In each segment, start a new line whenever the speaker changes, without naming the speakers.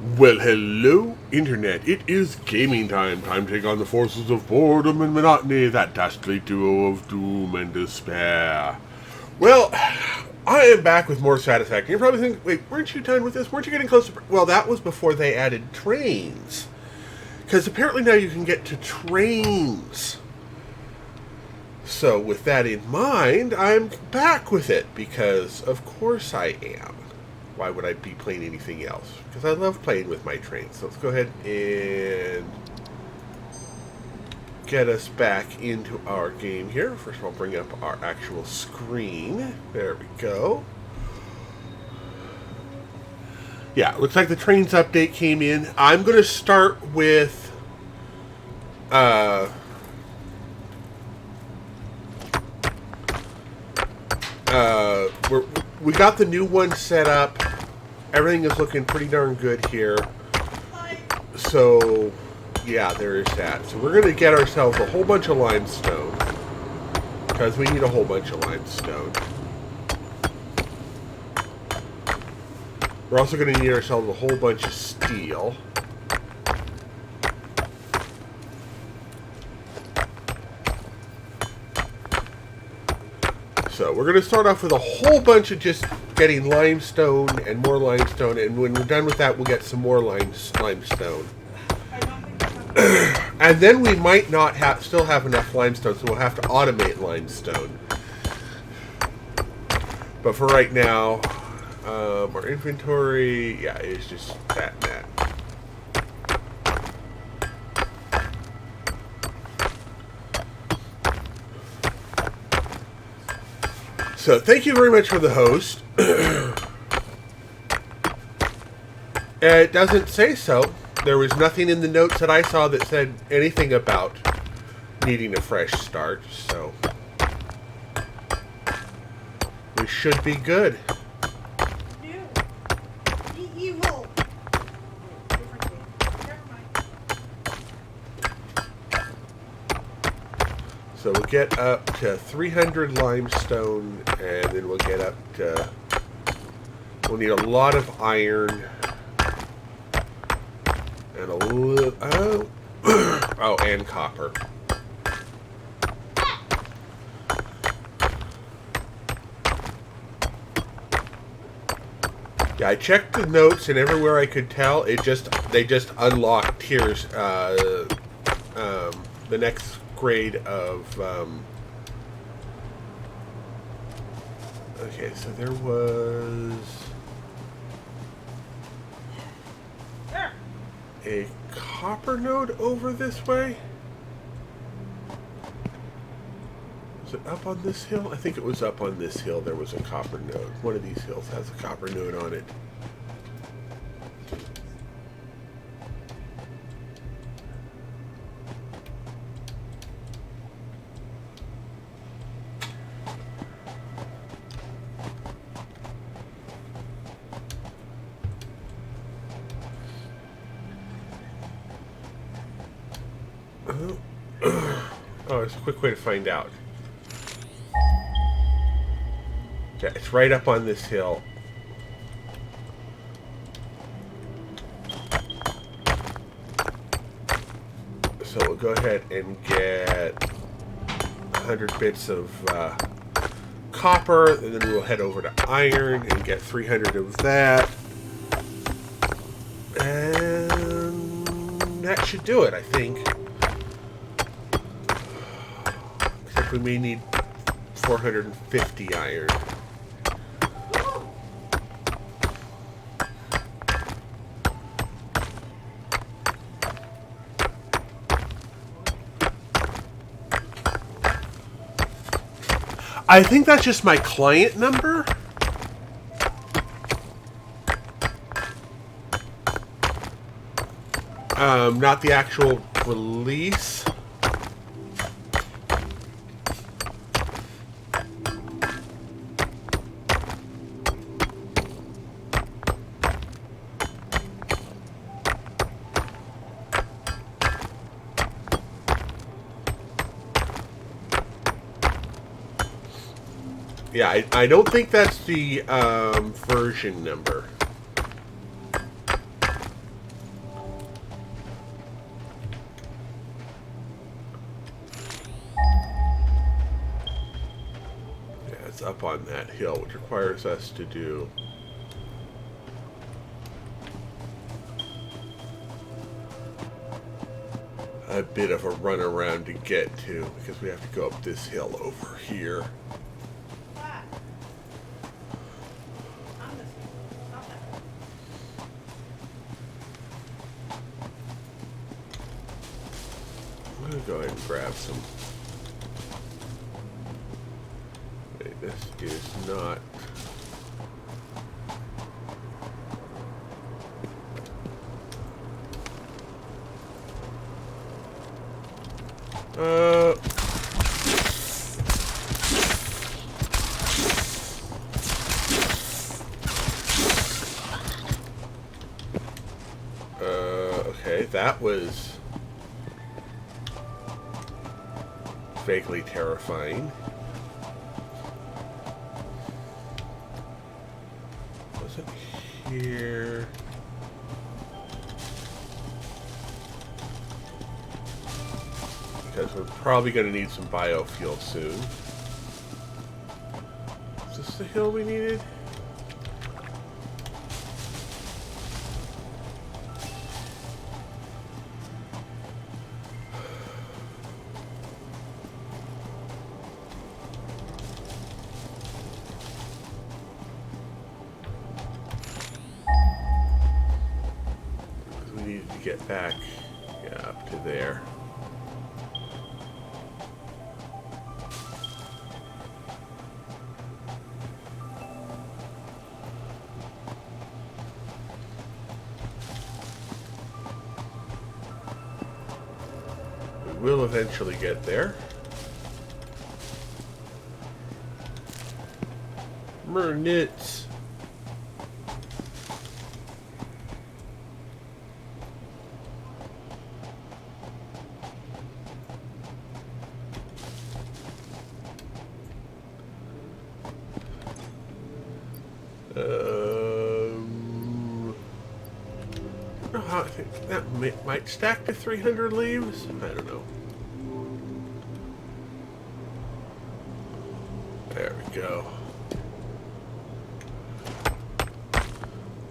Well, hello, Internet. It is gaming time. Time to take on the forces of boredom and monotony, that dastardly duo of doom and despair. Well, I am back with more Satisfactory. You're probably thinking, wait, weren't you done with this? Weren't you getting close to... Well, that was before they added trains. Because apparently now you can get to trains. So, with that in mind, I'm back with it, because of course I am. Why would I be playing anything else? Because I love playing with my trains. So let's go ahead and get us back into our game here. First of all, bring up our actual screen. There we go. Yeah, looks like the trains update came in. I'm going to start with... we got the new one set up. Everything is looking pretty darn good here. So, yeah, there is that. So we're going to get ourselves a whole bunch of limestone. Because we need a whole bunch of limestone. We're also going to need ourselves a whole bunch of steel. So we're going to start off with a whole bunch of just getting limestone and more limestone, and when we're done with that, we'll get some more limestone. And then we might not still have enough limestone, so we'll have to automate limestone. But for right now, our inventory, yeah, is just that and that. So, thank you very much for the host. It doesn't say so. There was nothing in the notes that I saw that said anything about needing a fresh start, so we should be good.
Be evil. Never mind.
So we'll get up to 300 limestone, and then we'll get up to... We'll need a lot of iron. And a little... Oh, and copper. Yeah, I checked the notes, and everywhere I could tell, they just unlocked tiers, the next grade of, okay, so there was a copper node over this way. Was it up on this hill? I think it was up on this hill there was a copper node. One of these hills has a copper node on it. Oh, it's a quick way to find out. Yeah, it's right up on this hill. So we'll go ahead and get 100 bits of copper, and then we'll head over to iron and get 300 of that. And that should do it, I think. Except we may need 450 iron. I think that's just my client number. Not the actual release. Yeah, I don't think that's the version number. up on that hill, which requires us to do a bit of a run around to get to, because we have to go up this hill over here.
What? I'm listening. Stop that.
I'm gonna go ahead and grab some. Wait, this is not. Okay, that was vaguely terrifying. Wasn't here. Because we're probably going to need some biofuel soon. Is this the hill we needed? We needed to get back, yeah, up to there. We'll eventually get there. Mernits. I think that might stack to 300 leaves. I don't know. There we go.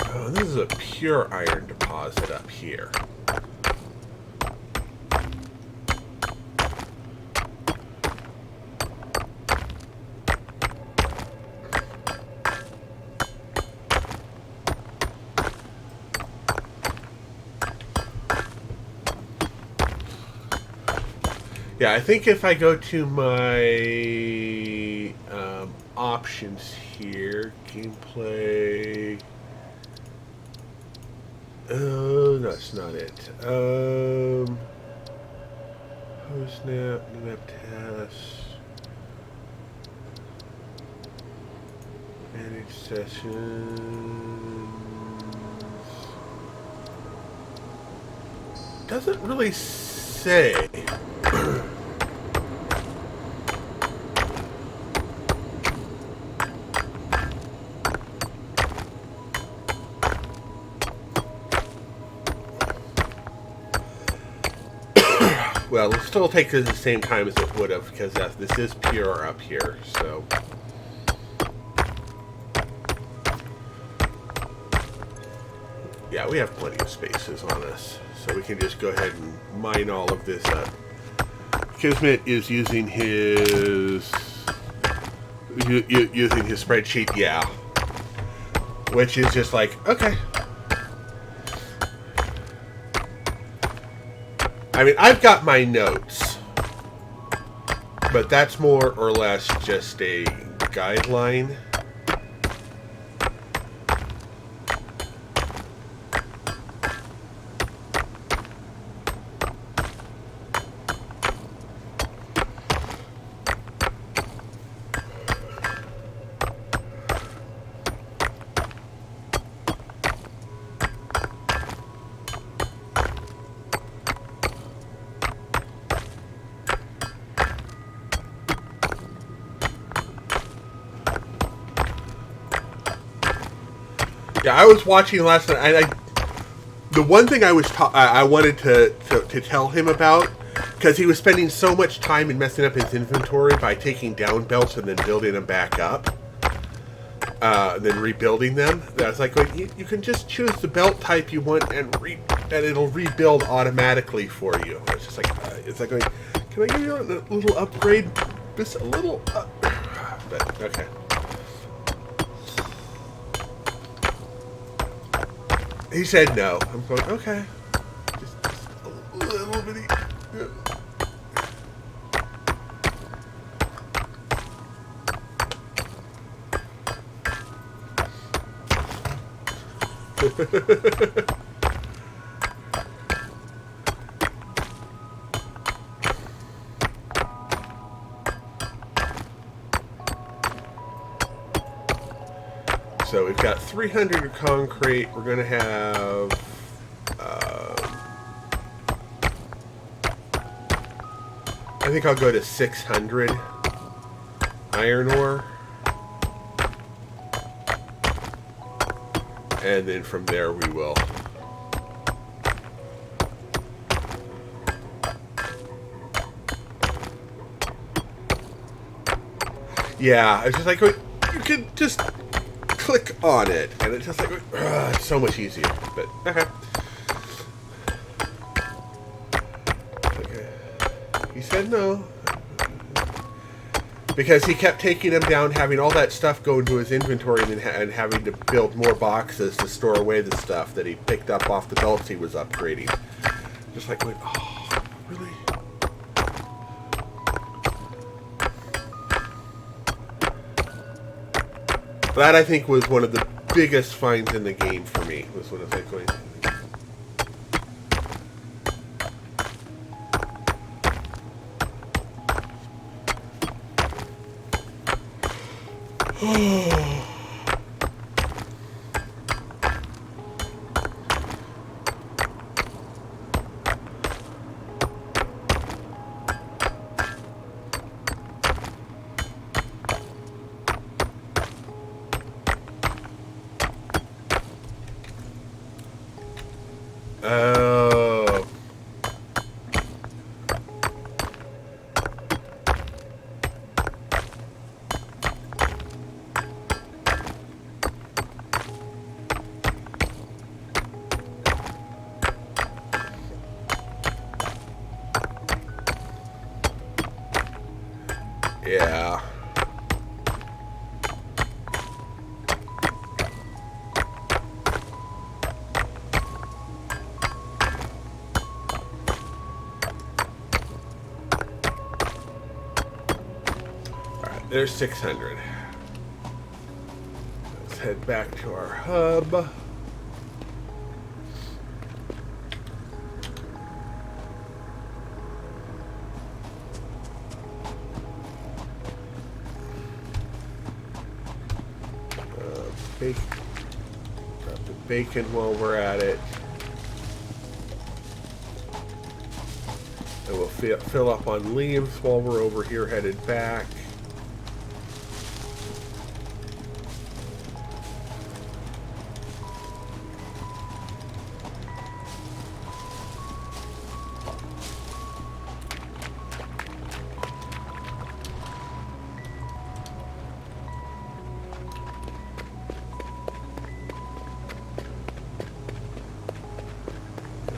Oh, this is a pure iron deposit up here. Yeah, I think if I go to my options here, gameplay. Oh, that's not it. Host nap, map tasks, manage sessions. Doesn't really say. Well, it'll still take the same time as it would have, because this is pure up here, so. Yeah, we have plenty of spaces on us, so we can just go ahead and mine all of this up. Kismet is using his using his spreadsheet, yeah, which is just like, okay. I mean, I've got my notes, but that's more or less just a guideline. Yeah, I was watching last night, and the one thing I was I wanted to tell him about, because he was spending so much time in messing up his inventory by taking down belts and then building them back up, then rebuilding them. That was like, you can just choose the belt type you want and it'll rebuild automatically for you. It's just like, it's like going, can I give you a little upgrade? Just a little, but okay. He said no. I'm going, okay. Just a little bitty. So we've got 300 of concrete. We're going to have I think I'll go to 600 iron ore. And then from there we will yeah, it's just like you could just click on it and it's just like it's so much easier. But okay. He said no. Because he kept taking them down, having all that stuff go into his inventory, and having to build more boxes to store away the stuff that he picked up off the belts he was upgrading. Just like, going, oh, really? That, I think, was one of the biggest finds in the game for me. Was when I was like, going, oh. Yeah. Alright, there's 600. Let's head back to our hub. Drop the bacon while we're at it. And we'll fill up on leaves while we're over here headed back.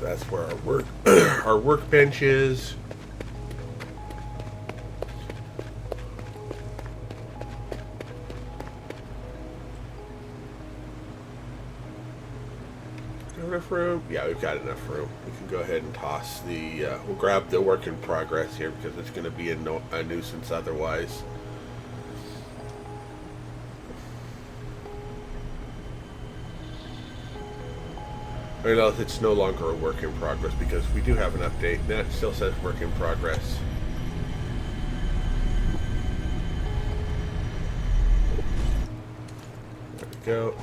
That's where our workbench is. Got enough room? Yeah, we've got enough room. We can go ahead and toss the. We'll grab the work in progress here because it's going to be a nuisance otherwise. I know it's no longer a work in progress because we do have an update. And that still says work in progress. There we go.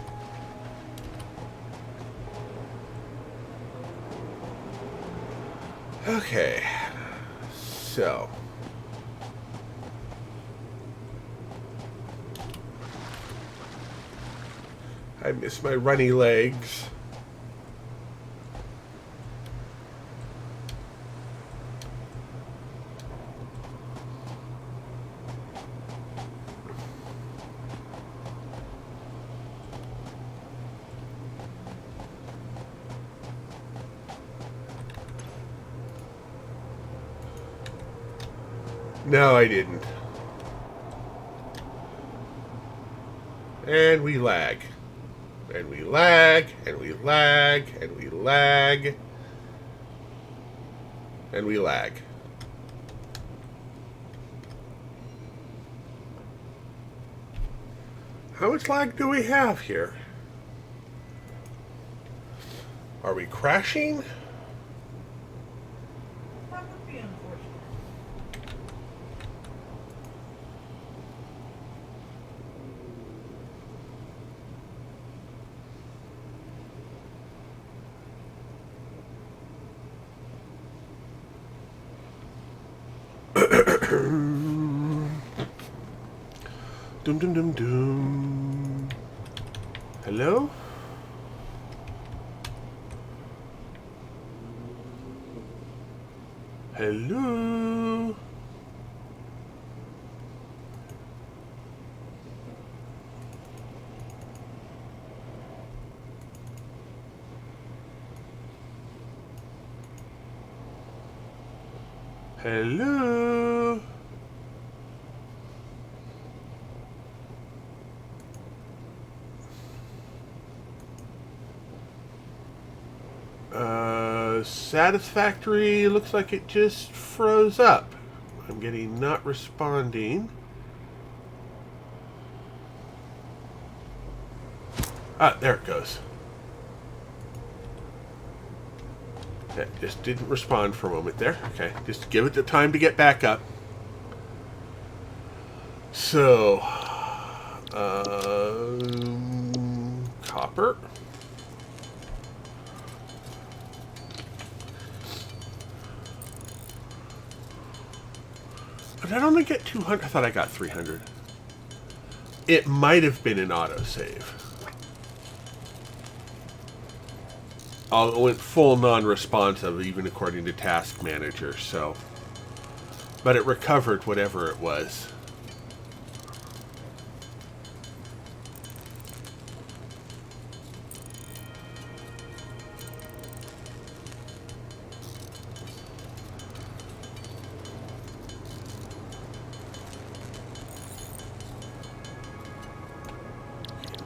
Okay. So. I miss my runny legs. No, I didn't. And we lag. And we lag, and we lag, and we lag, and we lag. How much lag do we have here? Are we crashing?
That would be unfortunate.
Dum dum dum dum. Hello? Hello? Hello? Satisfactory looks like it just froze up. I'm getting not responding. Ah, there it goes. That just didn't respond for a moment there. Okay, just give it the time to get back up. So, copper. Did I only get 200? I thought I got 300. It might have been an autosave. It went full non-responsive, even according to Task Manager, so... But it recovered whatever it was.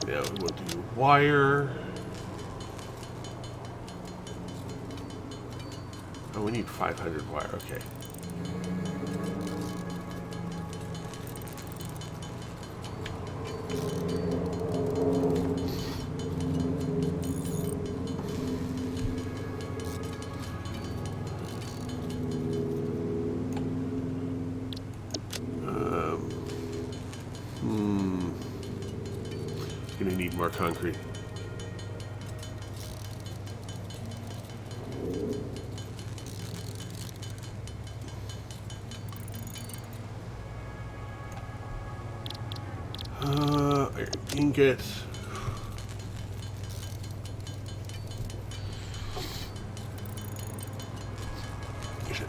Now we'll do wire. Oh, we need 500 wire. Okay. Gonna need more concrete. Ingots.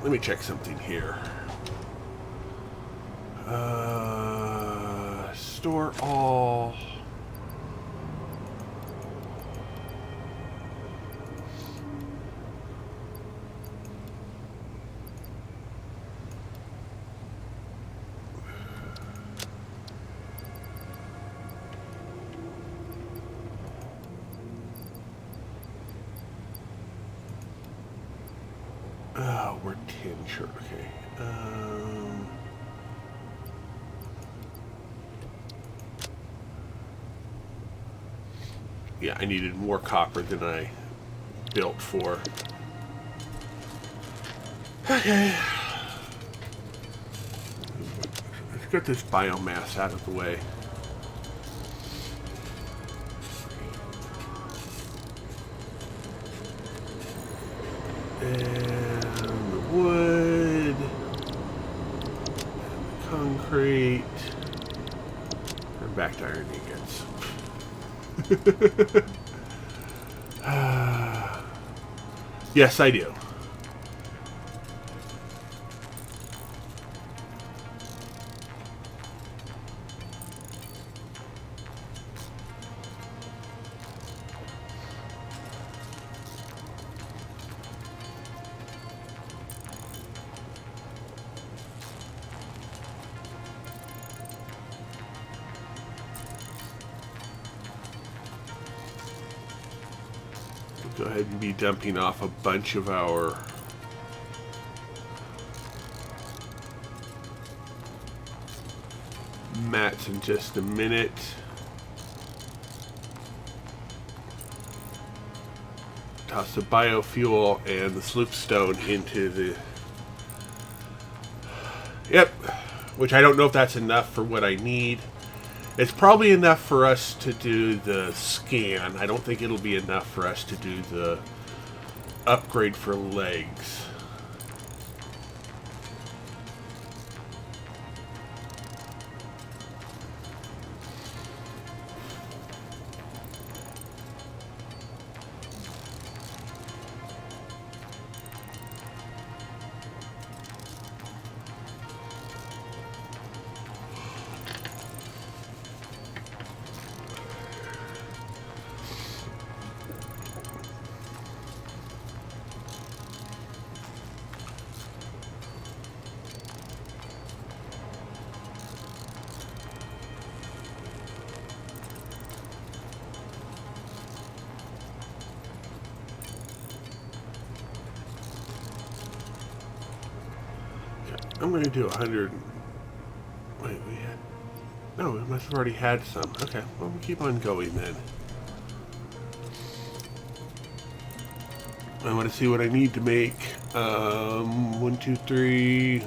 Let me check something here. Store all. Oh, we're 10 short. Okay. Yeah, I needed more copper than I built for. Okay. Let's get this biomass out of the way. And the wood. Concrete. And back to iron ingots. Yes, I do. Go ahead and be dumping off a bunch of our mats in just a minute. Toss the biofuel and the sloopstone into the... Yep, which I don't know if that's enough for what I need. It's probably enough for us to do the scan. I don't think it'll be enough for us to do the upgrade for legs. I'm going to do 100. Wait, we had... No, we must have already had some. Okay, well, we'll keep on going then. I want to see what I need to make. 1, 2, 3...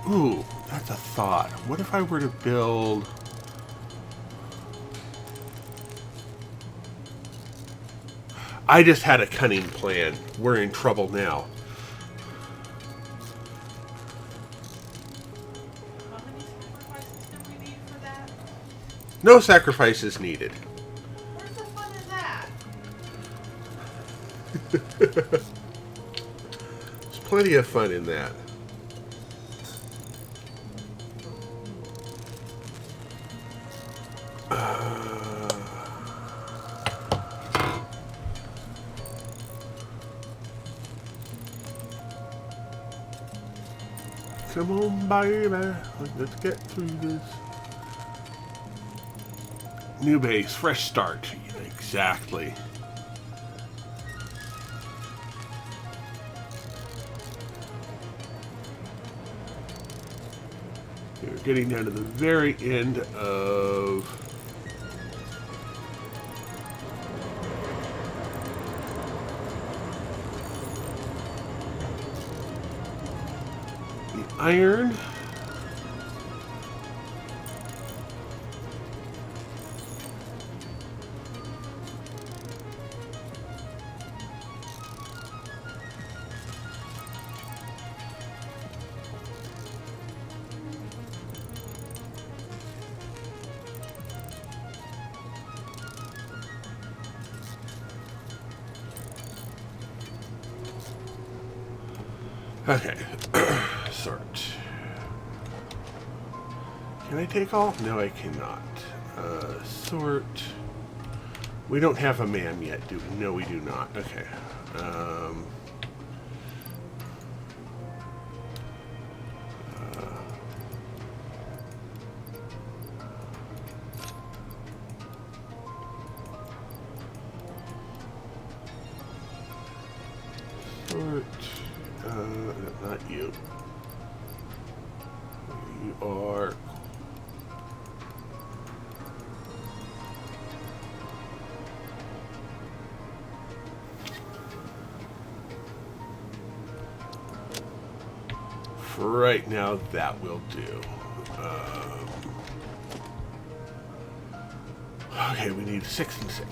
Ooh, that's a thought. What if I were to build... I just had a cunning plan. We're in trouble now.
How many sacrifices do we need for that?
No sacrifices needed.
Where's the fun in that?
There's plenty of fun in that. Come on, baby. Let's get through this. New base, fresh start. Exactly. We're getting down to the very end of the iron. Okay, sort. Can I take all? No, I cannot. Sort. We don't have a man yet, do we? No, we do not. Okay. Sort. Not you. You are... For right now, that will do. Okay, we need 6 and 6.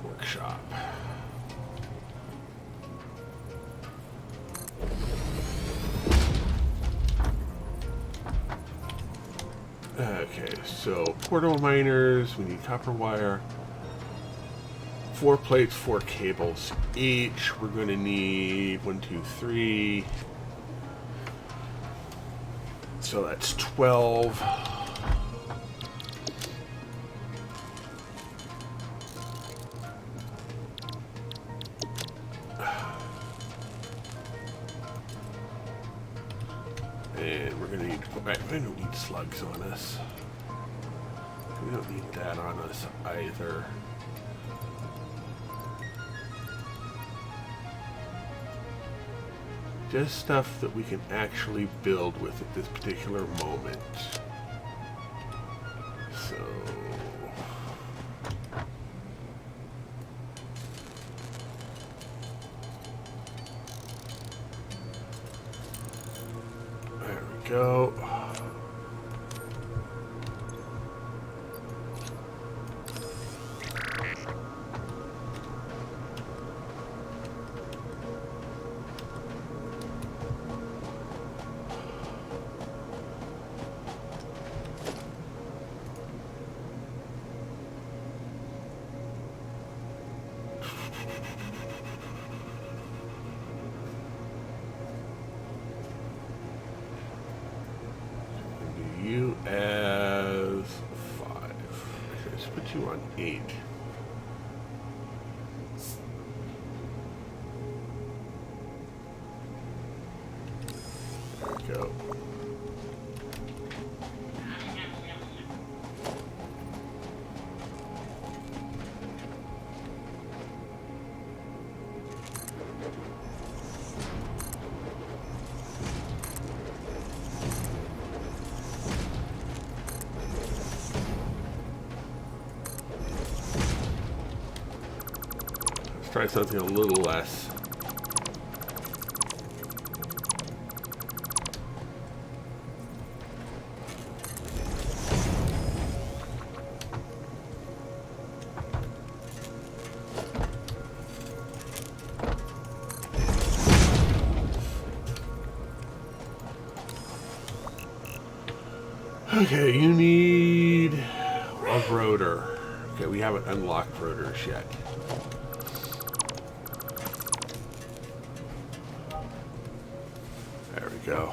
Workshop. Okay, so portable miners, we need copper wire, 4 plates, 4 cables each. We're going to need 1, 2, 3. So that's 12. And we're gonna need to go back. We don't need slugs on us. We don't need that on us either. Just stuff that we can actually build with at this particular moment. So... there we go. You as 5. Let's put you on 8. There we go. Try something a little less. Okay, you need a rotor. Okay, we haven't unlocked rotors yet. There we go.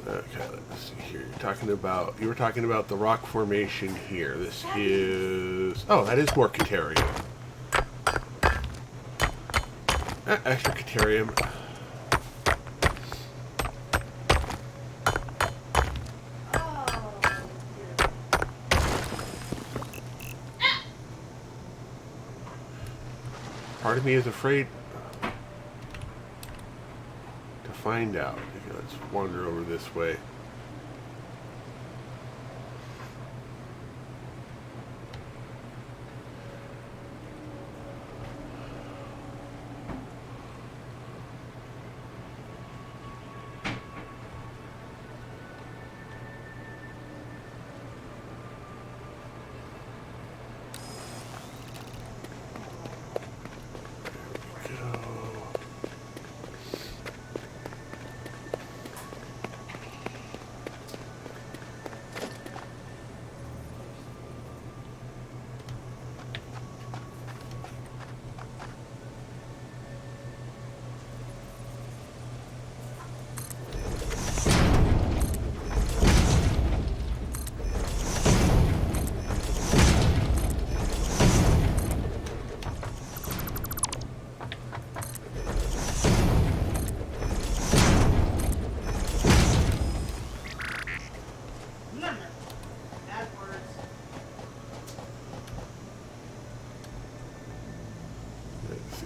Okay, let's see here. You were talking about the rock formation here. This is... oh, that is more Caterium. Extra Caterium. Part of me is afraid to find out. Okay, let's wander over this way.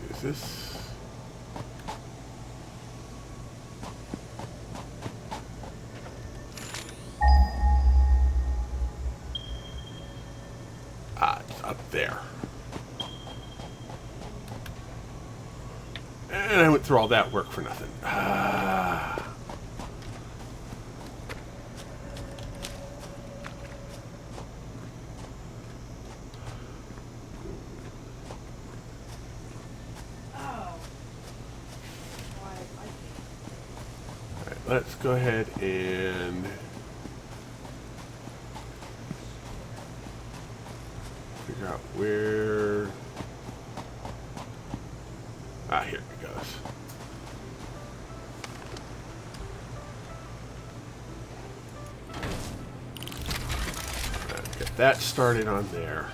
Is this... ah, it's up there. And I went through all that work for nothing. Ah. let's go ahead and figure out where... Ah, here it goes. Let's get that started on there.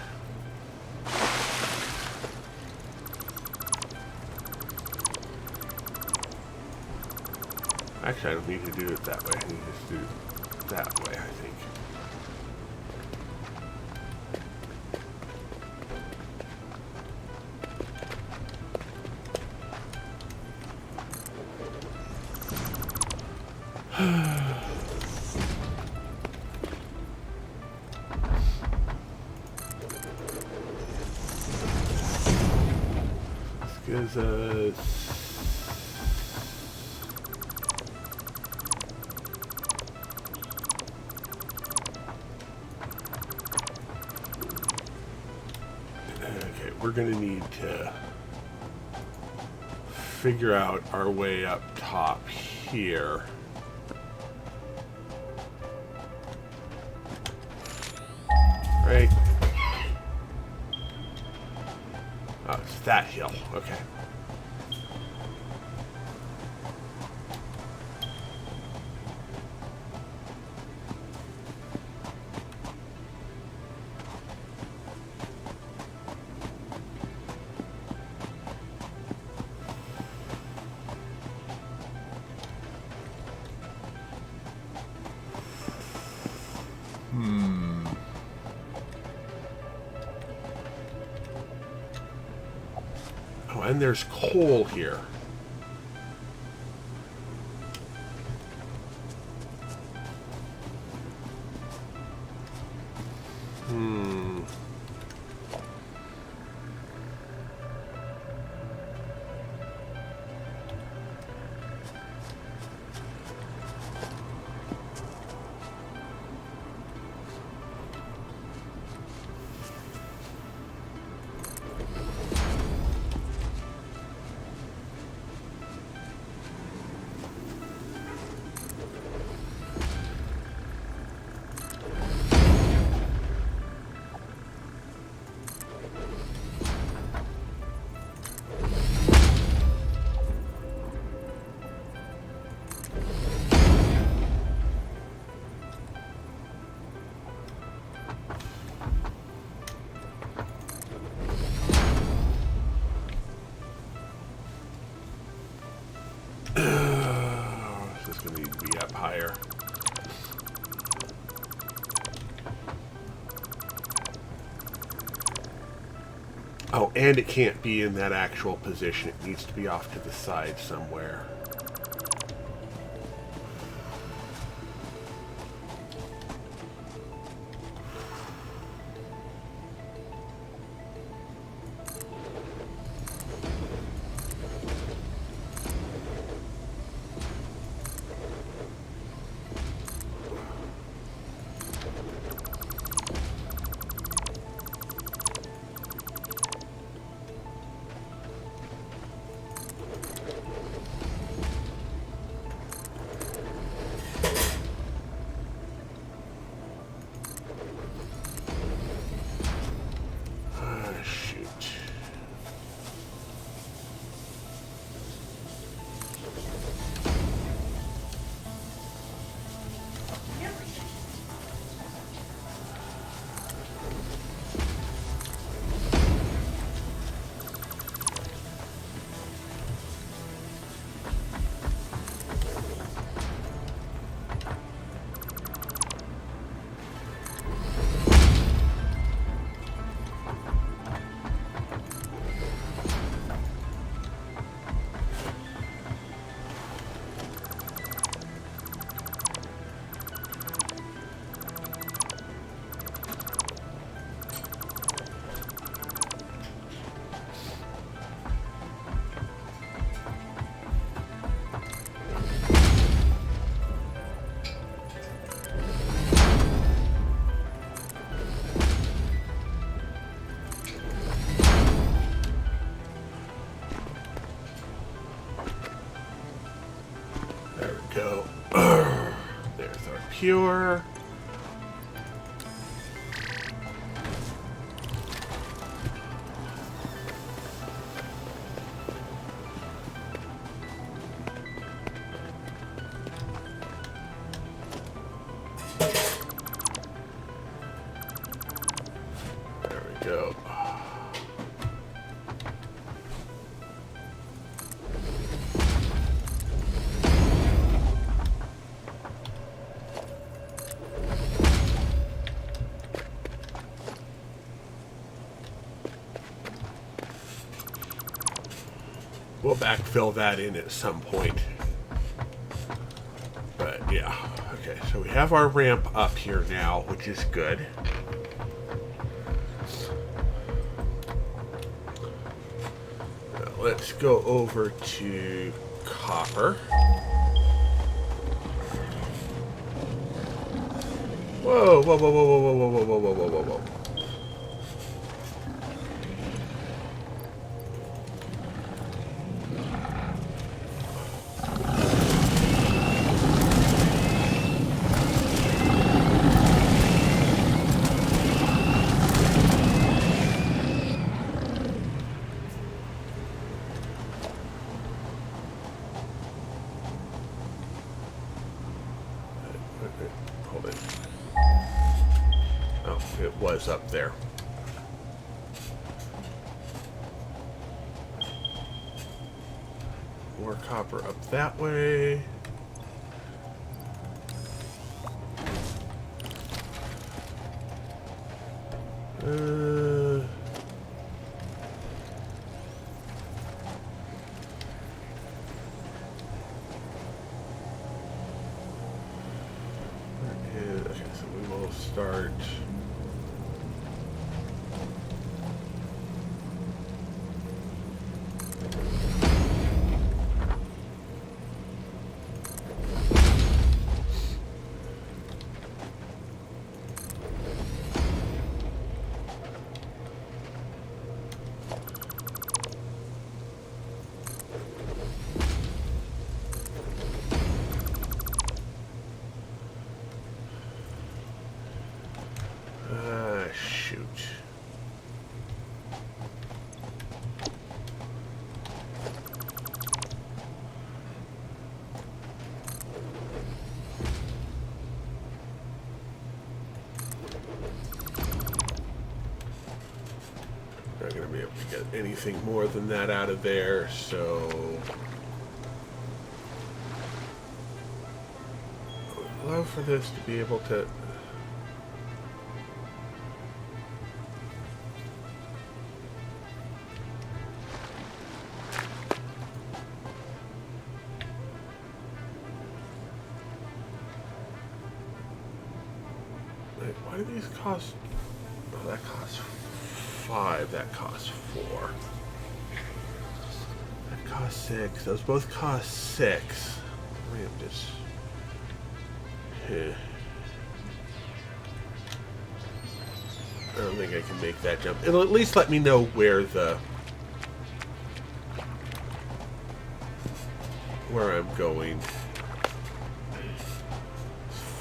Actually, I don't need to do it that way. I need to just do it that way, I think. This gives us... Okay, we're going to need to figure out our way up top here. Right? Oh, it's that hill. Okay. Oh, and there's coal here. This is going to need to be up higher. Oh, and it can't be in that actual position. It needs to be off to the side somewhere. There we go. There's our pure. There we go. We'll backfill that in at some point. But yeah, okay, so we have our ramp up here now, which is good. Now let's go over to copper. Whoa, whoa, whoa, whoa, whoa, whoa, whoa, whoa, whoa, whoa, whoa, whoa. Hold it. Oh, it was up there. More copper up that way. Okay, so we will start. Shoot. Not going to be able to get anything more than that out of there, so I would love for this to be able to. Wait, why do these cost? Oh, that costs 5. That costs 4. That costs 6. Those both cost 6. Let me just. I don't think I can make that jump. It'll at least let me know where I'm going. This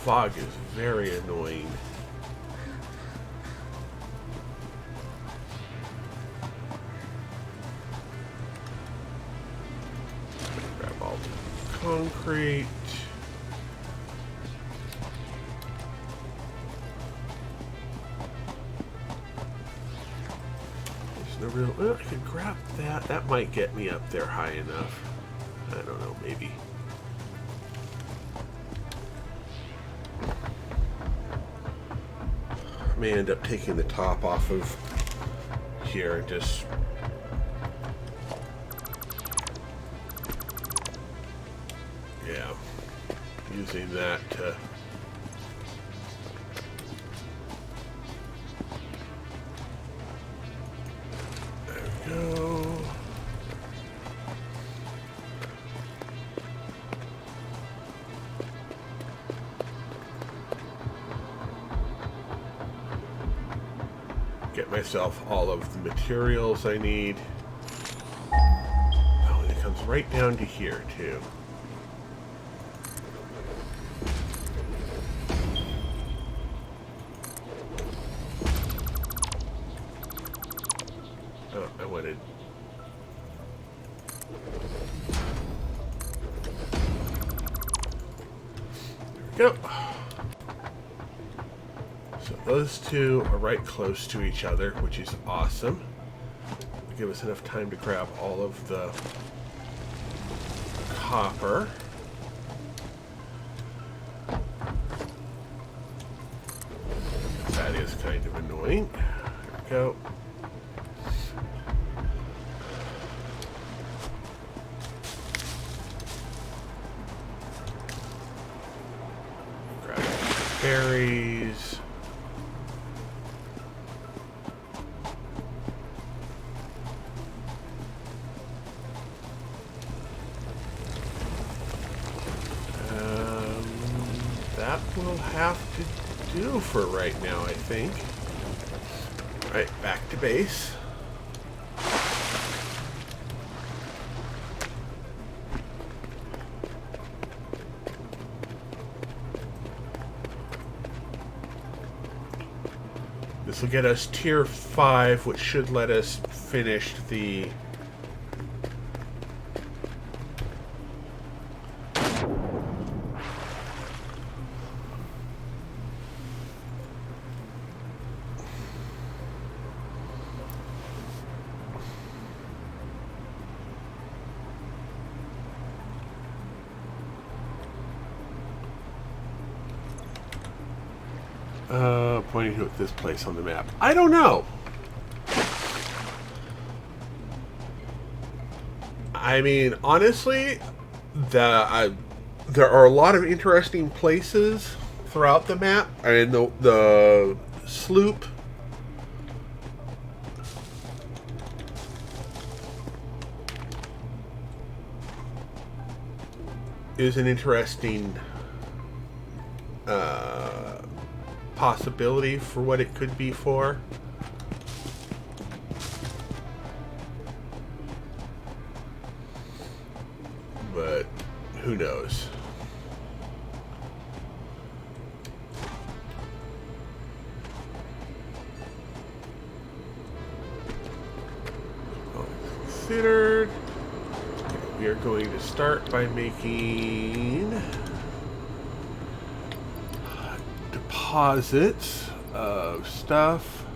fog is very annoying. Grab all the concrete. There's no real. Well, I could grab that. That might get me up there high enough. I don't know, maybe. I may end up taking the top off of here and just. Yeah. Using that to. There we go. Get myself all of the materials I need. Oh, and it comes right down to here, too. go. So those two are right close to each other, which is awesome. Give us enough time to grab all of the copper. That is kind of annoying. There we go. Grab berries. That will have to do for right now, I think. Right, back to base. This will get us tier 5, which should let us finish the pointing to this place on the map. I don't know. I mean, honestly, there are a lot of interesting places throughout the map, and the sloop is an interesting possibility for what it could be for. But who knows? All considered, we are going to start by making deposits of stuff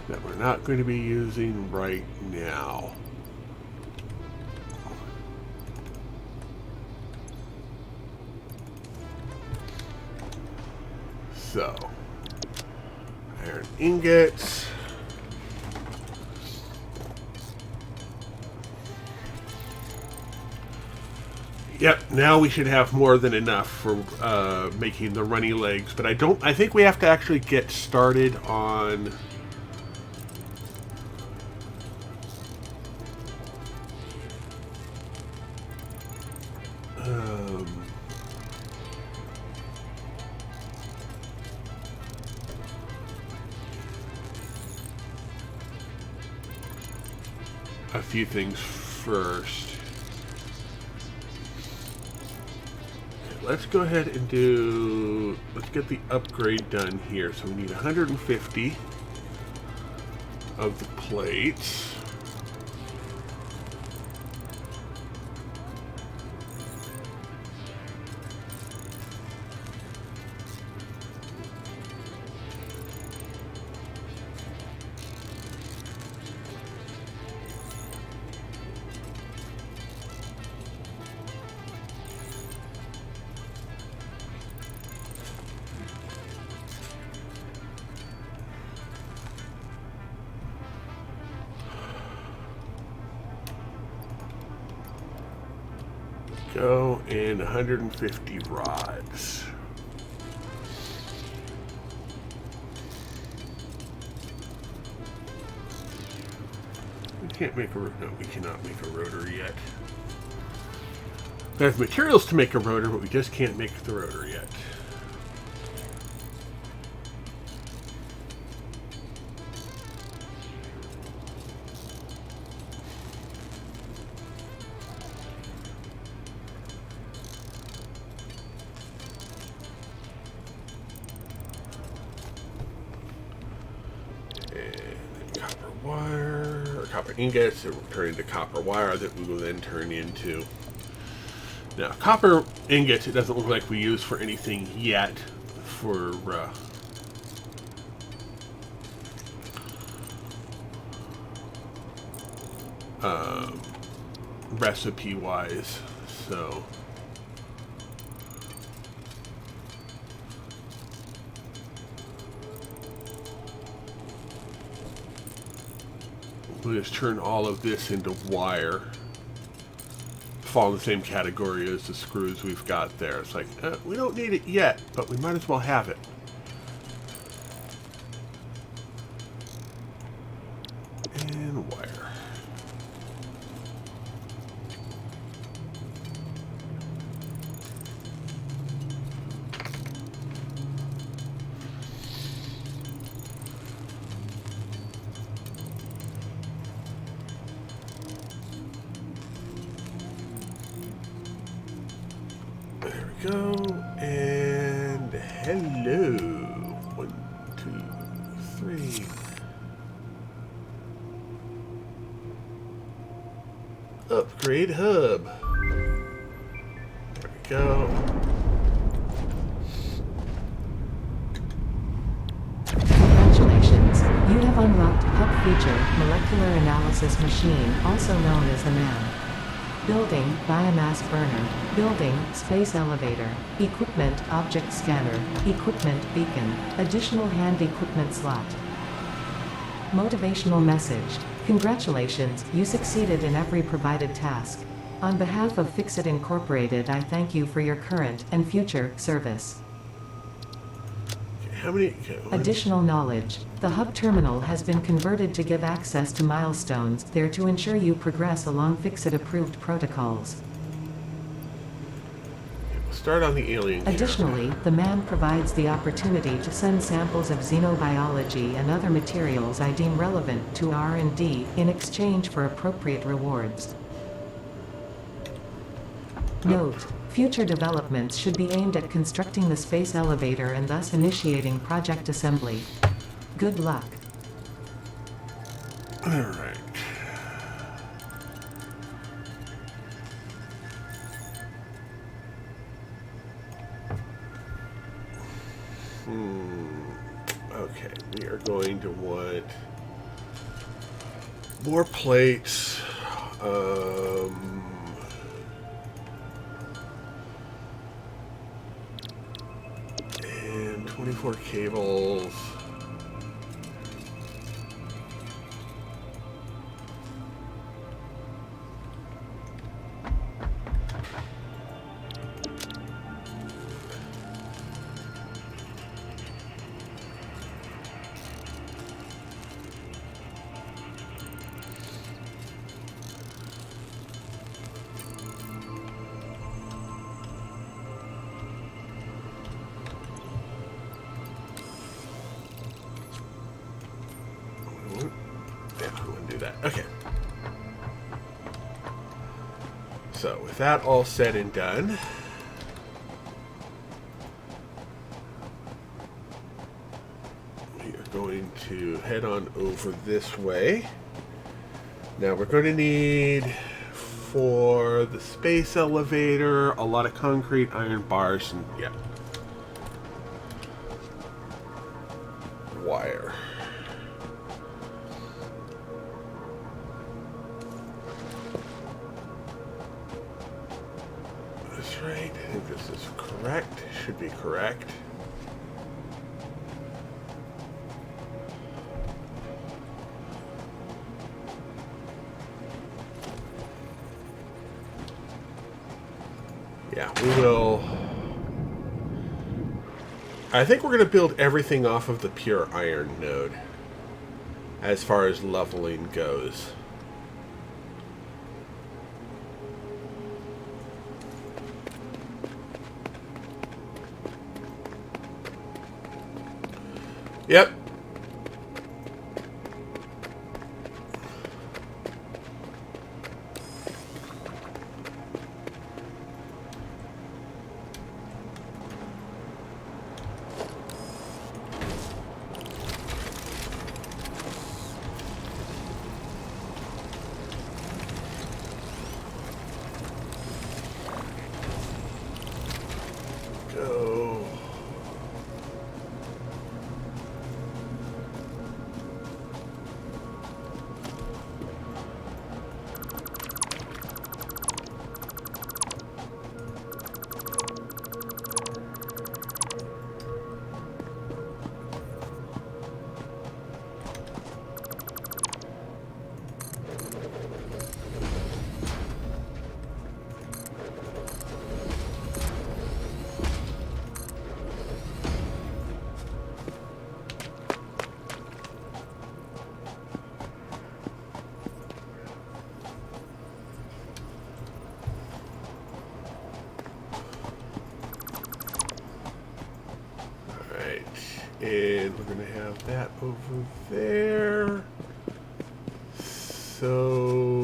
that we're not going to be using right now. So, iron ingots. Yep, now we should have more than enough for making the runny legs, but I think we have to actually get started on a few things first. Let's go ahead and let's get the upgrade done here. So we need 150 of the plates. Go in 150 rods. We can't make a no, we cannot make a rotor yet. We have materials to make a rotor, but we just can't make the rotor yet. Copper ingots that will turn into copper wire that we will then turn into Now, copper ingots, it doesn't look like we use for anything yet for recipe-wise, so... We'll just turn all of this into wire. Fall in the same category as the screws we've got there. It's like, we don't need it yet, but we might as well have it. And wire. There we go, and hello. 1, 2, 3. Upgrade hub. There we go.
Congratulations, you have unlocked hub feature, molecular analysis machine, also known as the MAN. Building, biomass burner. Building, space elevator. Equipment, object scanner. Equipment, beacon. Additional hand equipment slot. Motivational message. Congratulations, you succeeded in every provided task. On behalf of Fixit Incorporated, I thank you for your current and future service.
How many?
Additional knowledge. The hub terminal has been converted to give access to milestones there to ensure you progress along Fixit-approved protocols.
We'll start on the alien.
Additionally, the MAN provides the opportunity to send samples of xenobiology and other materials I deem relevant to R&D in exchange for appropriate rewards. Note: future developments should be aimed at constructing the space elevator and thus initiating project assembly. Good luck.
Alright. Okay, we are going to want more plates. And 24 cables. Okay. So, with that all said and done, we are going to head on over this way. Now, we're going to need, for the space elevator, a lot of concrete, iron bars, and, yeah, wire. Right, I think this is correct. Should be correct. Yeah, we will. I think we're going to build everything off of the pure iron node as far as leveling goes. Yep. So... And we're going to have that over there. So...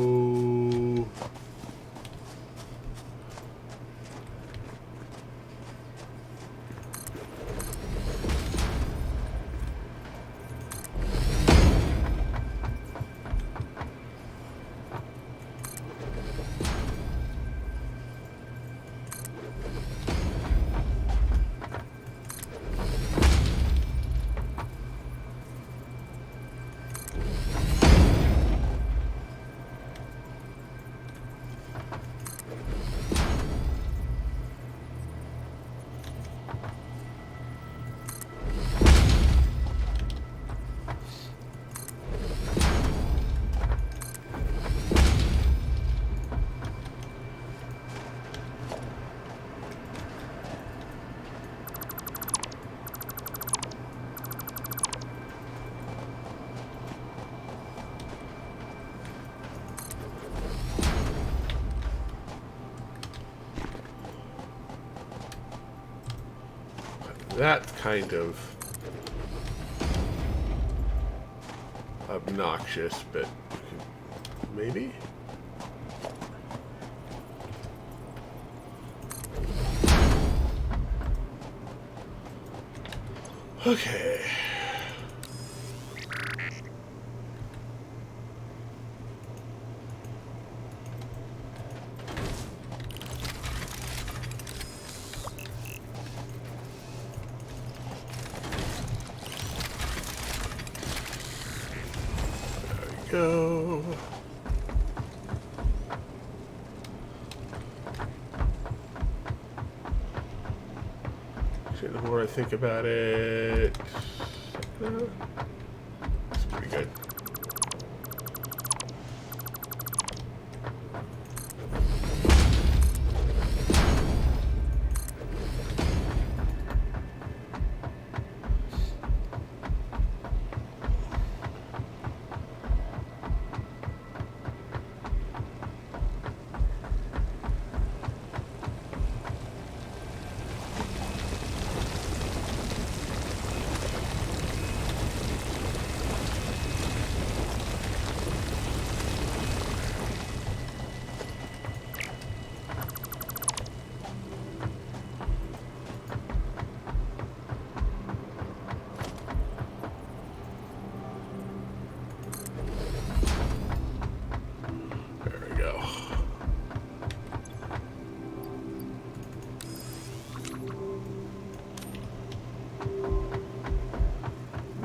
That's kind of obnoxious, but maybe? Okay. Go. Actually, the more I think about it, it's pretty good.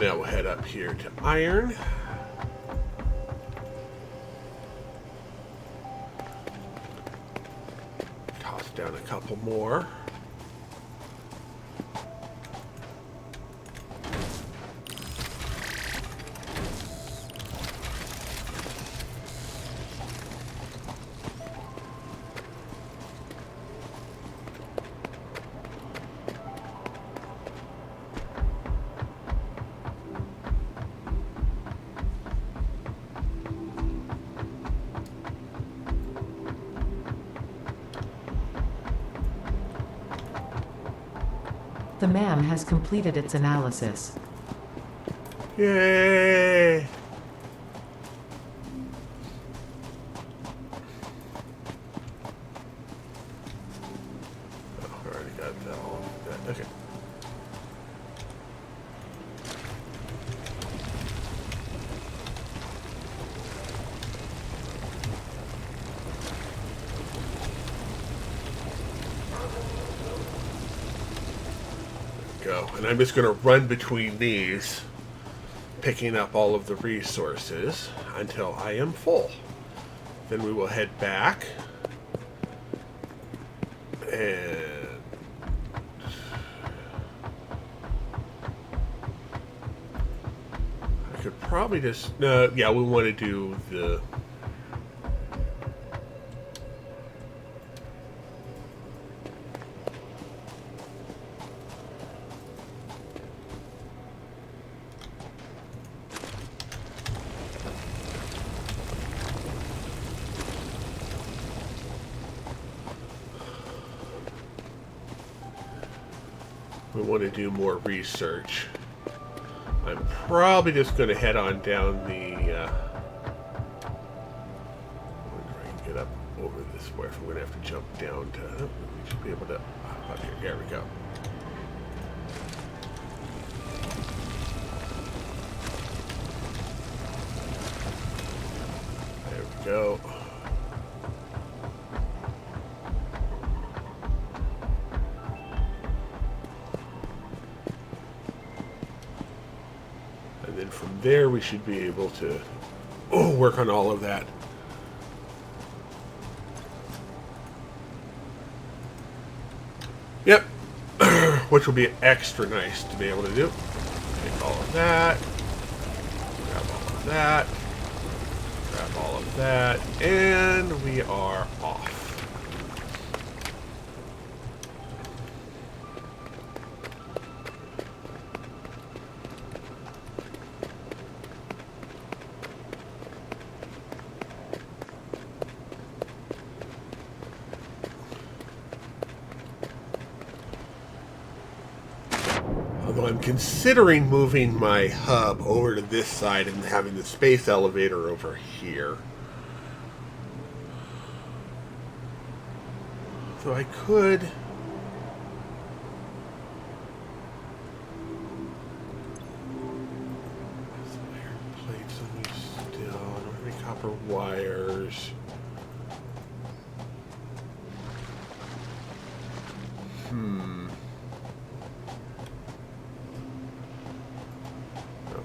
Now we'll head up here to iron. Toss down a couple more.
The MAM has completed its analysis.
Yay! Oh, I already got that all. Okay. go. And I'm just going to run between these, picking up all of the resources until I am full. Then we will head back. And I could probably just... yeah, we want to do the... We want to do more research. I'm probably just going to head on down the... I wonder if I can get up over this way. If I'm going to have to jump down to... We should be able to... Up here. There we go. There we go. And from there we should be able to work on all of that. Yep. Which will be extra nice to be able to do. Take all of that. Grab all of that. Grab all of that. And we are off. Although I'm considering moving my hub over to this side and having the space elevator over here. So I could... plates on these still. I don't have any copper wires.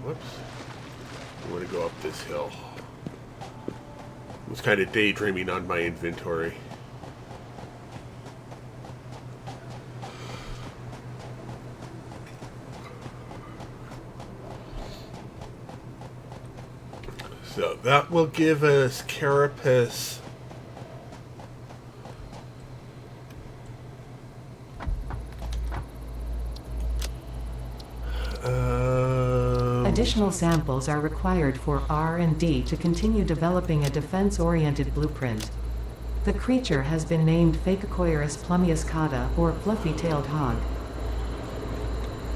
Whoops. I want to go up this hill. I was kind of daydreaming on my inventory. So that will give us carapace.
Additional samples are required for R&D to continue developing a defense-oriented blueprint. The creature has been named Phacocoirus plumiuscata, or fluffy-tailed hog.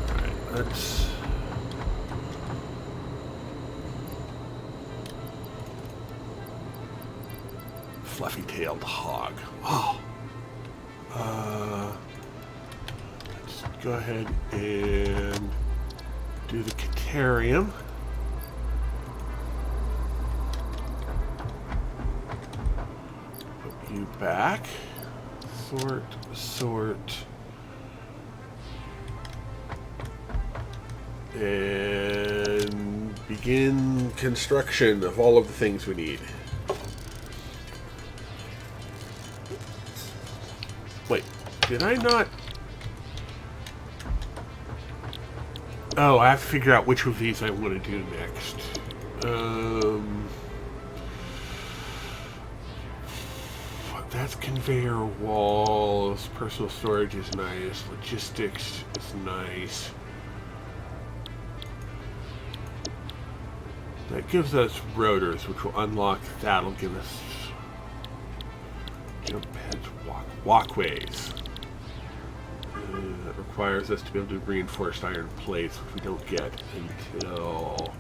Alright, let's... Fluffy-tailed hog. Oh! Let's go ahead and... do the Catarium. Put you back. Sort. And begin construction of all of the things we need. Wait, did I not... Oh, I have to figure out which of these I want to do next. That's conveyor walls. Personal storage is nice. Logistics is nice. That gives us rotors, which will unlock. That'll give us jump pads, walkways. That requires us to be able to do reinforced iron plates, which we don't get until...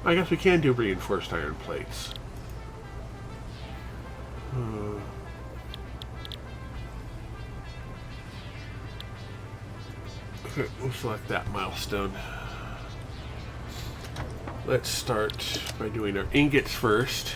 I guess we can do reinforced iron plates. Okay, we'll select that milestone. Let's start by doing our ingots first.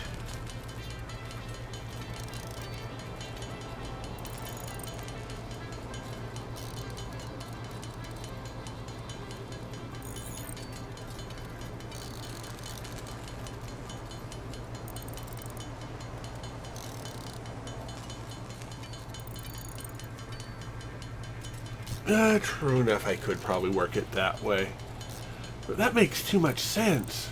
True enough, I could probably work it that way. But that makes too much sense.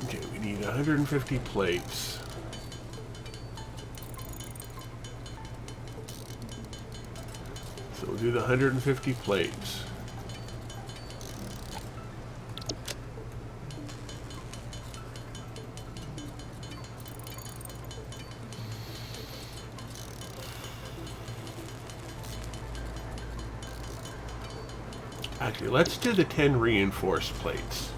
Okay, we need 150 plates. So we'll do the 150 plates. Actually, let's do the 10 reinforced plates.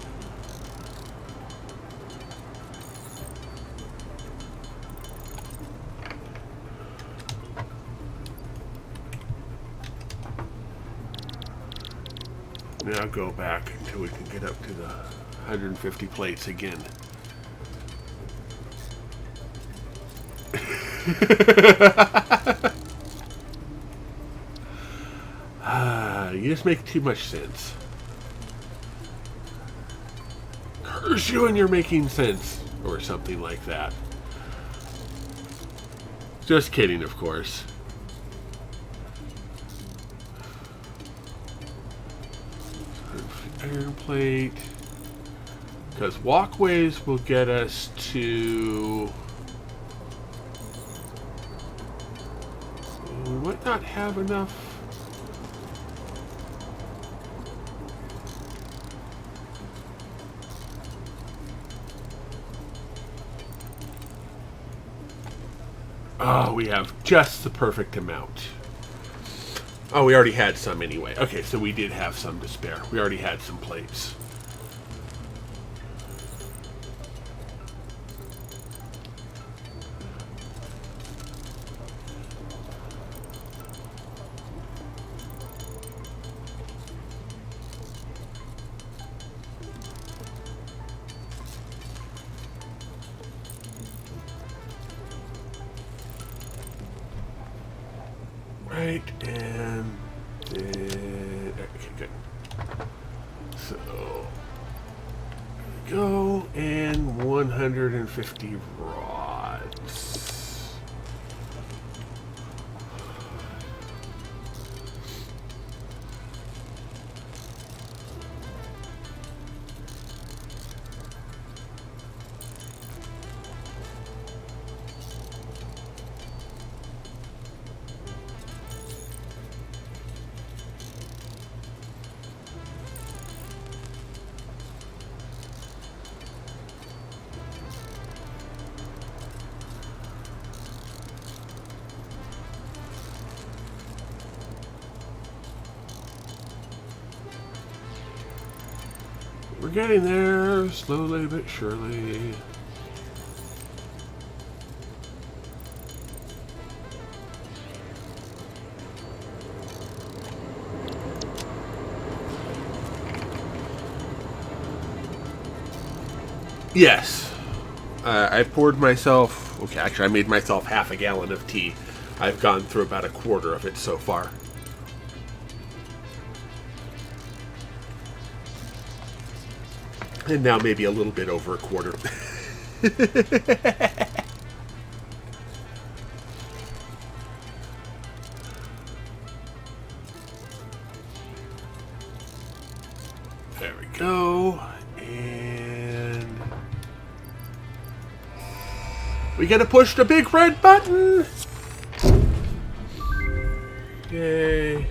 Now go back until we can get up to the 150 plates again. You just make too much sense. Curse you and you're making sense. Or something like that. Just kidding, of course. Iron plate. Because walkways will get us to... We might not have enough. Oh, we have just the perfect amount. Oh, we already had some anyway. Okay, so we did have some to spare. We already had some plates. Right, and then, okay, good. So, there we go, and 150 rods. We're getting there, slowly but surely. Yes. I poured myself... Okay, actually, I made myself half a gallon of tea. I've gone through about a quarter of it so far. And now maybe a little bit over a quarter. There we go. And we gotta push the big red button. Yay.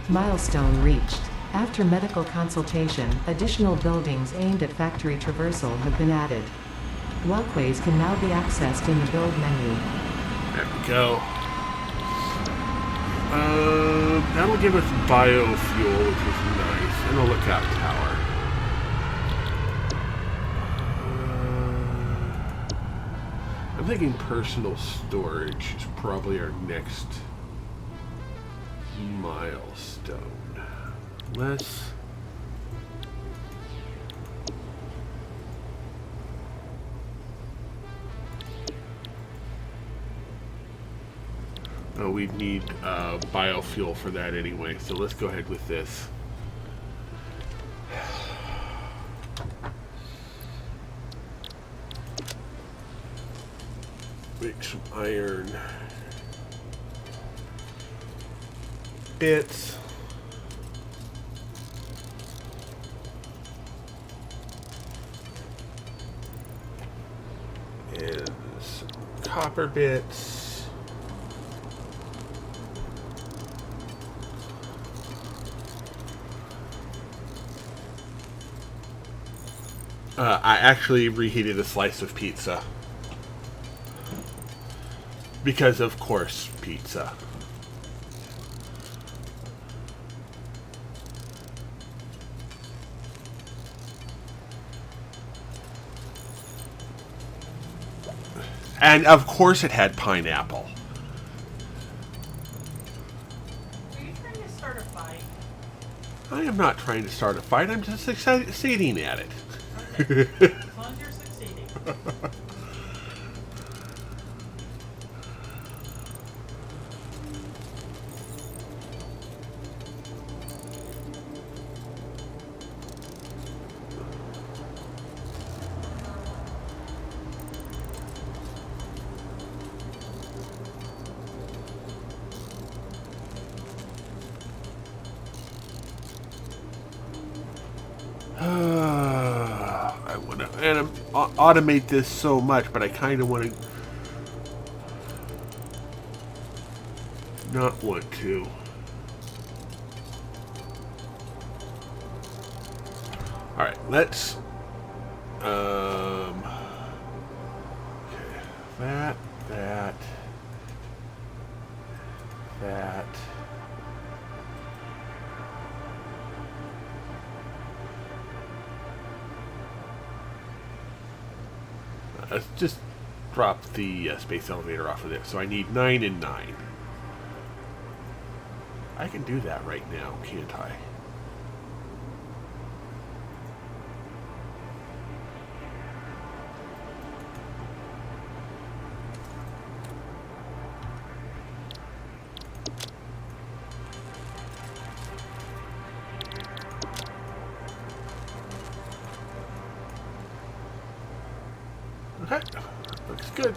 Milestone reached. After medical consultation, additional buildings aimed at factory traversal have been added. Walkways can now be accessed in the build menu.
There we go. That'll give us biofuel, which is nice, and a lookout tower. I'm thinking personal storage is probably our next milestone. Let's... Oh, we'd need biofuel for that anyway, so let's go ahead with this. Make some iron bits. And some copper bits. I actually reheated a slice of pizza. Because, of course, pizza. And, of course, it had pineapple.
Are you trying to start a fight?
I am not trying to start a fight. I'm just succeeding at it.
Okay. As long as you're succeeding.
I want to automate this so much, but I kind of want to not want to. All right, let's okay, that. Let's just drop the space elevator off of there. So I need 9 and 9. I can do that right now, can't I? Okay, looks good.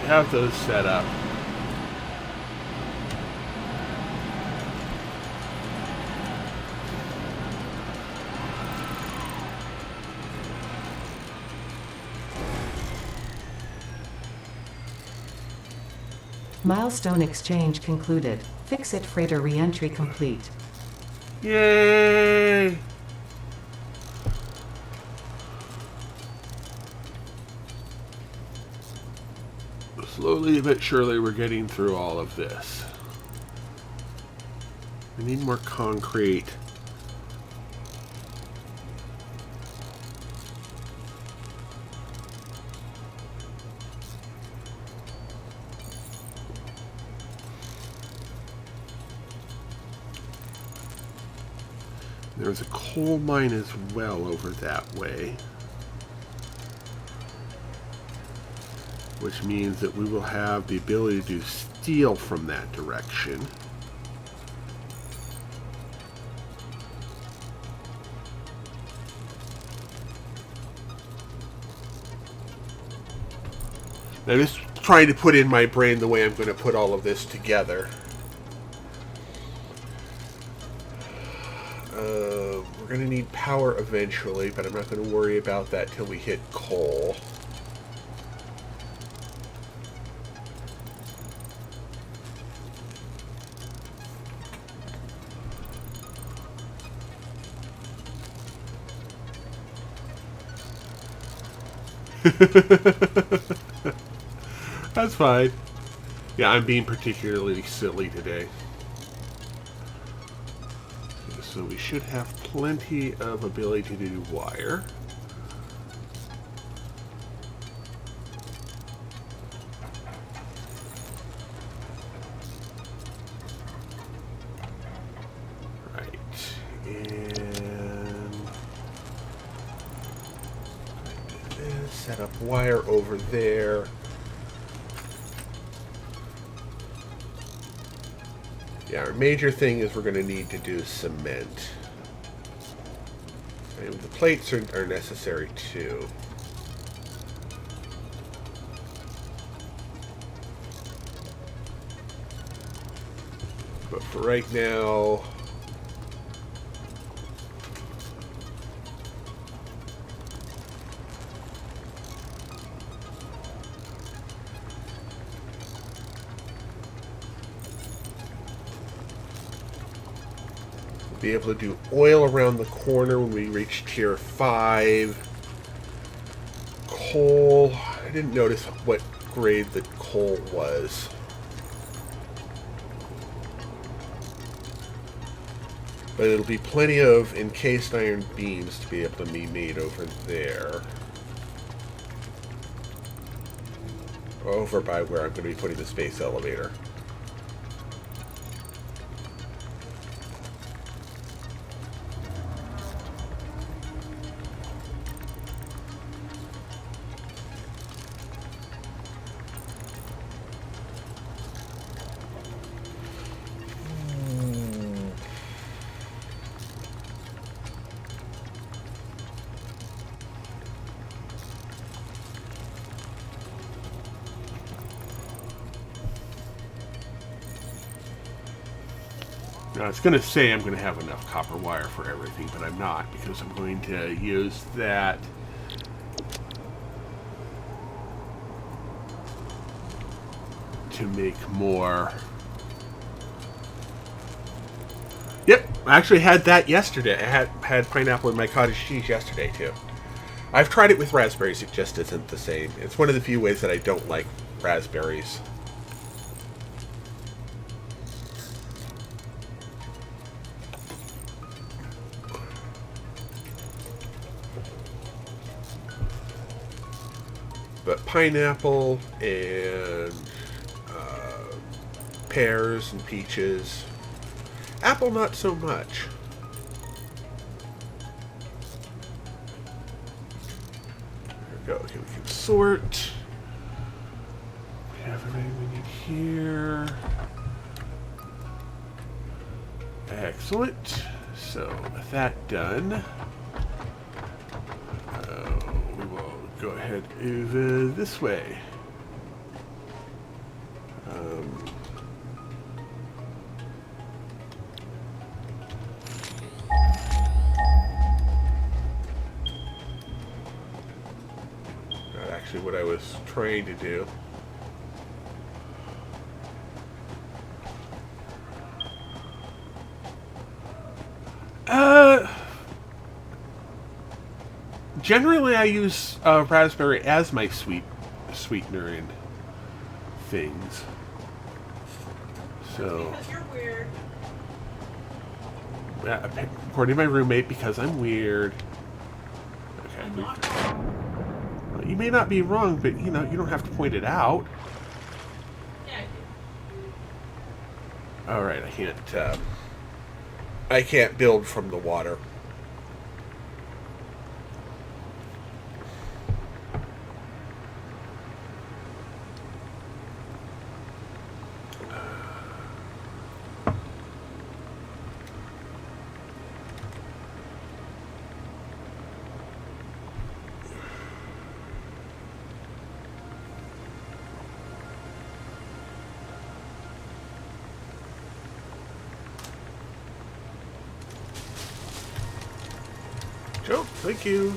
We have those set up.
Milestone exchange concluded. Fix-it freighter re-entry complete.
Yay! Slowly but surely we're getting through all of this. We need more concrete. There's a coal mine as well over that way, which means that we will have the ability to do steel from that direction. I'm just trying to put in my brain the way I'm going to put all of this together. We're going to need power eventually, but I'm not going to worry about that till we hit coal. That's fine. Yeah, I'm being particularly silly today. Okay, so we should have plenty of ability to do wire. Set up wire over there. Yeah, our major thing is we're going to need to do cement. And the plates are necessary too. But for right now, be able to do oil around the corner when we reach tier 5. Coal, I didn't notice what grade the coal was. But it'll be plenty of encased iron beams to be able to be made over there. Over by where I'm going to be putting the space elevator. Now, I was going to say I'm going to have enough copper wire for everything, but I'm not, because I'm going to use that to make more. Yep, I actually had that yesterday. I had pineapple in my cottage cheese yesterday, too. I've tried it with raspberries. It just isn't the same. It's one of the few ways that I don't like raspberries. But pineapple and pears and peaches. Apple, not so much. There we go. Okay, we can sort. We have everything we need here. Excellent. So, with that done, we will go ahead over this way. Not actually what I was trying to do. Generally, I use raspberry as my sweetener in things. So,
Because you're weird.
according to my roommate, because I'm weird. Okay.
I'm not wrong.
Well, you may not be wrong, but you know you don't have to point it out.
Yeah.
All right, I can't build from the water. Oh, thank you.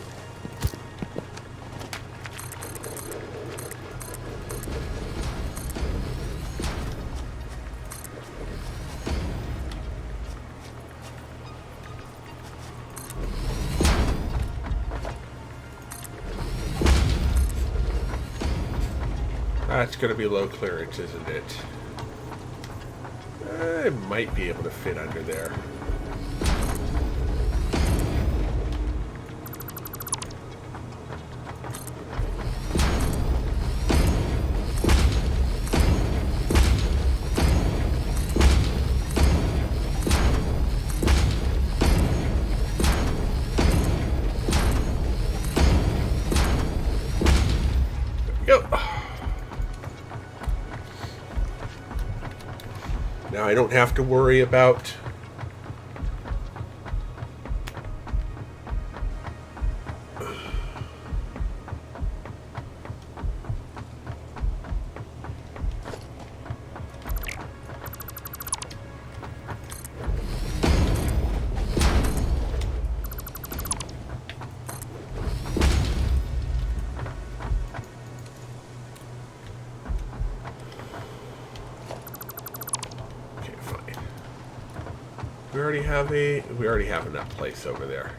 That's going to be low clearance, isn't it? I might be able to fit under there. Go. Now I don't have to worry about we already have enough place over there.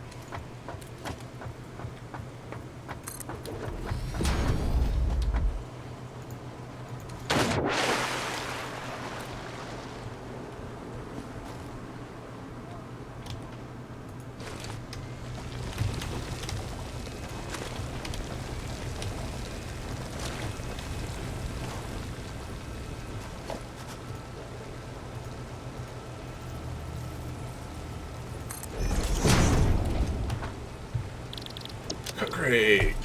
Great.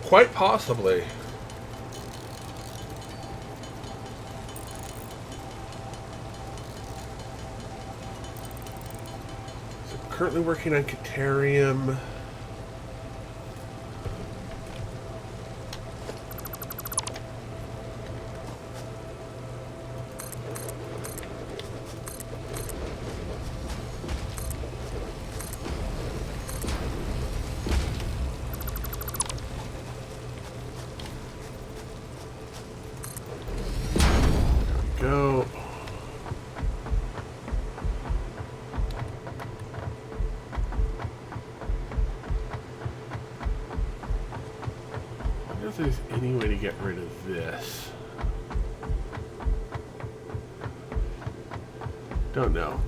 Quite possibly. So currently working on Caterium. Go. I wonder if there's any way to get rid of this. Don't know.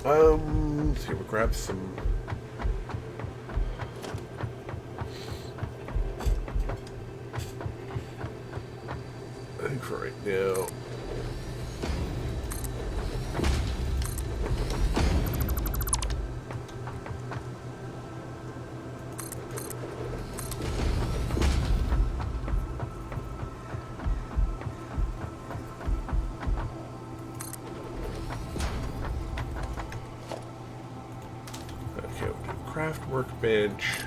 Let's see, we'll grab some. I think for right now. Craft workbench,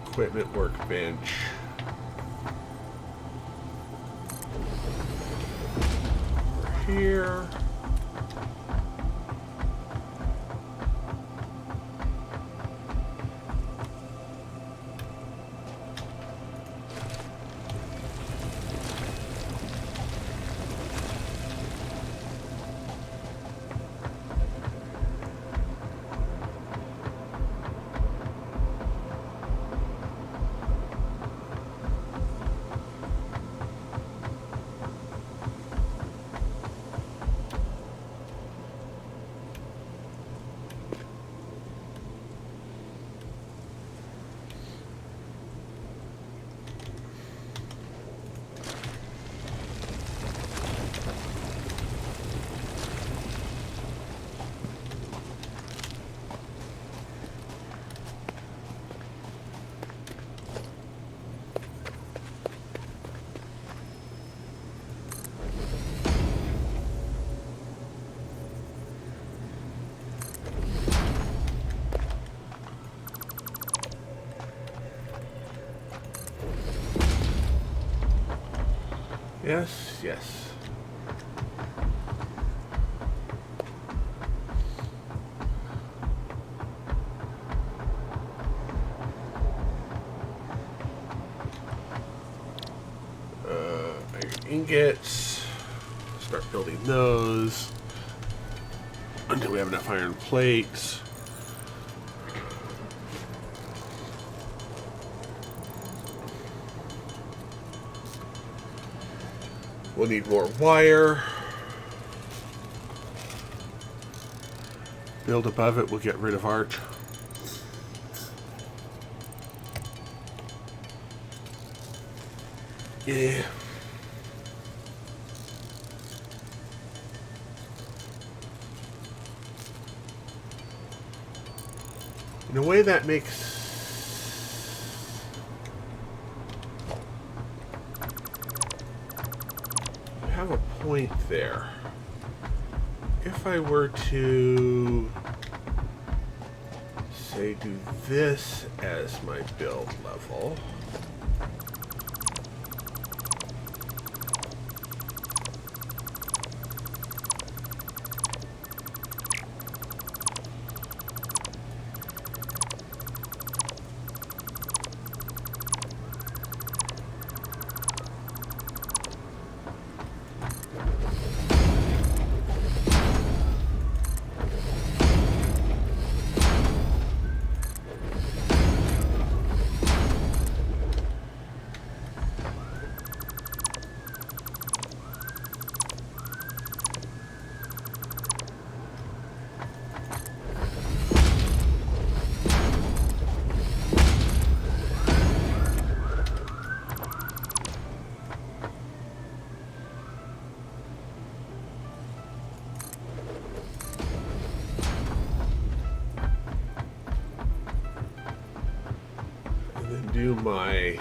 equipment workbench, over here. Yes, yes. Iron ingots. Start building those. until we have enough iron plates. We'll need more wire. Build above it, we'll get rid of arch. Yeah. In a way that makes... You have a point there. If I were to... say do this as my build level... do my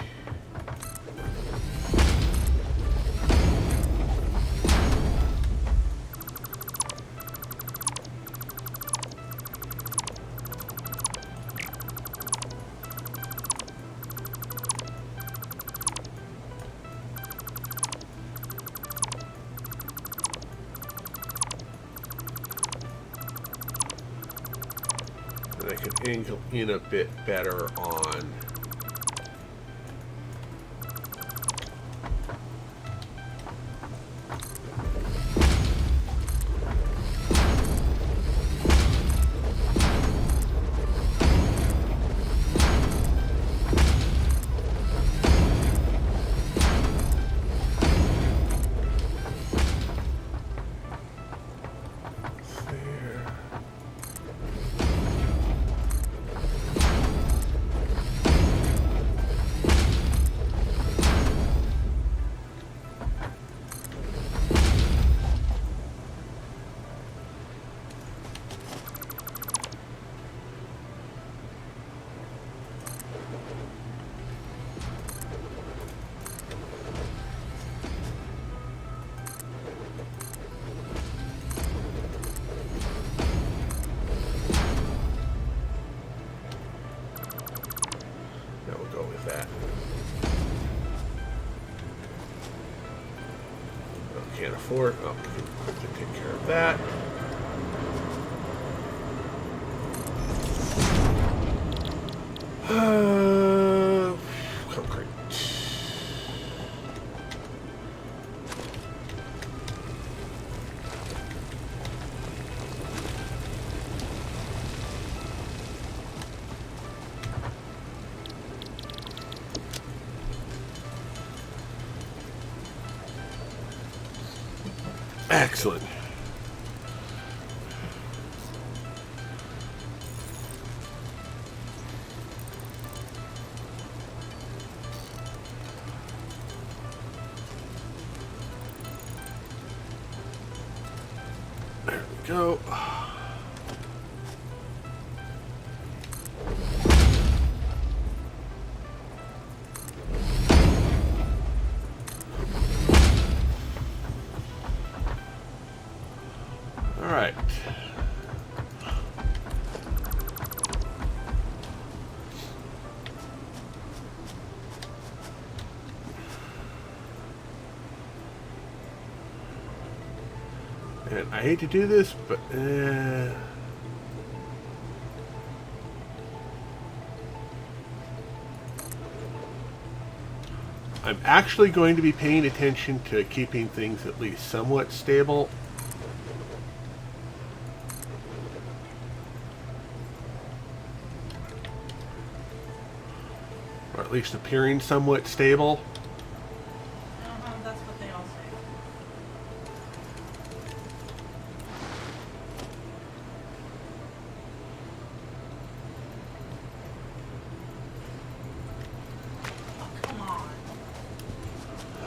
and I can angle in a bit better on that. Oh, can't afford. Oh, we can quickly take care of that. Concrete. Excellent. There we go. All right. And I hate to do this, but I'm actually going to be paying attention to keeping things at least somewhat stable. at least appearing somewhat stable.
That's what they all say. Oh, come on.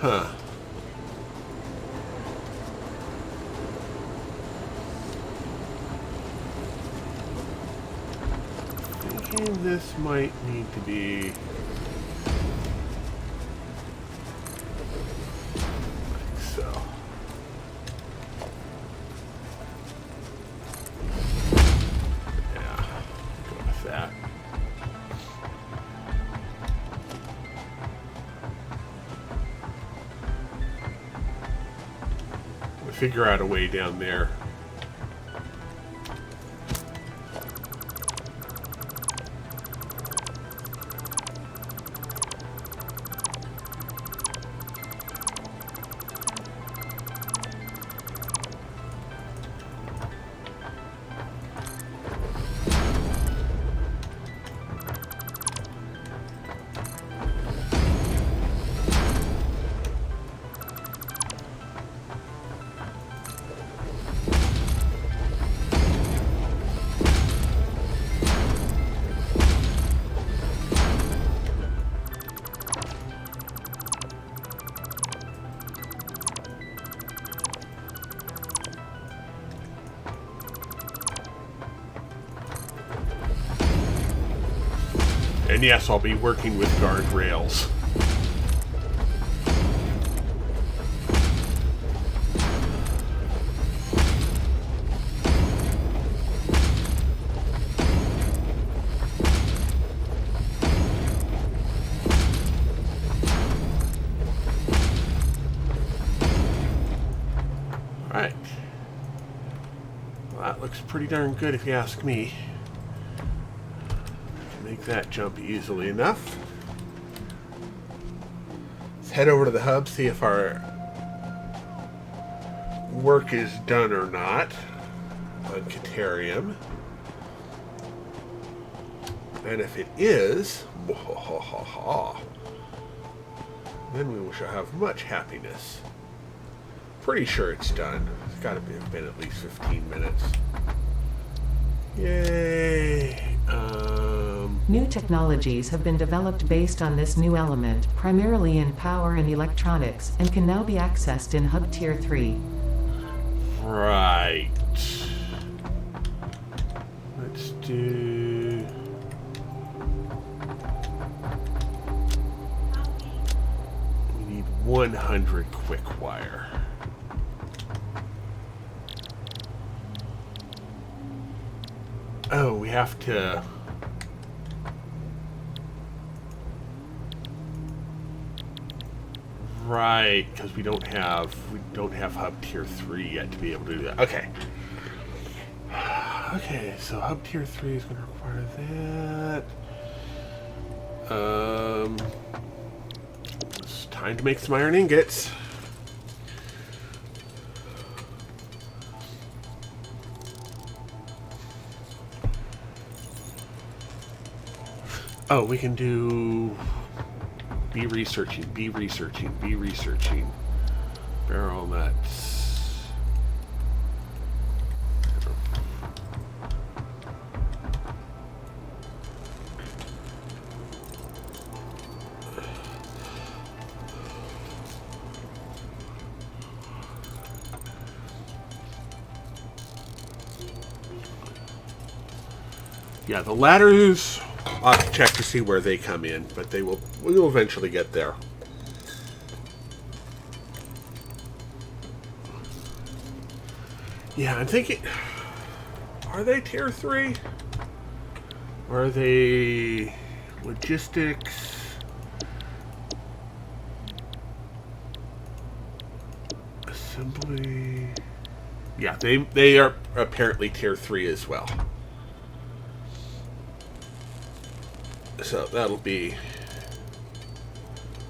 Huh. Thinking this might need to be like so. Yeah, go with that. We'll figure out a way down there. And yes, I'll be working with guardrails. Alright. Well, that looks pretty darn good if you ask me. Make that jump easily enough. Let's head over to the hub, see if our work is done or not on Caterium. And if it is, then we shall have much happiness. Pretty sure it's done. It's got to have been at least 15 minutes. Yay!
New technologies have been developed based on this new element, primarily in power and electronics, and can now be accessed in Hub Tier 3.
Right. Let's do... We need 100 quick wire. Oh, we have to... Right, because we don't have Hub Tier 3 yet to be able to do that. Okay. Okay, so Hub Tier 3 is going to require that. It's time to make some iron ingots. Oh, we can do... Be researching. Barrel nuts. Yeah, the ladders, I'll have to check to see where they come in, but we will eventually get there. Yeah, I'm thinking, are they tier 3? Or are they logistics? Assembly? Yeah, they are apparently tier 3 as well. So that'll be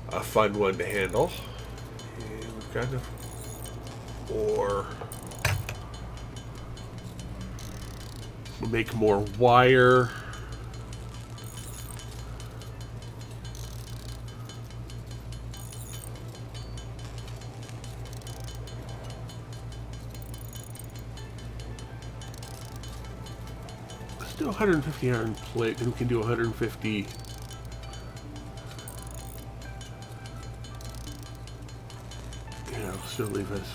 a fun one to handle. And we've got enough ore. We'll make more wire. Let's do 150 iron plate, and we can do 150. Yeah, I'll still leave us.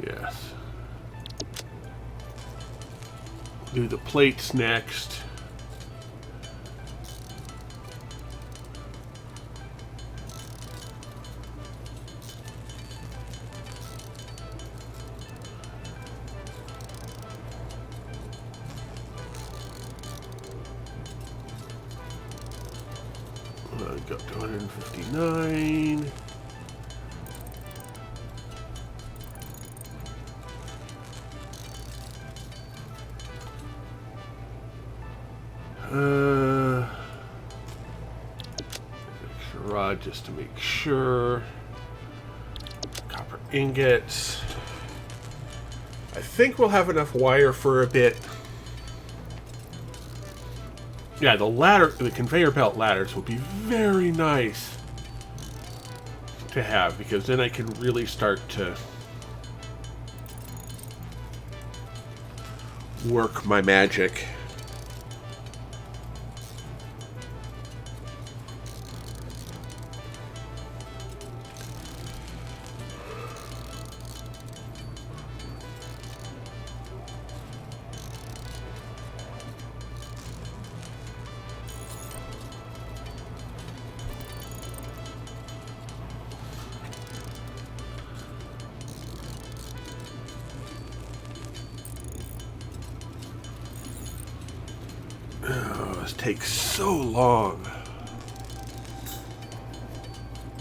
Yes. Do the plates next. Go up to 159. Extra rod just to make sure. Copper ingots. I think we'll have enough wire for a bit. Yeah, the conveyor belt ladders will be very nice to have, because then I can really start to work my magic. This takes so long.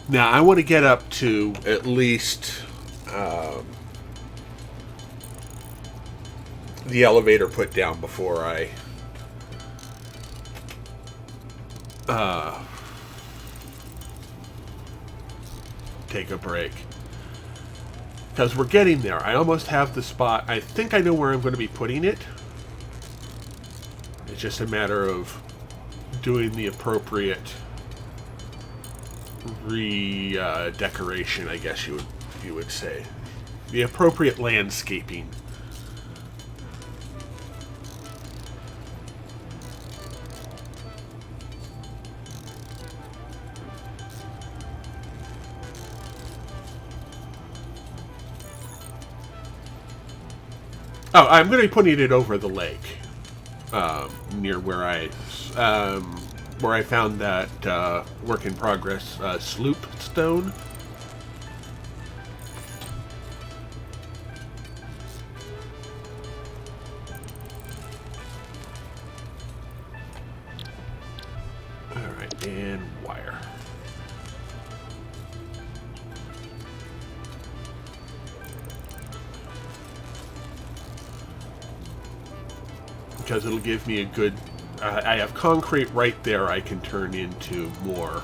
Now, I want to get up to at least the elevator put down before I take a break. Because we're getting there. I almost have the spot. I think I know where I'm going to be putting it. It's just a matter of doing the appropriate decoration, I guess you would say. The appropriate landscaping. Oh, I'm going to be putting it over the lake. Near where I found that work in progress sloop stone. All right, and wire. Because it'll give me a good... I have concrete right there I can turn into more...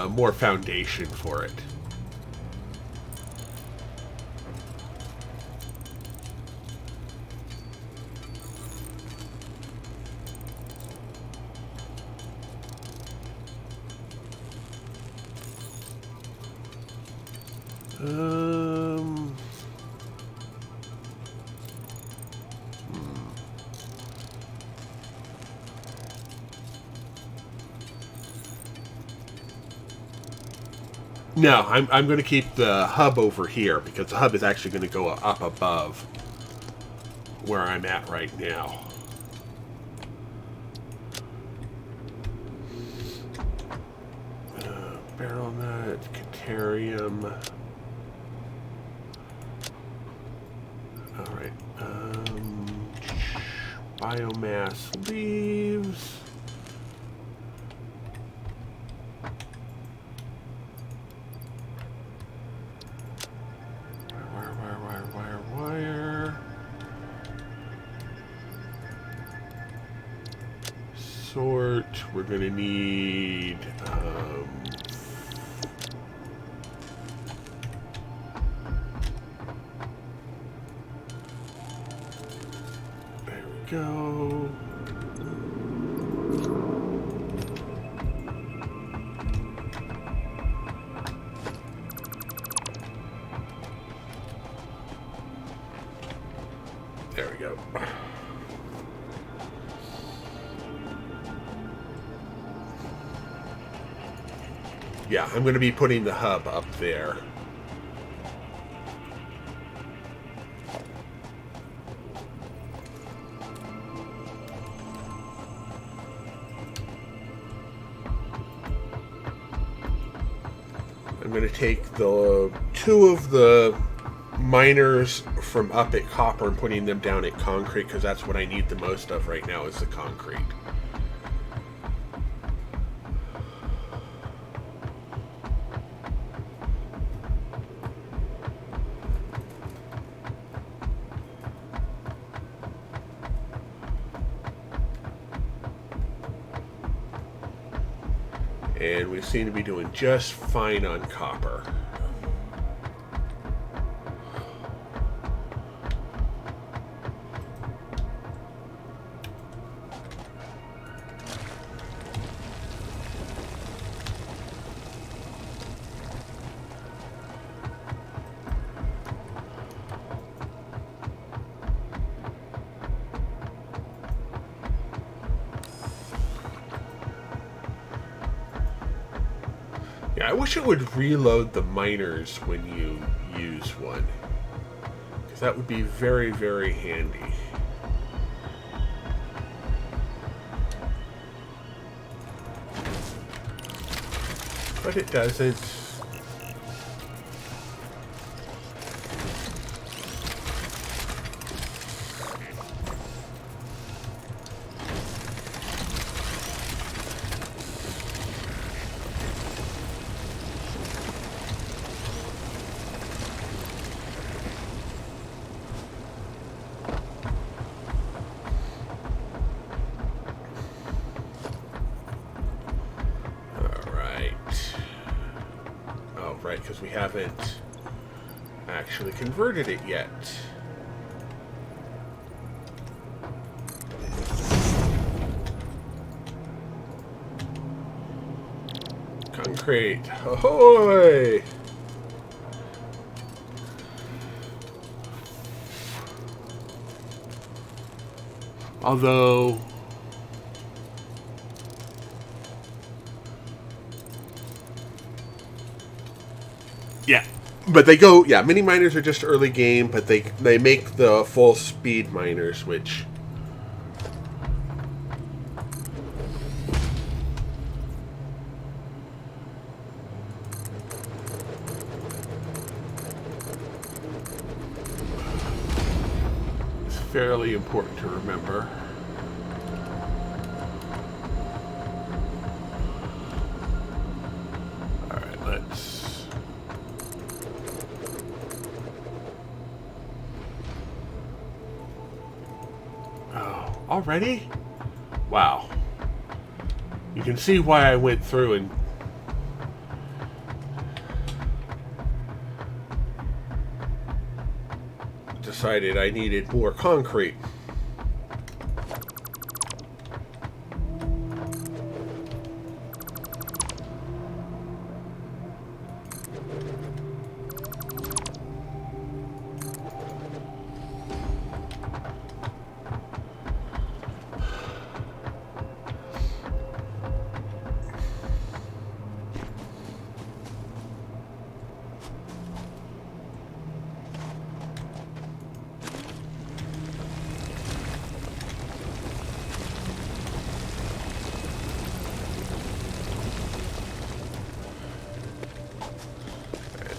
more foundation for it. No, I'm going to keep the hub over here, because the hub is actually going to go up above where I'm at right now. Barrel nut, Caterium. All right. Biomass leaves. Sort. We're going to need there we go. There we go. Yeah, I'm going to be putting the hub up there. I'm going to take the two of the miners from up at copper and putting them down at concrete, because that's what I need the most of right now is the concrete. And we seem to be doing just fine on copper. Yeah, I wish it would reload the miners when you use one, because that would be very, very handy. But it doesn't. Right, because we haven't actually converted it yet. Concrete. Ahoy! Although yeah, but they go, yeah, mini miners are just early game, but they make the full speed miners, which is fairly important to remember. All right, let's. Already? Wow. You can see why I went through and decided I needed more concrete.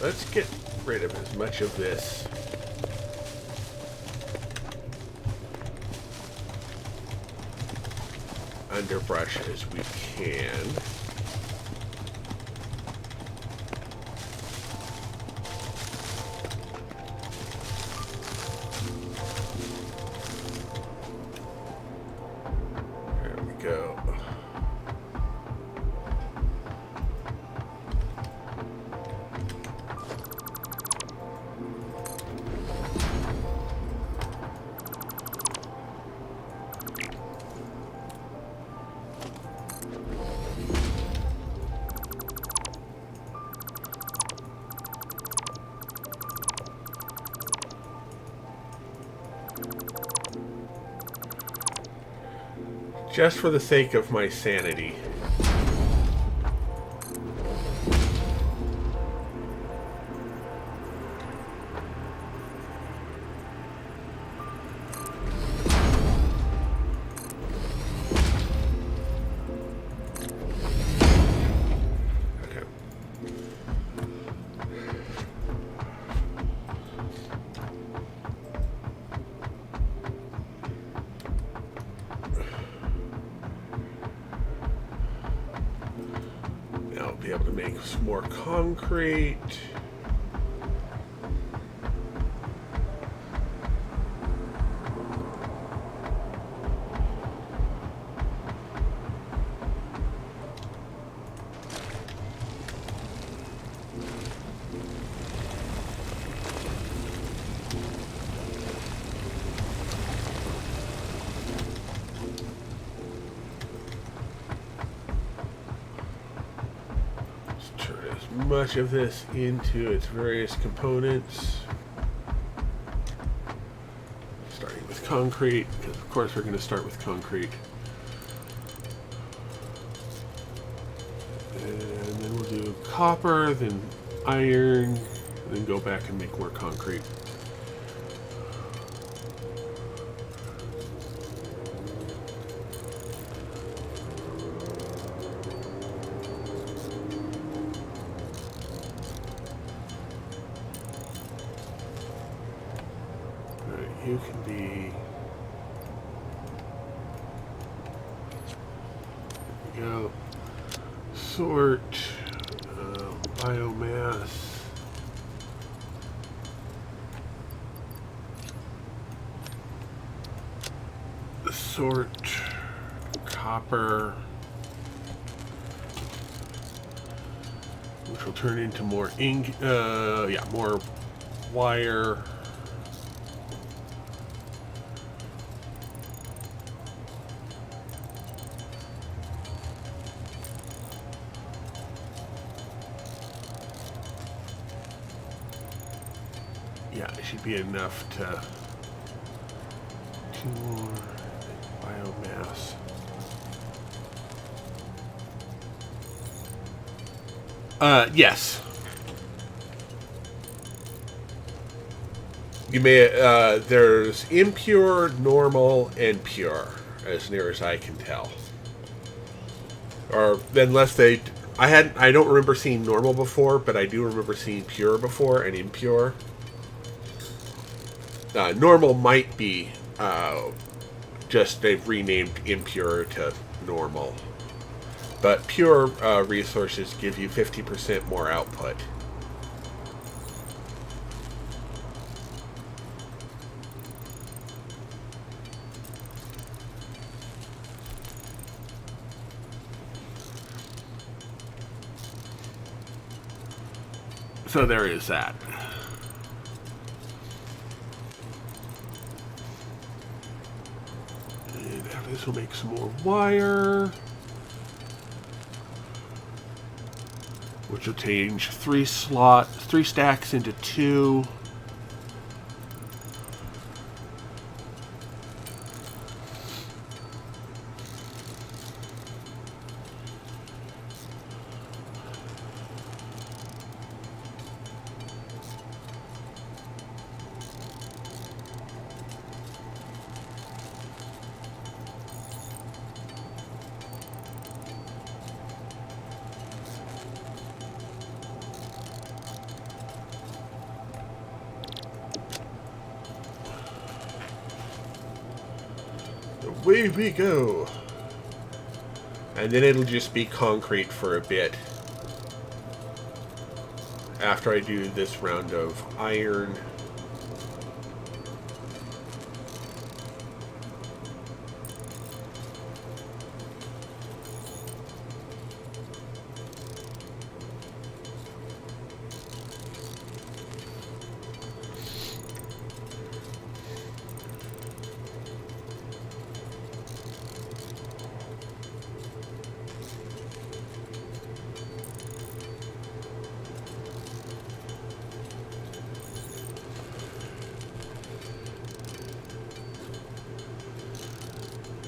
Let's get rid of as much of this underbrush as we can. There we go. Just for the sake of my sanity. Now I'll be able to make some more concrete. Much of this into its various components. Starting with concrete, because of course we're going to start with concrete. And then we'll do copper, then iron, and then go back and make more concrete. You can be... There we go. Sort, biomass. Sort, copper. Which will turn into more ink, more wire. Yeah, it should be enough to... 2 more biomass. Yes. You may, there's impure, normal, and pure, as near as I can tell. Or, unless they... I don't remember seeing normal before, but I do remember seeing pure before, and impure. Normal might be just they've renamed impure to normal. But pure resources give you 50% more output. So there is that. This will make some more wire, which will change 3 stacks into 2. Away we go. And then it'll just be concrete for a bit. After I do this round of iron.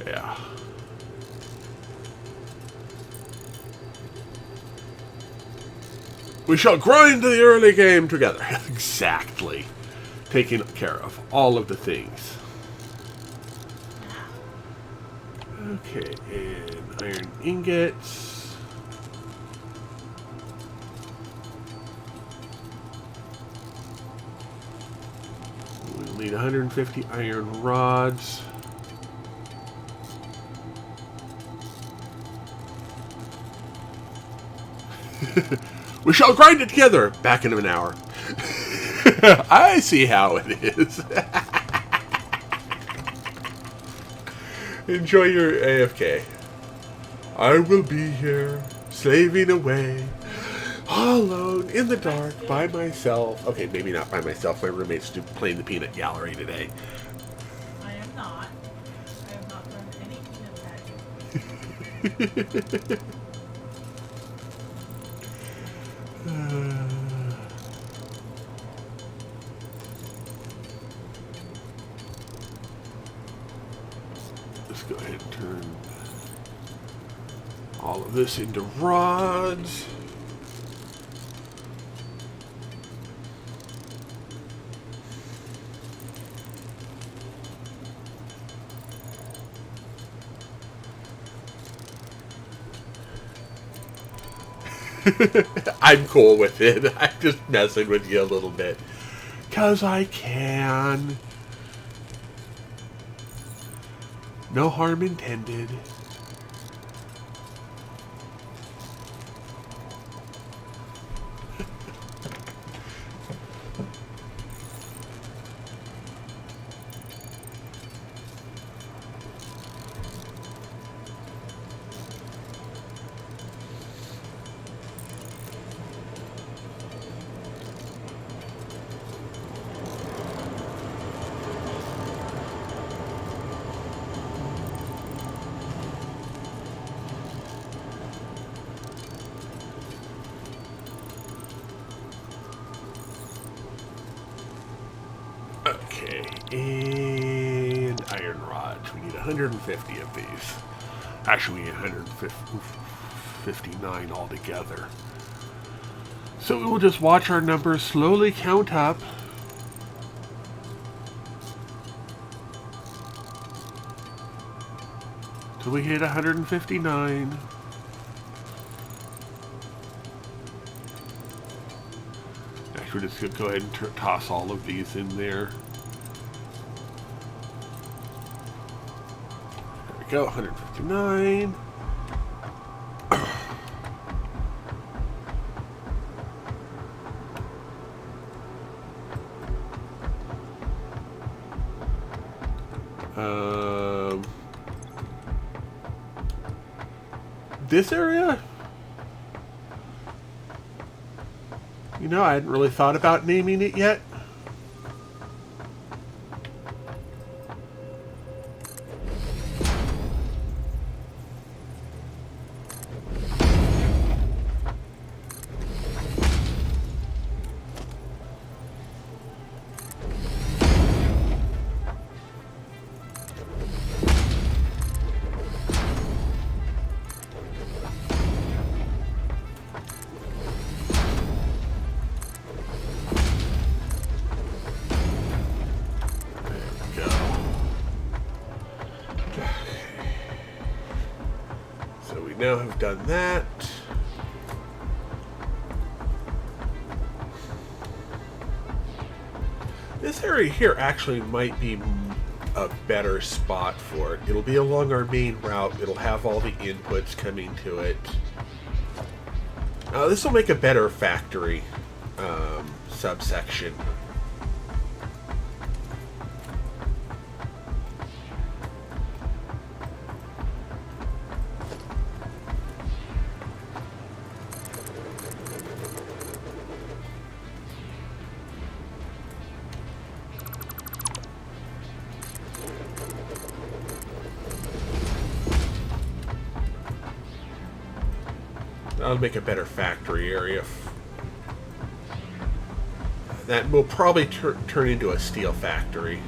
Yeah. We shall grind the early game together. Exactly. Taking care of all of the things. Okay, and iron ingots. We'll need 150 iron rods. We shall grind it together. Back in an hour. I see how it is. Enjoy your AFK. I will be here, slaving away, all alone in the dark by myself. Okay, maybe not by myself. My roommate's playing the peanut gallery today.
I am not. I have not done any peanut magic.
Let's go ahead and turn all of this into rods. I'm cool with it. I'm just messing with you a little bit. 'Cause I can. No harm intended. Okay, and iron rods. We need 150 of these. Actually, we need 159 altogether. So we will just watch our numbers slowly count up. Till we hit 159. We're just going to go ahead and toss all of these in there. There we go, 159. This area? You know, I hadn't really thought about naming it yet. Now have done that. This area here actually might be a better spot for it. It'll be along our main route. It'll have all the inputs coming to it. This will make a better factory subsection. That'll make a better factory area. That will probably turn into a steel factory.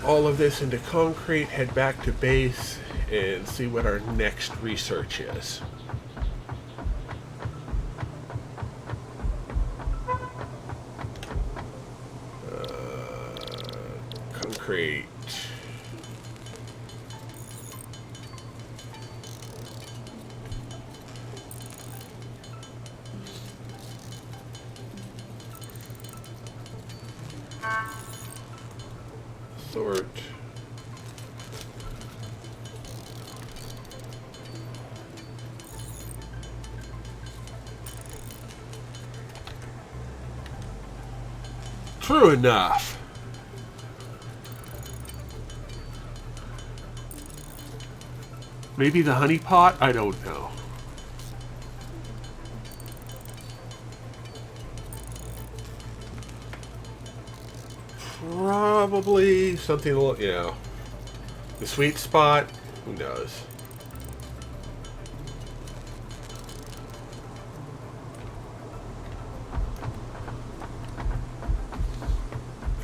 all of this into concrete, head back to base, and see what our next research is. Concrete. Sort. True enough. Maybe the honey pot? I don't know. Probably something a little, you know, the sweet spot, who knows.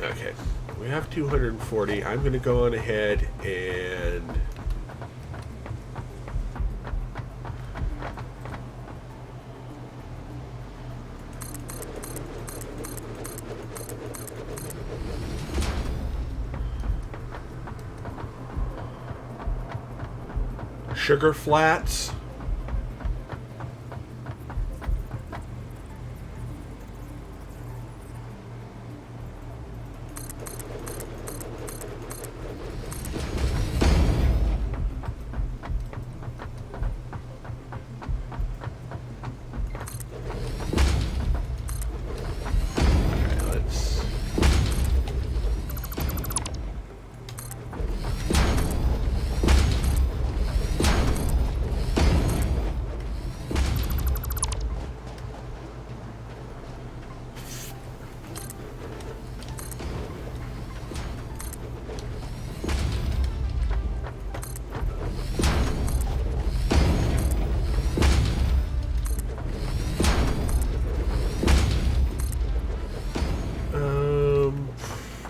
Okay, we have 240. I'm going to go on ahead and sugar flats.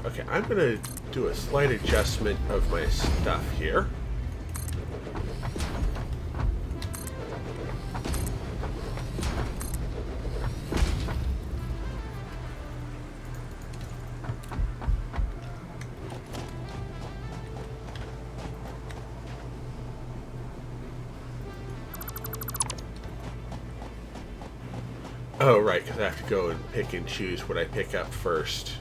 Okay, I'm going to do a slight adjustment of my stuff here. Oh, right, because I have to go and pick and choose what I pick up first.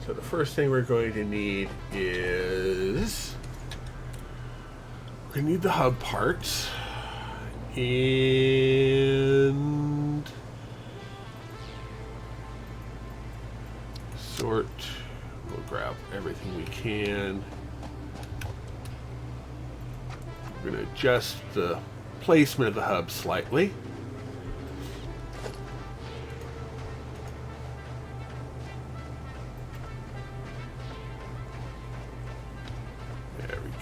So the first thing we're going to need is... we need the hub parts. And... sort. We'll grab everything we can. We're going to adjust the placement of the hub slightly.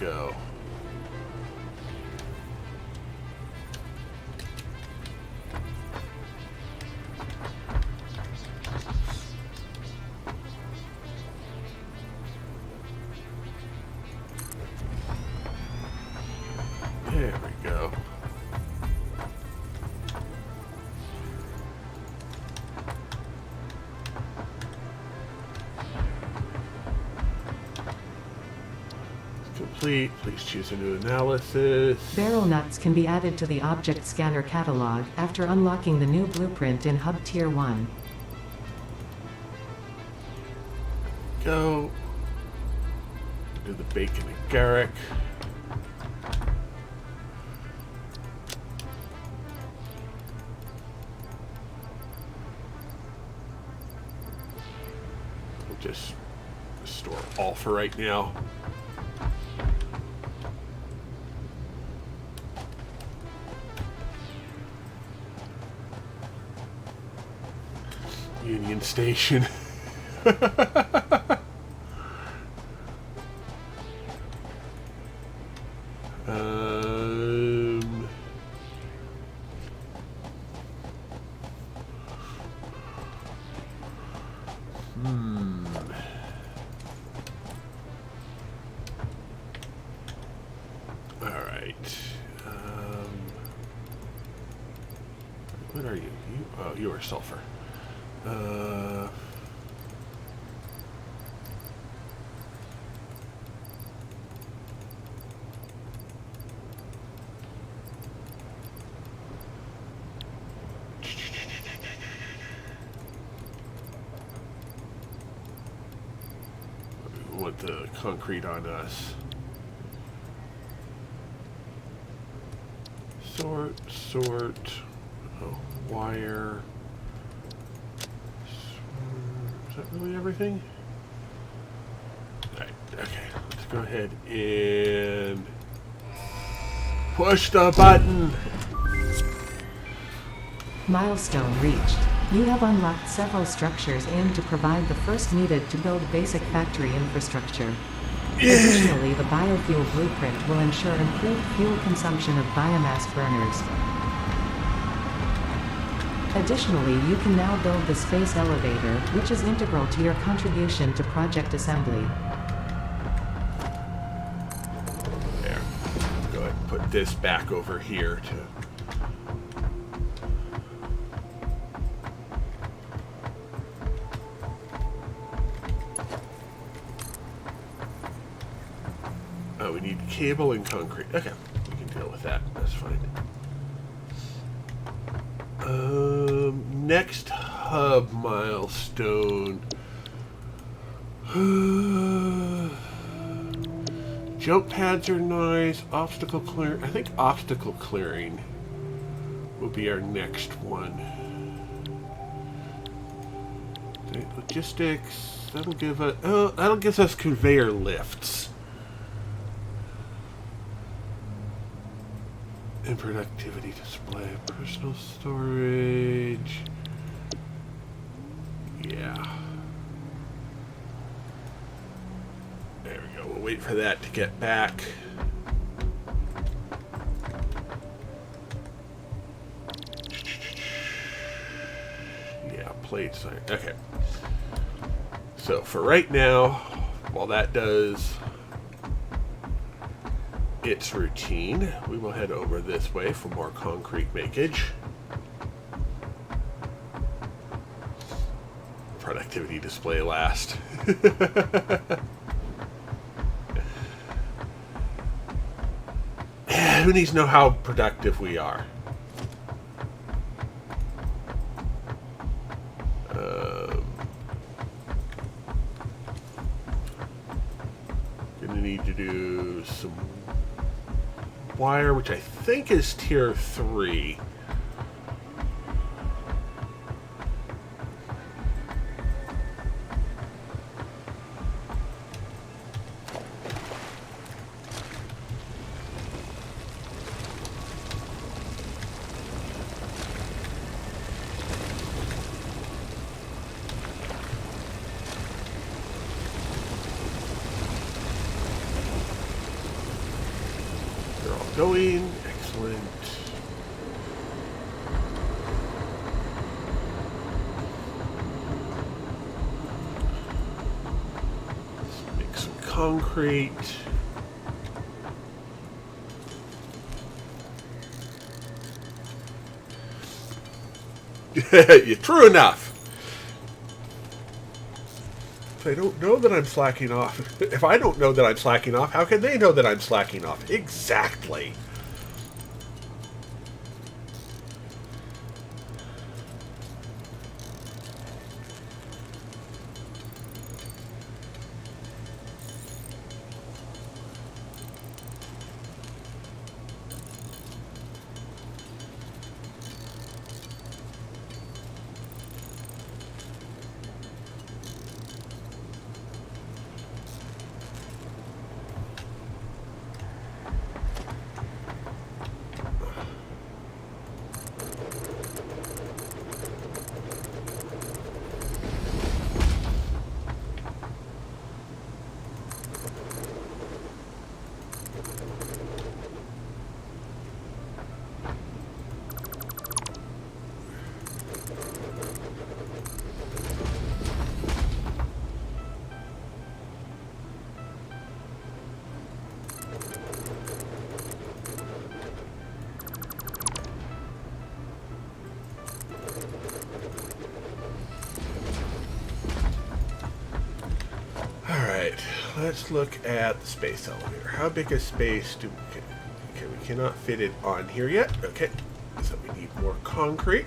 Go. There we go. Complete. Please choose a new analysis.
Barrel nuts can be added to the object scanner catalog after unlocking the new blueprint in Hub Tier 1.
Go. Do the bacon and Garrick. We'll just restore all for right now. Union Station. right. What are you? Oh, you are sulfur. We want the concrete on us. Sort. Oh, wire. Is that really everything? Alright, okay. Let's go ahead and push the button.
Milestone reached. You have unlocked several structures aimed to provide the first needed to build basic factory infrastructure. Additionally, the biofuel blueprint will ensure improved fuel consumption of biomass burners. Additionally, you can now build the space elevator, which is integral to your contribution to project assembly.
There. Go ahead and put this back over here to... Oh, we need cable and concrete. Okay, we can deal with that. That's fine. Next hub milestone. Jump pads are nice. Obstacle clear. I think obstacle clearing will be our next one. Okay, logistics. That'll give us. Oh, that'll give us conveyor lifts. And productivity display, personal storage. Yeah. There we go. We'll wait for that to get back. Yeah, plates. Okay. So for right now, while that does its routine, we will head over this way for more concrete makage. Productivity display last. Who needs to know how productive we are? Gonna need to do some wire, which I think is tier 3. Going. Excellent. Let's make some concrete. Yeah, true enough. If I don't know that I'm slacking off, if I don't know that I'm slacking off, how can they know that I'm slacking off? Exactly. let's look at the space elevator. How big a space do we... Okay, we cannot fit it on here yet. Okay, so we need more concrete.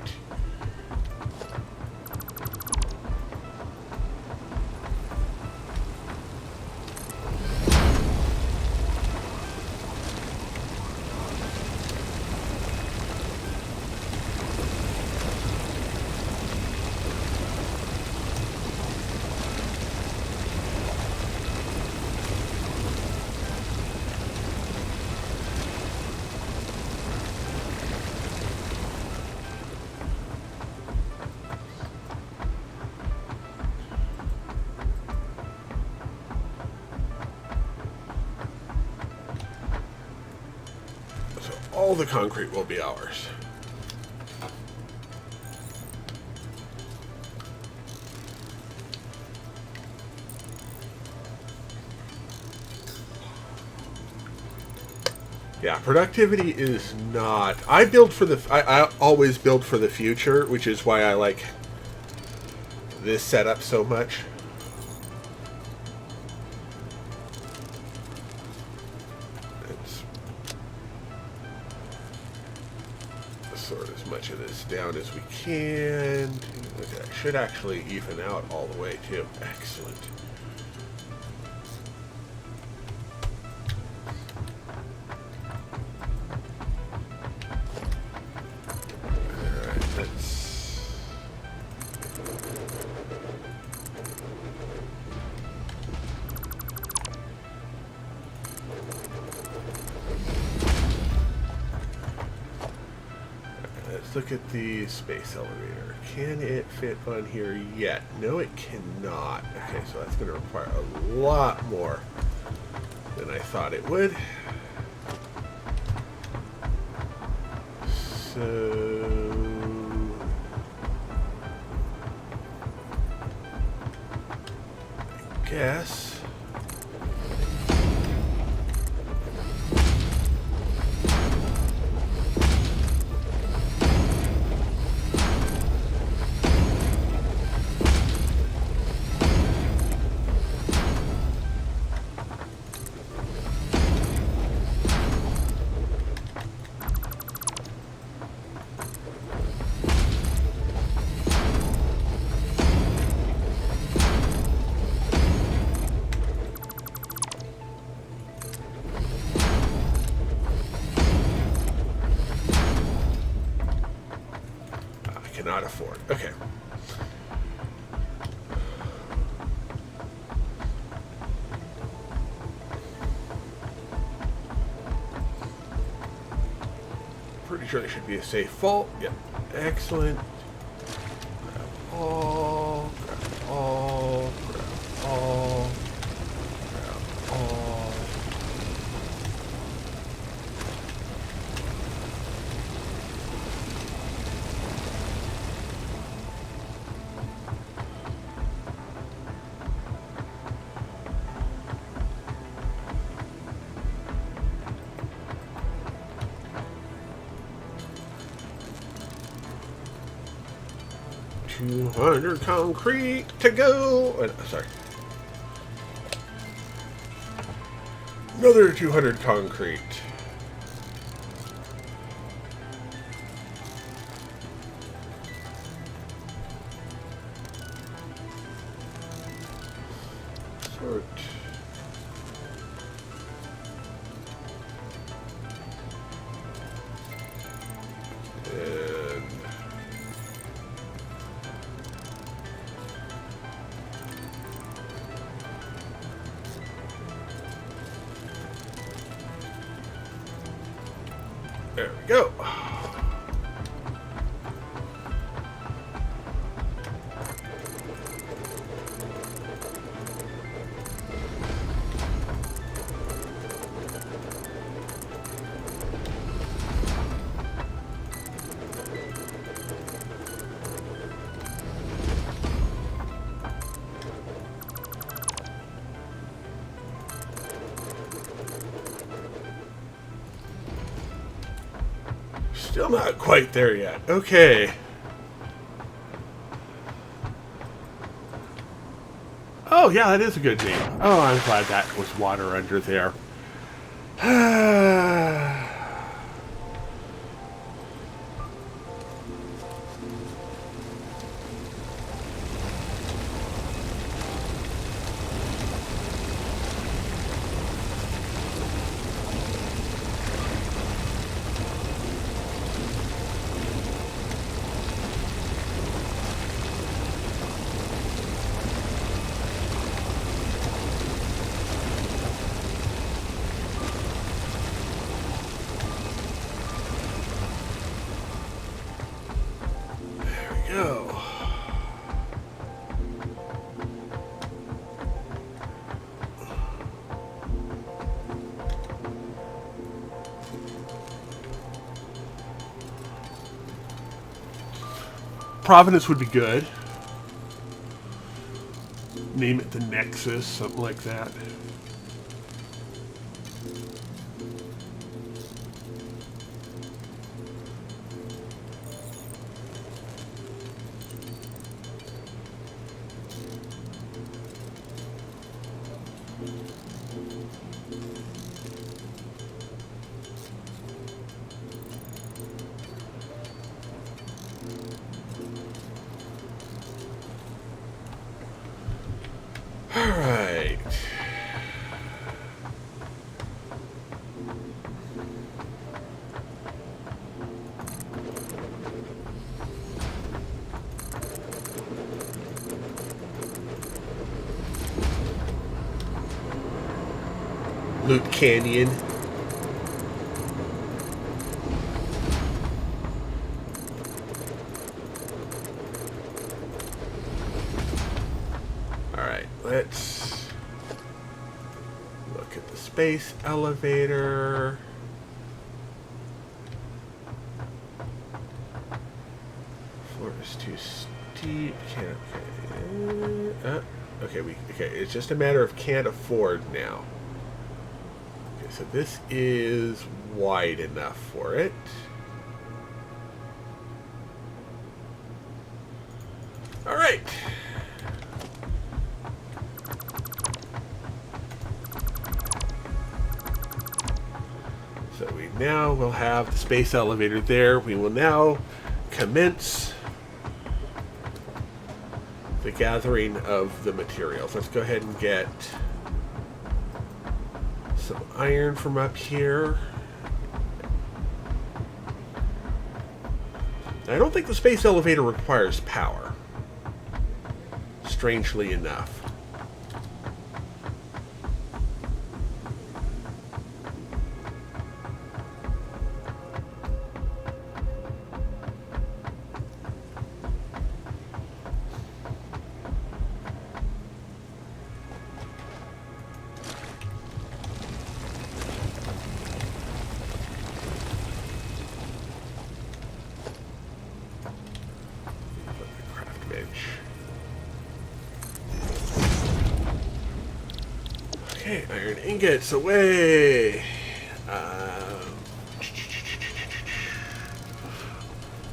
All the concrete will be ours. Yeah, productivity is not... I build for the... I always build for the future, which is why I like this setup so much. Sort as much of this down as we can. Okay, that should actually even out all the way too. Excellent. Alright, let's... Let's look at the space elevator. Can it fit on here yet? No, it cannot. Okay, so that's going to require a lot more than I thought it would. So... I guess... cannot afford. Okay. Pretty sure there should be a safe vault. Yep. Excellent. Grab all. Grab all. Grab all. Grab all. 200 concrete to go. Sorry. Another 200 concrete. Sort. There we go. Still not quite there yet. Okay. Oh, Oh, yeah, that is a good name. Oh, I'm glad that was water under there. Go. Providence would be good. Name it the Nexus, something like that. Alright. Loot Canyon. Alright, let's look at the space elevator. Floor is too steep. Can't. Okay. It's just a matter of can't afford now. Okay, so this is wide enough for it. All right. So we now will have the space elevator there. We will now commence the gathering of the materials. Let's go ahead and get some iron from up here. I don't think the space elevator requires power, strangely enough. Okay, iron ingots away.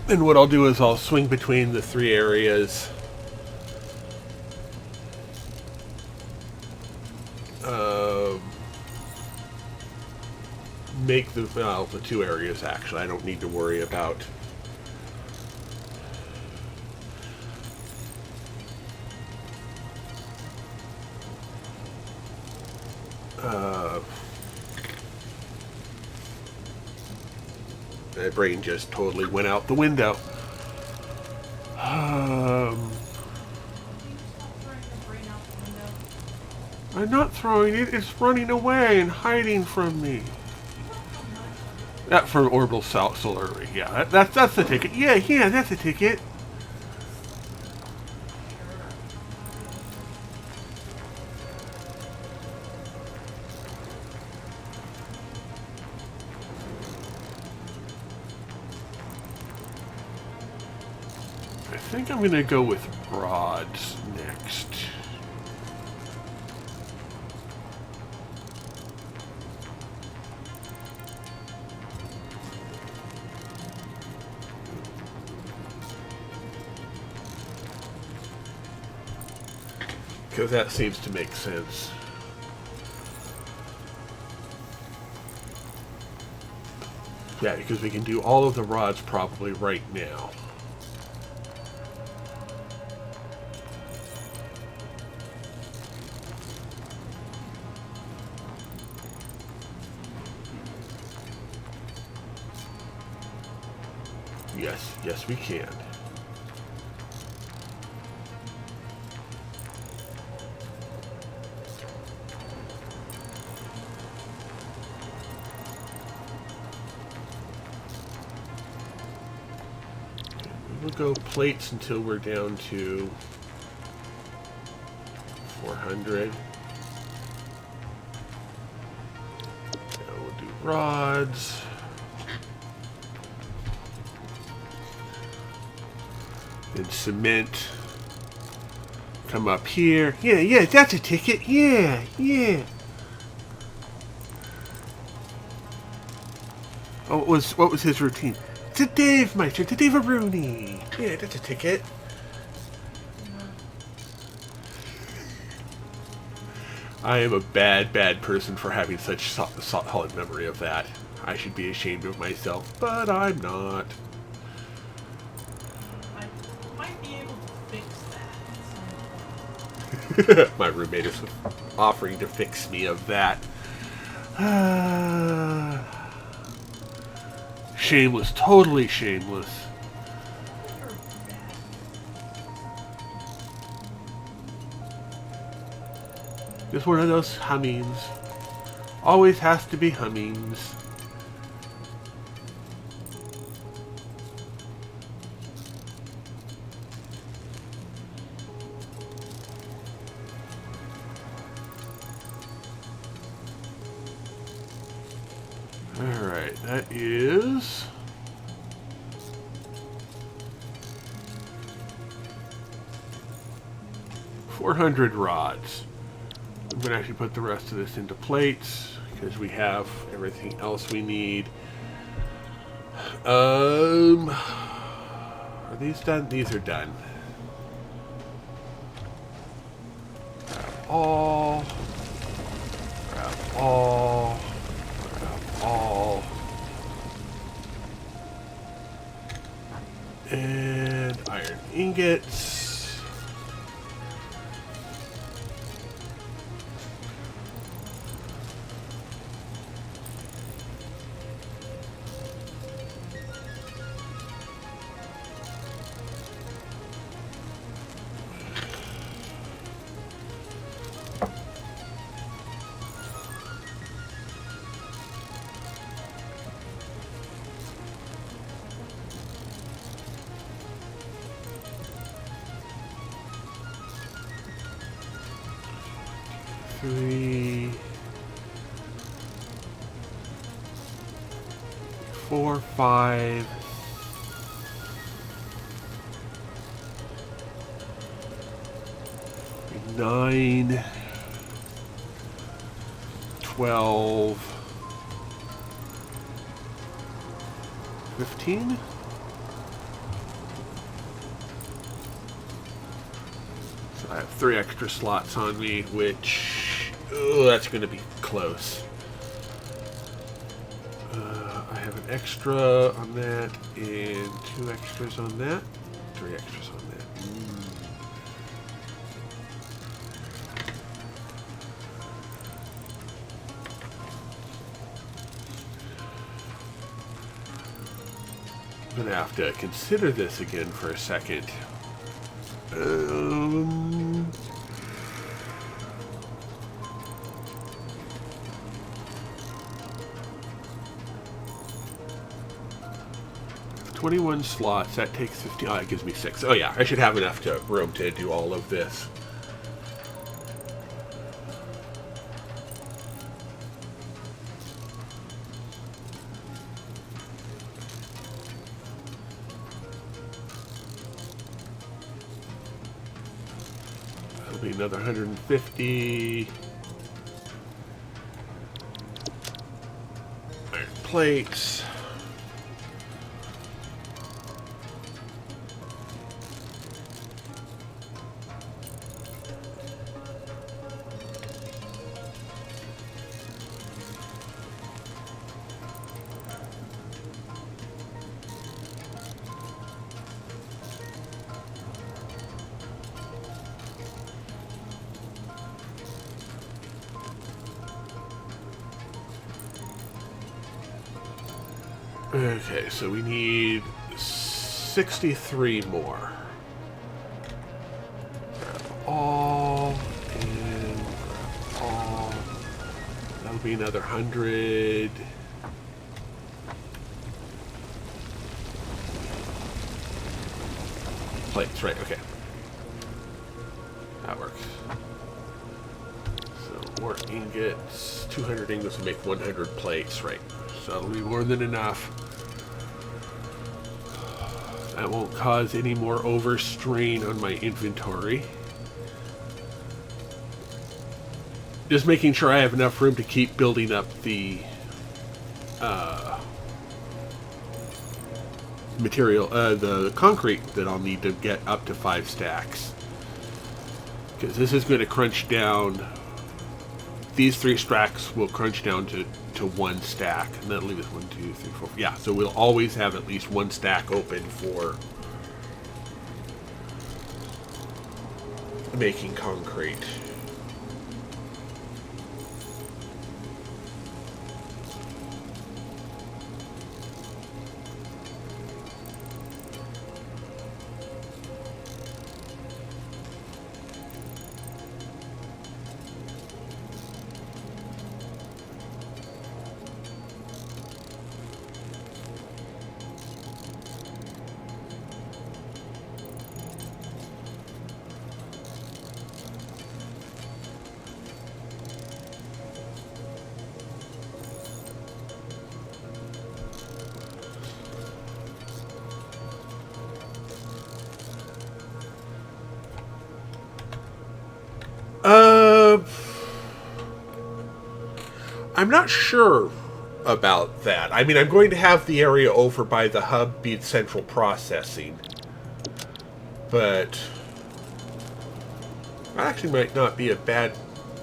And what I'll do is I'll swing between the three areas. Make the two areas actually. I don't need to worry about my brain just totally went out the window. I'm not throwing it, it's running away and hiding from me. That for orbital solar array. Yeah, that's the ticket. Yeah, that's a ticket. I think I'm gonna go with rods next. because that seems to make sense. Yeah, because we can do all of the rods probably right now. Yes, we can. We'll go plates until we're down to 400. Now we'll do rods. Then cement. Come up here. Yeah, that's a ticket. Yeah. Oh, what was his routine? It's a Dave Meister, it's a Dave Rooney. Yeah, that's a ticket. I am a bad person for having such solid memory of that. I should be ashamed of myself, but I'm not.
I might be able to fix that at some point.
My roommate is offering to fix me of that. Shameless, totally shameless. Just one of those hummings. Always has to be hummings. Alright, that is 400 rods. I'm going to actually put the rest of this into plates because we have everything else we need. Are these done? These are done. Grab all. Grab all. All. And iron ingots. Three, 4, 5, 9, 12, 15. So I have 3 extra slots on me, which that's going to be close. I have an extra on that and 2 extras on that, 3 extras on that. I'm going to have to consider this again for a second. 21 slots, that takes 15. Oh, it gives me 6. Oh yeah, I should have enough room to do all of this. That'll be another 150. Iron plates. Okay, so we need 63 more. Grab all and grab all. That'll be another 100. Plates, right, okay. That works. So, more ingots. 200 ingots will make 100 plates, right. So that'll be more than enough. That won't cause any more overstrain on my inventory. Just making sure I have enough room to keep building up the material, the concrete that I'll need to get up to 5 stacks. Because this is going to crunch down. These 3 stacks will crunch down to 1 stack, and that'll leave us 1, 2, 3, 4. Yeah, so we'll always have at least 1 stack open for making concrete. I'm not sure about that. I mean, I'm going to have the area over by the hub be central processing. But that actually might not be a bad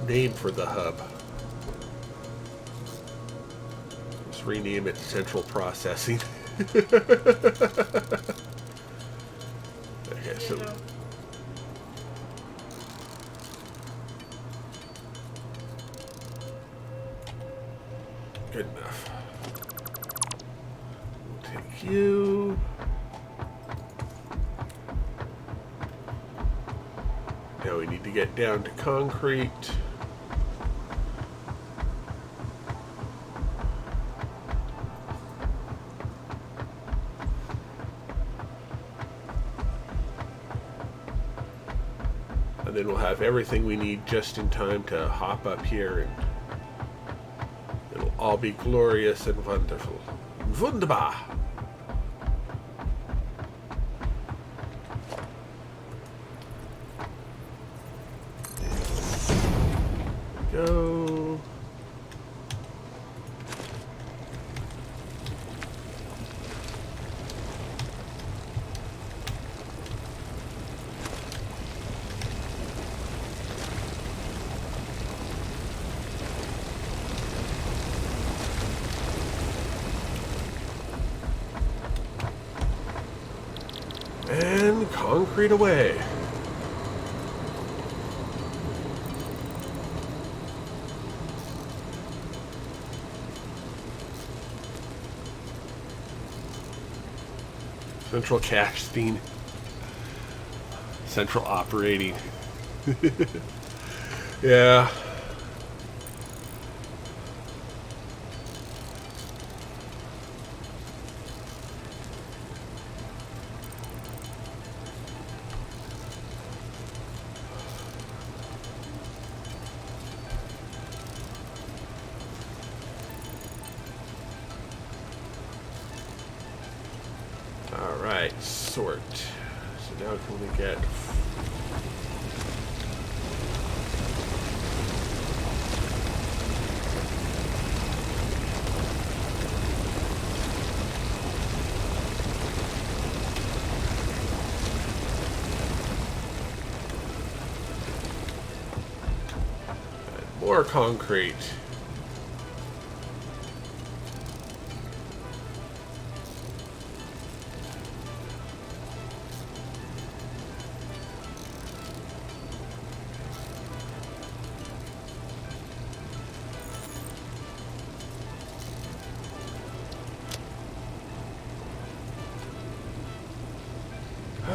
name for the hub. Let's rename it central processing. Okay, so... Good enough. We'll take you. Now we need to get down to concrete. And then we'll have everything we need just in time to hop up here, and it'll all be glorious and wonderful. Wunderbar! Go. And concrete away. Central casting. Central operating. Yeah. Alright, sort. So now can we get... more concrete.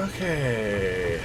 Okay.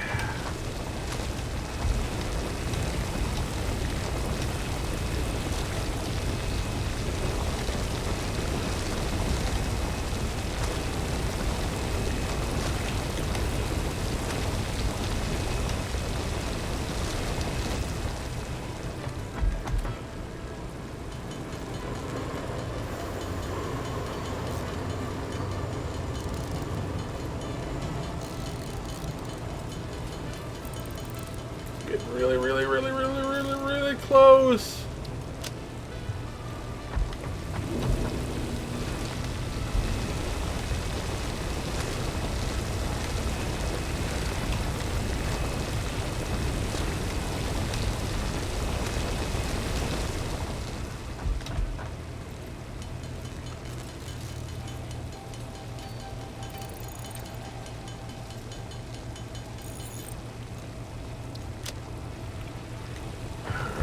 Getting really, really, really, really, really, really close.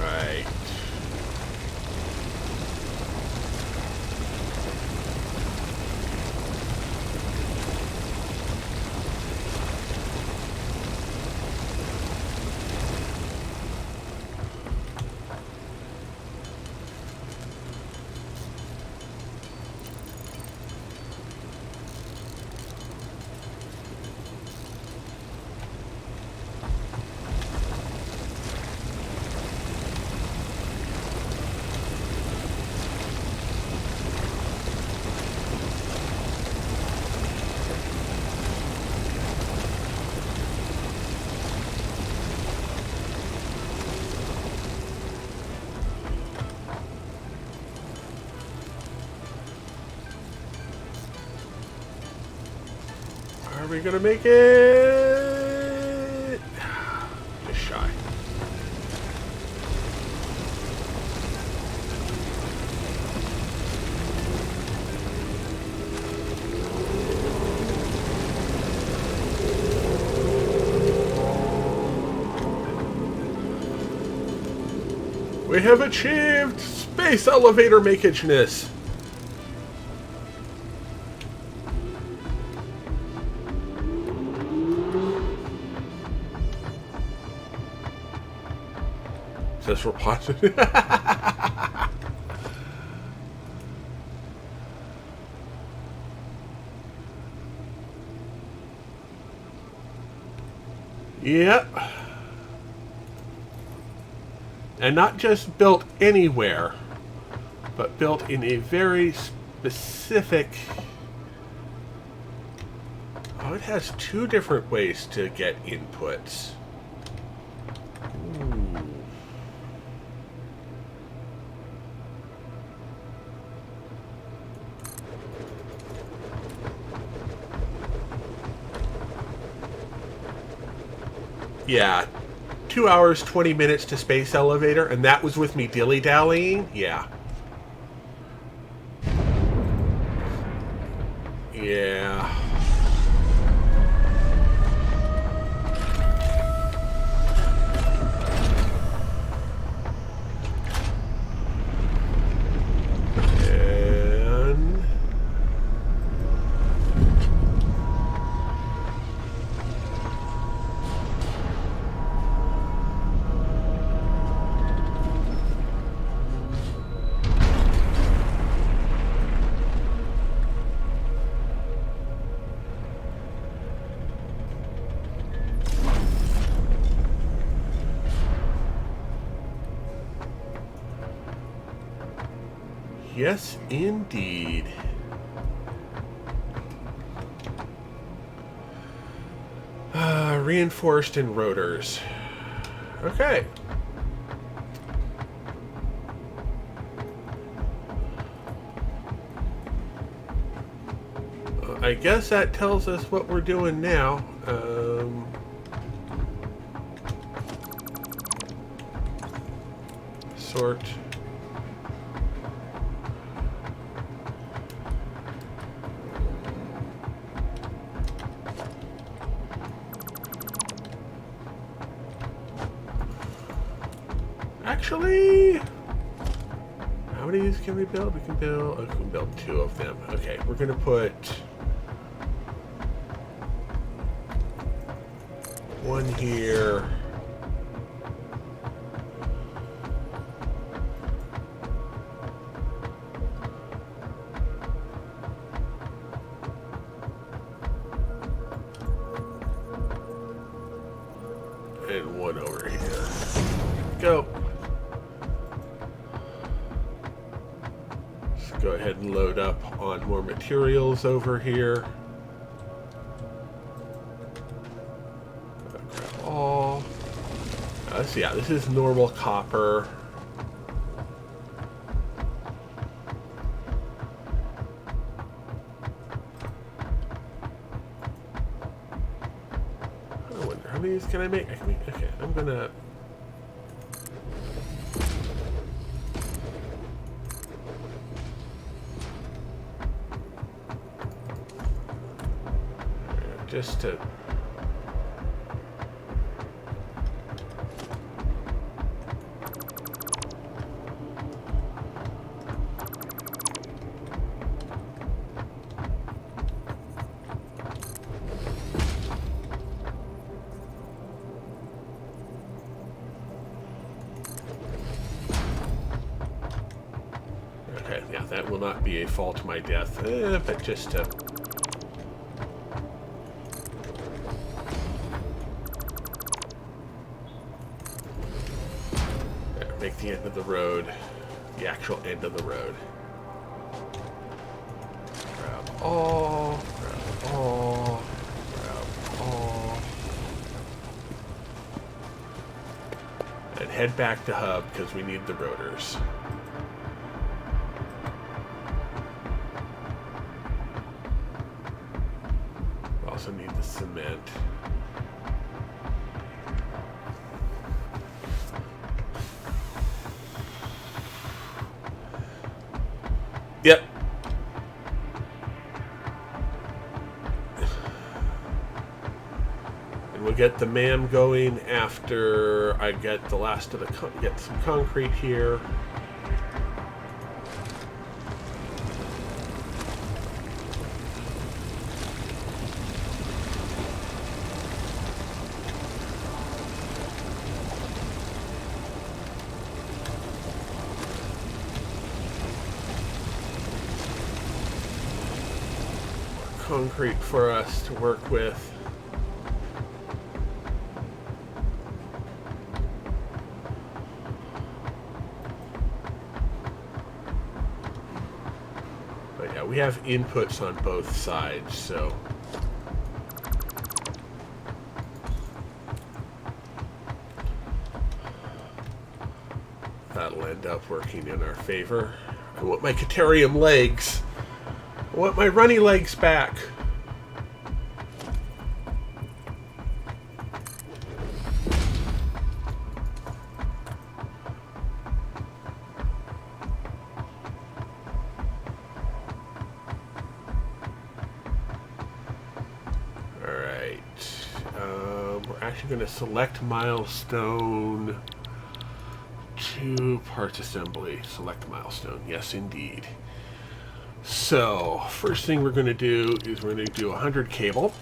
Right. Are we gonna make it? Just shy. We have achieved space elevator makeageness. Says we're positive. Yep. And not just built anywhere, but built in a very specific... Oh, it has two different ways to get inputs. Ooh. Yeah. 2 hours, 20 minutes to space elevator, and that was with me dilly-dallying? Yeah. Yeah. And... Yes, indeed. Reinforced in rotors. Okay. I guess that tells us what we're doing now. Sort. Actually, how many of these can we build? We can build 2 of them. Okay, we're gonna put One here. And one over here. Go. Let's go ahead and load up on more materials over here. Grab all. So yeah, this is normal copper. I wonder how many of these can I make? Okay, I'm gonna. Just to. Okay, yeah, that will not be a fall to my death, but just to. Make the end of the road, the actual end of the road. Grab all, grab all, grab all. And head back to hub because we need the rotors. We also need the cement. Yep. And we'll get the MAM going after I get the last of the get some concrete here. Concrete for us to work with. But yeah, we have inputs on both sides, so that'll end up working in our favor. I want my Caterium legs. I want my runny legs back. Alright. We're actually going to select milestone to parts assembly. Select milestone. Yes, indeed. So, first thing we're going to do is we're going to do 100 cable.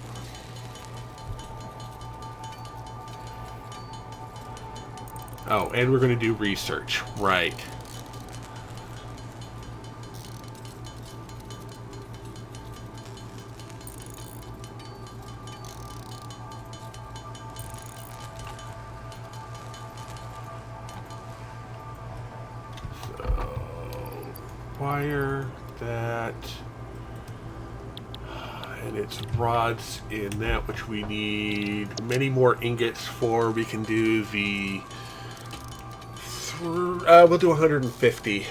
Oh, and we're going to do research. Right. So, wire that, and it's rods in that, which we need many more ingots for. We can do the we'll do 150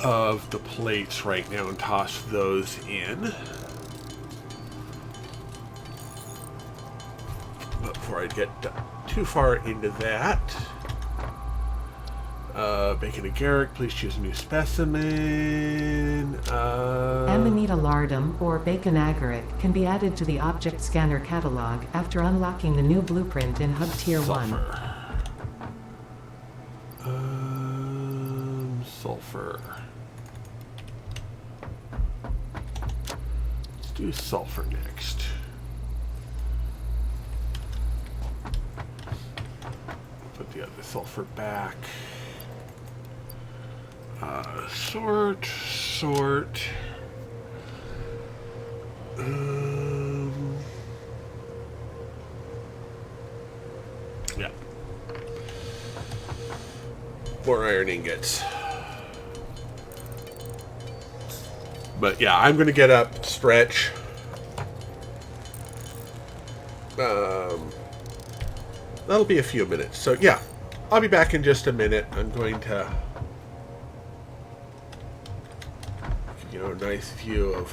of the plates right now and toss those in. But before I get too far into that, bacon agaric, please choose a new specimen.
Amanita lardum, or bacon agaric, can be added to the object scanner catalog after unlocking the new blueprint in Hub Tier 1.
Sulfur. Let's do sulfur next. sulfur back. Sort. Yeah. More iron ingots. But yeah, I'm going to get up, stretch. That'll be a few minutes. So yeah, I'll be back in just a minute. I'm going to give you a nice view of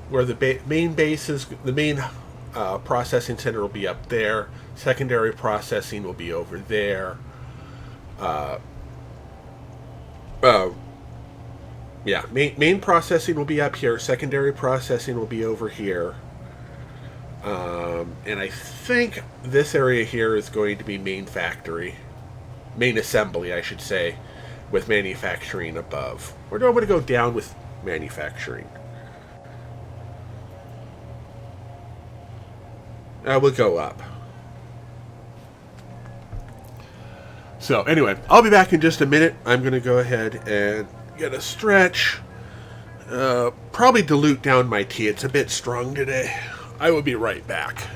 where the main base is. The main processing center will be up there. Secondary processing will be over there. Yeah, main processing will be up here. Secondary processing will be over here. And I think this area here is going to be main assembly, I should say, with manufacturing above. Or do I want to go down with manufacturing? We'll go up. So anyway, I'll be back in just a minute. I'm going to go ahead and get a stretch. Probably dilute down my tea. It's a bit strong today. I will be right back.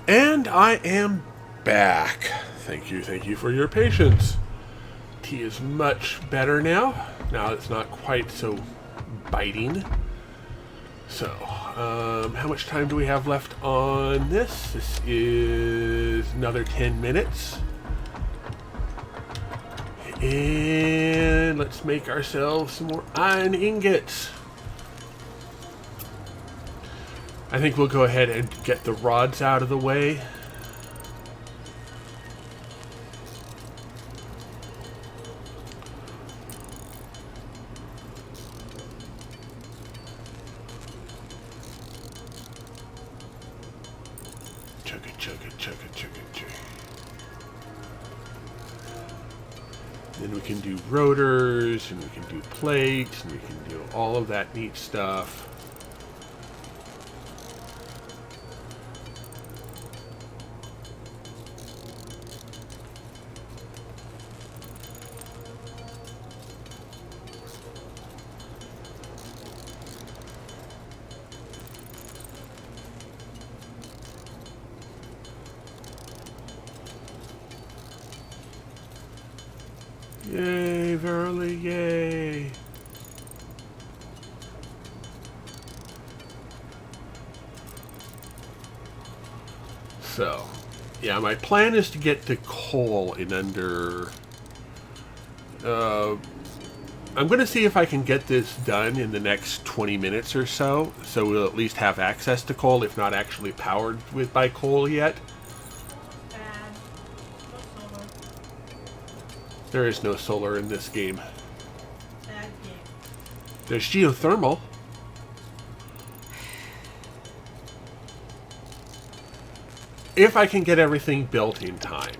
And I am back. Thank you for your patience. Tea is much better now. Now it's not quite so biting. So, how much time do we have left on this? This is another 10 minutes. And let's make ourselves some more iron ingots. I think we'll go ahead and get the rods out of the way. chugga, chugga, chugga, chugga, chugga. Then we can do rotors, and we can do plates, and we can do all of that neat stuff. Yay, verily, yay. So, yeah, my plan is to get to coal in under... I'm going to see if I can get this done in the next 20 minutes or so we'll at least have access to coal, if not actually powered by coal yet.
Bad. No solar.
There is no solar in this game.
Bad game.
There's geothermal. If I can get everything built in time.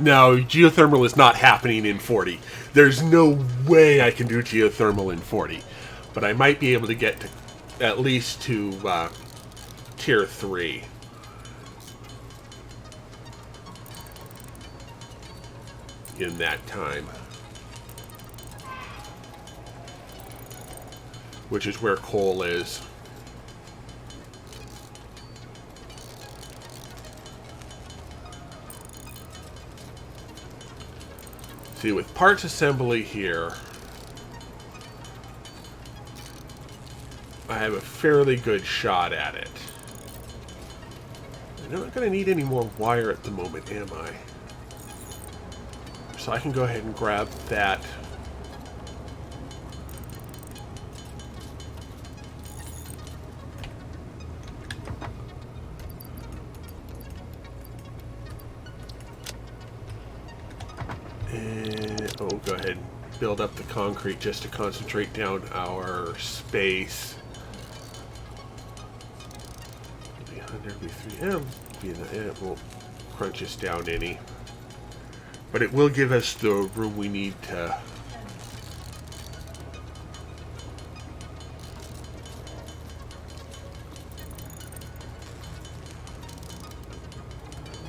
No, geothermal is not happening in 40. There's no way I can do geothermal in 40. But I might be able to get to at least to tier 3. In that time. Which is where coal is. See, with parts assembly here, I have a fairly good shot at it. I'm not going to need any more wire at the moment, am I? So I can go ahead and grab that. And, oh, go ahead and build up the concrete just to concentrate down our space. Be 100, be 3. It won't crunch us down any. But it will give us the room we need to...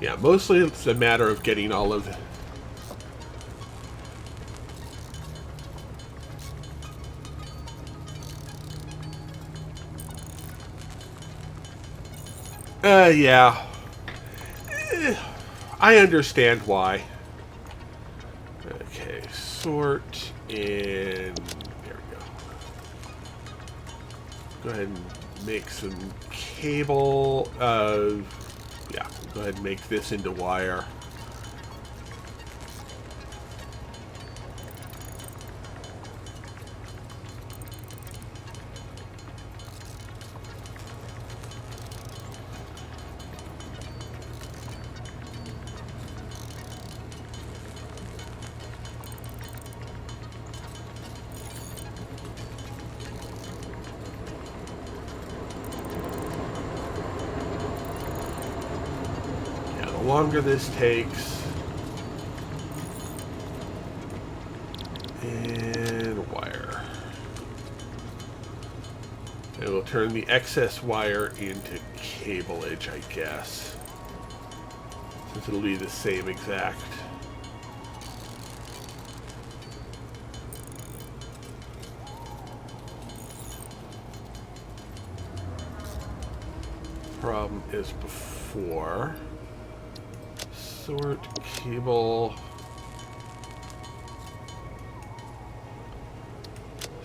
Yeah, mostly it's a matter of getting all of the... yeah. I understand why. Okay, sort in... There we go. Go ahead and make some cable. Yeah, go ahead and make this into wire. The longer this takes, and wire, and we'll turn the excess wire into cableage, I guess, since it'll be the same exact. Problem is before. Sort cable.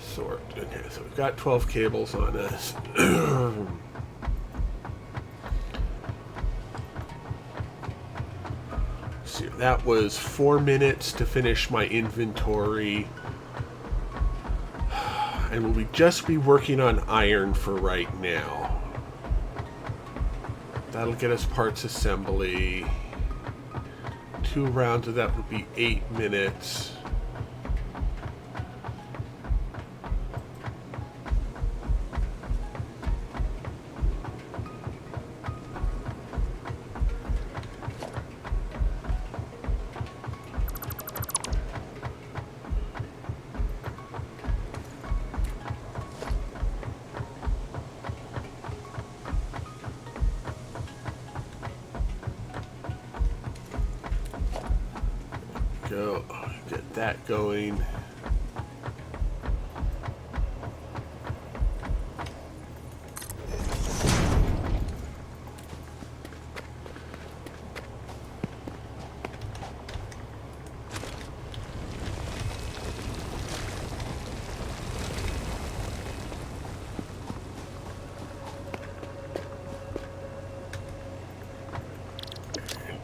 Sort. Okay, so we've got 12 cables on us. See, that was 4 minutes to finish my inventory. And we'll just be working on iron for right now. That'll get us parts assembly. 2 rounds of that would be 8 minutes. Get that going.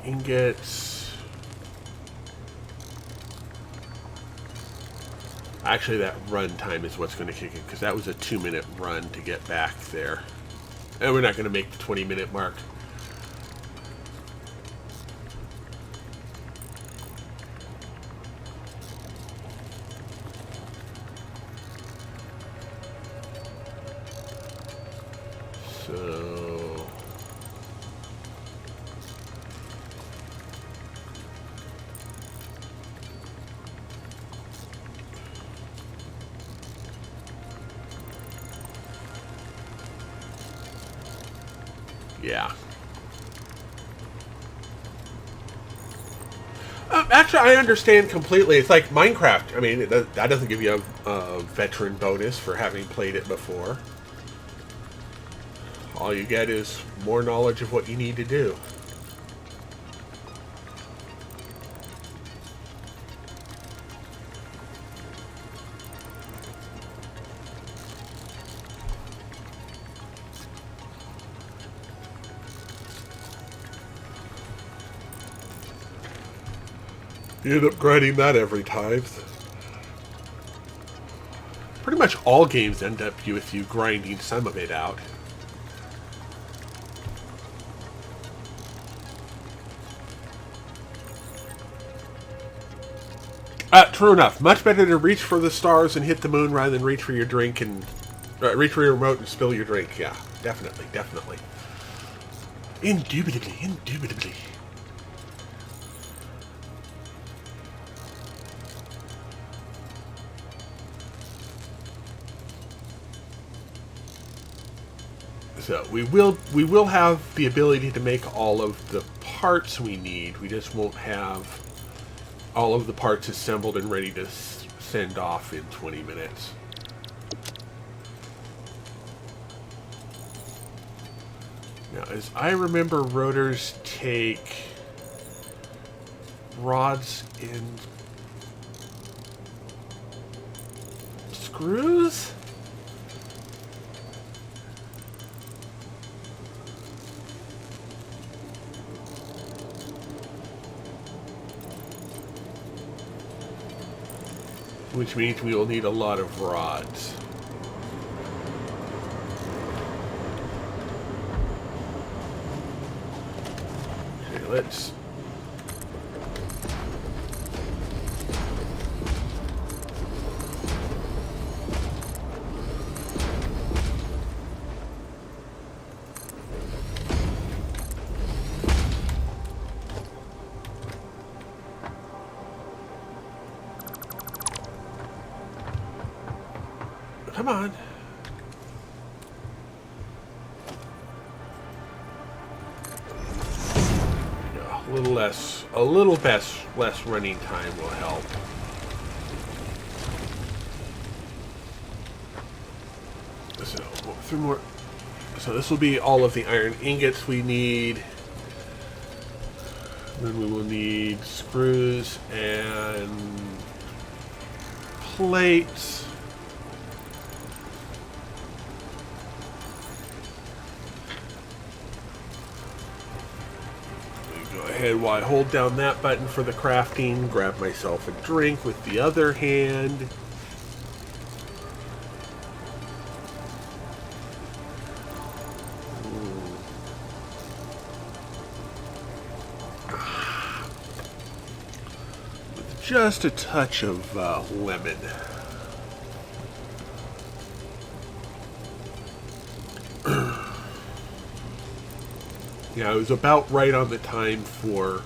Ingots. Actually, that run time is what's going to kick it, because that was a 2-minute run to get back there. And we're not going to make the 20-minute mark. So... yeah. Actually, I understand completely. It's like Minecraft. I mean, that doesn't give you a veteran bonus for having played it before. All you get is more knowledge of what you need to do. You end up grinding that every time. Pretty much all games end up with you grinding some of it out. True enough. Much better to reach for the stars and hit the moon rather than reach for your drink and... reach for your remote and spill your drink. Yeah, definitely, definitely. Indubitably, indubitably. So we will have the ability to make all of the parts we need. We just won't have all of the parts assembled and ready to send off in 20 minutes. Now, as I remember, rotors take rods and screws? Which means we will need a lot of rods. Okay, let's... Come on. Yeah, a little less running time will help. So, three more. So this will be all of the iron ingots we need. Then we will need screws and plates. And while I hold down that button for the crafting, grab myself a drink with the other hand. With just a touch of lemon. Yeah, it was about right on the time for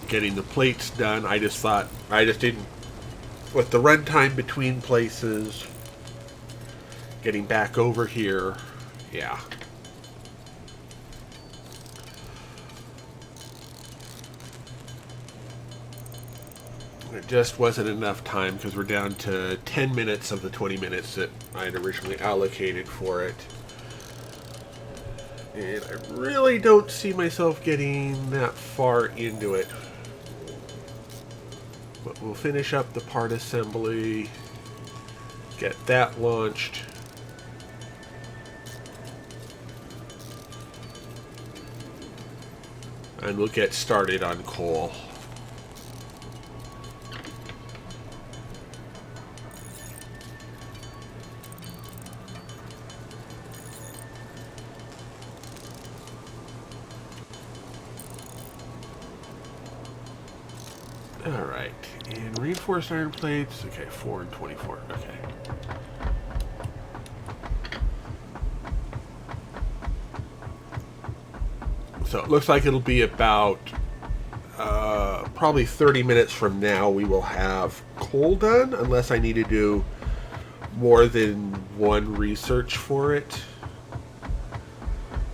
getting the plates done. I just didn't with the runtime between places, getting back over here, yeah. It just wasn't enough time because we're down to 10 minutes of the 20 minutes that I had originally allocated for it. And I really don't see myself getting that far into it. But we'll finish up the part assembly, get that launched. And we'll get started on coal. Alright, and reinforced iron plates, okay, 4 and 24, okay. So it looks like it'll be about, probably 30 minutes from now we will have coal done, unless I need to do more than one research for it.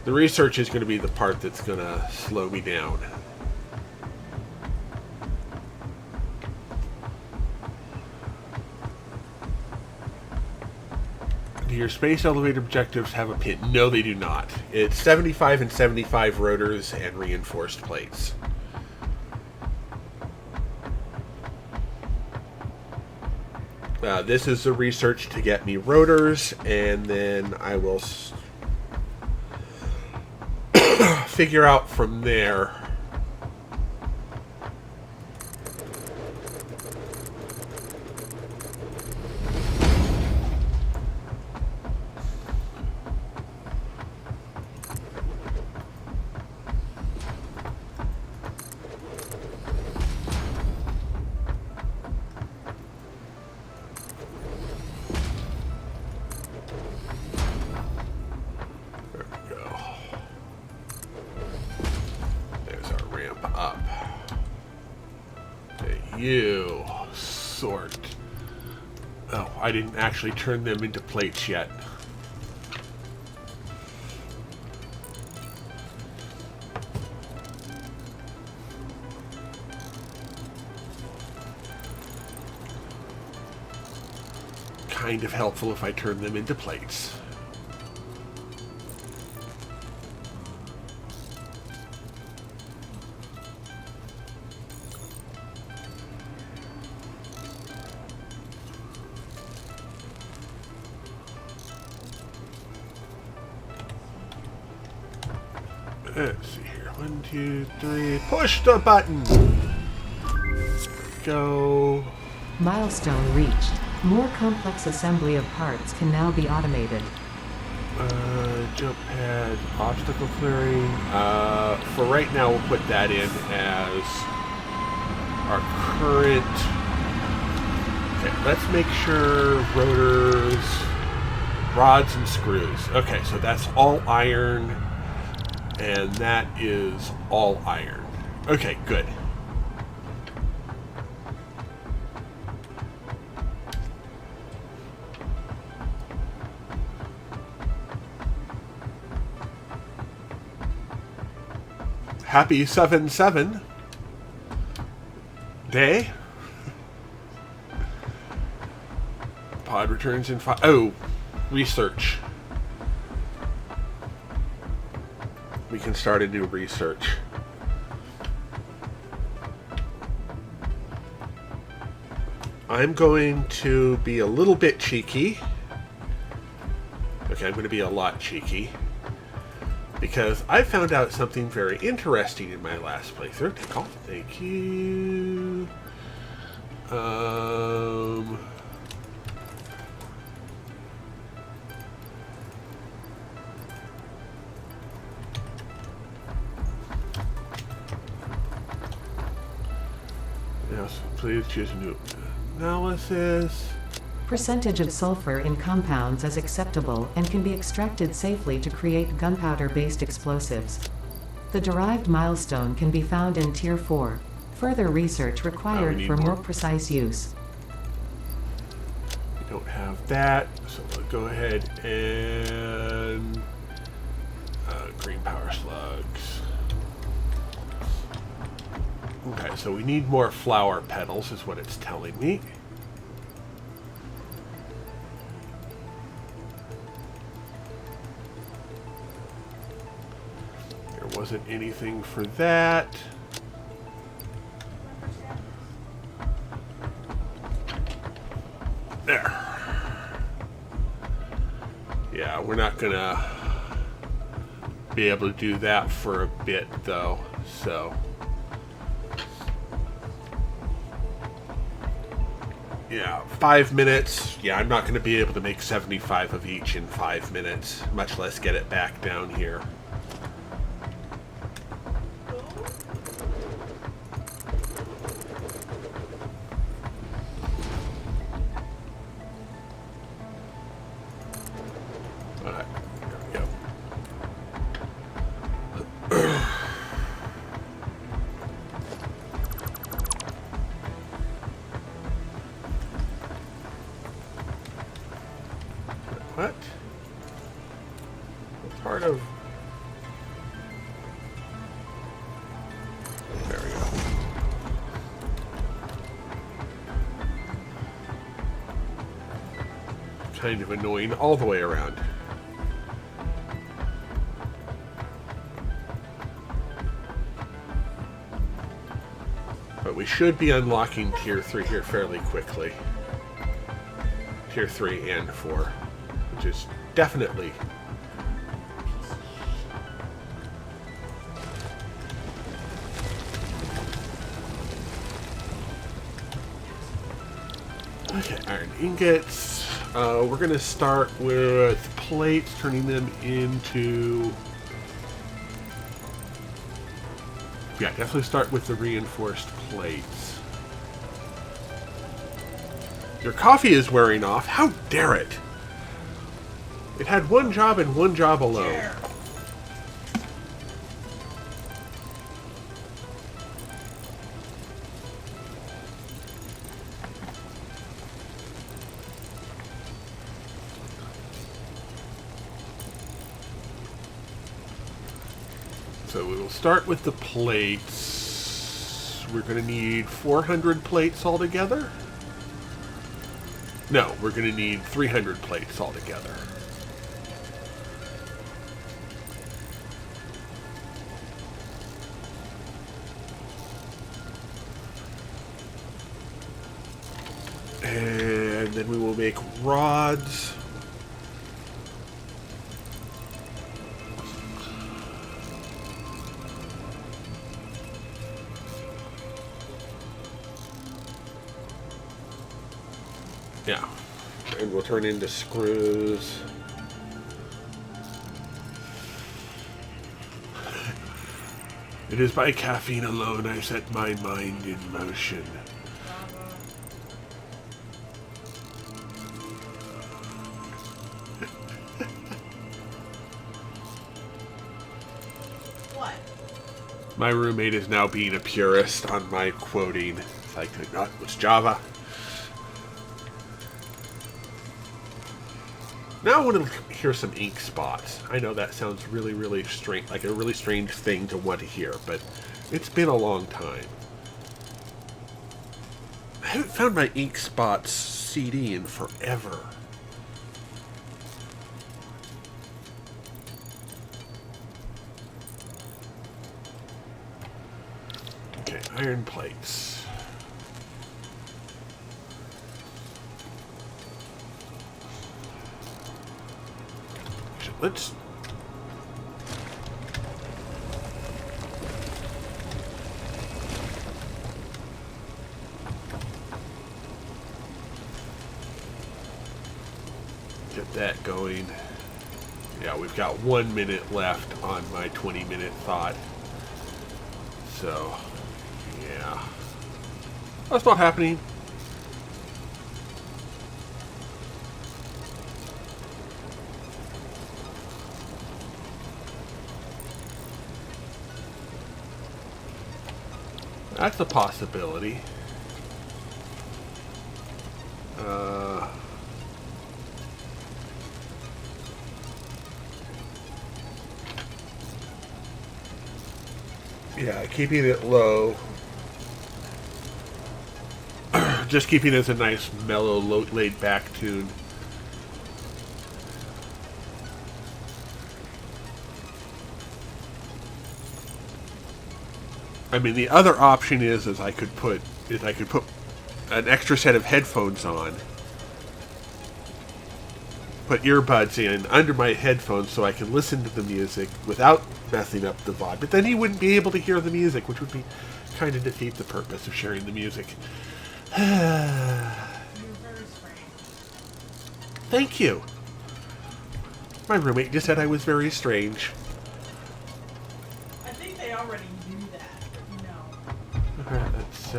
The research is going to be the part that's going to slow me down. Do your space elevator objectives have a pin? No, they do not. It's 75 and 75 rotors and reinforced plates. This is the research to get me rotors, and then I will figure out from there. You sort. Oh, I didn't actually turn them into plates yet. Kind of helpful if I turn them into plates. Let's see here. 1, 2, 3. Push the button. Go.
Milestone reached. More complex assembly of parts can now be automated.
Jump pad, obstacle clearing. For right now, we'll put that in as our current. Okay, let's make sure rotors, rods, and screws. Okay, so that's all iron. And that is all iron. Okay, good. Happy 7/7 day. Pod returns in 5. Oh, research. We can start a new research. I'm going to be a little bit cheeky. Okay, I'm going to be a lot cheeky. Because I found out something very interesting in my last playthrough. Take off. Thank you. Yes, please choose a new analysis.
Percentage of sulfur in compounds is acceptable and can be extracted safely to create gunpowder-based explosives. The derived milestone can be found in Tier 4. Further research required for more precise use.
don't have that, so we'll go ahead and green power slugs. Okay, so we need more flower petals is what it's telling me. There wasn't anything for that. There. Yeah, we're not gonna be able to do that for a bit though, so yeah, 5 minutes. Yeah, I'm not gonna be able to make 75 of each in 5 minutes, much less get it back down here. What? What part of... There we go. Kind of annoying all the way around. But we should be unlocking Tier 3 here fairly quickly. Tier 3 and 4. Which is definitely okay. Iron ingots. We're gonna start with plates, turning them into definitely start with the reinforced plates. Your coffee is wearing off. How dare it! It had one job and one job alone. So we will start with the plates. We're going to need 400 plates altogether. No, we're going to need 300 plates altogether. And then we will make rods. Yeah. And we'll turn into screws. It is by caffeine alone I set my mind in motion.
What?
My roommate is now being a purist on my quoting. It's like, what's Java? Now I want to hear some ink spots. I know that sounds really, really strange, like a really strange thing to want to hear, but it's been a long time. I haven't found my ink spots CD in forever. Okay, iron plates. Let's get that going. Yeah, we've got 1 minute left on my 20-minute thought. So, yeah. That's not happening. That's a possibility. Yeah, keeping it low. Just keeping it as a nice, mellow, laid-back tune. I mean, the other option is I could put an extra set of headphones on, put earbuds in under my headphones so I can listen to the music without messing up the vibe. But then he wouldn't be able to hear the music, which would be kind of defeat the purpose of sharing the music.
You're very strange.
Thank you. My roommate just said I was very strange.
I think they already knew that, but you know.
Alright, let's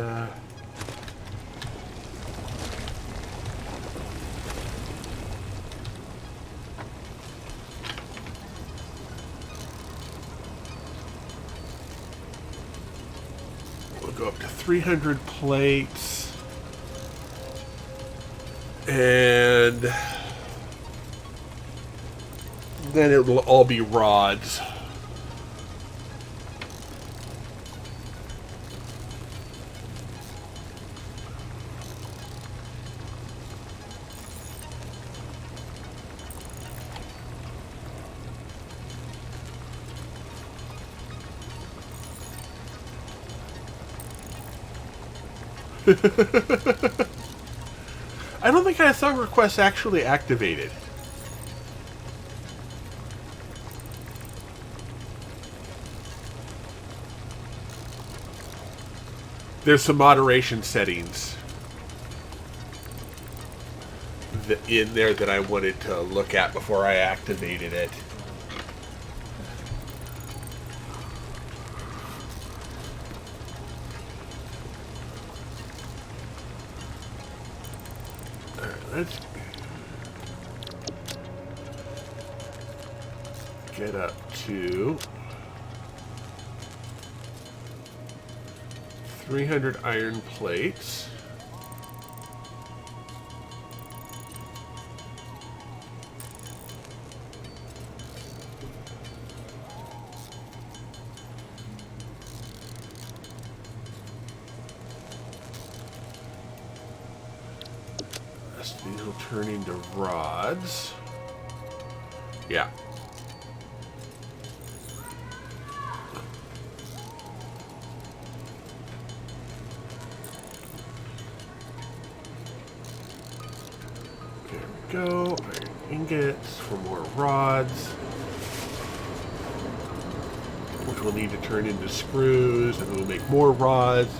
we'll go up to 300 plates. And then it will all be rods. I don't think I saw requests actually activated. There's some moderation settings in there that I wanted to look at before I activated it. Let's get up to 300 iron plates. These will turn into rods. Yeah. There we go. Iron ingots for more rods, which will need to turn into screws, and we'll make more rods.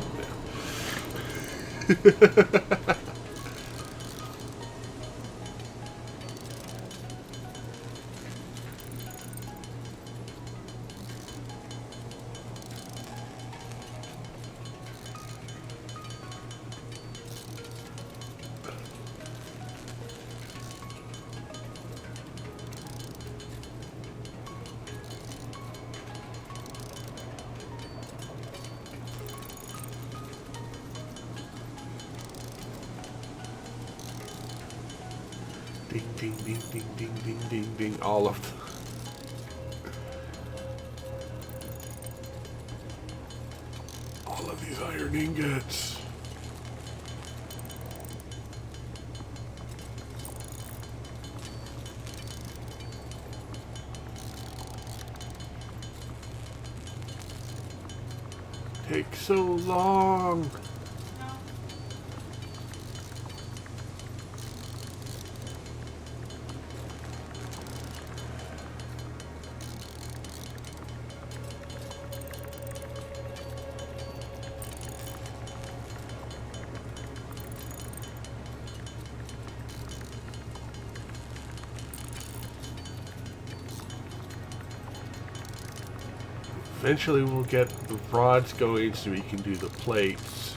Ding, ding, ding, ding, ding, ding, ding, ding. All of them. All of these iron ingots. Take so long. Eventually we'll get the rods going so we can do the plates.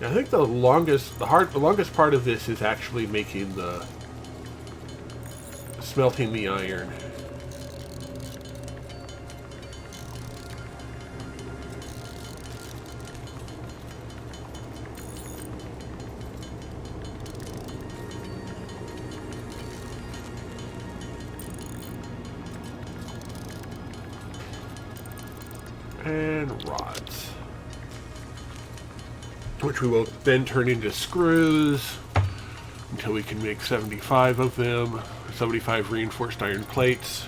I think the longest part of this is actually making smelting the iron. and rods, which we will then turn into screws until we can make 75 of them, 75 reinforced iron plates.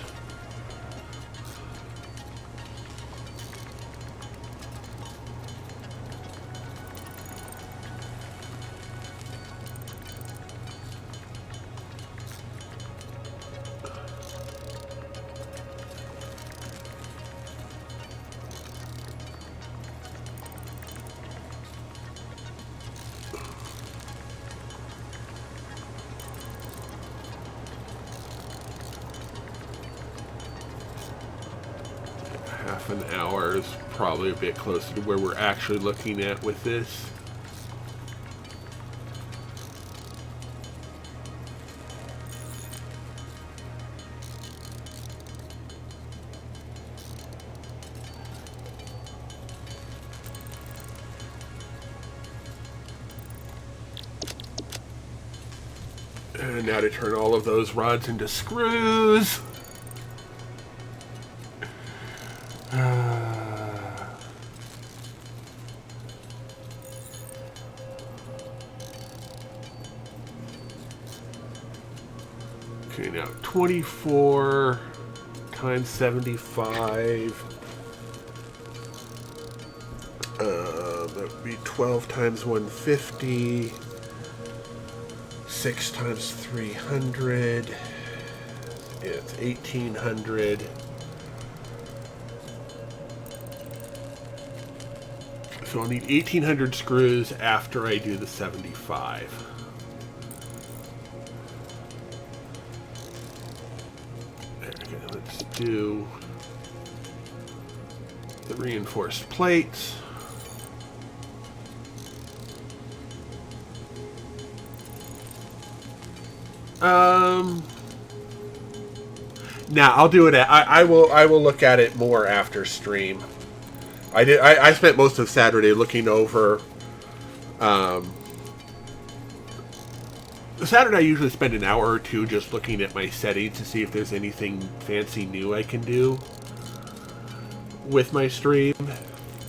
Half an hour is probably a bit closer to where we're actually looking at with this. And now to turn all of those rods into screws. Okay, now 24 times 75. That would be 12 times 150. 6 times 300. It's 1800. So I'll need 1800 screws after I do the 75. Okay, let's do the reinforced plates. Now I'll do it. I will look at it more after stream. I spent most of Saturday looking over. Saturday I usually spend an hour or two just looking at my settings to see if there's anything fancy new I can do with my stream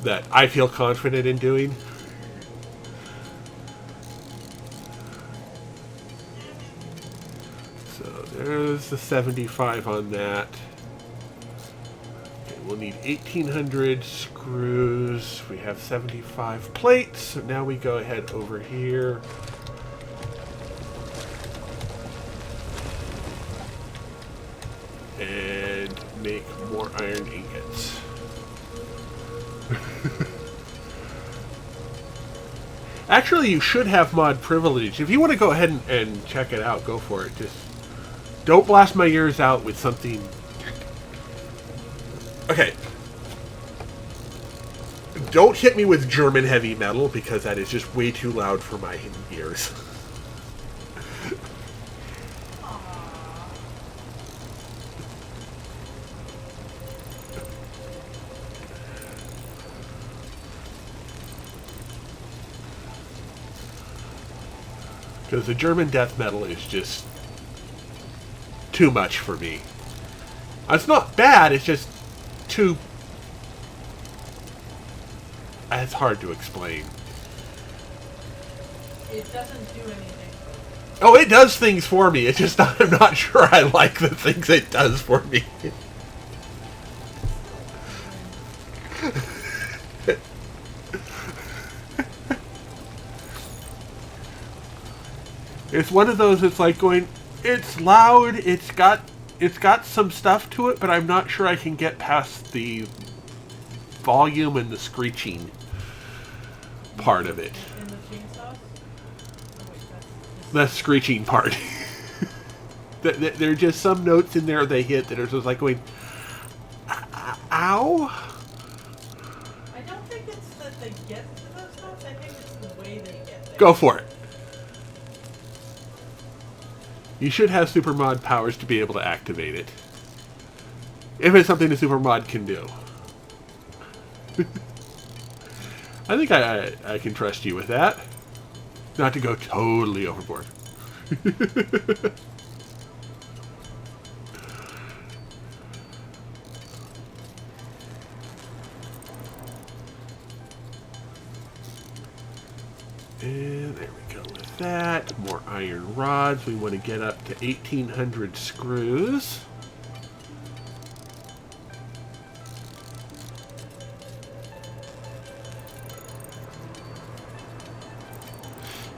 that I feel confident in doing. There's the 75 on that. Okay, we'll need 1800 screws. We have 75 plates. So now we go ahead over here. And make more iron ingots. Actually, you should have mod privilege. If you want to go ahead and check it out, go for it. Just don't blast my ears out with something. Okay. Don't hit me with German heavy metal because that is just way too loud for my ears. Because the German death metal is just too much for me. It's not bad, it's just too... It's hard to explain.
It doesn't do anything.
Oh, it does things for me. It's just I'm not sure I like the things it does for me. It's one of those, it's like going, it's loud, it's got some stuff to it, but I'm not sure I can get past the volume and the screeching part of it.
In the chainsaws? Oh, wait,
The screeching part. There are just some notes in there they hit that are just like going, ow?
I don't think it's that they get to those notes, I think it's the way they get there.
Go for it. You should have super mod powers to be able to activate it. If it's something the super mod can do. I think I can trust you with that. Not to go totally overboard. And there we go with that. More iron rods. We want to get up to 1,800 screws.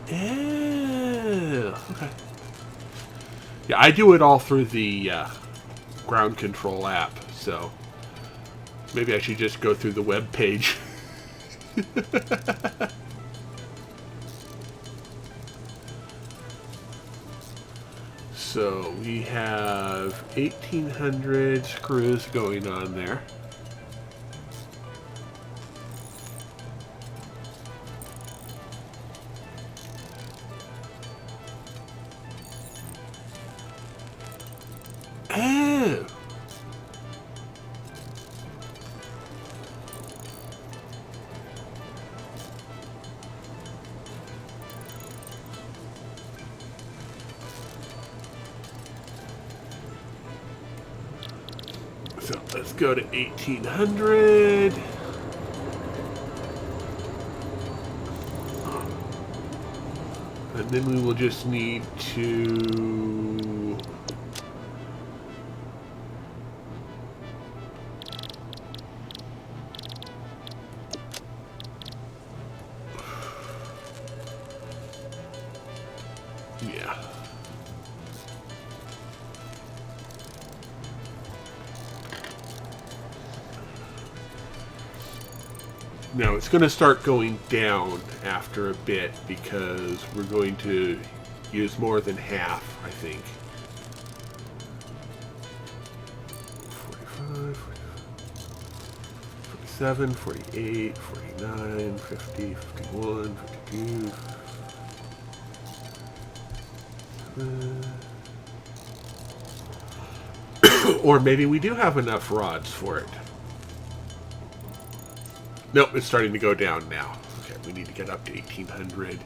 Okay. Yeah, I do it all through the ground control app, so maybe I should just go through the web page. So we have 1,800 screws going on there. Oh. So let's go to 1,800. And then we will just need to... Yeah. Now it's going to start going down after a bit because we're going to use more than half, I think. 45, 47, 48, 49, 50, 51, 52. Or maybe we do have enough rods for it. Nope, it's starting to go down now. Okay, we need to get up to 1,800.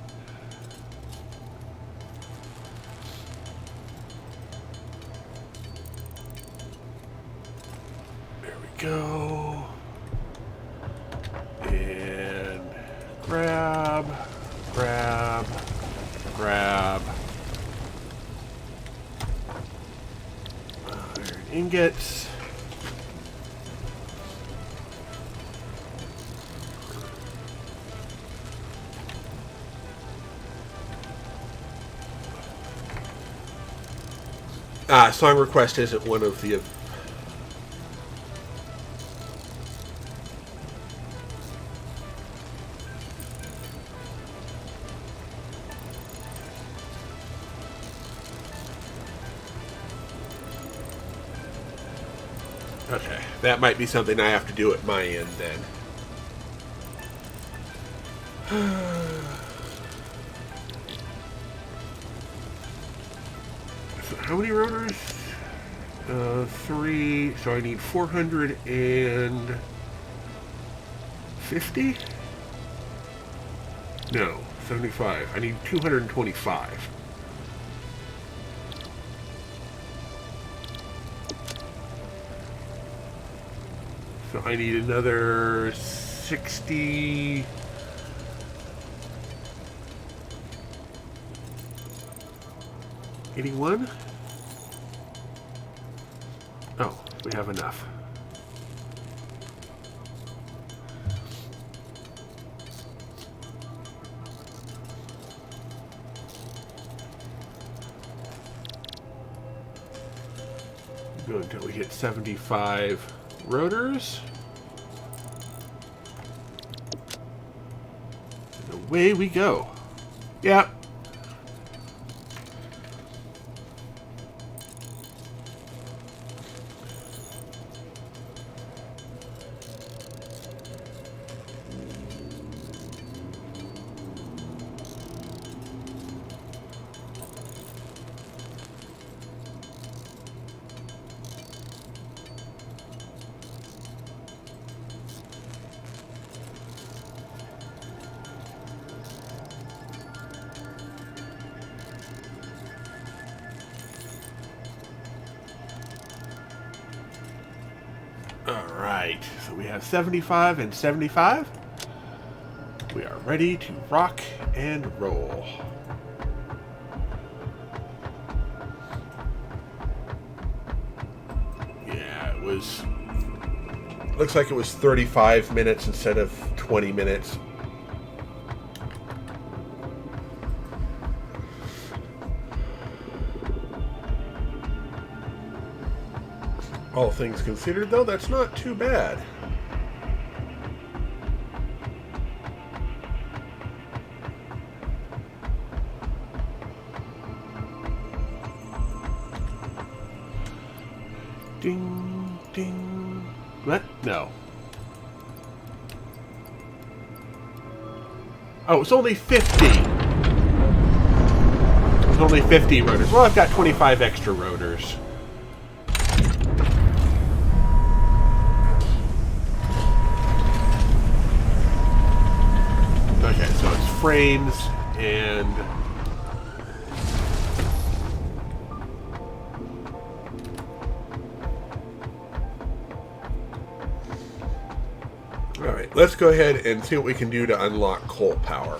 There we go. And grab, grab, grab. Iron ingots. Song request isn't one of the... Okay, that might be something I have to do at my end then. So how many rotors? 3. So I need 450? No, 75. I need 225. So I need another 60... 81? Oh, we have enough. Go until we hit 75 rotors. And away we go. Yeah. Alright, so we have 75 and 75. We are ready to rock and roll. Yeah, it was... Looks like it was 35 minutes instead of 20 minutes. All things considered, though, that's not too bad. Ding, ding. What? No. Oh, it's only 50. It's only 50 rotors. Well, I've got 25 extra rotors. Okay, so it's frames and... Alright, let's go ahead and see what we can do to unlock coal power.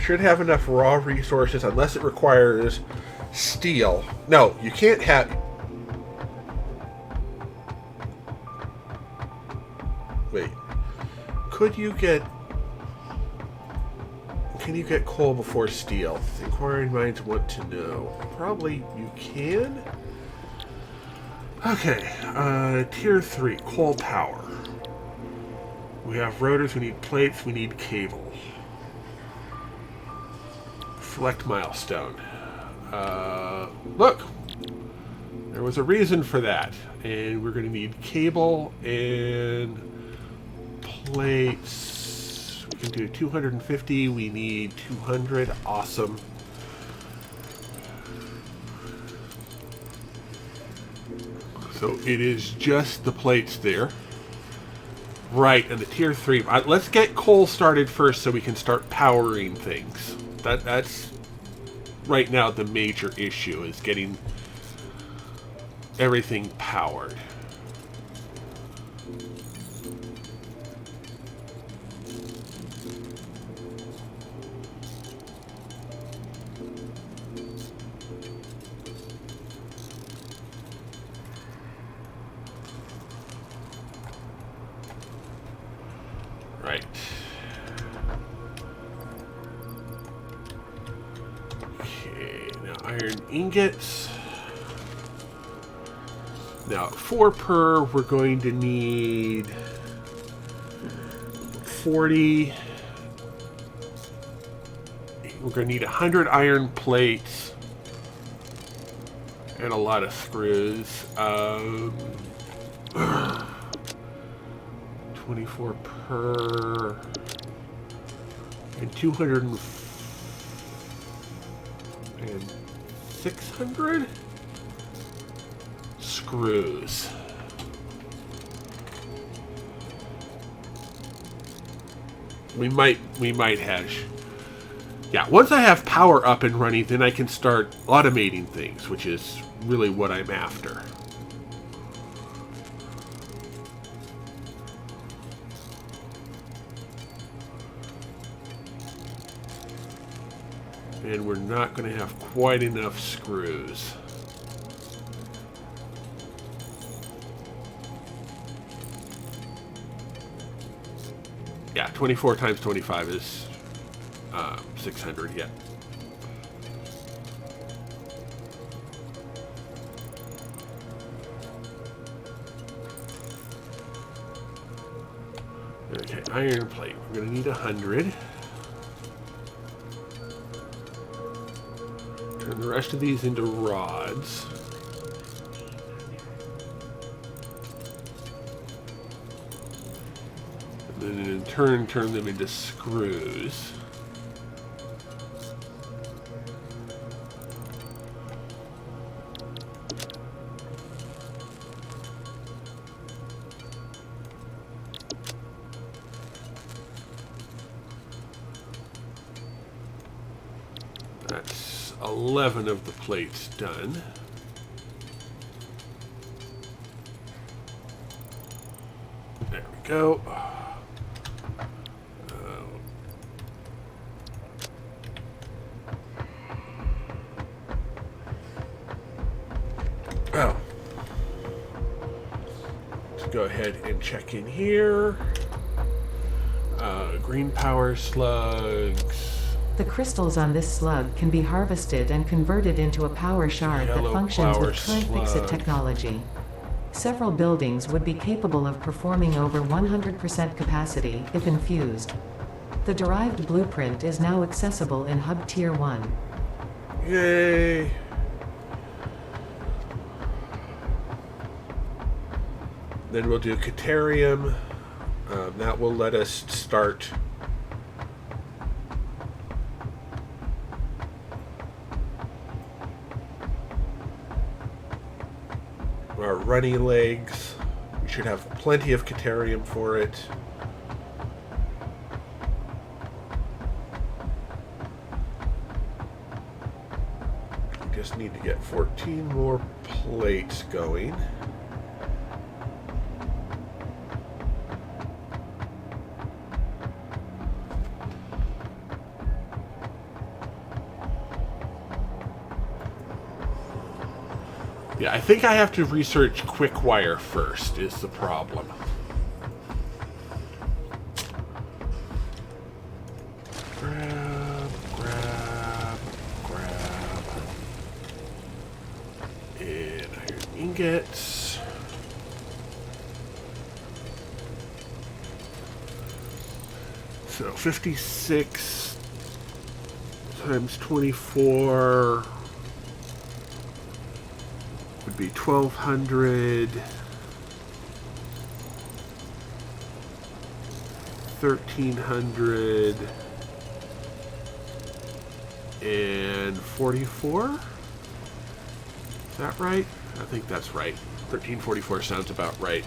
Should have enough raw resources unless it requires steel. No, you can't have... Wait. Could you get... Can you get coal before steel? Inquiring minds want to know. Probably you can. Okay, tier 3, coal power. We have rotors, we need plates, we need cable. Select milestone. Look! There was a reason for that. And we're going to need cable and plates. We can do 250. We need 200. Awesome. So it is just the plates there. Right, and the tier 3. Let's get coal started first so we can start powering things. That's right now the major issue, is getting everything powered. Right. Okay, now iron ingots. Now, 4 per, we're going to need 40. We're going to need 100 iron plates and a lot of screws. 24 per and 200 and 600 screws. We might hash. Yeah, once I have power up and running, then I can start automating things, which is really what I'm after. And we're not going to have quite enough screws. Yeah, 24 times 25 is 600, yeah. Okay, iron plate. We're going to need 100. Turn the rest of these into rods. And then in turn them into screws. That's 11 of the plates done. go. Oh. Let's go ahead and check in here. Green power slugs.
The crystals on this slug can be harvested and converted into a power shard that
Yellow
functions
power
with current
slug.
Fixit technology. Several buildings would be capable of performing over 100% capacity if infused. The derived blueprint is now accessible in Hub Tier 1.
Yay! Then we'll do Caterium. That will let us start our runny legs. We should have plenty of Caterium for it. We just need to get 14 more plates going. Yeah, I think I have to research quick wire first, is the problem. Grab. And iron ingots. So 56 times 24 would be 1,200, 1,300, and 44? Is that right? I think that's right. 1344 sounds about right.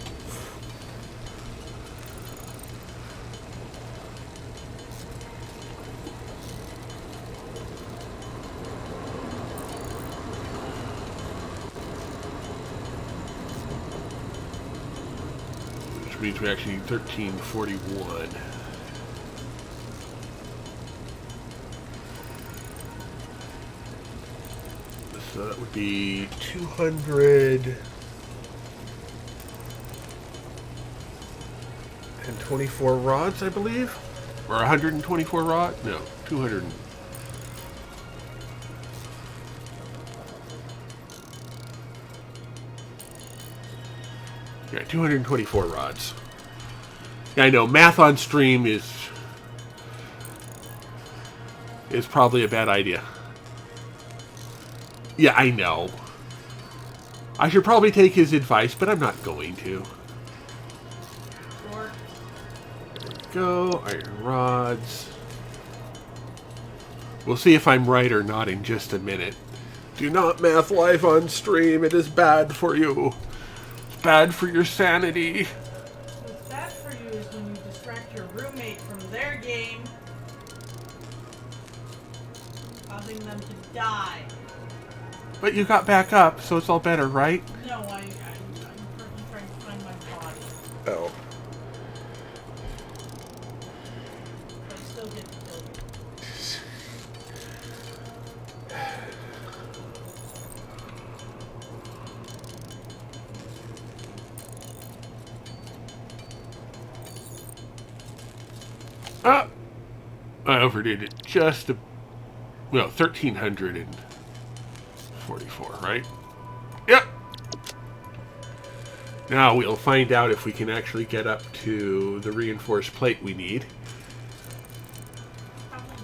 Which means we actually need 1341. So that would be 224 rods, I believe? Or 124 rods? No, 200. Yeah, 224 rods. Yeah, I know, math on stream is probably a bad idea. Yeah, I know. I should probably take his advice, but I'm not going to.
Sure.
There we go. Iron rods. We'll see if I'm right or not in just a minute. Do not math live on stream. It is bad for you. It's bad for your sanity.
What's bad for you is when you distract your roommate from their game, causing them to die.
But you got back up, so it's all better, right?
No, I'm trying to find my body.
Oh.
But I still get to kill you.
Ah! I overdid it just a... Well, 1,344, right? Yep! Now we'll find out if we can actually get up to the reinforced plate we need.
Probably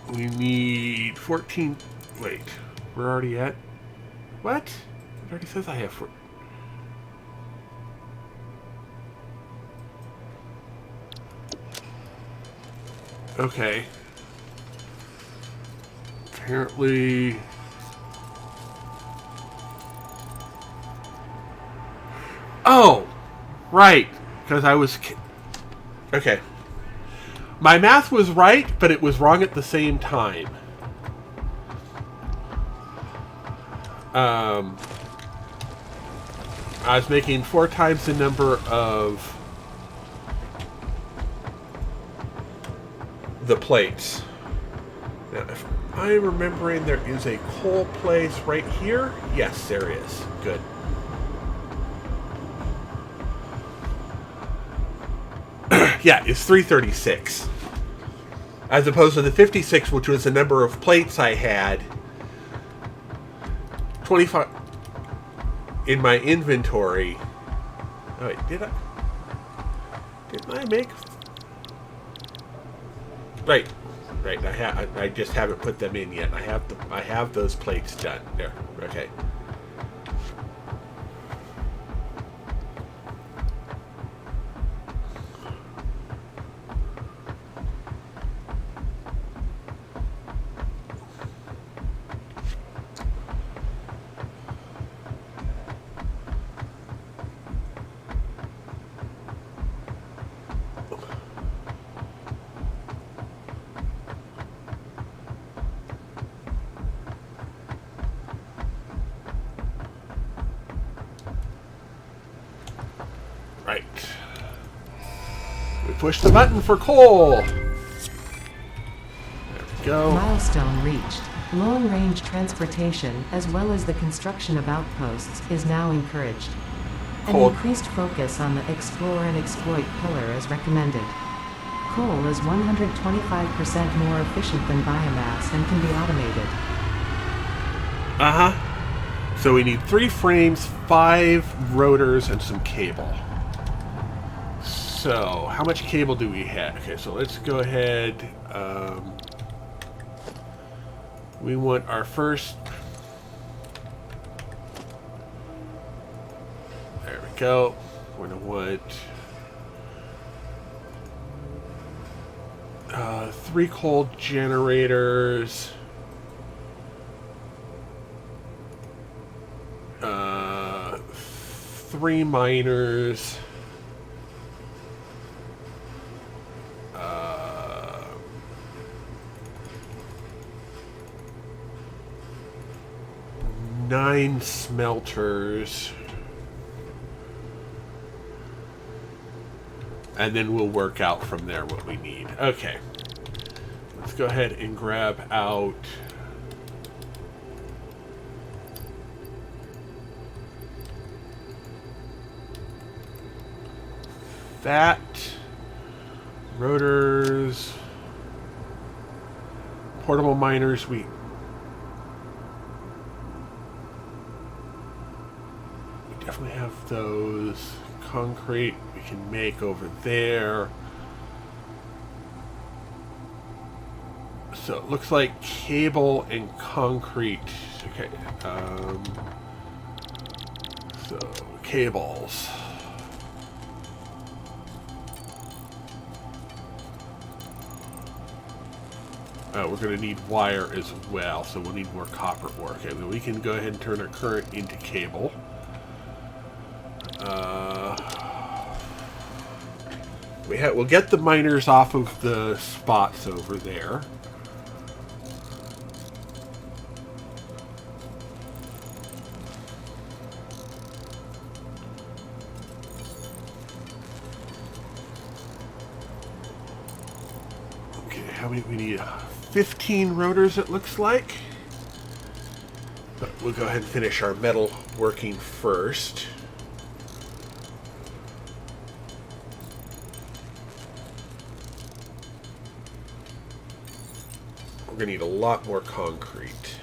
not.
We need 14... Wait, we're already at... What? It already says I have 4... Okay. Apparently... Oh! Right. Because I was... Okay. My math was right, but it was wrong at the same time. I was making 4 times the number of the plates. Now, if I'm remembering, there is a coal place right here. Yes, there is. Good. Yeah, it's 336. As opposed to the 56, which was the number of plates I had. 25 in my inventory. Oh, wait, didn't I make? Right. I just haven't put them in yet. I have those plates done. There. Okay. Right. We push the button for coal. There we go.
Milestone reached. Long-range transportation, as well as the construction of outposts, is now encouraged. An
Coal.
increased focus on the explore and exploit pillar is recommended. Coal is 125% more efficient than biomass and can be automated.
Uh-huh. So we need 3 frames, 5 rotors, and some cable. So, how much cable do we have? Okay, so let's go ahead. We want our first... There we go. We're going to want 3 coal generators. 3 miners. 9 smelters. And then we'll work out from there what we need. Okay. Let's go ahead and grab out... that. Rotors. Portable miners. We definitely have those. Concrete we can make over there. So it looks like cable and concrete. Okay. So cables. We're going to need wire as well, so we'll need more copper work. And then we can go ahead and turn our current into cable. We'll get the miners off of the spots over there. Okay, how many we need? 15 rotors, it looks like. But we'll go ahead and finish our metal working first. We're going to need a lot more concrete,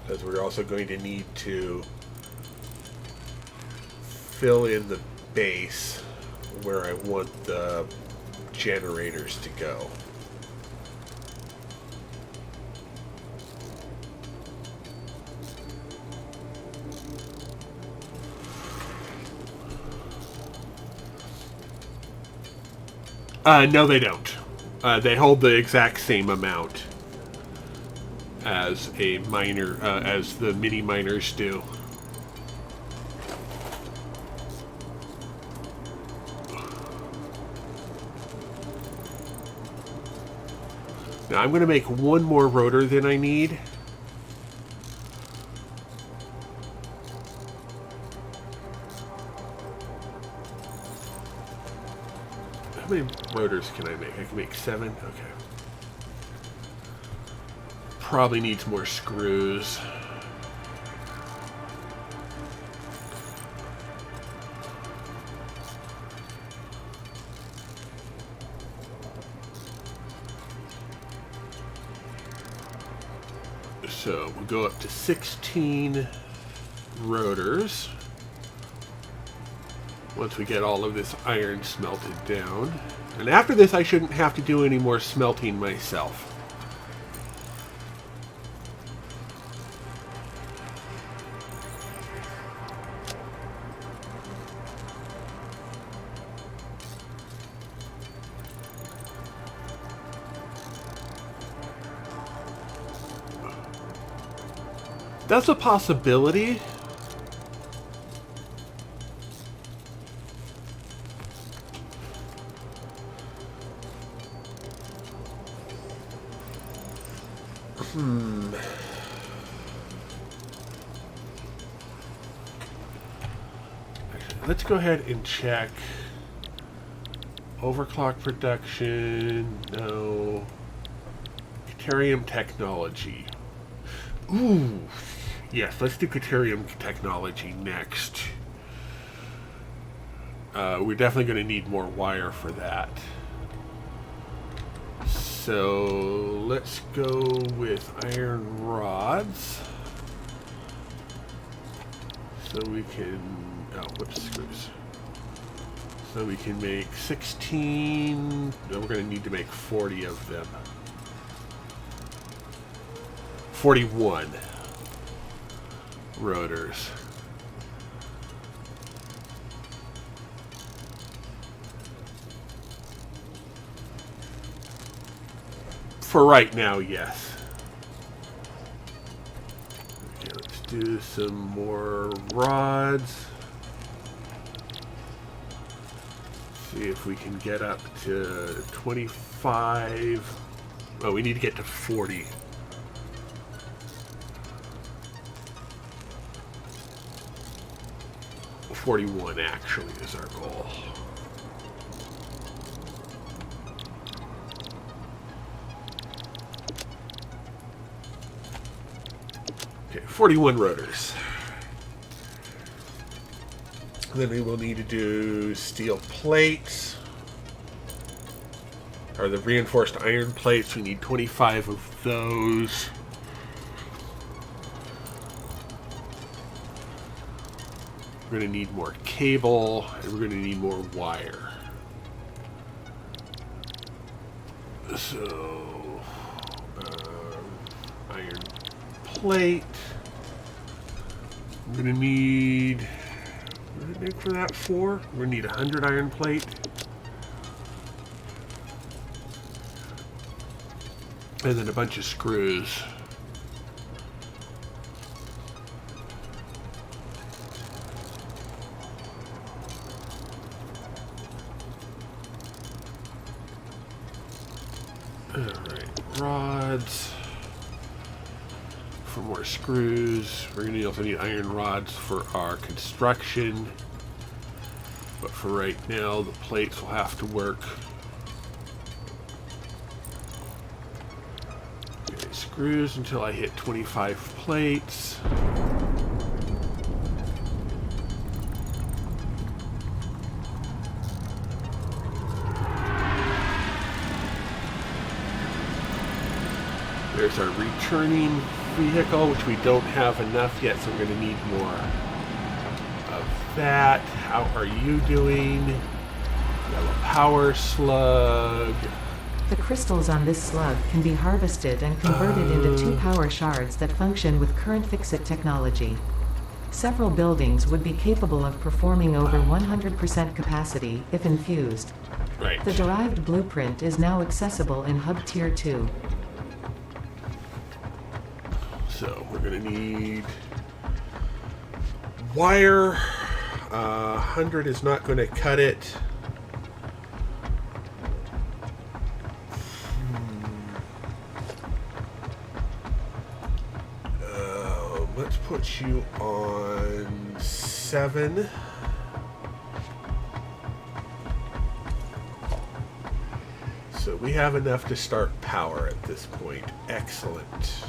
because we're also going to need to fill in the base where I want the generators to go. No, they don't. They hold the exact same amount as a miner, as the mini miners do. Now I'm going to make one more rotor than I need. many rotors can I make? I can make 7? Okay. Probably needs more screws. So we'll go up to 16 rotors once we get all of this iron smelted down. And after this, I shouldn't have to do any more smelting myself. That's a possibility. Actually, let's go ahead and check overclock production. No. Deuterium technology. Ooh. Yes, let's do deuterium technology next. We're definitely going to need more wire for that. So let's go with iron rods. So we can, oh, whoops, screws. So we can make 16, no, we're going to need to make 40 of them. 41 rotors. For right now, yes. Okay, let's do some more rods. See if we can get up to 25. Oh, we need to get to 40. $41 actually is our goal. Okay, 41 rotors. Then we will need to do steel plates. Or the reinforced iron plates. We need 25 of those. We're going to need more cable, and we're going to need more wire. So, iron plate. I'm going to need, what did I make for that for? We're going to need 100 iron plate. And then a bunch of screws. Alright, rods for more screws. We're going to also need iron rods for our construction. But for right now, the plates will have to work. Okay, screws until I hit 25 plates. There's our returning vehicle, which we don't have enough yet, so we're going to need more of that. How are you doing? Yellow power slug.
The crystals on this slug can be harvested and converted into 2 power shards that function with current fix-it technology. Several buildings would be capable of performing over 100% capacity if infused.
Right.
The derived blueprint is now accessible in Hub Tier 2.
So we're going to need wire. 100 is not going to cut it. Let's put you on 7. So we have enough to start power at this point. Excellent.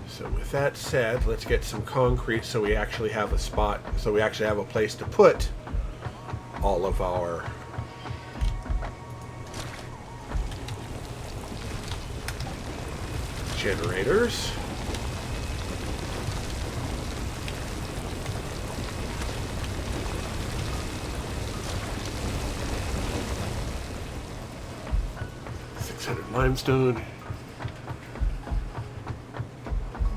So with that said, let's get some concrete so we actually have a spot, so we actually have a place to put all of our generators. Limestone.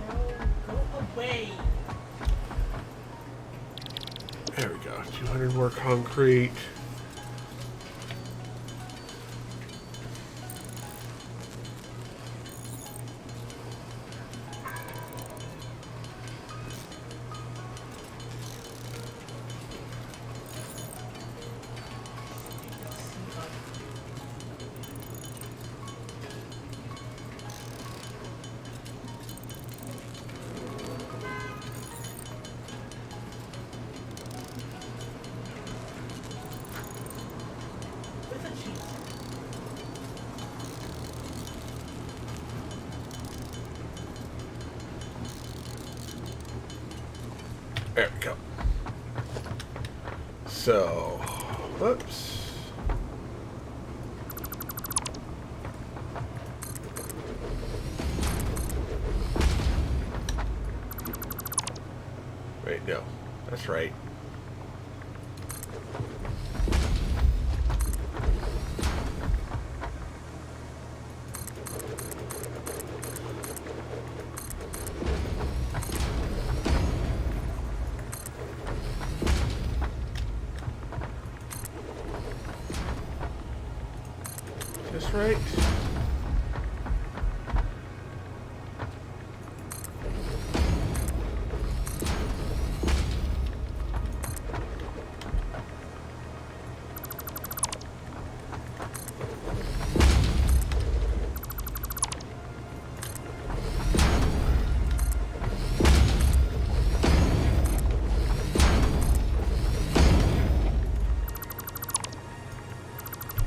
No, go away.
There we go. 200 more concrete.
With a cheese.
There we go. So, whoops. Wait, no. That's right. That's right.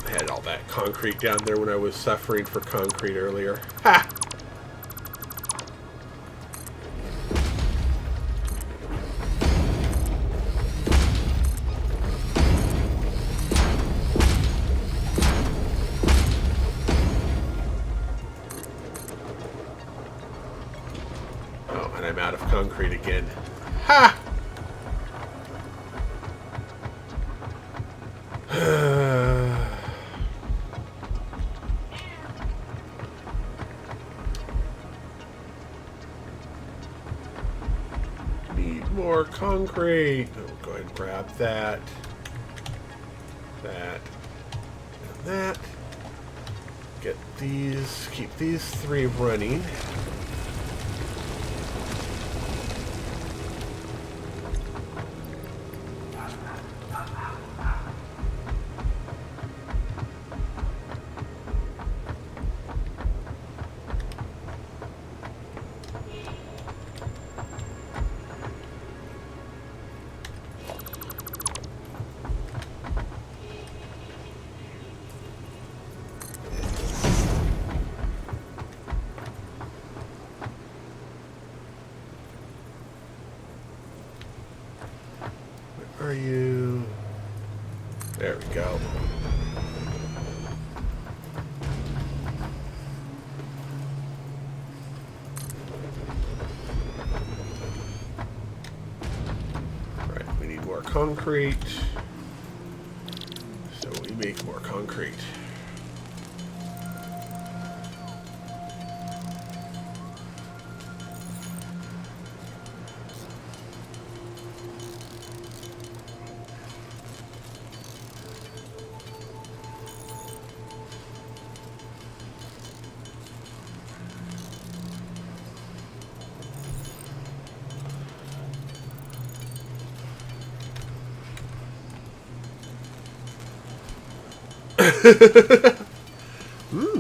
I had all that concrete down there when I was suffering for concrete earlier. Ha! Oh, and I'm out of concrete again. Ha! Need more concrete. Oh, go ahead and grab that. That. And that. Get these. Keep these three running. Where are you? There we go. Alright, we need more concrete. So we make more concrete.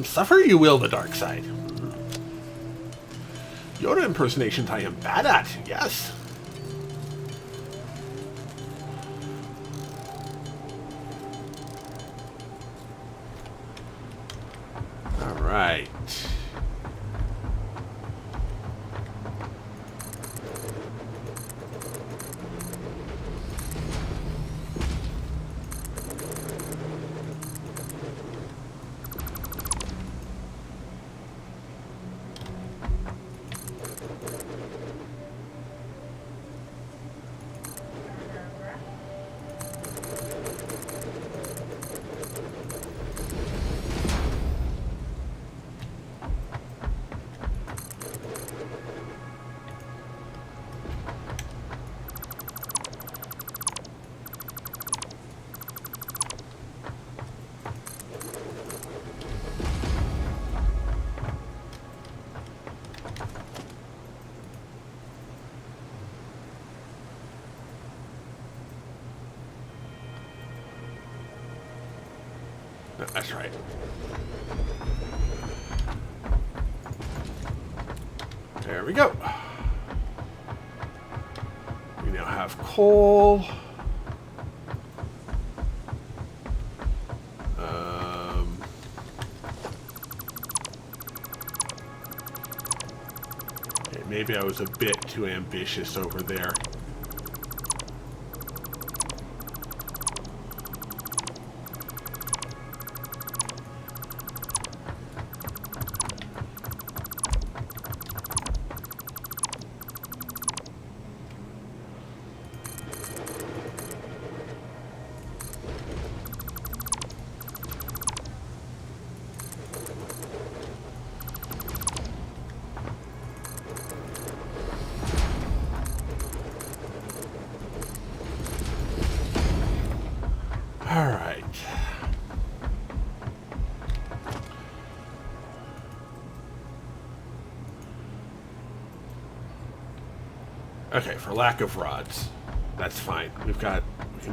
Suffer you will the dark side. Yoda impersonations I am bad at, yes. right. No, that's right. There we go. We now have coal. Okay, maybe I was a bit too ambitious over there. All right. Okay, for lack of rods. That's fine. We can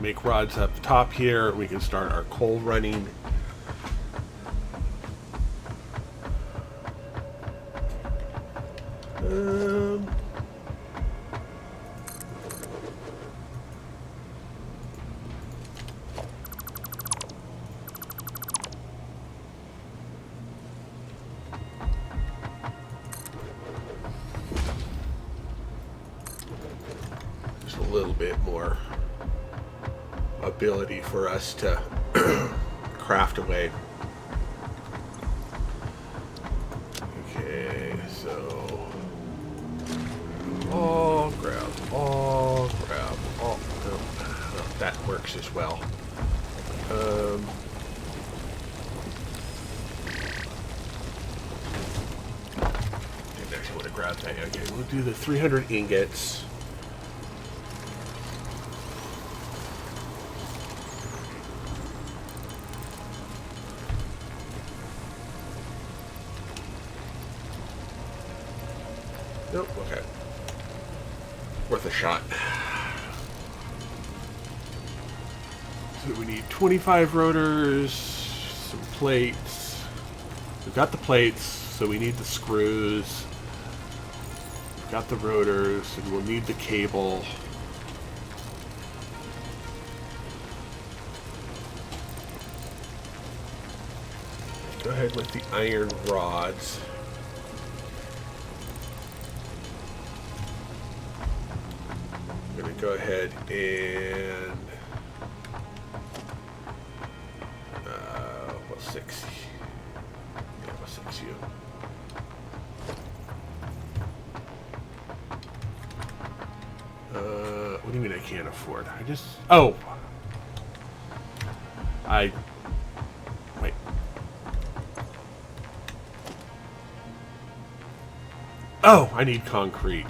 make rods up top here. We can start our coal running. Just a little bit more ability for us to craft away. Okay, so all grab, all grab, all. No, that works as well. Didn't actually want to grab that. Okay, we'll do the 300 ingots. Nope, okay. Worth a shot. So we need 25 rotors, some plates. We've got the plates, so we need the screws. We've got the rotors, and we'll need the cable. Go ahead with the iron rods. I'm going to go ahead and well, 6. Yeah, well, 6 you. What do you mean I can't afford? Oh! Wait. Oh, I need concrete.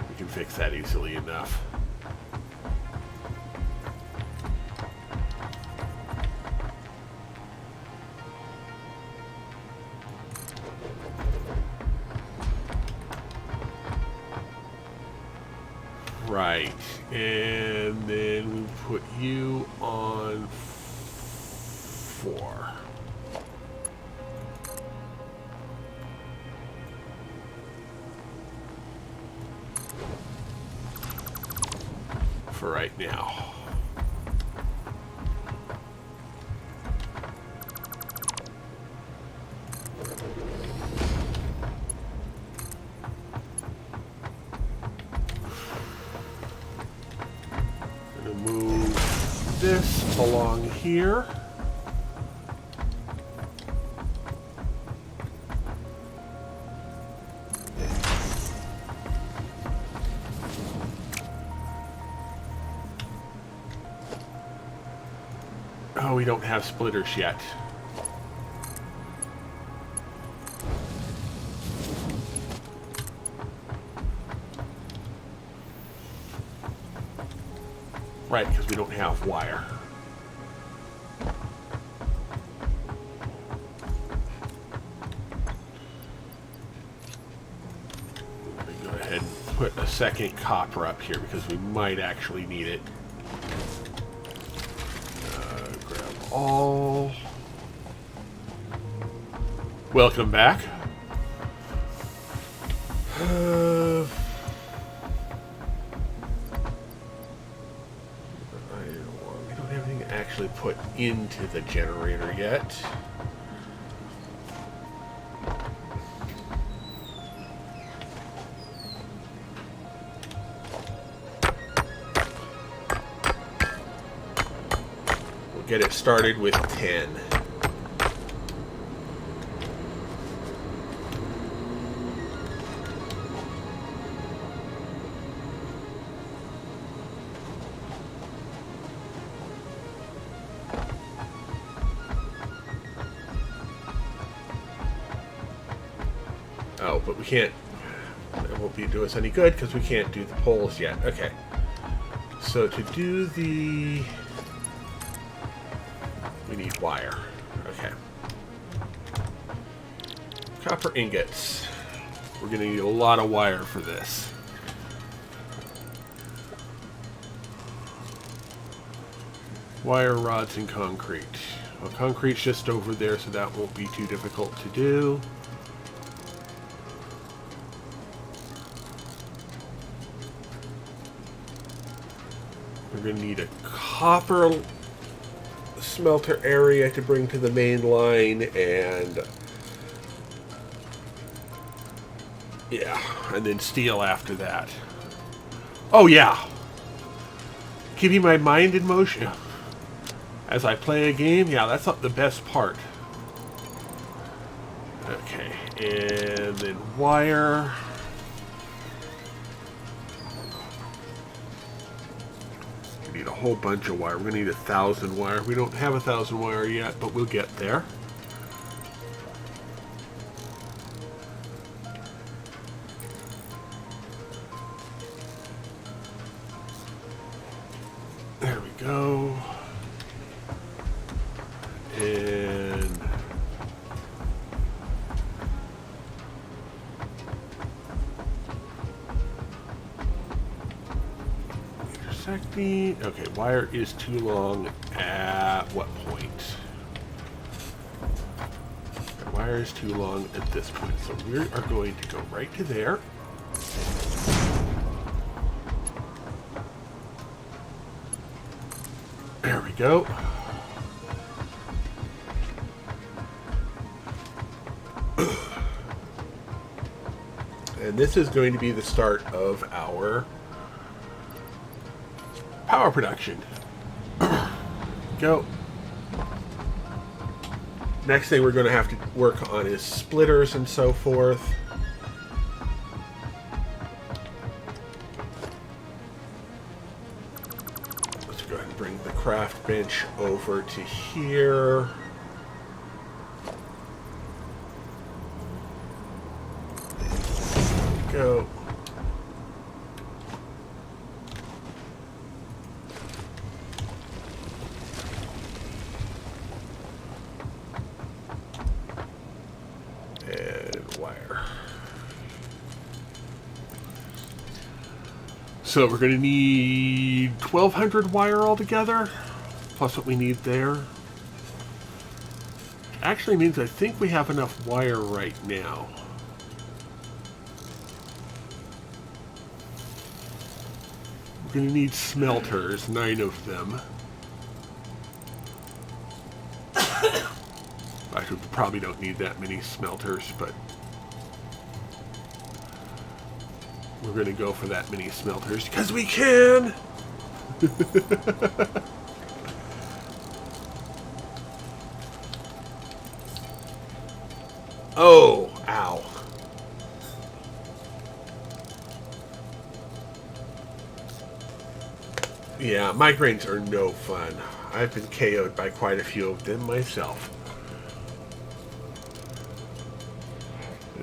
We can fix that easily enough. Right, and then we put you on 4. For right now. this along here. Oh, we don't have splitters yet. Right, because we don't have wire. Let me go ahead and put a second copper up here because we might actually need it. Grab all. Welcome back. Actually put into the generator yet. We'll get it started with 10. Oh, but we can't. That won't do us any good because we can't do the poles yet. Okay. So to do the... we need wire. Okay. Copper ingots. We're going to need a lot of wire for this. Wire rods and concrete. Well, concrete's just over there, so that won't be too difficult to do. We're going to need a copper smelter area to bring to the main line, and yeah, and then steel after that. Oh yeah, keeping my mind in motion as I play a game. Yeah, that's not the best part. Okay, and then wire. Need a whole bunch of wire. We're gonna need 1,000 wire. We don't have 1,000 wire yet, but we'll get there. There we go. And intersecting. Okay, wire is too long at what point? The wire is too long at this point, so we are going to go right to there. There we go. And this is going to be the start of our power production. Go. Next thing we're going to have to work on is splitters and so forth. Let's go ahead and bring the craft bench over to here. Go. And wire. So we're going to need 1,200 wire altogether, plus what we need there. Actually means I think we have enough wire right now. We're going to need smelters, 9 of them. Actually, we probably don't need that many smelters, but we're going to go for that many smelters because we can. Oh, ow. Yeah, migraines are no fun. I've been KO'd by quite a few of them myself.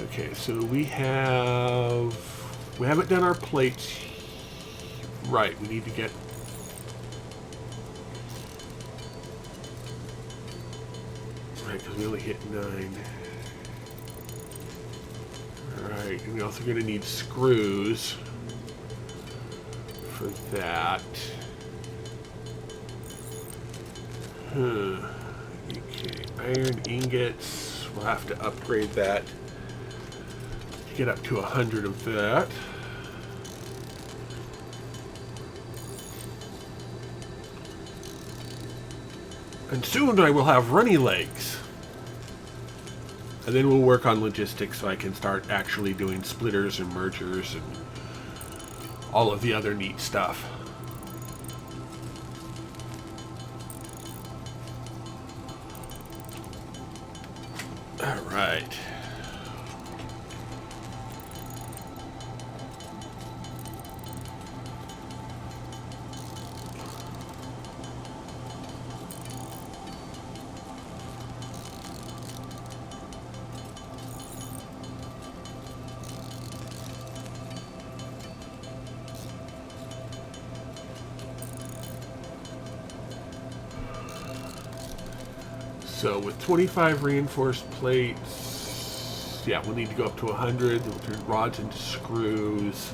Okay, so we haven't done our plates right. We need to get right because we only hit 9. All right, and we're also going to need screws for that. Okay, iron ingots. We'll have to upgrade that. Get up to 100 of that. And soon I will have runny legs. And then we'll work on logistics so I can start actually doing splitters and mergers and all of the other neat stuff. All right. So with 25 reinforced plates, yeah, we'll need to go up to 100. We'll turn rods into screws.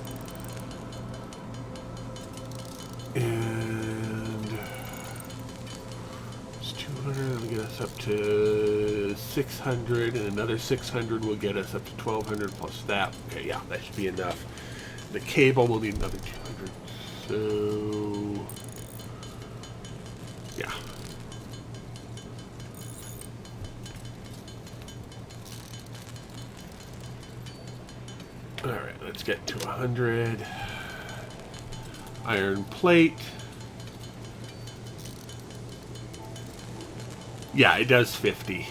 And it's 200, that'll get us up to 600, and another 600 will get us up to 1200 plus that. Okay, yeah, that should be enough. The cable will need another 200. So, yeah. All right, let's get to 100. Iron plate. Yeah, it does 50.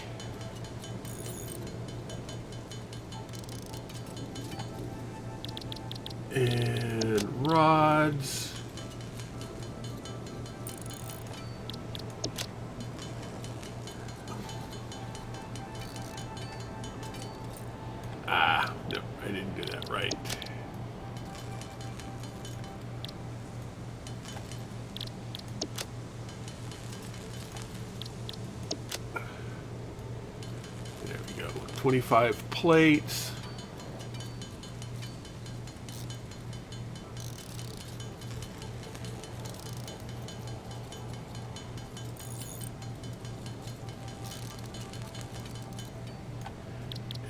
And rods. Ah, no, I didn't do that right. There we go. 25 plates.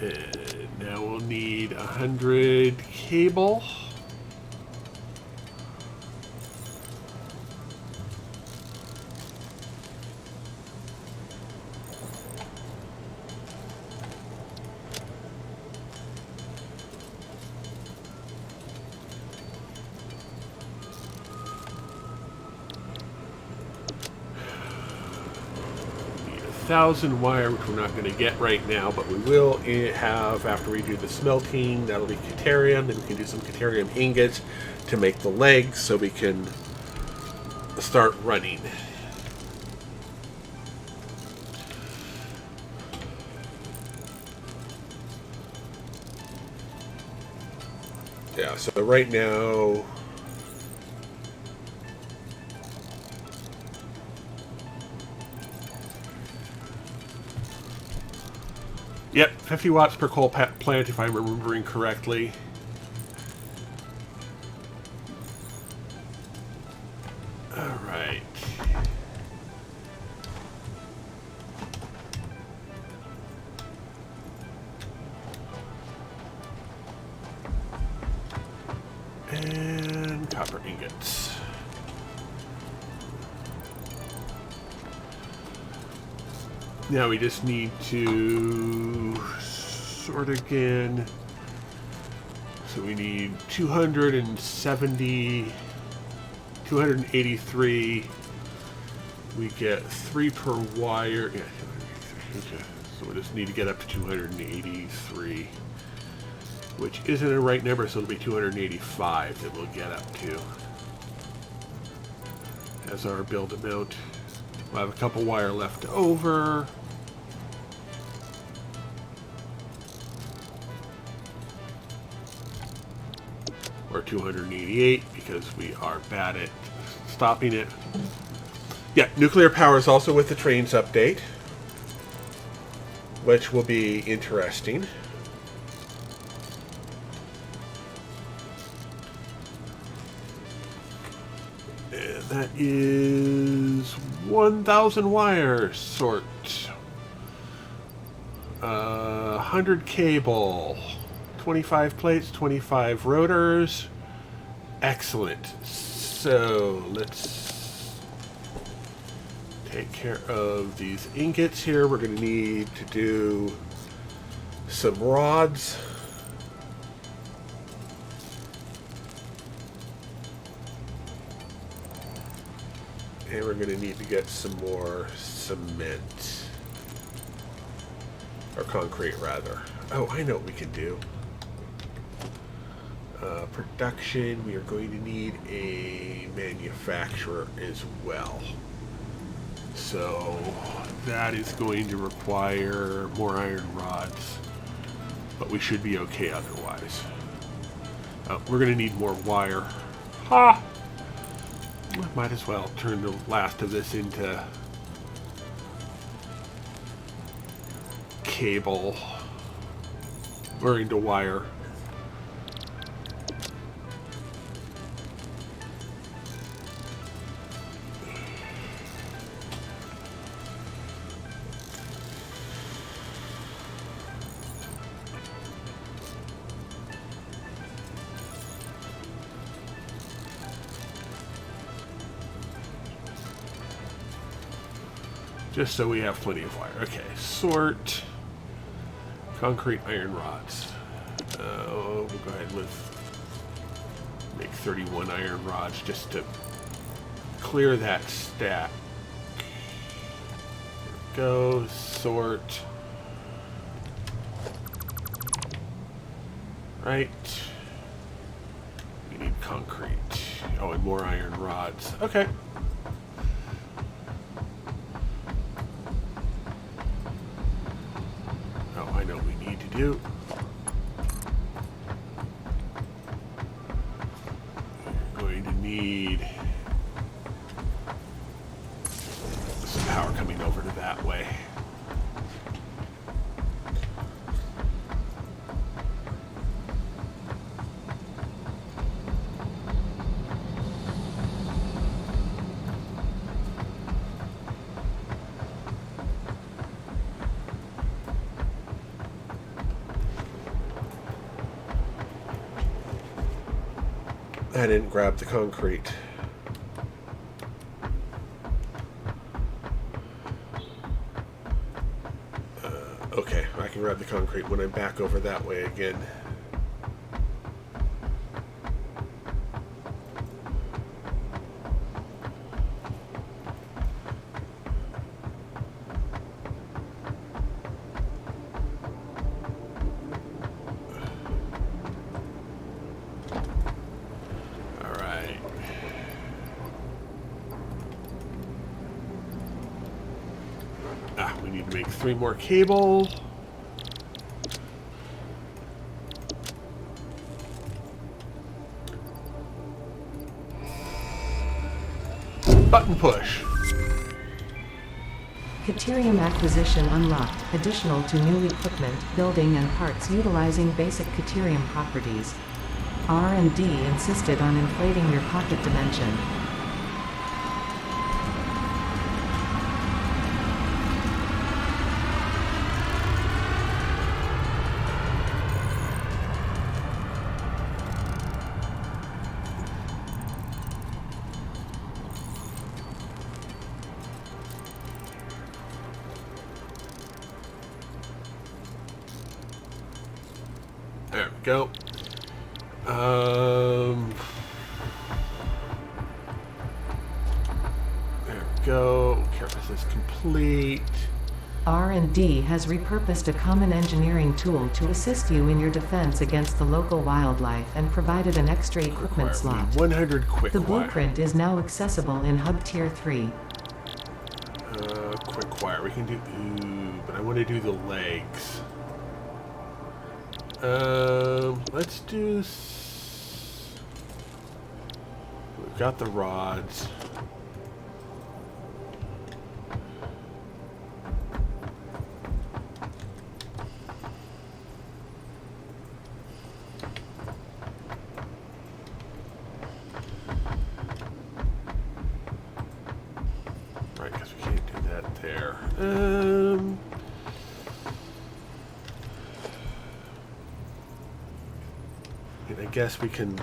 And now we'll need 100 cable. Need 1,000 wire, which we're not going to get right now, but we will have after we do the smelting. That'll be Caterium. Then we can do some Caterium ingots to make the legs so we can start running. Yeah, so right now, yep, 50 watts per coal plant if I'm remembering correctly. All right. And copper ingots. Now we just need to sort again. So we need 270, 283. We get 3 per wire. Yeah, 283. Okay. So we just need to get up to 283, which isn't a right number, so it'll be 285 that we'll get up to as our build amount. We'll have a couple wire left over. Or 288 because we are bad at stopping it. Yeah, nuclear power is also with the trains update, which will be interesting. And that is 1,000 wires sort. 100 cable. 25 plates, 25 rotors. Excellent. So let's take care of these ingots here. We're going to need to do some rods. And we're going to need to get some more cement. Or concrete, rather. Oh, I know what we can do. Production, we are going to need a manufacturer as well. So that is going to require more iron rods, but we should be okay otherwise. We're going to need more wire. Ha! Might as well turn the last of this into cable or into wire. Just so we have plenty of wire. Okay, sort concrete iron rods. We'll go ahead with make 31 iron rods just to clear that stack. There we go, sort. Right. We need concrete. Oh, and more iron rods. Okay. I know what we need to do. We're going to need some power coming over to that way. I didn't grab the concrete. Okay, I can grab the concrete when I'm back over that way again. We need to make 3 more cable. Button push.
Caterium acquisition unlocked. Additional to new equipment, building and parts utilizing basic Caterium properties. R&D insisted on inflating your pocket dimension.
There we go. There we go. Campus is complete.
R&D has repurposed a common engineering tool to assist you in your defense against the local wildlife and provided an extra equipment slot.
100 quick
The
wire.
blueprint is now accessible in Hub Tier 3.
Quick wire. We can do... Ooh, but I want to do the legs. Let's do... We've got the rods. Right, because we can't do that there. And I guess we can...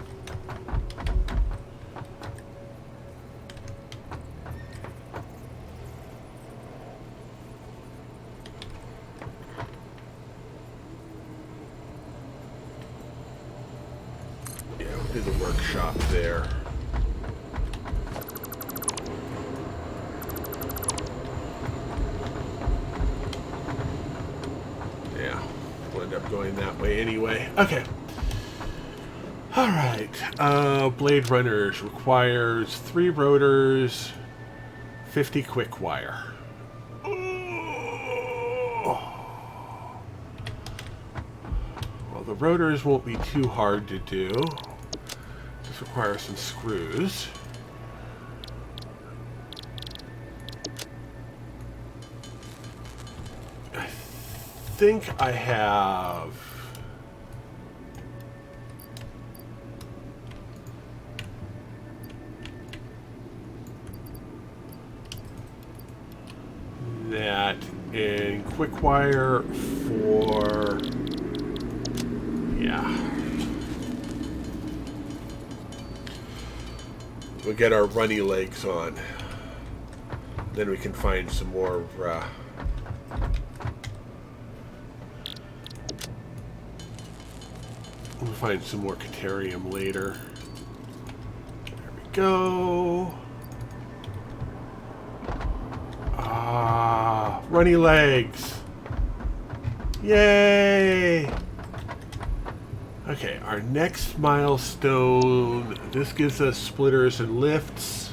Yeah, we'll do the workshop there. Yeah, we'll end up going that way anyway. Okay. Alright. Blade Runners requires 3 rotors, 50 quick wire. Well, the rotors won't be too hard to do. Just require some screws. I think I have... that in quick wire for... Yeah. We'll get our runny legs on. Then we can find some more... we'll find some more Caterium later. There we go. Runny legs. Yay! Okay, our next milestone. This gives us splitters and lifts.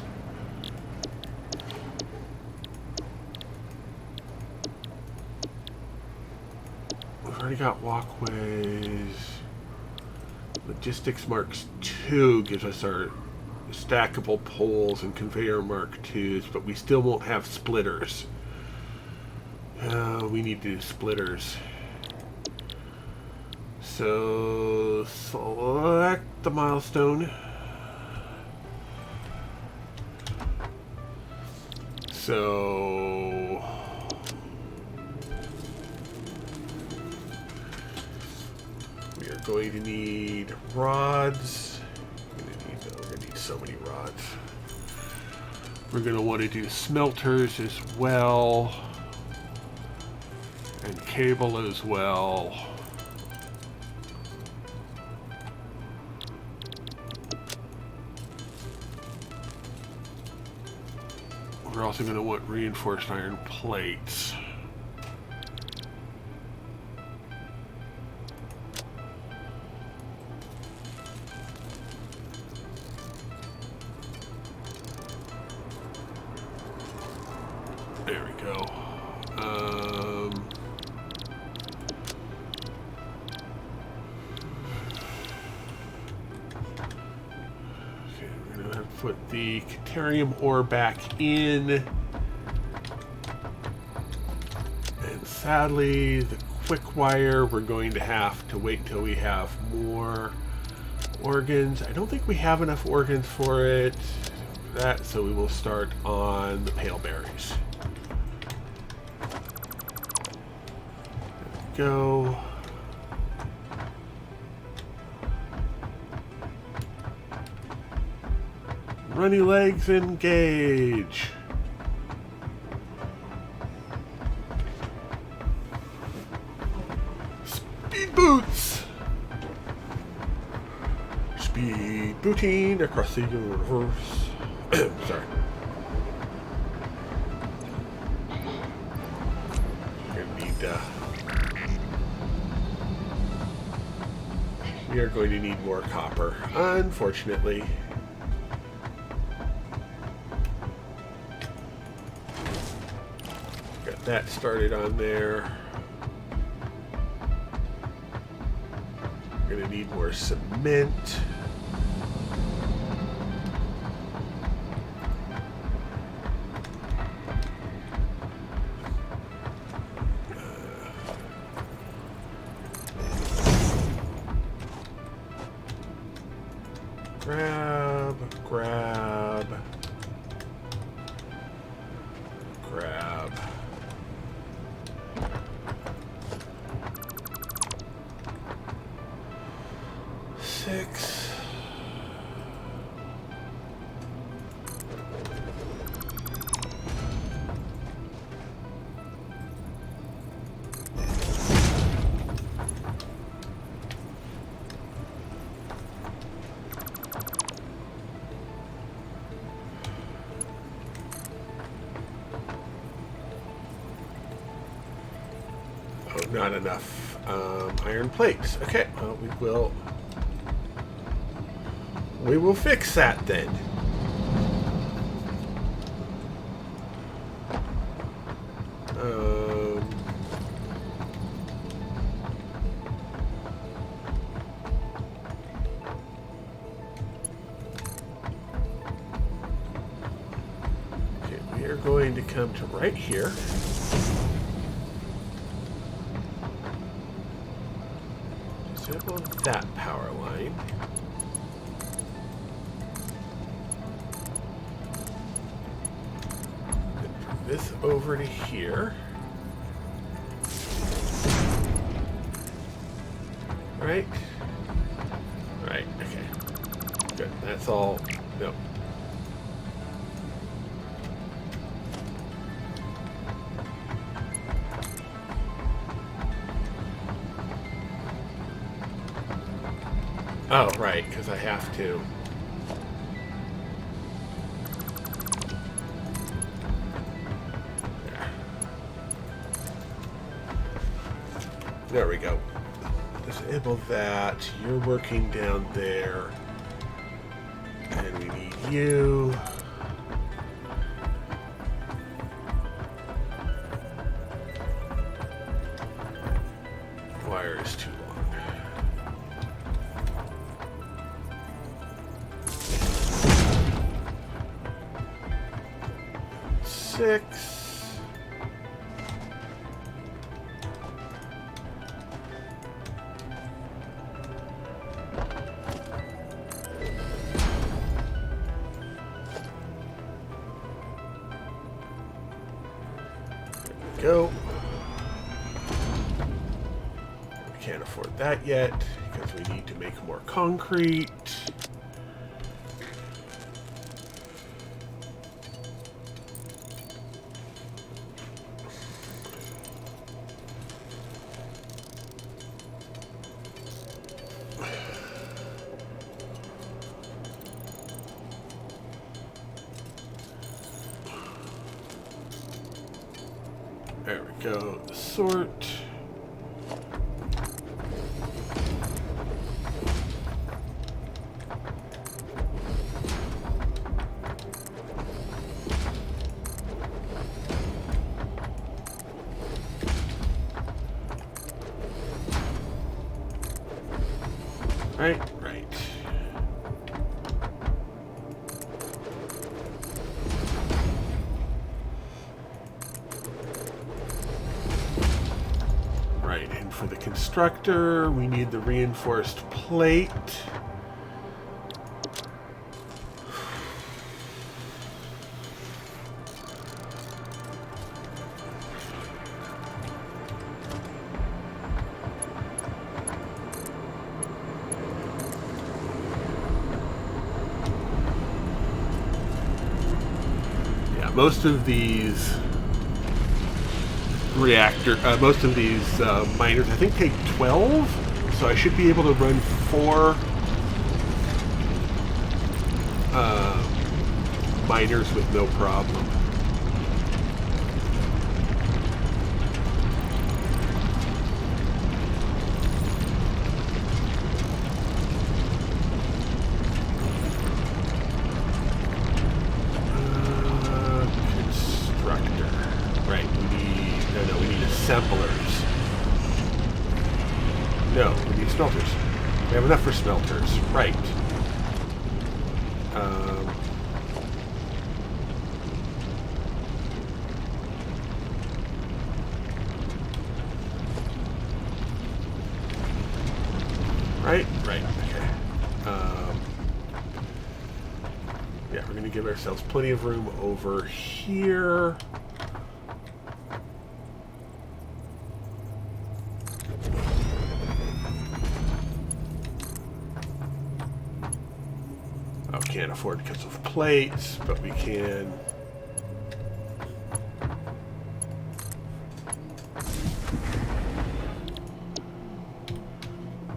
We've already got walkways. Logistics Marks II gives us our stackable poles and conveyor Mark IIs, but we still won't have splitters. We need to do splitters. So select the milestone. So we are going to need rods. We're going to need so many rods. We're going to want to do smelters as well. And cable as well. We're also going to want reinforced iron plates. There we go. Put the Caterium ore back in. And sadly, the quick wire, we're going to have to wait until we have more organs. I don't think we have enough organs for it. So we will start on the pale berries. There we go. Runny legs, engage. Speed boots. Speed booting across the universe. Sorry. We are going to need more copper, unfortunately. Got that started on there. We're going to need more cement. Grab, grab, grab. Six. Not enough iron plates. Okay, well, we will fix that then. Okay, we are going to come to right here. Disable that power line. Then bring this over to here. Right? Right, okay. Good, that's all. No. Oh, right, because I have to. There we go. Disable that. You're working down there. And we need you. Wire is too long. 6. There we go. We can't afford that yet because we need to make more concrete. There we go. Sort. Right, right. Right, and for the constructor, we need the reinforced plate. Most of these miners, I think, take 12, so I should be able to run 4 miners with no problem. constructors. Right. Right, okay. Yeah, we're going to give ourselves plenty of room over here. Oh, can't afford because of plates, but we can...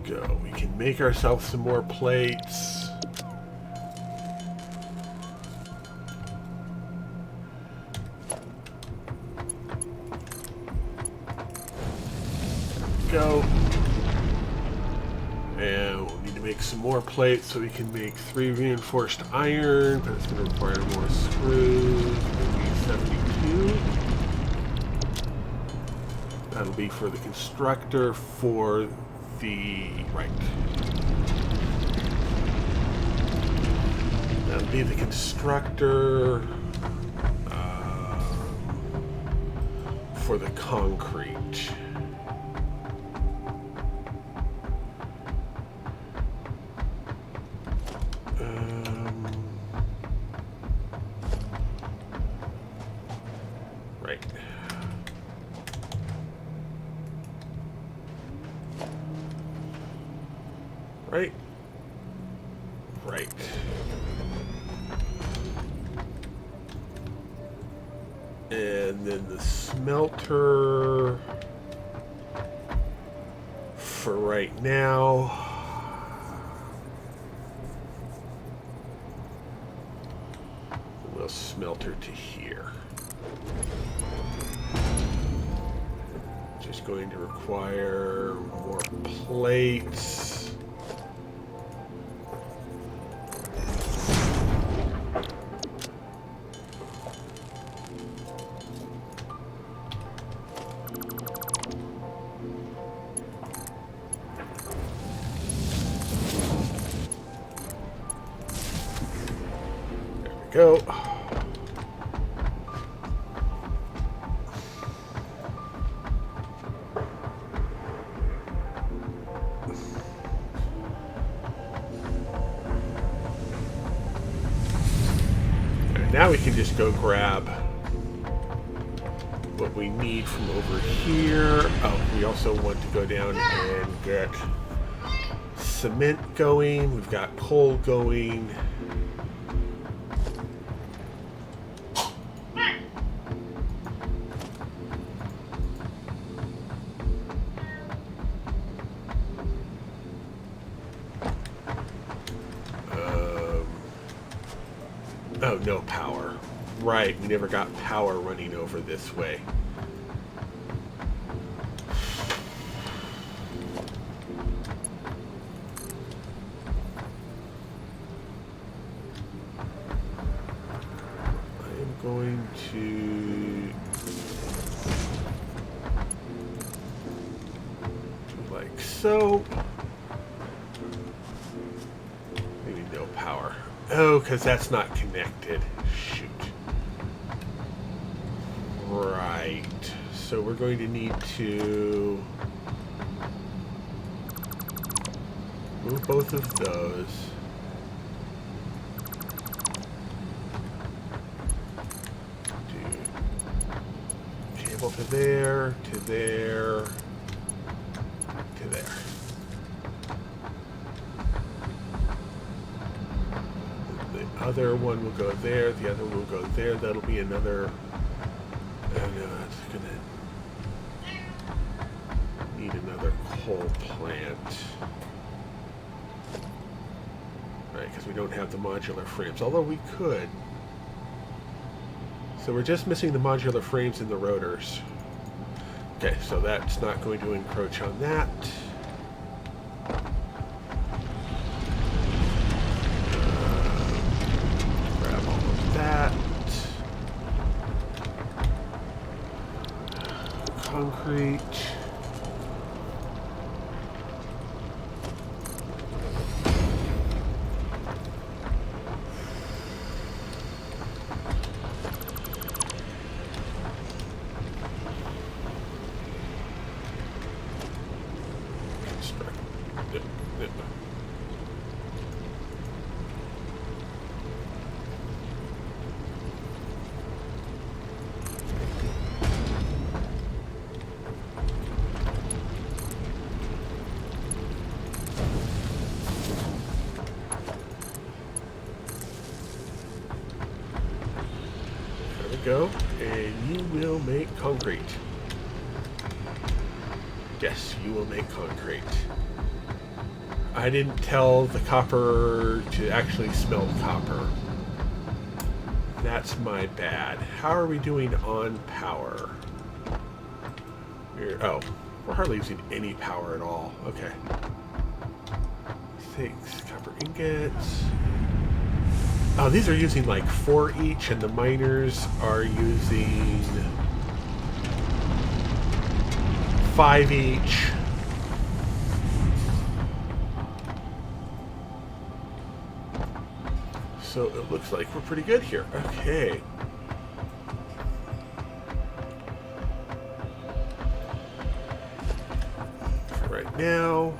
go. We can make ourselves some more plates. Go. And we'll need to make some more plates so we can make 3 reinforced iron, but it's going to require more screws. Maybe 72. That'll be for the constructor for the right. That'll be the constructor for the concrete. Right. Right. Right. And then the smelter for right now. We'll smelter to here. Just going to require more plates. Go. And now we can just go grab what we need from over here. Oh, we also want to go down and get cement going. We've got coal going. Oh, no power. Right, we never got power running over this way. I am going to do like so. Maybe no power. Oh, because that's not connected. Shoot. Right. So we're going to need to move both of those. Do cable to there, to there, to there. Other one will go there, the other will go there. That'll be another. Oh no, it's gonna need another coal plant. Right, because we don't have the modular frames, although we could. So we're just missing the modular frames in the rotors. Okay, so that's not going to encroach on that. Concrete. go. And you will make concrete. Yes, you will make concrete. I didn't tell the copper to actually smelt copper. That's my bad. How are we doing on power? Oh, we're hardly using any power at all. Okay. 6 copper ingots. Oh, these are using like 4 each, and the miners are using 5 each. So it looks like we're pretty good here. Okay. For right now.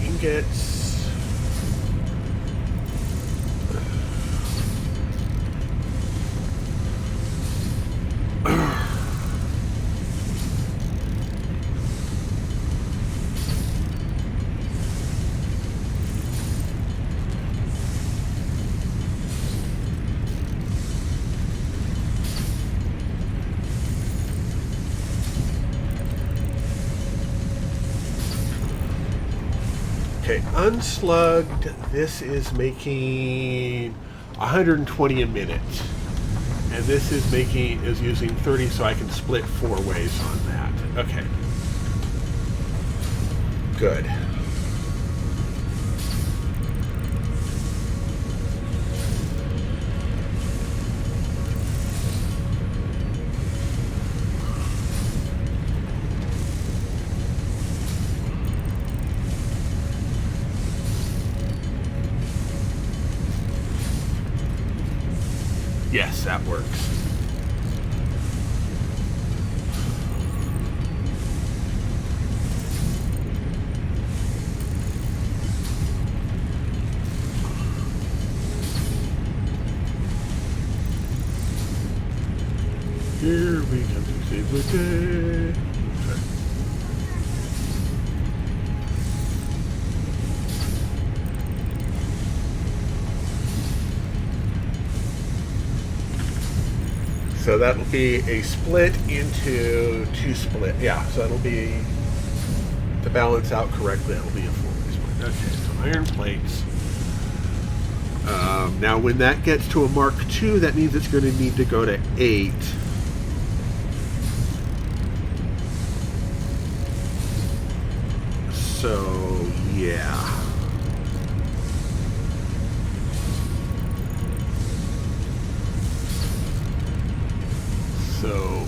Ingots. Okay, unslugged, this is making 120 a minute. And this is using 30, so I can split 4 ways on that. Okay. Good. Yes, that works. Here we come to save the day. So that'll be a split into 2 split. Yeah, so that'll be, to balance out correctly, that'll be a 4-way split. Okay, so iron plates. Now when that gets to a Mark II, that means it's going to need to go to 8. So, yeah. So,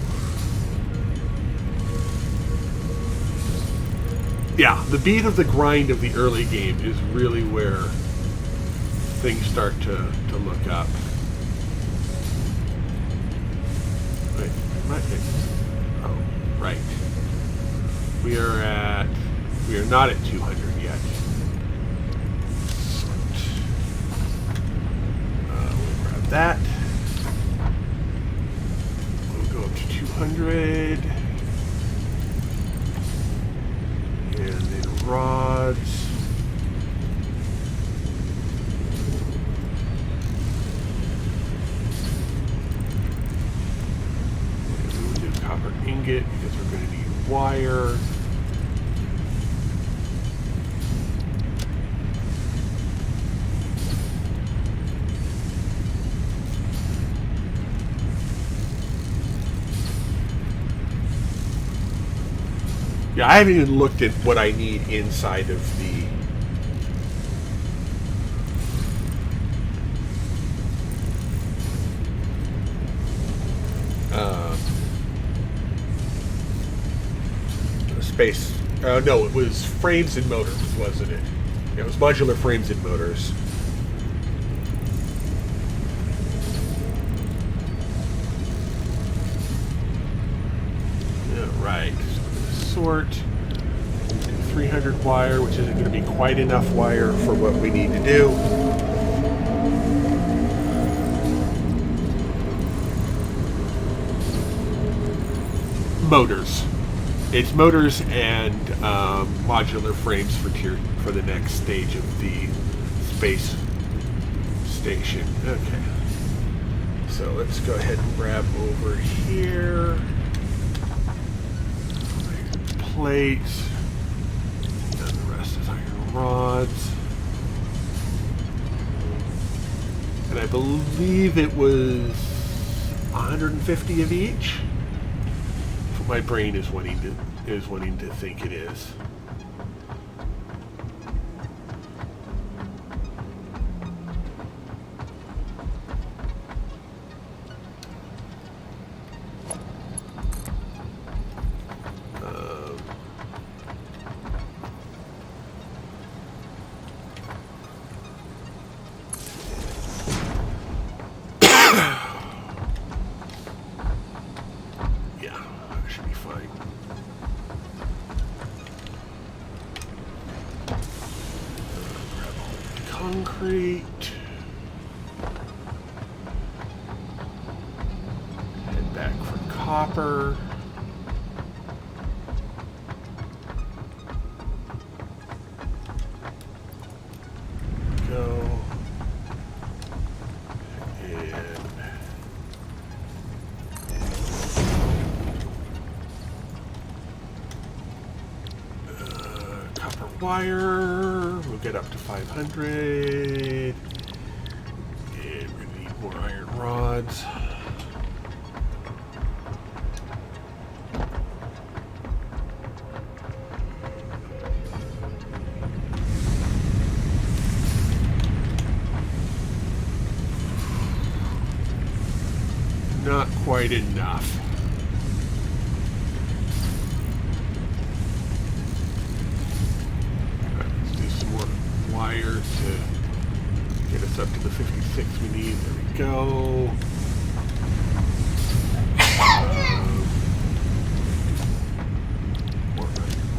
yeah, the beat of the grind of the early game is really where things start to look up. Wait, oh, right. We are not at 200 yet. We'll grab that. 200, and then rods. And we'll do copper ingot because we're going to need wire. Yeah, I haven't even looked at what I need inside of the space. No, it was frames and motors, wasn't it? Yeah, it was modular frames and motors. Yeah, right. Sort 300 wire, which isn't going to be quite enough wire for what we need to do. Motors. It's motors and modular frames for the next stage of the space station. Okay. So let's go ahead and grab over here. Plates. And the rest is iron rods. And I believe it was 150 of each. My brain is wanting to think it is. Concrete. Head back for copper. Go. And copper wire. We'll get up to 500. And we're going to need more iron rods. Not quite enough. Wire to get us up to the 56 we need. There we go. More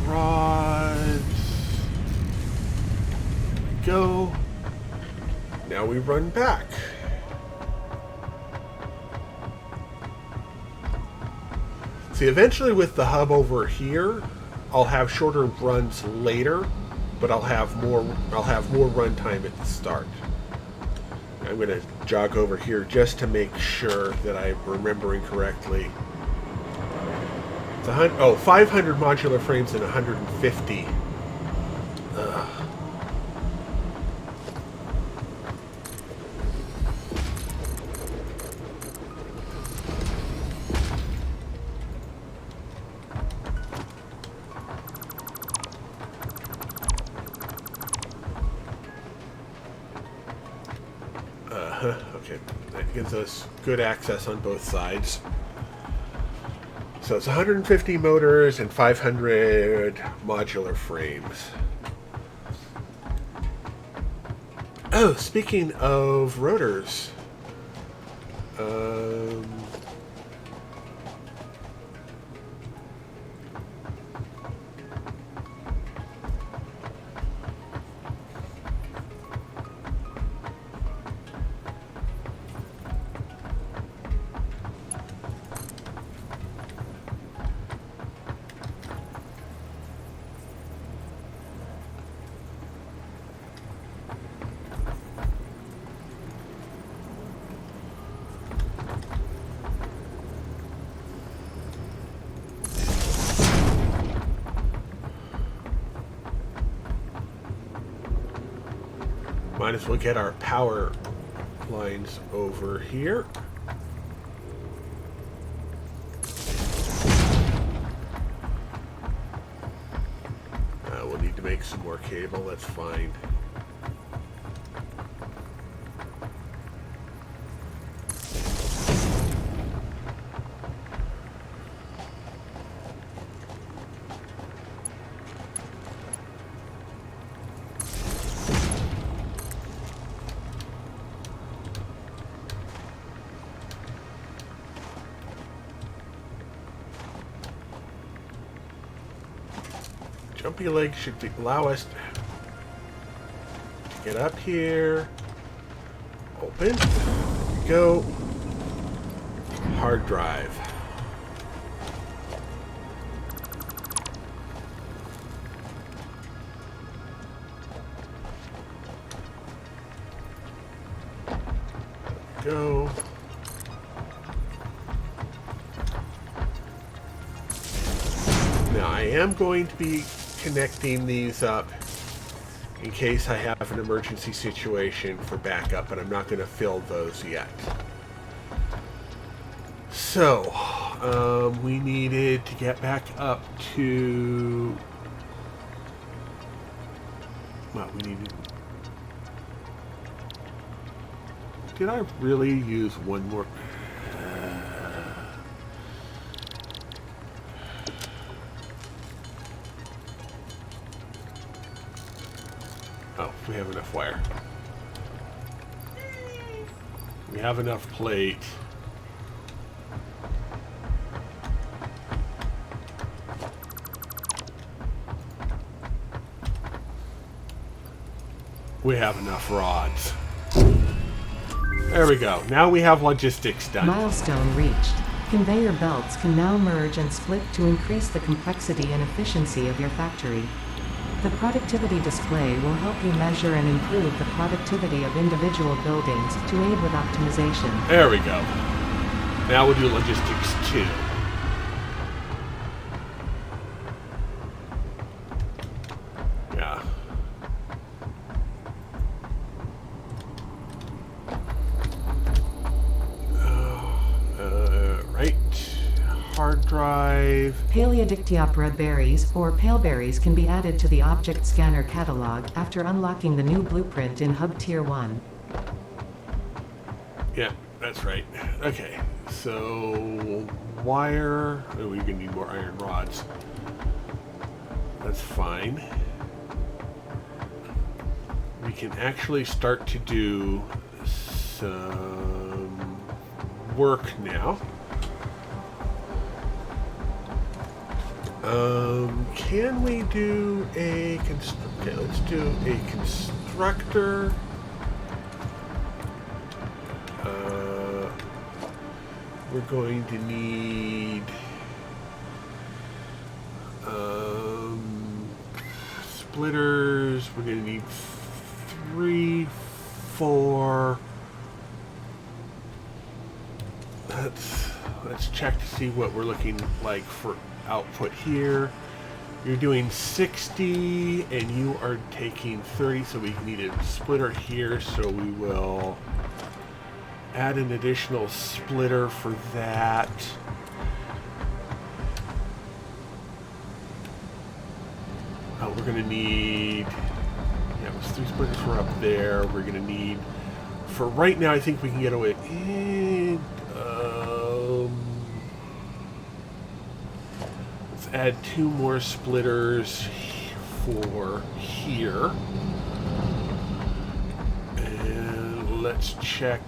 rods. There we go. Now we run back. See, eventually with the hub over here, I'll have shorter runs later. But I'll have more run time at the start. I'm going to jog over here just to make sure that I'm remembering correctly. It's 500 modular frames and 150. Okay, that gives us good access on both sides. So it's 150 motors and 500 modular frames. Oh, speaking of rotors, might as well get our power lines over here. We'll need to make some more cable, that's fine. Jumpy legs should allow us to get up here. Open. There we go. Hard drive. go. Now I am going to be connecting these up in case I have an emergency situation for backup, but I'm not going to fill those yet. So, we needed to get back up to... Well, we needed... Did I really use one more... Oh, we have enough wire. We have enough plate. We have enough rods. There we go. Now we have logistics done.
Milestone reached. Conveyor belts can now merge and split to increase the complexity and efficiency of your factory. The productivity display will help you measure and improve the productivity of individual buildings to aid with optimization.
There we go. Now we'll do logistics 2. Yeah. Right. Hard drive.
Paleodictyopora berries, or paleberries, can be added to the object scanner catalog after unlocking the new blueprint in Hub Tier 1.
Yeah, that's right. Okay, so wire. Oh, we're gonna need more iron rods. That's fine. We can actually start to do some work now. Can we do a okay, let's do a constructor. We're going to need splitters. We're going to need 3, 4. Let's check to see what we're looking like for output here. You're doing 60 and you are taking 30, so we need a splitter here, so we will add an additional splitter for that. Oh, we're gonna need, yeah, those 3 splitters were up there. We're gonna need, for right now, I think we can get away. Let's add 2 more splitters for here. And let's check.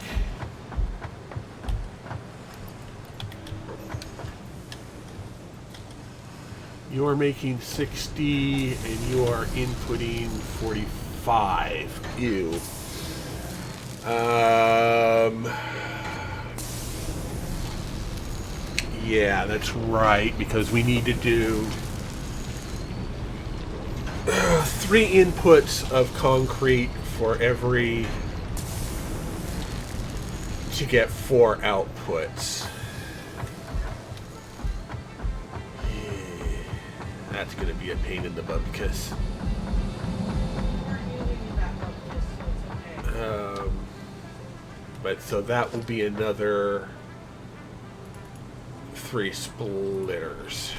You are making 60 and you are inputting 45. Ew. Yeah, that's right, because we need to do 3 inputs of concrete for every to get 4 outputs. That's going to be a pain in the butt because but so that will be another 3 splitters.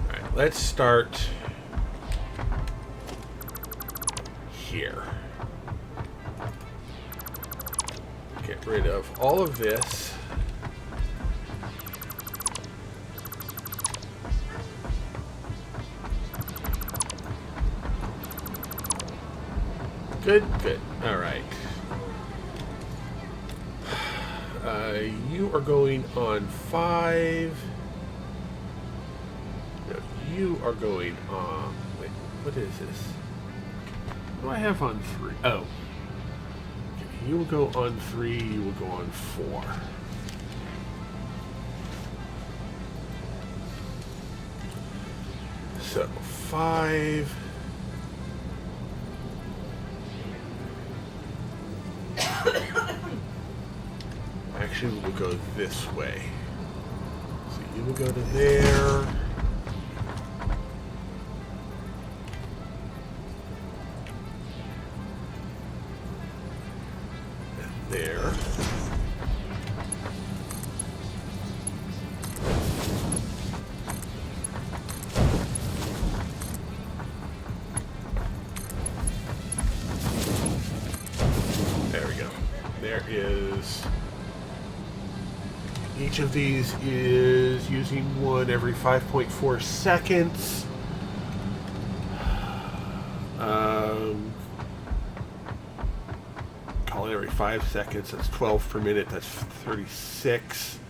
Alright, let's start here. Get rid of all of this. Good, good. All right. You are going on 5. No, you are going on... Wait, what is this? What do I have on 3? Oh. Okay, you will go on 3, you will go on 4. So, 5... actually we will go this way. So you will go to there. And there. There we go. There is... Each of these is using one every 5.4 seconds. Call it every 5 seconds. That's 12 per minute. That's 36.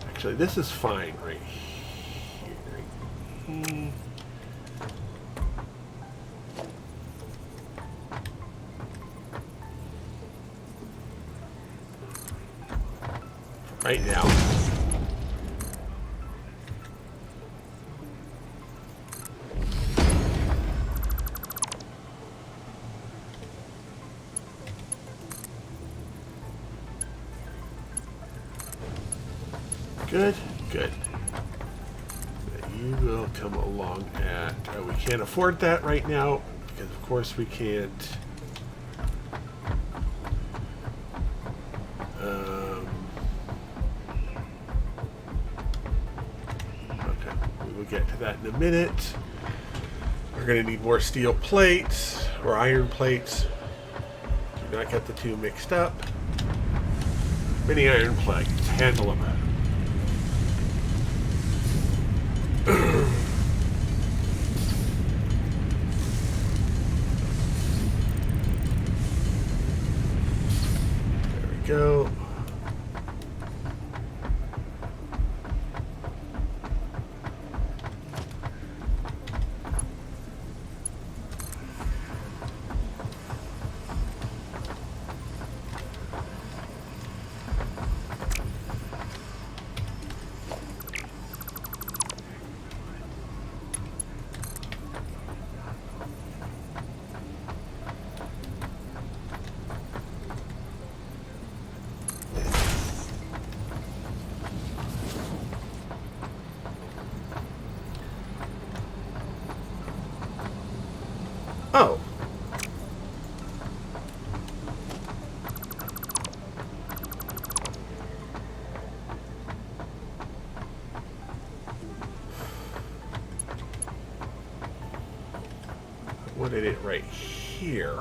Actually, this is fine right here. Right now. Good, good. You will come along at... we can't afford that right now, because of course we can't... okay, we will get to that in a minute. We're going to need more steel plates, or iron plates. Do not get the two mixed up. Many iron plates, handle them. There we go. Oh. I wanted it right here.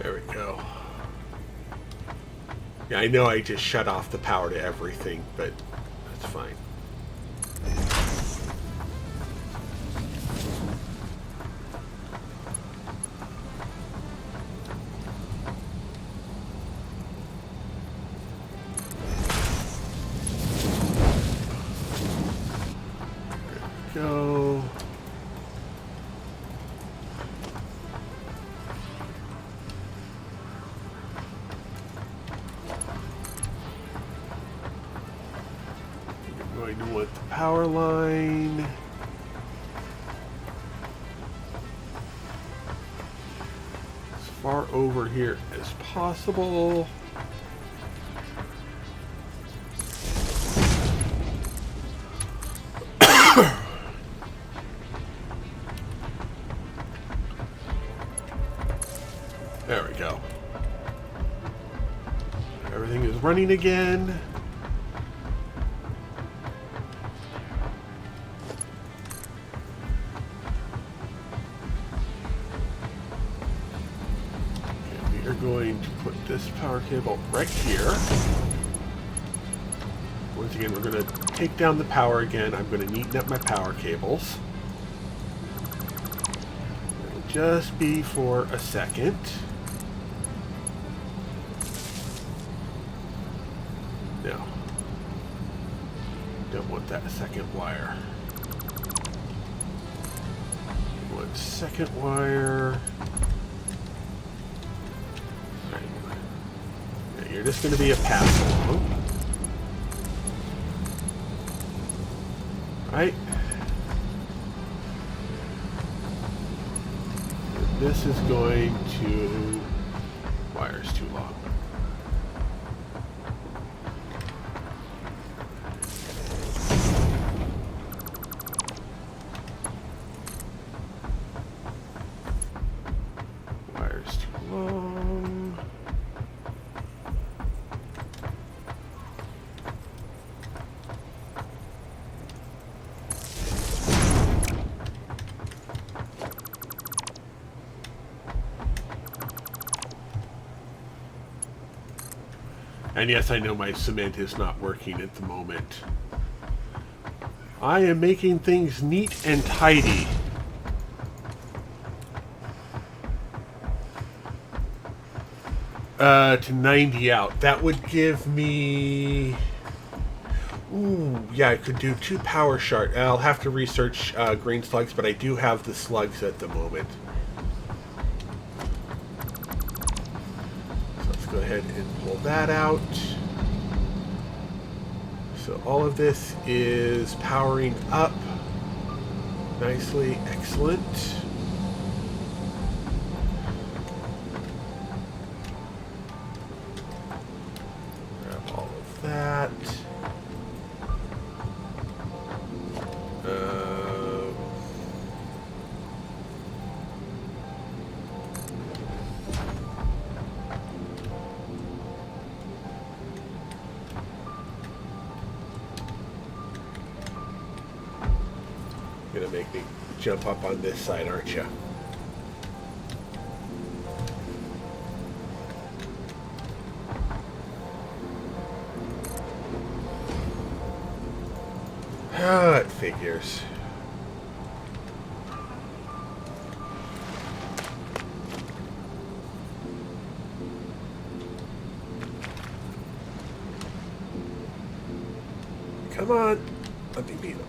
There we go. Yeah, I know I just shut off the power to everything, but that's fine. There we go. Going to want the power line. As far over here as possible. There we go. Everything is running again. Going to put this power cable right here. Once again, we're going to take down the power again. I'm going to neaten up my power cables. It'll just be for a second. No. Don't want that second wire. One second wire. Right. You're just going to be a pass-along. Right? This is going to... Wire's too long. Wire's too long. And yes, I know my cement is not working at the moment. I am making things neat and tidy. To 90 out. That would give me... Ooh, yeah, I could do 2 power shard. I'll have to research green slugs, but I do have the slugs at the moment. Go ahead and pull that out. So all of this is powering up nicely. Excellent. Grab all of that. Gonna make me jump up on this side, aren't you? Ah, it figures. Come on, let me beat him.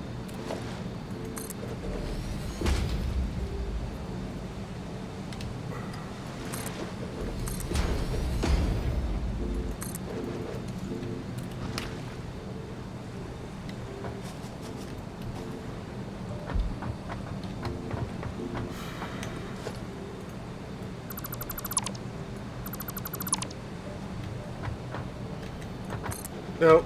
No.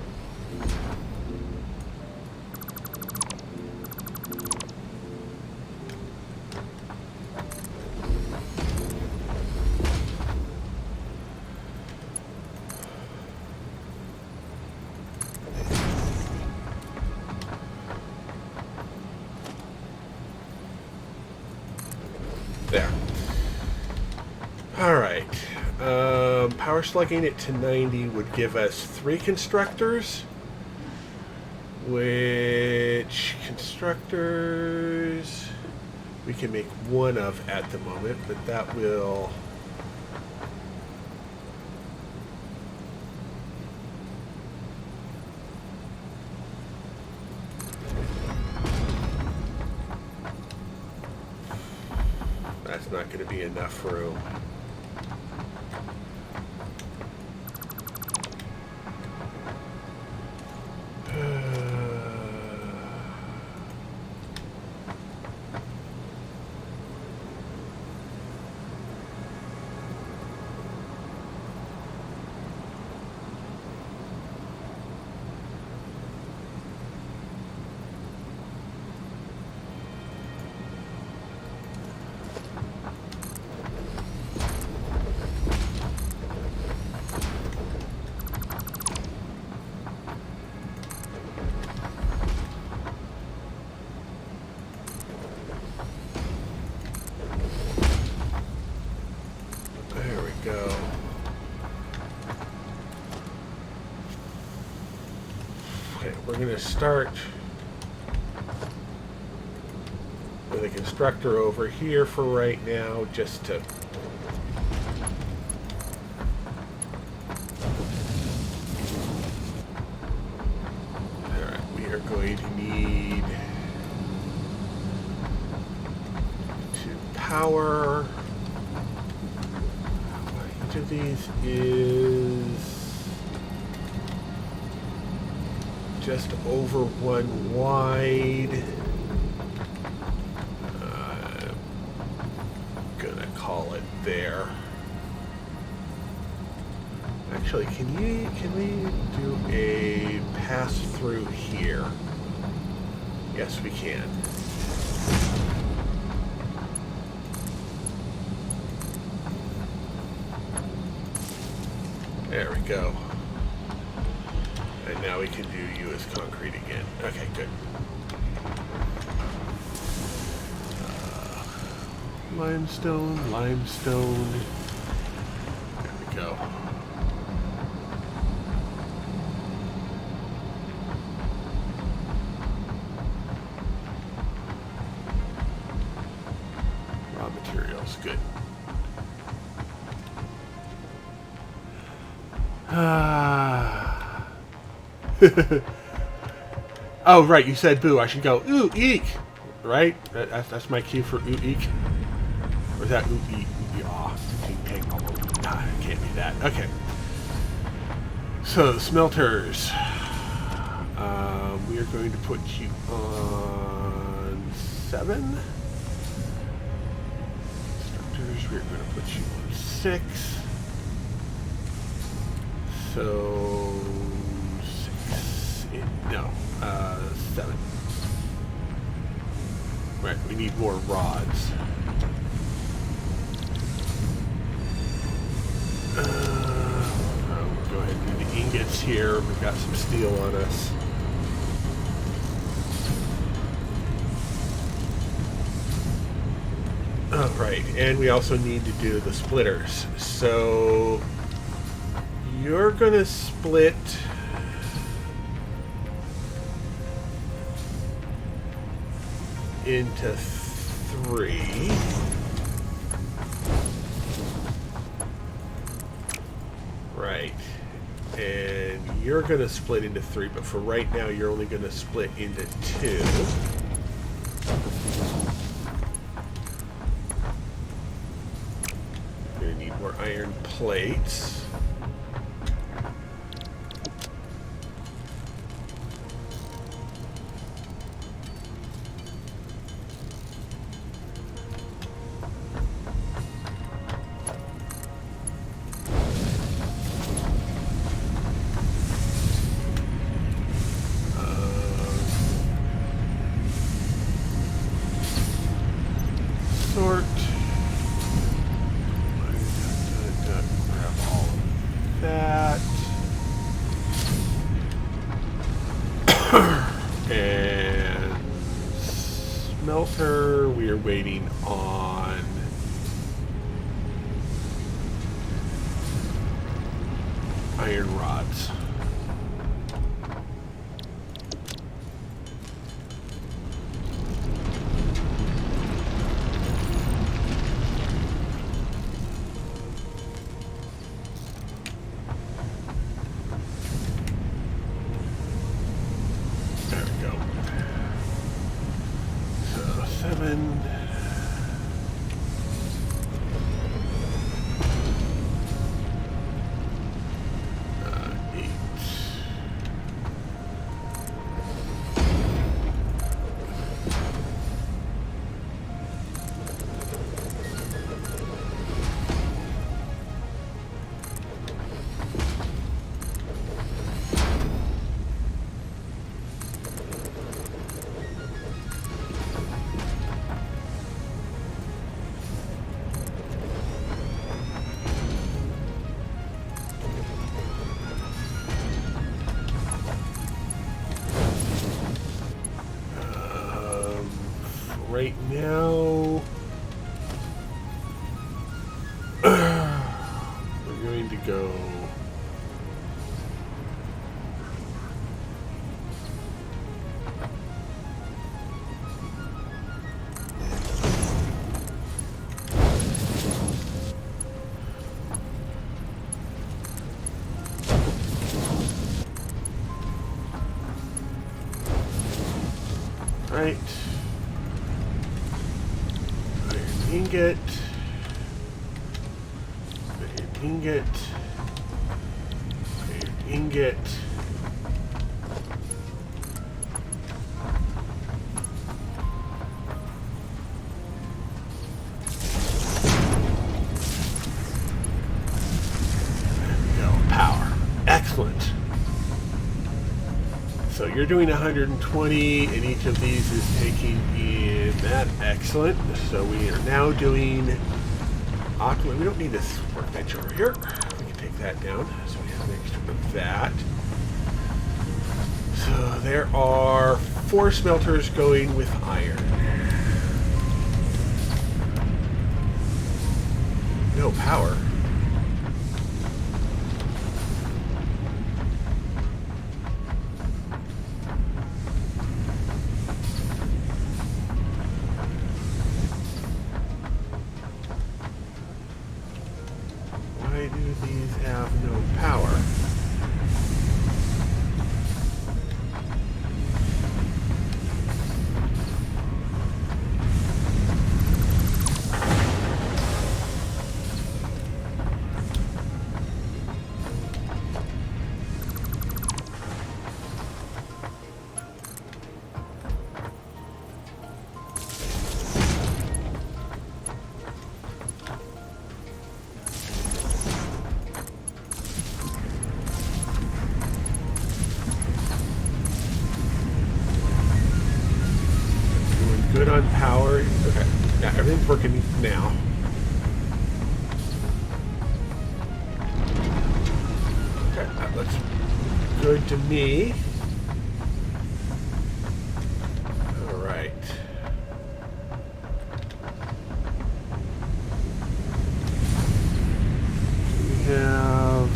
There. All right. Power slugging it to 90 would give us 3 constructors. Which constructors we can make 1 of at the moment, but that will... That's not going to be enough room. we're going to start with a constructor over here for right now, just to going to need to power. Each of these is just over 1 wide. I'm gonna call it there. Actually, can we do a pass through here? Yes, we can. There we go. And now we can do you as concrete again. Okay, good. Limestone, limestone. There we go. Materials, good. Oh, right, you said boo. I should go, ooh, eek. Right? That's my cue for ooh, eek. Or is that ooh, eek, ooh, ah. I can't do that. Okay. So, smelters. We are going to put you on 7. We're going to put you on 6. So 7. Right, we need more rods. We'll go ahead and do the ingots here. We've got some steel on us. Oh, right, and we also need to do the splitters. So you're going to split into 3. Right. And you're going to split into 3, but for right now you're only going to split into 2. More iron plates. Sort. And smelter, we are waiting on iron rods. There we go. So 7. Right now, we're going to go right. Iron ingot. Iron ingot. Iron ingot. Power. Excellent. So you're doing 120, and each of these is taking in that. Excellent. So we are now doing optimal. We don't need this workbench over here. We can take that down. So we have an extra of that. So there are 4 smelters going with iron. No power. Why do these have no power? Good on power. Okay. Yeah, everything's working now. Okay, that looks good to me. All right. We have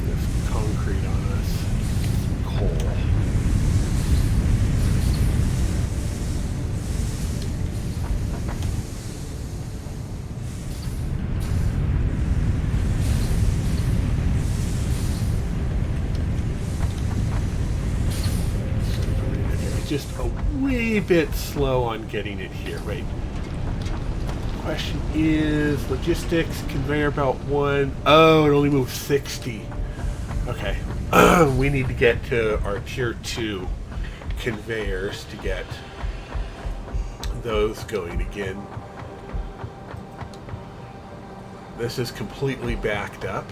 this concrete on us. Coal. Just a wee bit slow on getting it here. Right. Question is logistics, conveyor belt 1. Oh, it only moves 60. Okay. We need to get to our tier 2 conveyors to get those going again. This is completely backed up.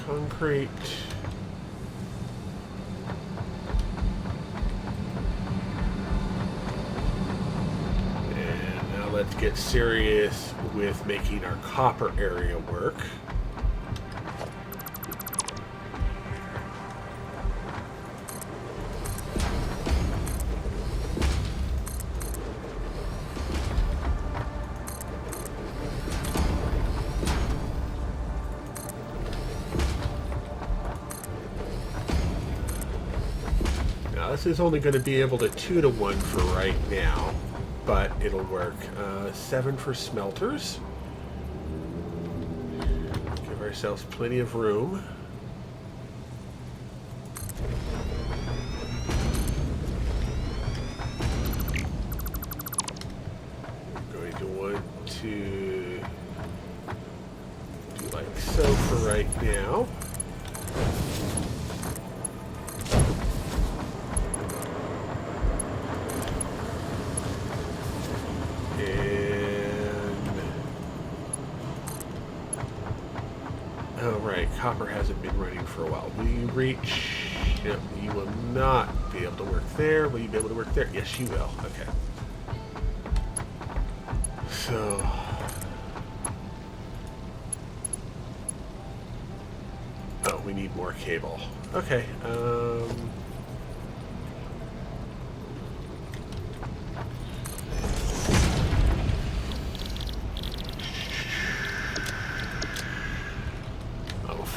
Concrete. And now let's get serious with making our copper area work. This is only going to be able to 2-to-1 for right now, but it'll work. 7 for smelters. Give ourselves plenty of room. We're going to want to do like so for right now. Copper hasn't been running for a while. Will you reach? Yep, you will not be able to work there. Will you be able to work there? Yes, you will. Okay. So... oh, we need more cable. Okay.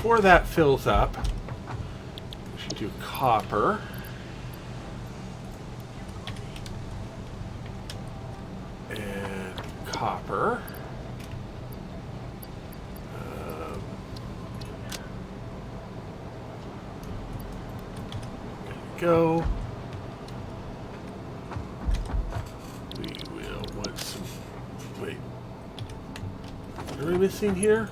before that fills up, we should do copper. And copper. Go. We will want some. Wait. What are we missing here?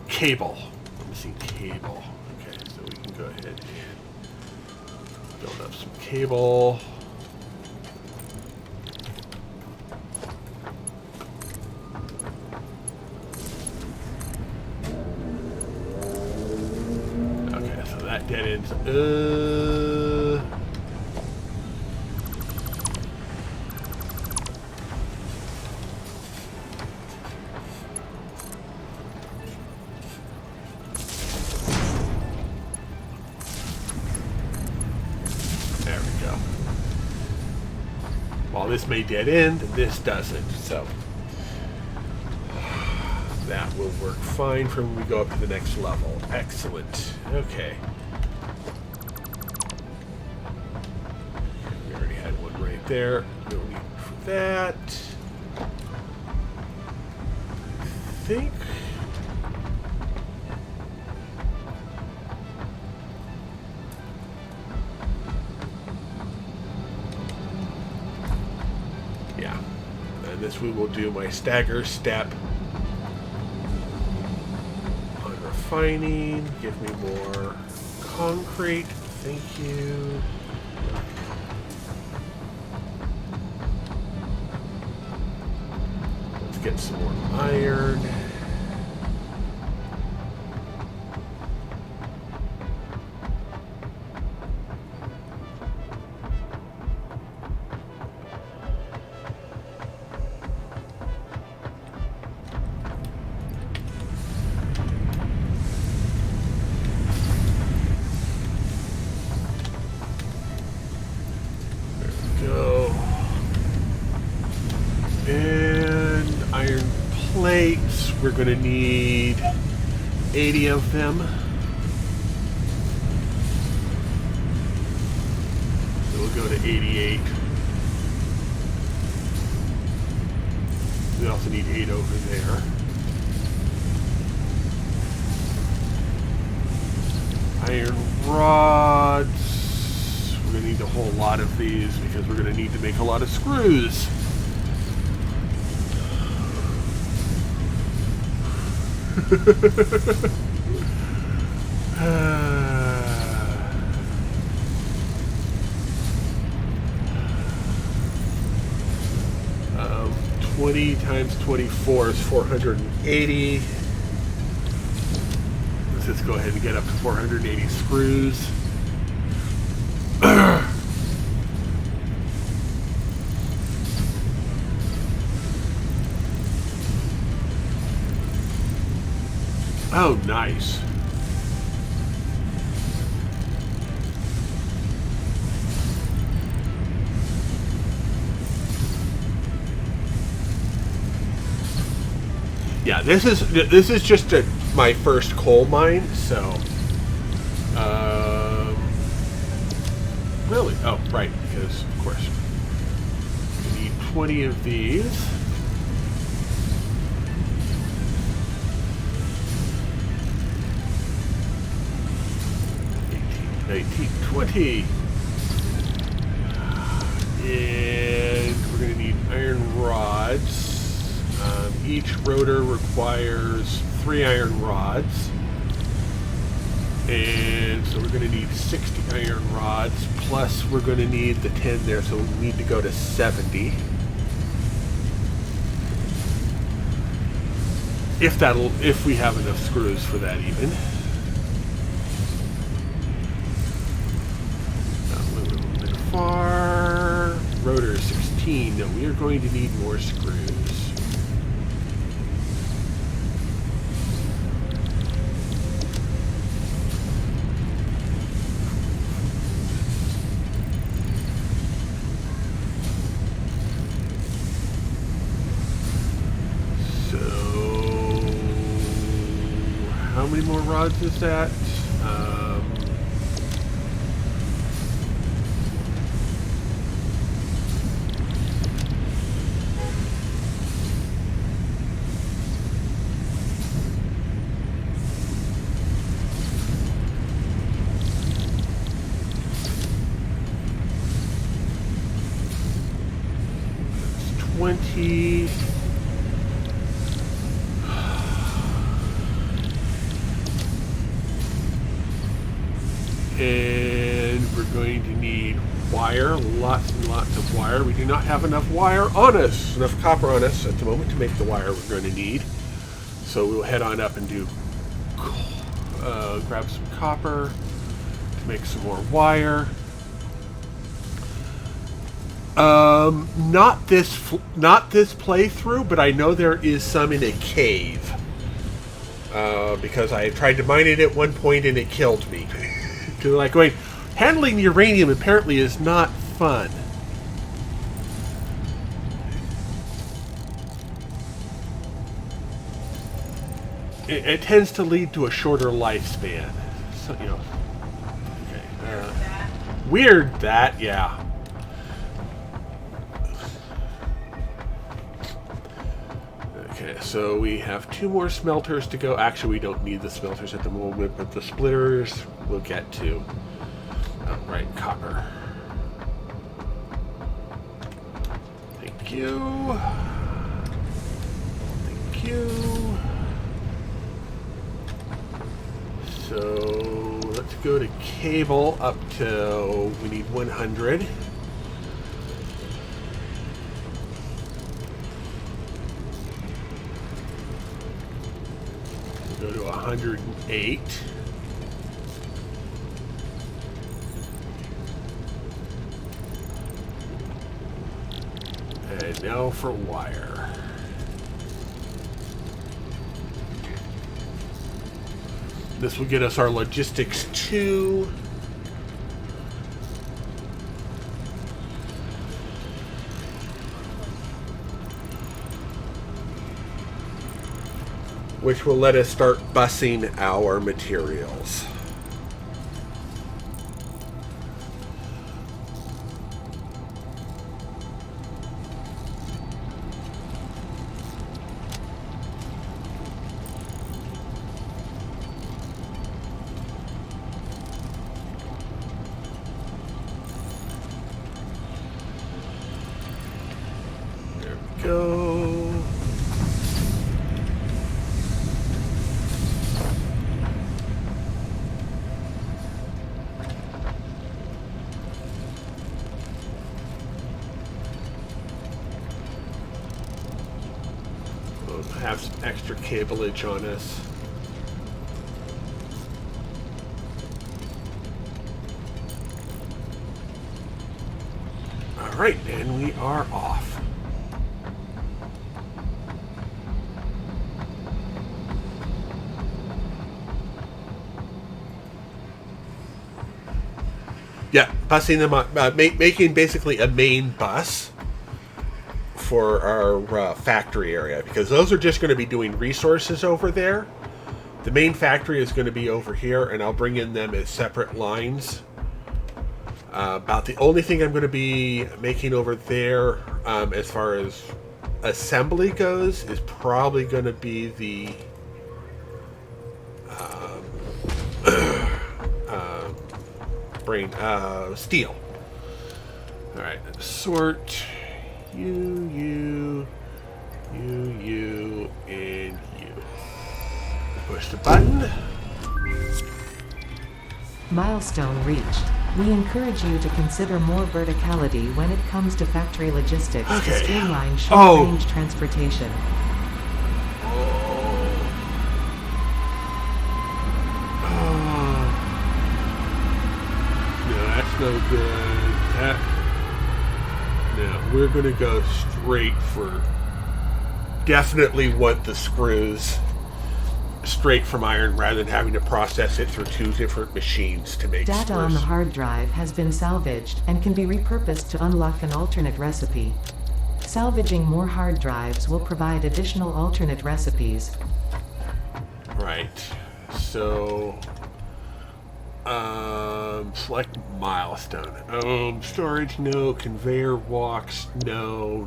Cable. We're missing cable. Okay, so we can go ahead and build up some cable. Dead ends. There we go. While this may dead end, this doesn't. So that will work fine for when we go up to the next level. Excellent. Okay. There, no need for that. I think. Yeah, and this we will do my stagger step on refining. Give me more concrete. Thank you. Get some more iron. There we go. And iron plates, we're going to need 80 of them. So we'll go to 88. We also need 8 over there. Iron rods. We're going to need a whole lot of these because we're going to need to make a lot of screws. 20 times 24 is 480. Let's just go ahead and get up to 480 screws. Oh, nice. Yeah, this is just my first coal mine, so really, oh right, because of course we need 20 of these. 19, 20. And we're going to need iron rods. Each rotor requires 3 iron rods. And so we're going to need 60 iron rods, plus we're going to need the 10 there, so we need to go to 70. If we have enough screws for that even. Far rotor 16. No, we are going to need more screws. So how many more rods is that? 20. And we're going to need wire, lots and lots of wire. We do not have enough wire on us, enough copper on us at the moment to make the wire we're going to need. So we'll head on up and do grab some copper to make some more wire. Not this playthrough, but I know there is some in a cave. Because I tried to mine it at one point and it killed me. Because like going, handling uranium apparently is not fun. It tends to lead to a shorter lifespan. So, you know. Okay. Weird that, yeah. Okay, so we have 2 more smelters to go. Actually, we don't need the smelters at the moment, but the splitters we'll get to. Right, copper. Thank you. Thank you. So let's go to cable up to, we need 100. Go to 108. And now for wire. This will get us our logistics 2. Which will let us start bussing our materials. There we go. Have some extra cableage on us. All right, and we are off. Yeah, busing them up, making basically a main bus for our factory area, because those are just going to be doing resources over there. The main factory is going to be over here, and I'll bring in them as separate lines. About the only thing I'm going to be making over there, as far as assembly goes, is probably going to be the steel. All right, sort. You, and you. Push the button.
Milestone reached. We encourage you to consider more verticality when it comes to factory logistics to streamline short-range transportation.
No, that's no good. No, we're going to go straight for... Definitely want the screws straight from iron rather than having to process it through 2 different machines to make
Data
screws.
on the hard drive has been salvaged and can be repurposed to unlock an alternate recipe. Salvaging more hard drives will provide additional alternate recipes.
Right. so select milestone. Storage, no. Conveyor walks, no.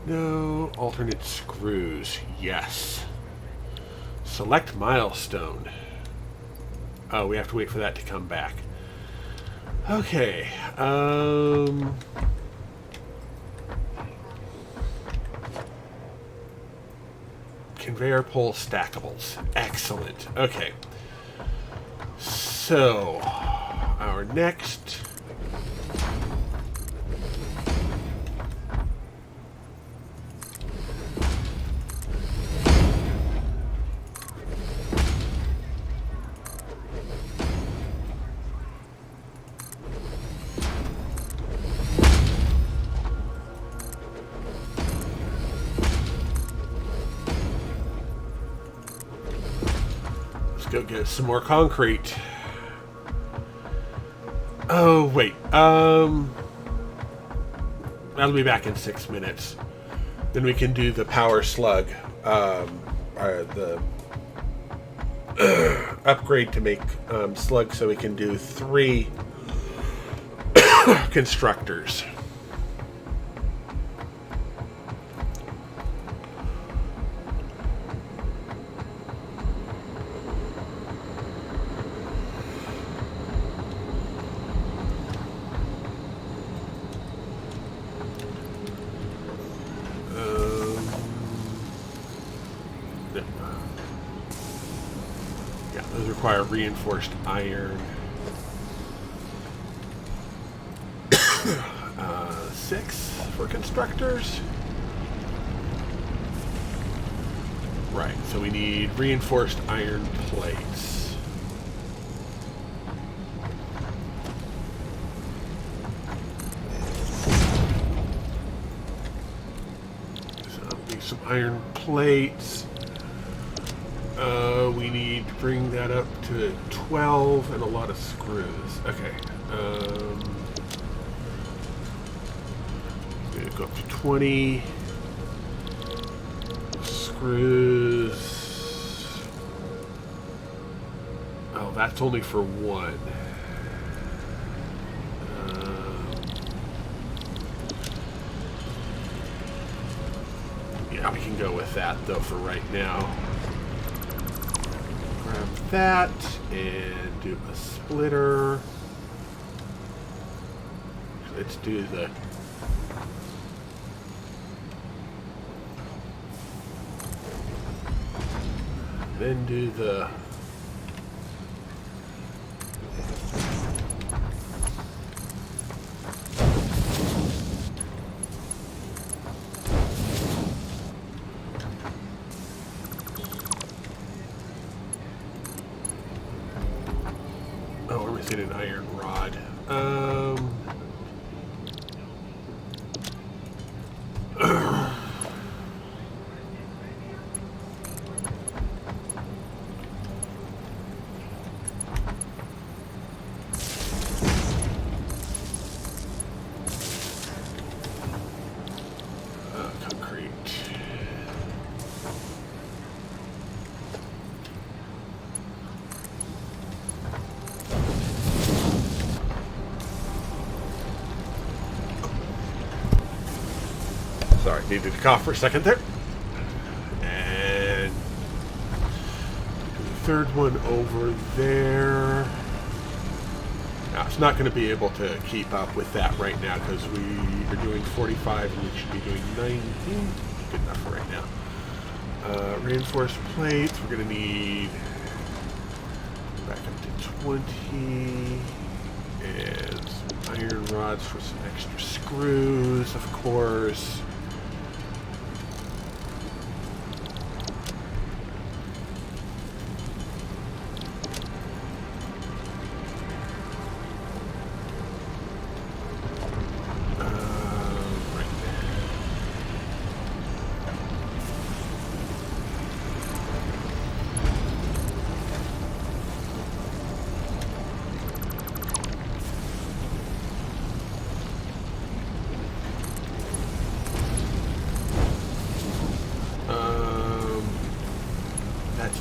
No. Alternate screws, yes. Select milestone. Oh, we have to wait for that to come back. Okay. Conveyor pole stackables. Excellent. Okay. So, our next... Go get some more concrete. Oh, wait. I'll be back in 6 minutes. Then we can do the power slug. The upgrade to make slug so we can do 3 constructors. Those require reinforced iron. 6 for constructors. Right, so we need reinforced iron plates. So need some iron plates. We need to bring that up to 12 and a lot of screws. Okay. We're gonna go up to 20 screws. Oh, that's only for 1. Yeah, we can go with that though for right now. Grab that and do a splitter. Let's do the then do the an iron rod. Concrete. Sorry, needed to cough for a second there. And do the third one over there. Now, it's not going to be able to keep up with that right now because we are doing 45 and we should be doing 19. Good enough for right now. Reinforced plates, we're going to need back up to 20. And some iron rods for some extra screws, of course.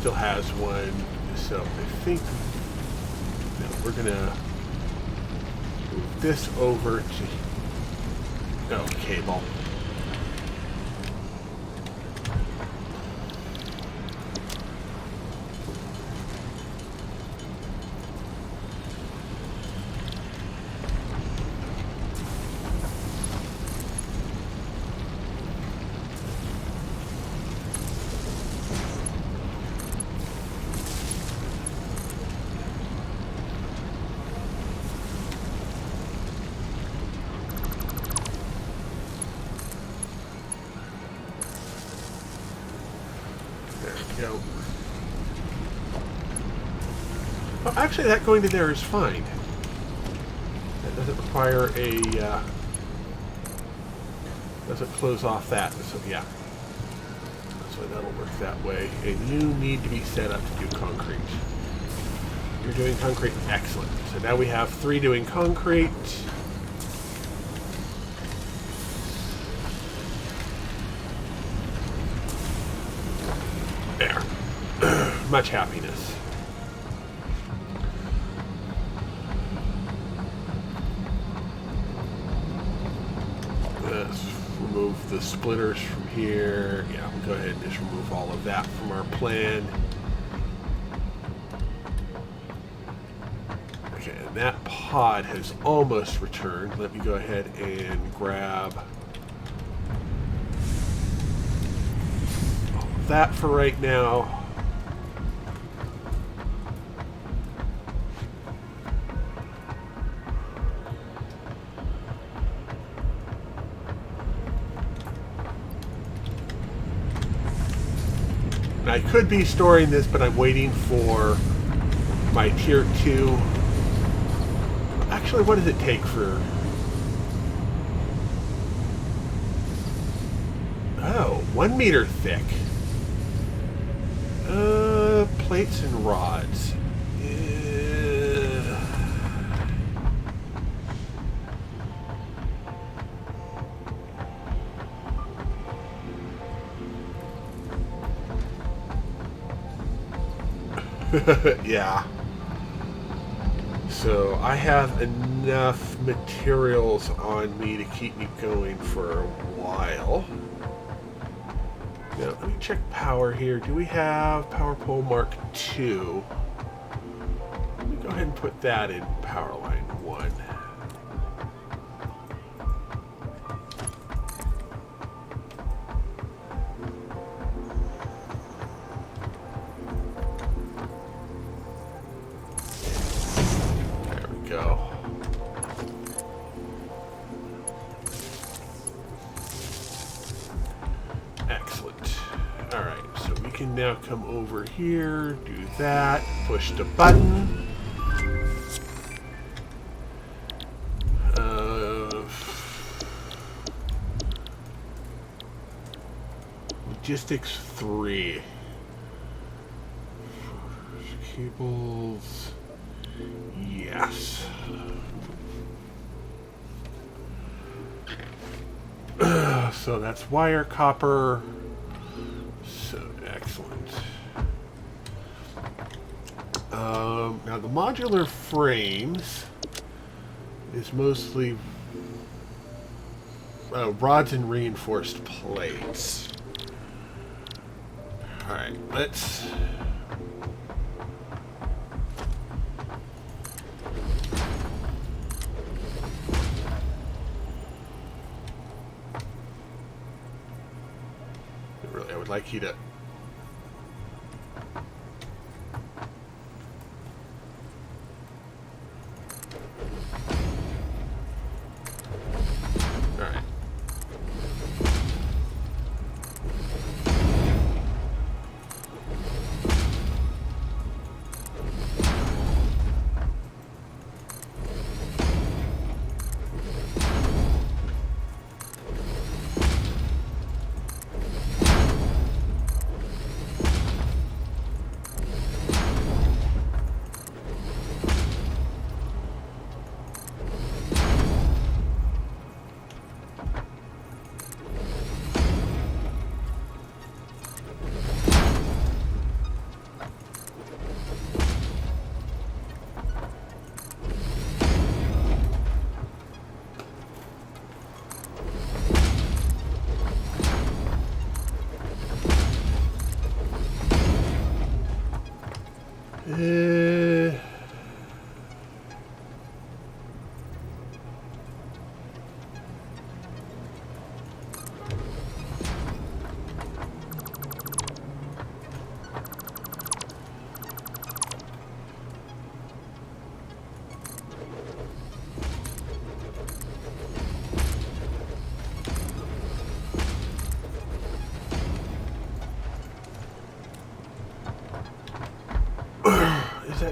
still has one. So I think we're gonna move this over to cable. Go. Oh, actually, that going to there is fine. That doesn't require a doesn't close off that. So yeah, so that'll work that way. And you need to be set up to do concrete. You're doing concrete, excellent. So now we have 3 doing concrete. There. Much happiness. Let's remove the splitters from here. Yeah, we'll go ahead and just remove all of that from our plan. Okay, and that pod has almost returned. Let me go ahead and grab all of that for right now. I could be storing this, but I'm waiting for my tier 2. Actually, what does it take for... Oh, 1 meter thick. Plates and rods. Yeah. So I have enough materials on me to keep me going for a while. Now, let me check power here. Do we have Power Pole Mark II? Let me go ahead and put that in Power Line 1. Now come over here, do that, push the button. Logistics 3. Cables. Yes. So that's wire, copper. So excellent. Now the modular frames is mostly rods and reinforced plates. All right, let's. Really, I would like you to.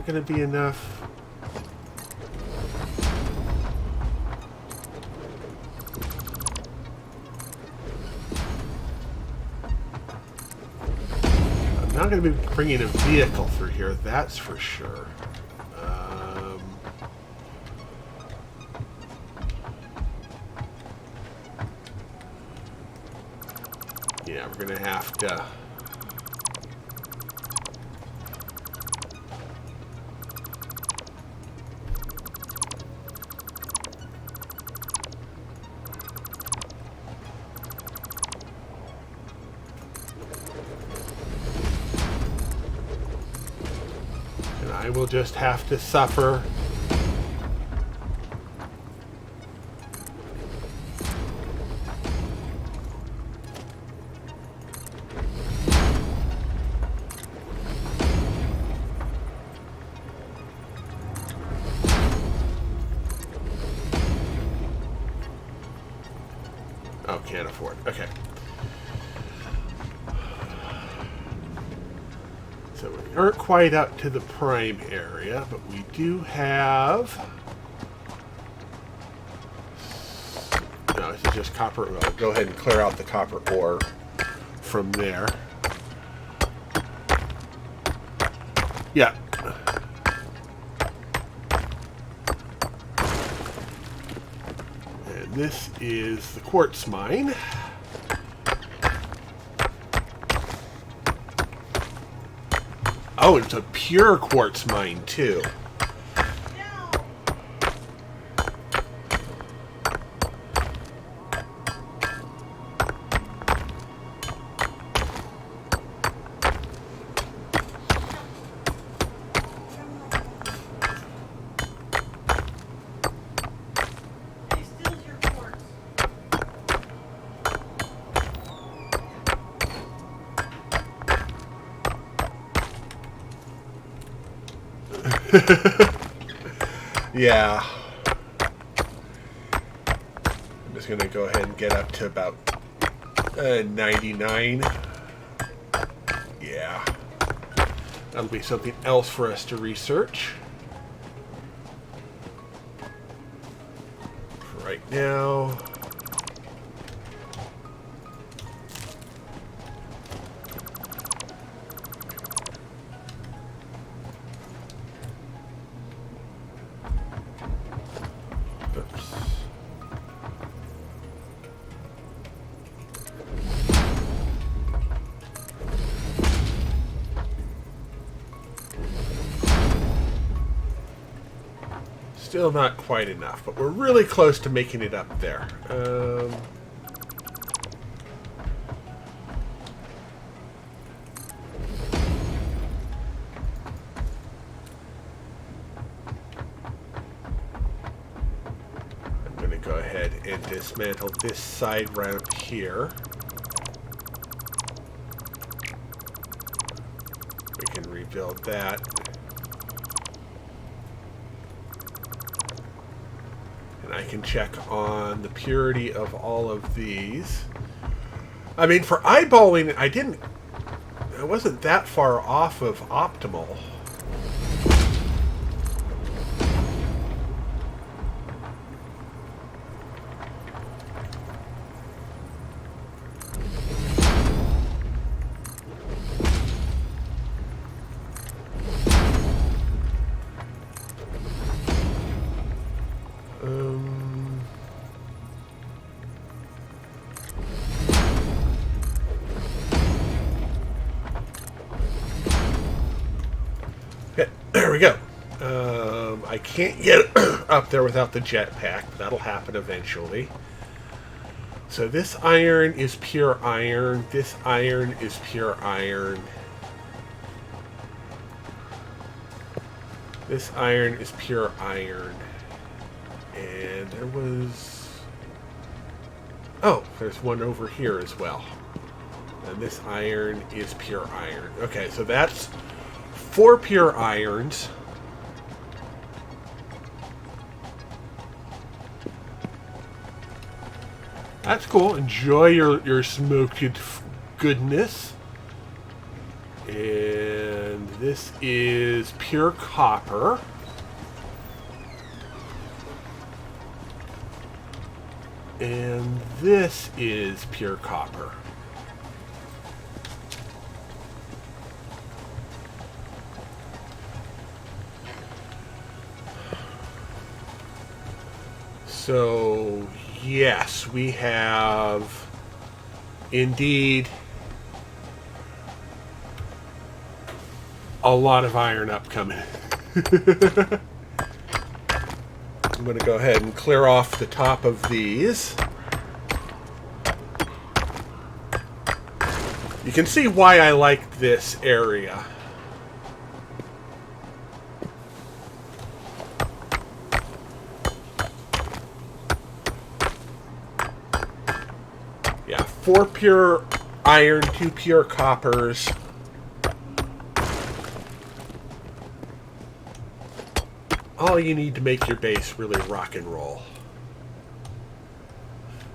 going to be enough? I'm not going to be bringing a vehicle through here, that's for sure. Yeah, we're going to have to... And I will just have to suffer. Oh, can't afford. Okay. So we aren't quite up to the prime area, but we do have... No, this is just copper. I'll go ahead and clear out the copper ore from there. Yeah. And this is the quartz mine. Oh, it's a pure quartz mine, too.
Hey, steals your quartz.
Yeah. I'm just going to go ahead and get up to about 99. Yeah. That'll be something else for us to research. For right now... Still not quite enough, but we're really close to making it up there. I'm going to go ahead and dismantle this side right up here. We can rebuild that. And I can check on the purity of all of these. I mean, for eyeballing, I wasn't that far off of optimal. Okay, there we go. I can't get up there without the jetpack. That'll happen eventually. So this iron is pure iron. This iron is pure iron. This iron is pure iron. And there was... Oh, there's one over here as well. And this iron is pure iron. Okay, so that's 4 pure irons. That's cool. Enjoy your smoked goodness. And this is pure copper. And this is pure copper. So, yes, we have indeed a lot of iron upcoming. I'm going to go ahead and clear off the top of these. You can see why I like this area. Yeah, 4 pure iron, 2 pure coppers. All you need to make your base really rock and roll.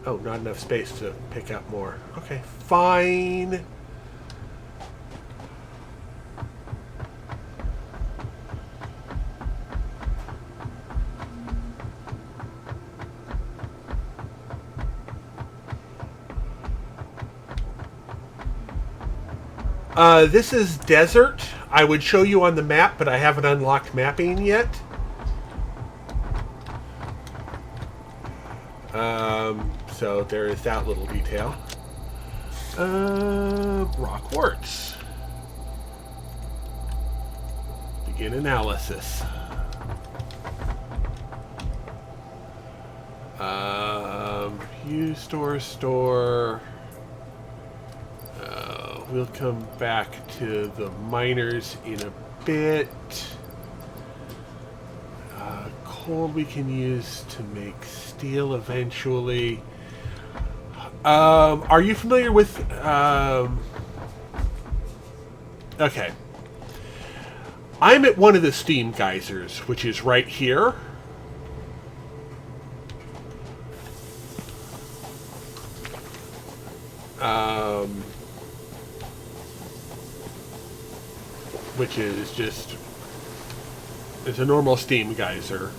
Oh, not enough space to pick up more. Okay, fine. This is desert. I would show you on the map, but I haven't unlocked mapping yet. So there is that little detail. Rock quartz. Begin analysis. Use store. We'll come back to the miners in a bit. Coal we can use to make steel eventually. Are you familiar with... Okay. I'm at one of the steam geysers, which is right here. Which is just... It's a normal steam geyser.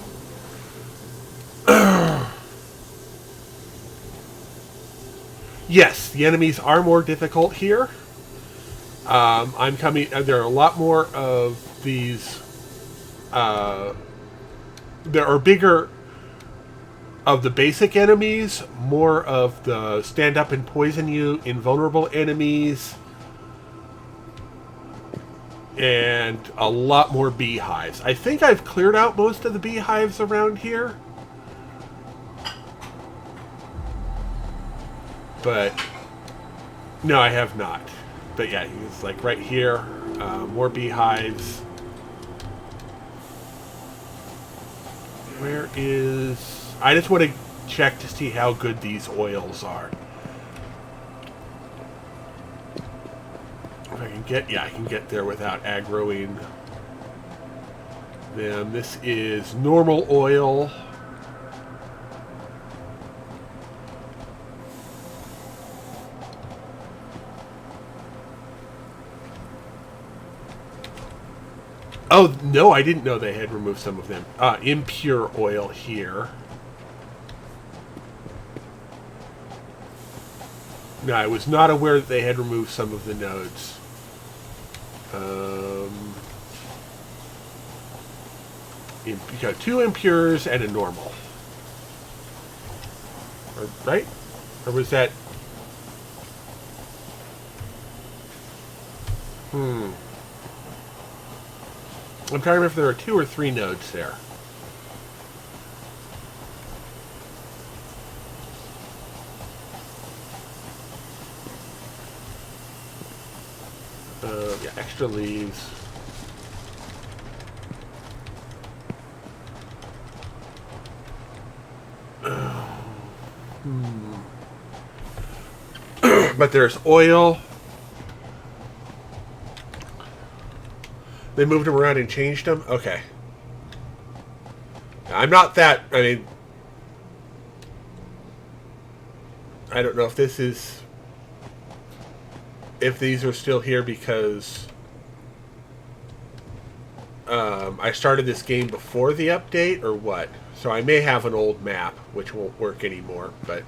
Yes, the enemies are more difficult here. I'm coming... There are a lot more of these... there are bigger of the basic enemies, more of the stand up and poison you, invulnerable enemies, and a lot more beehives. I think I've cleared out most of the beehives around here. But, no, I have not. But yeah, he's like right here. More beehives. Where is... I just want to check to see how good these oils are. If I can get... Yeah, I can get there without aggroing them. This is normal oil. Oh, no, I didn't know they had removed some of them. Impure oil here. No, I was not aware that they had removed some of the nodes. You got 2 impures and a normal. Right? Or was that... I'm trying to remember if there are 2 or 3 nodes there. Yeah, extra leaves. But there's oil. They moved them around and changed them? Okay. I'm not that... I mean... I don't know if this is... If these are still here because I started this game before the update or what. So I may have an old map, which won't work anymore, but...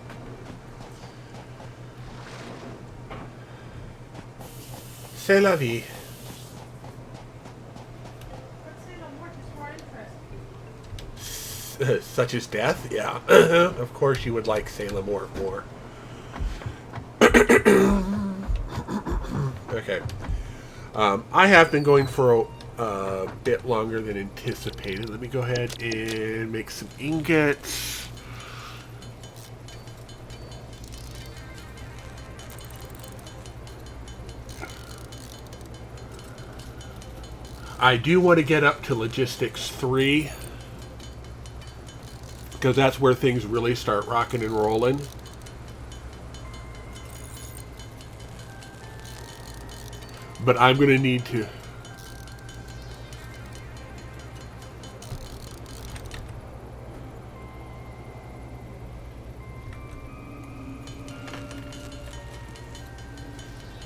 C'est la vie. Such as death? Yeah. Of course you would like Sailor Moore more. Okay. I have been going for a bit longer than anticipated. Let me go ahead and make some ingots. I do want to get up to Logistics 3. Because that's where things really start rocking and rolling. But I'm going to need to...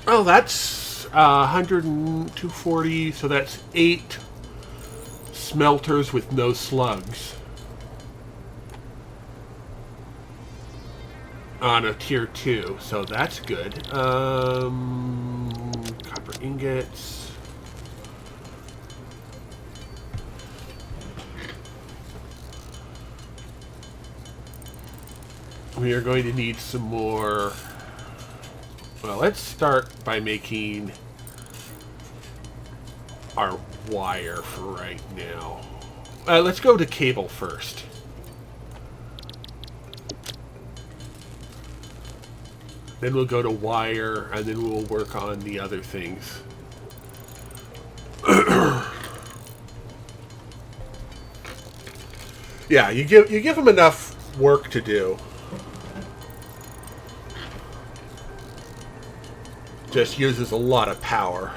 Oh, that's 100 and 240, so that's 8 smelters with no slugs. On a tier 2, so that's good. Copper ingots. We are going to need some more. Well, let's start by making our wire for right now. Let's go to cable first. Then we'll go to wire, and then we'll work on the other things. Yeah, you give them enough work to do. Just uses a lot of power.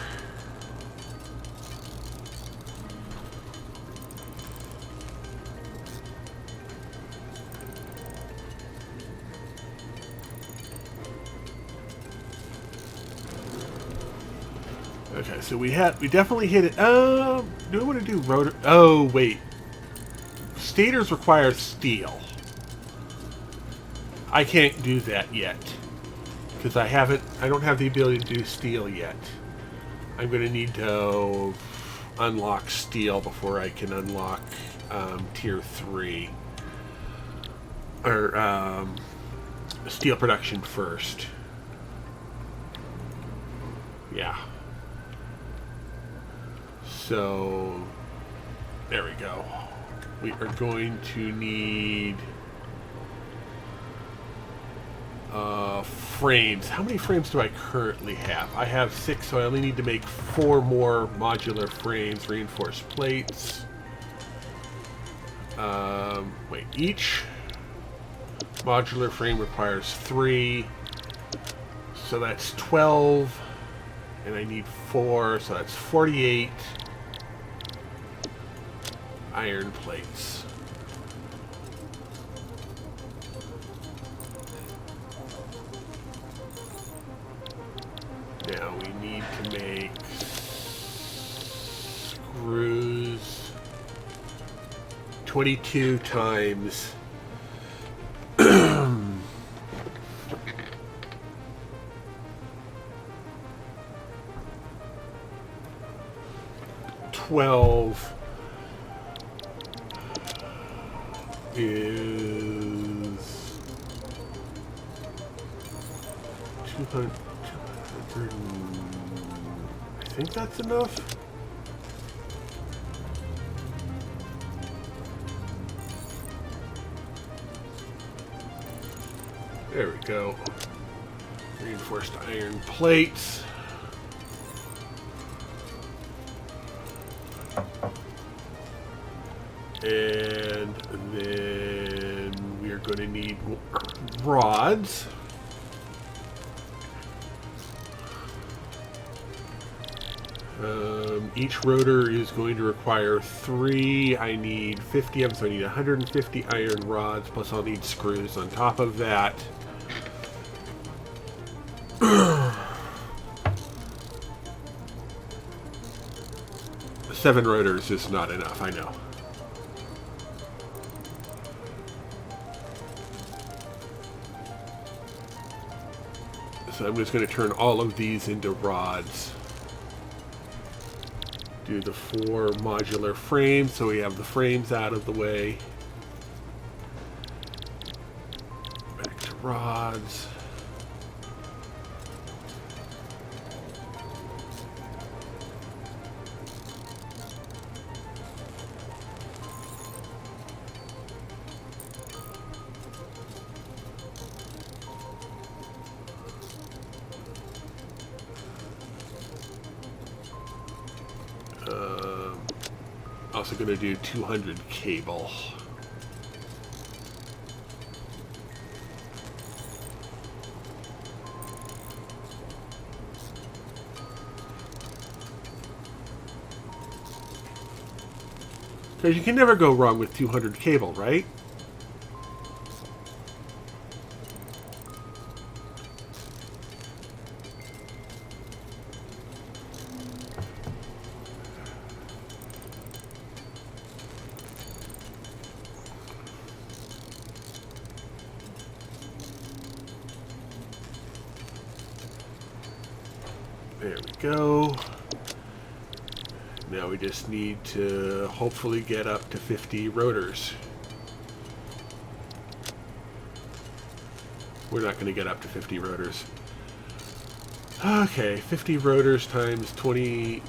Okay, so we definitely hit it. Do I want to do rotor? Oh, wait. Stators require steel. I can't do that yet. Because I don't have the ability to do steel yet. I'm going to need to unlock steel before I can unlock tier 3. Or steel production first. Yeah. So, there we go. We are going to need frames. How many frames do I currently have? I have 6, so I only need to make 4 more modular frames, reinforced plates. Wait, each modular frame requires 3, so that's 12, and I need 4, so that's 48 iron plates. Now we need to make screws 22 times 12 is 200. I think that's enough. There we go. Reinforced iron plates. And then we are going to need rods. Each rotor is going to require 3. I need 50 of them, so I need 150 iron rods, plus I'll need screws on top of that. 7 rotors is not enough, I know. So I'm just going to turn all of these into rods. Do the 4 modular frames so we have the frames out of the way. Back to rods. Also going to do 200 cable. Because you can never go wrong with 200 cable, right? There we go. Now we just need to hopefully get up to 50 rotors. We're not going to get up to 50 rotors. Okay, 50 rotors times 20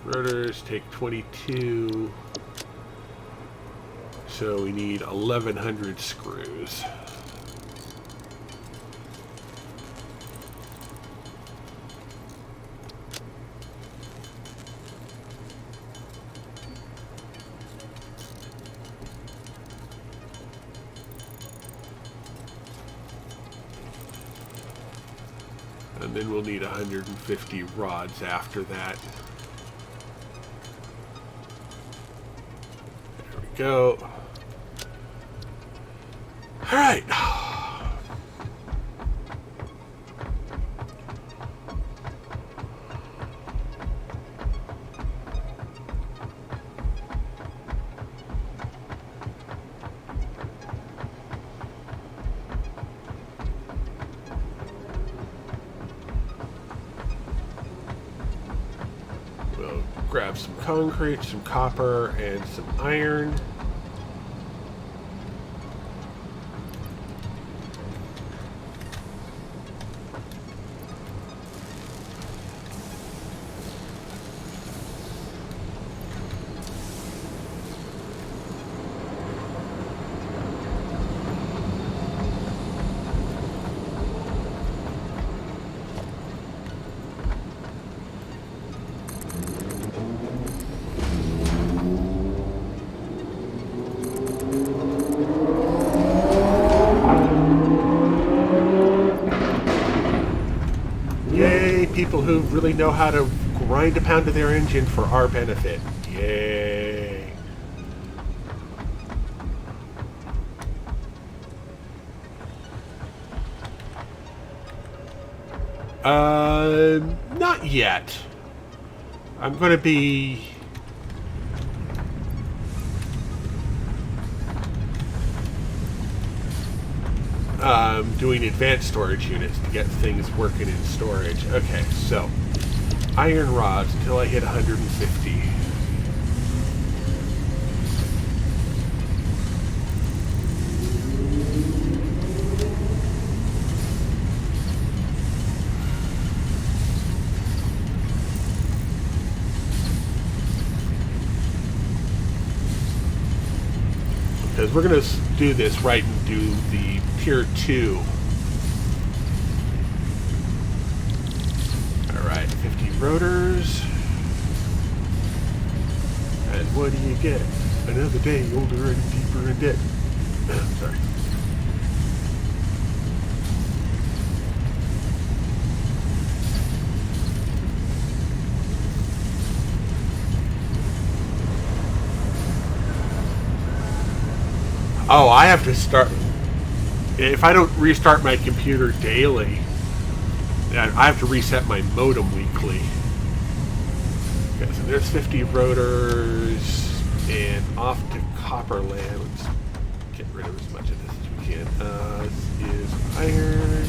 rotors take 22. So we need 1,100 screws. And then we'll need 150 rods after that. There we go. All right. We'll grab some concrete, some copper, and some iron. Yay, people who really know how to grind a pound of their engine for our benefit. Yay. Not yet. I'm going to be... doing advanced storage units to get things working in storage. Okay, so iron rods until I hit 150. Because we're going to do this right and do the tier 2. Alright, 50 rotors. And what do you get? Another day older and deeper in debt. Sorry. Oh, I have to start... If I don't restart my computer daily, I have to reset my modem weekly. Okay, so there's 50 rotors, and off to Copperland. Let's get rid of as much of this as we can. This is iron.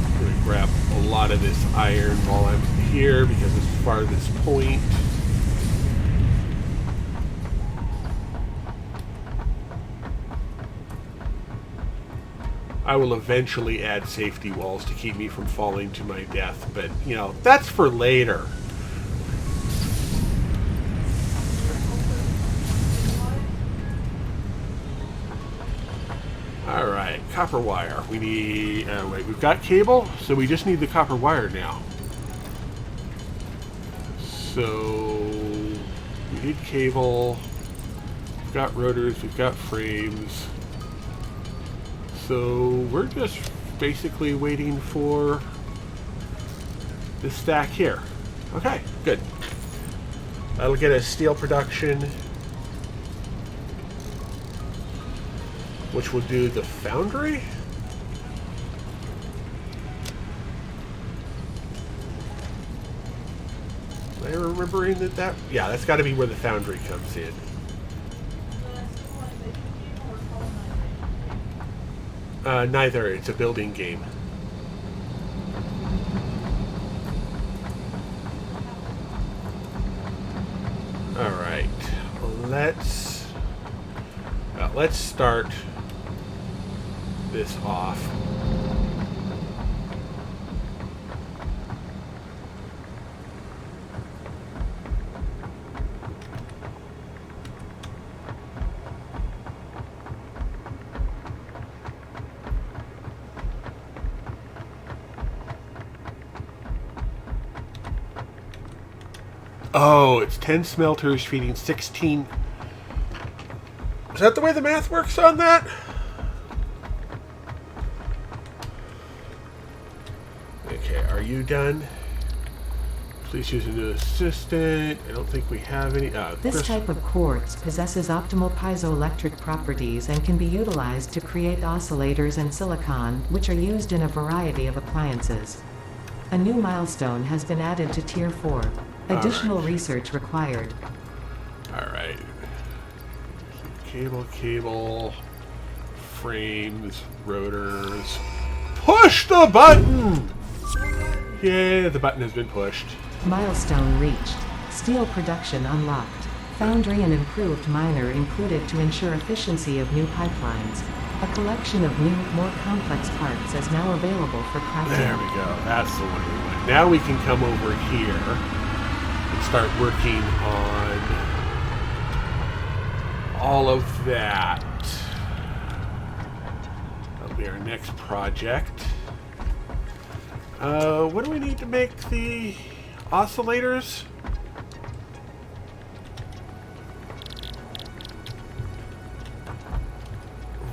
I'm going to grab a lot of this iron while I'm here because it's farthest point. I will eventually add safety walls to keep me from falling to my death, but, you know, that's for later. Alright, copper wire. We need... wait, we've got cable, so we just need the copper wire now. So... we need cable. We've got rotors, we've got frames. So we're just basically waiting for this stack here. Okay, good. That'll get us steel production, which will do the foundry. Am I remembering that? Yeah, that's got to be where the foundry comes in. Neither. It's a building game. All right. Let's start this off. Oh, it's 10 smelters feeding 16. Is that the way the math works on that? Okay, are you done? Please use a new assistant. I don't think we have any.
This type of quartz possesses optimal piezoelectric properties and can be utilized to create oscillators and silicon, which are used in a variety of appliances. A new milestone has been added to Tier 4. Additional research required.
Alright. Cable, frames, rotors. Push the button! Yeah, the button has been pushed.
Milestone reached. Steel production unlocked. Foundry and improved miner included to ensure efficiency of new pipelines. A collection of new, more complex parts is now available for crafting.
There we go. That's the one we want. Now we can come over here and start working on all of that. That'll be our next project. What do we need to make the oscillators?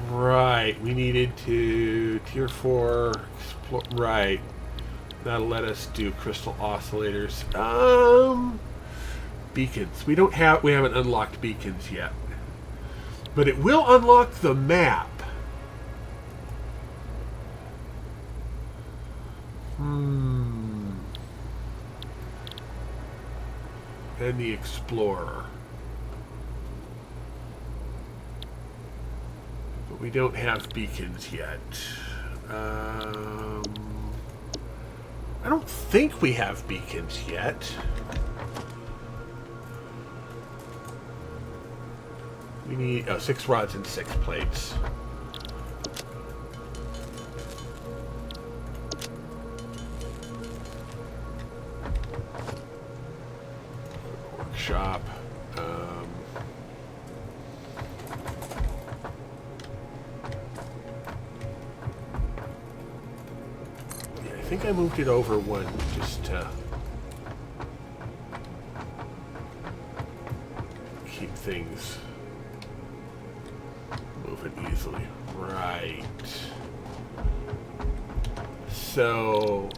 Right, we needed to Tier 4 explore, right. That'll let us do crystal oscillators. Beacons. We haven't unlocked beacons yet. But it will unlock the map. And the Explorer. But we don't have beacons yet. I don't think we have beacons yet. We need 6 rods and 6 plates. Workshop. Yeah, I think I moved it over one just to keep things moving easily. Right. So,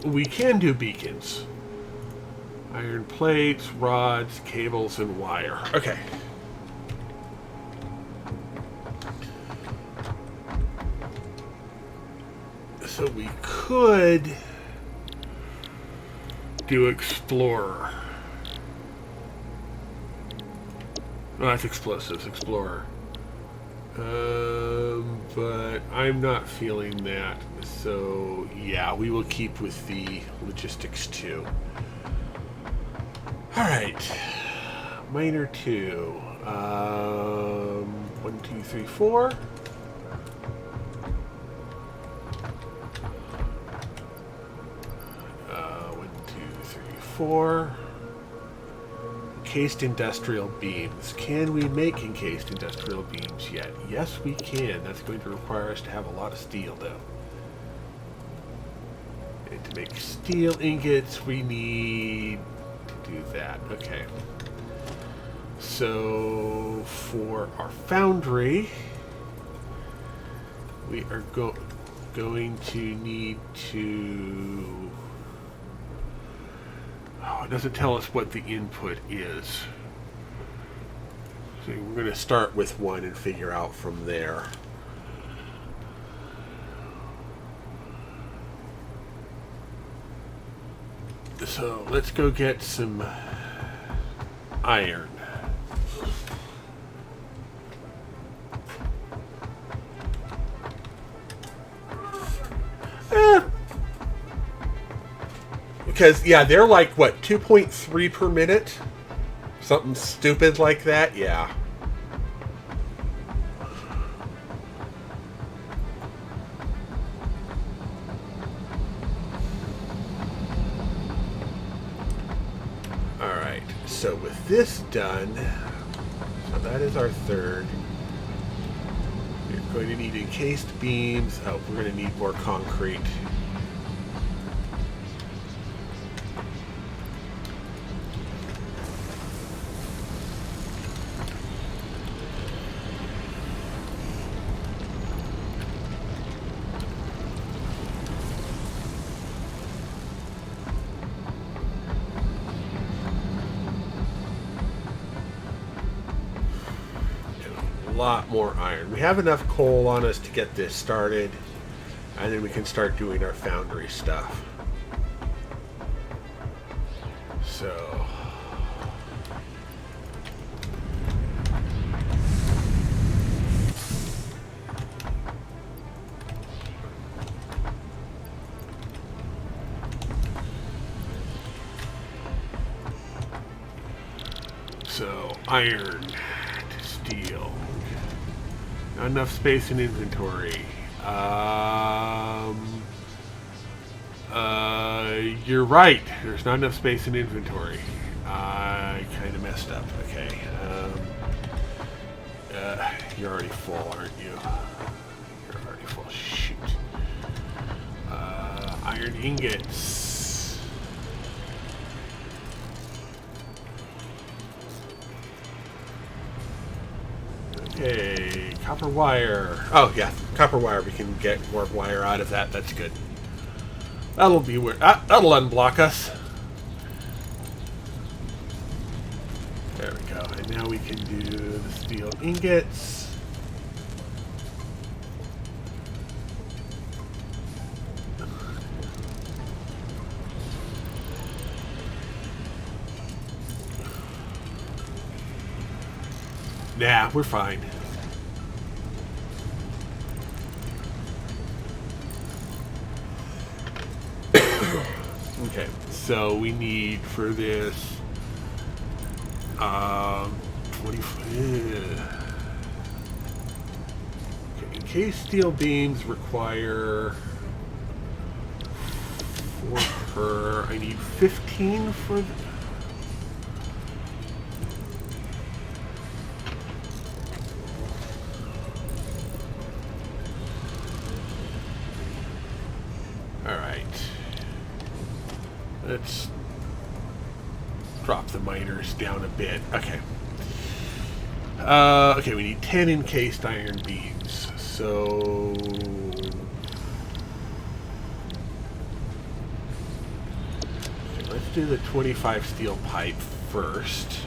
we can do beacons. Iron plates, rods, cables, and wire. Okay. So we could do Explorer. Oh, that's Explosives, Explorer. But I'm not feeling that. So, yeah, we will keep with the Logistics 2. Alright. Minor 2. 1, 2, 3, 4. For encased industrial beams. Can we make encased industrial beams yet? Yes, we can. That's going to require us to have a lot of steel, though. And to make steel ingots, we need to do that. Okay. So, for our foundry, we are going to need to... Oh, it doesn't tell us what the input is. So we're going to start with one and figure out from there. So let's go get some iron. Because, yeah, they're like, what, 2.3 per minute? Something stupid like that? Yeah. Alright, so with this done, so that is our third. We're going to need encased beams. Oh, we're going to need more concrete. Lot more iron. We have enough coal on us to get this started, and then we can start doing our foundry stuff. So iron to steel. Not enough space in inventory. You're right. There's not enough space in inventory. I kind of messed up. Okay. You're already full, aren't you? You're already full. Shoot. Iron ingots. Okay, copper wire. Oh yeah, copper wire. We can get more wire out of that. That's good. That'll be weird. That'll unblock us. There we go. And now we can do the steel ingots. Nah, we're fine. Okay, so we need for this 25. Okay, encased steel beams require 4 per. I need 15 for. Let's drop the miners down a bit. Okay. Okay, we need 10 encased iron beams. So... okay, let's do the 25 steel pipe first.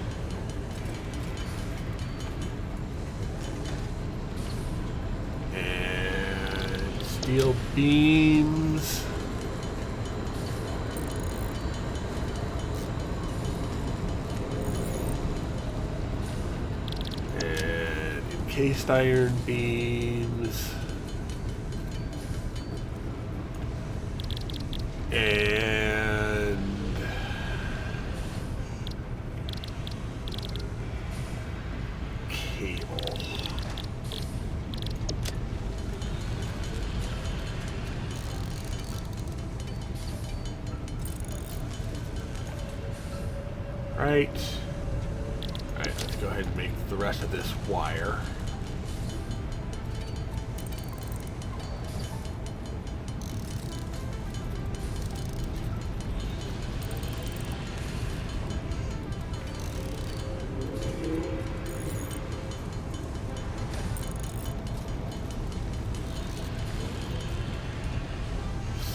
And steel beams... Encased iron beams. And cable. Right. Alright, let's go ahead and make the rest of this wire.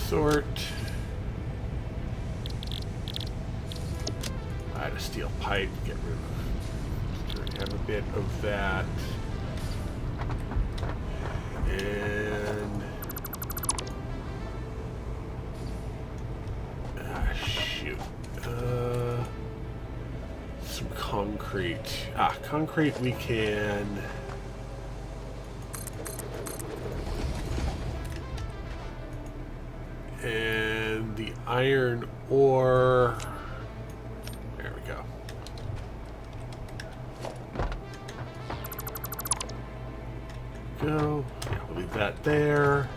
Sort. Add a steel pipe, get rid of, have a bit of that. And shoot. Some concrete. Concrete we can. And the iron ore. There we go. Go. Yeah, we'll leave that there.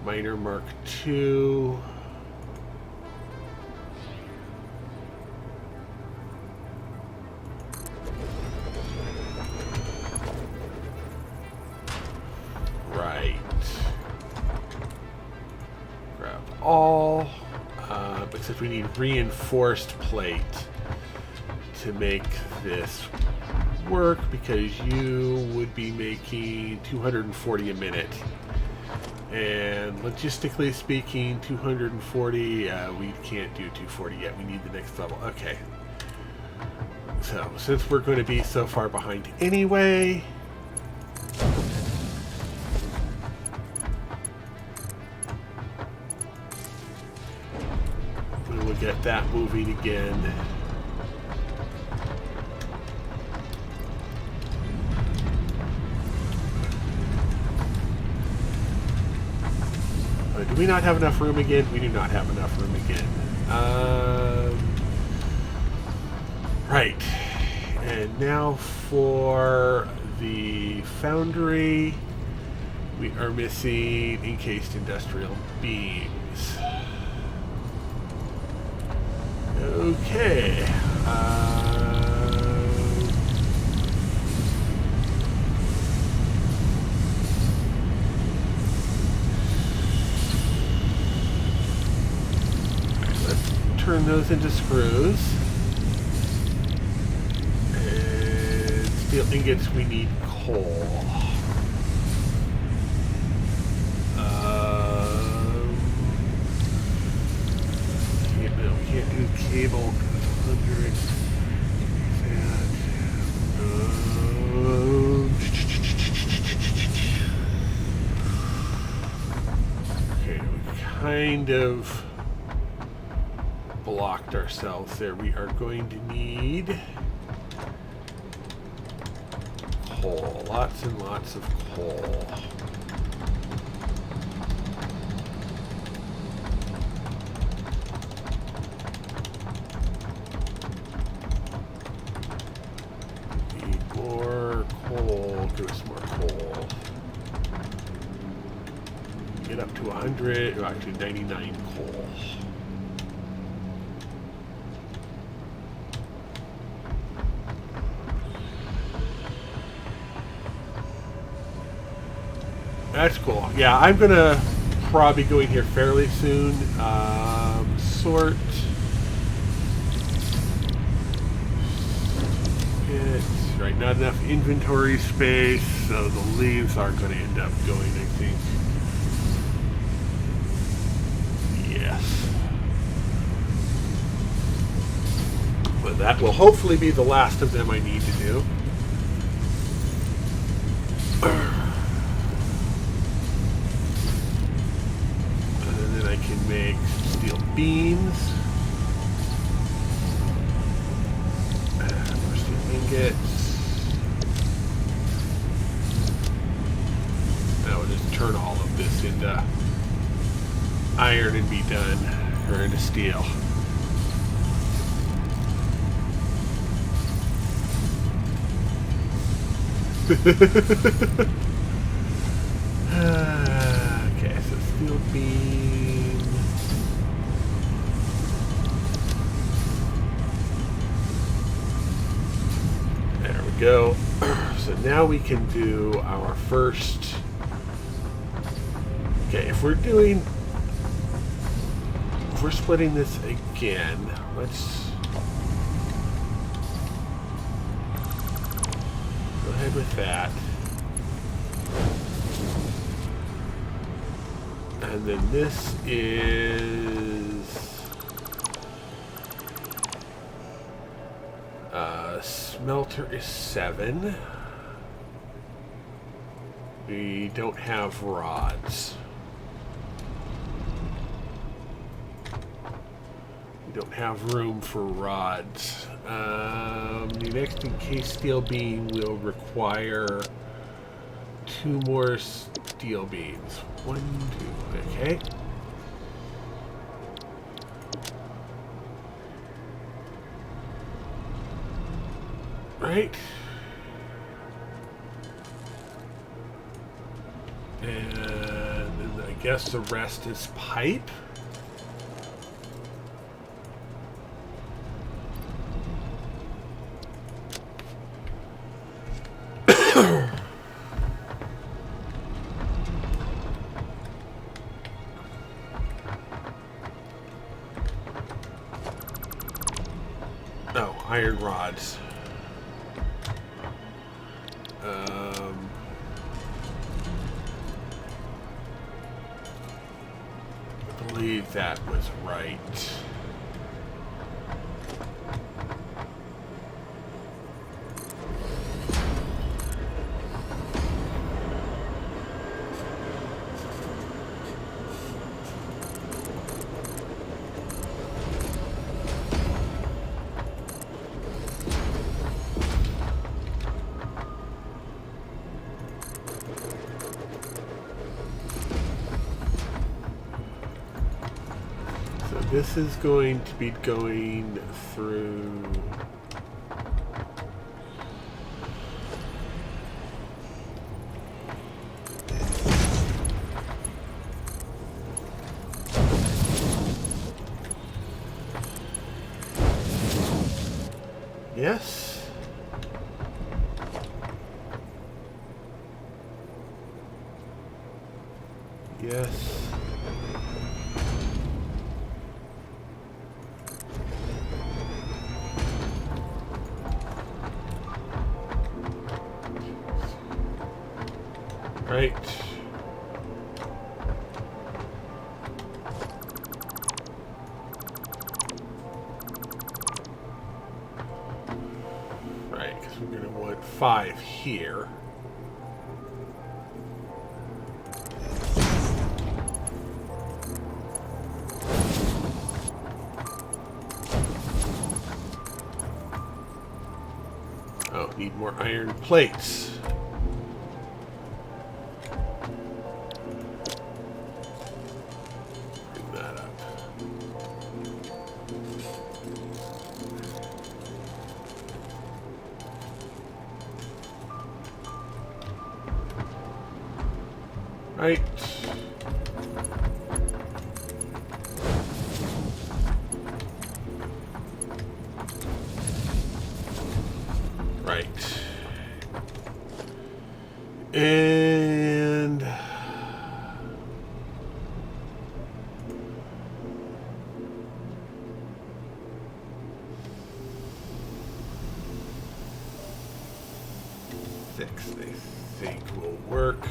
Miner Mark II. Right. Grab all. But since we need reinforced plate to make this work, because you would be making 240 a minute. And logistically speaking, 240, we can't do 240 yet. We need the next level. Okay. So, since we're going to be so far behind anyway, we will get that moving again. Do we not have enough room again? We do not have enough room again. Right. And now for the foundry, we are missing encased industrial beams. Okay. Turn those into screws. And steel ingots, we need coal. We can't do cable. 100. Okay, we kind of blocked ourselves there. We are going to need coal. Lots and lots of coal. Need more coal. Give us more coal. Get up to 100, actually 99 coal. That's cool. Yeah, I'm gonna probably go in here fairly soon. Sort. It's right, not enough inventory space, so the leaves are going to end up going, I think. Yes. But that will hopefully be the last of them I need to do. Can make steel beams. More steel ingots. turn all of this into iron and be done, or into steel. Okay, so steel beam. There we go. So now we can do our first. Okay, if we're splitting this again, let's go ahead with that. And then this is smelter is 7. We don't have rods. We don't have room for rods. The next encased steel beam will require 2 more steel beams. 1, 2, okay. Right. And then I guess the rest is pipe. Oh, iron rods. I believe that was right. This is going to be going through. Yes. Yes. Right. Right, because we're going to want 5 here. Oh, need more iron plates. Right. Right. And six, I think, will work.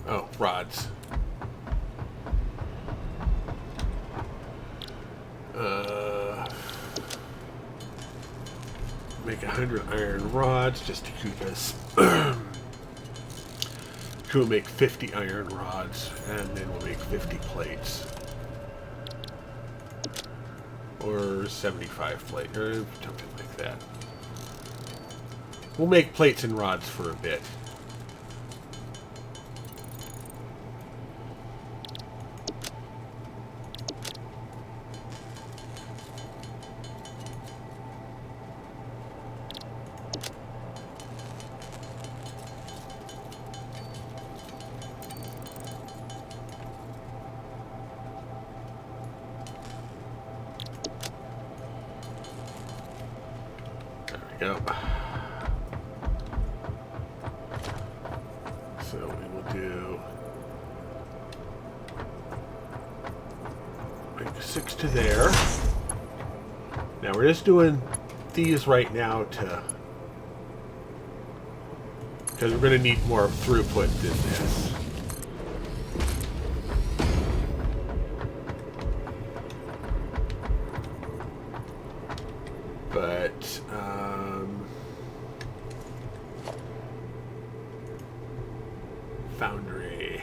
Oh, rods. Make 100 iron rods just to keep us. We'll make 50 iron rods, and then we'll make 50 plates. Or 75 plates, or something like that. We'll make plates and rods for a bit. There we go. So we will do like 6 to there. Now we're just doing these right now to, because we're going to need more throughput than this. But foundry.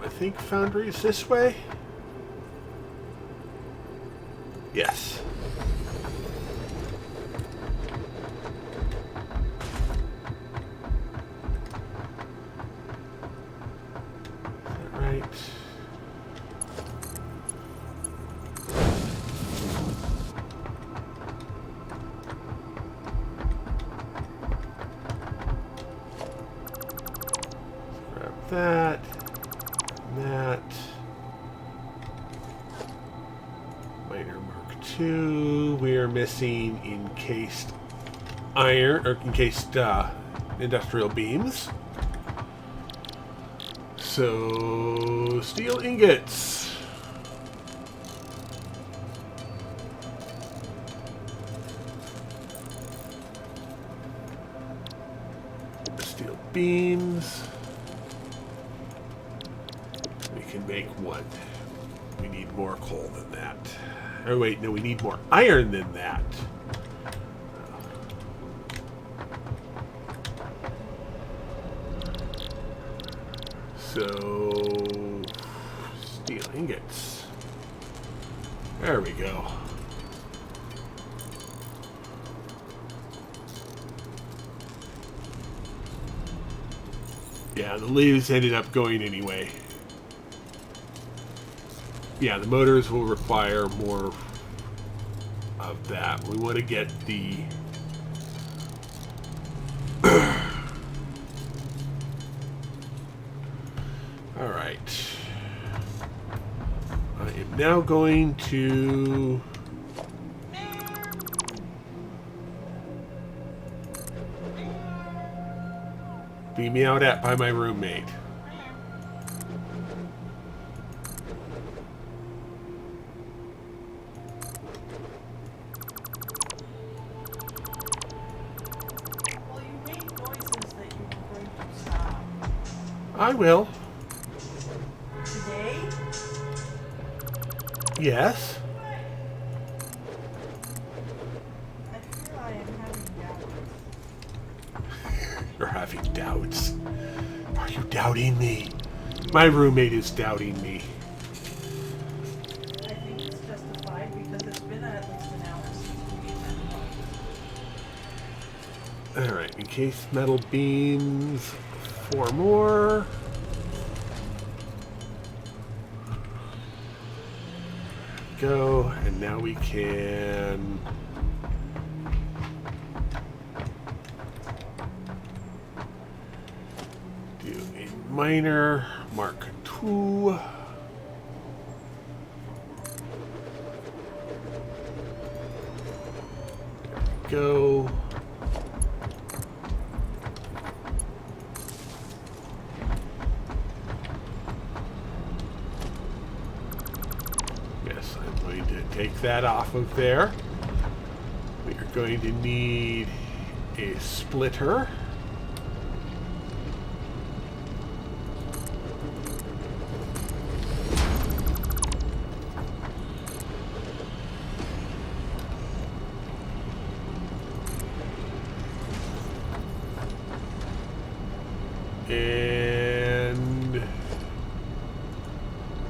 I think foundry is this way. Yes. Is that right? That, that, miner Mark II. We are missing encased iron, or encased industrial beams. So, steel ingots. Steel beams. Can make one. We need more coal than that. Oh wait, no, we need more iron than that. So, steel ingots. There we go. Yeah, the leaves ended up going anyway. Yeah, the motors will require more of that. We want to get the all right. I am now going to be meowed at by my roommate. I will.
Today?
Yes.
I feel I am having doubts.
You're having doubts. Are you doubting me? My roommate is doubting me.
I think it's justified because it's been at least an hour since we
Alright, encased metal beams. 4 more. Go, and now we can do a miner Mark II. Go. Take that off of there. We are going to need a splitter. And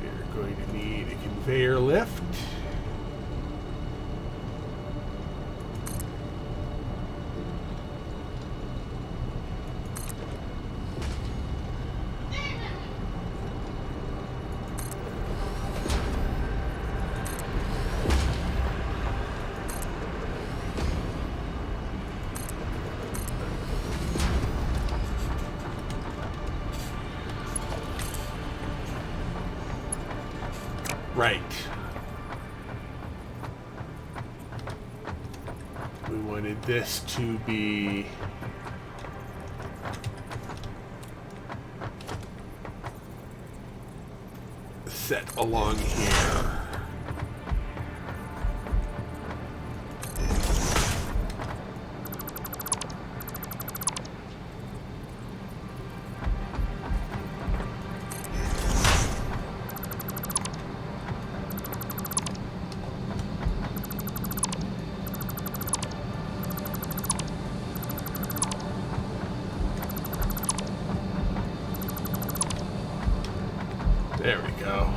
we're going to need a conveyor lift. Right. We wanted this to be set along here. There we go.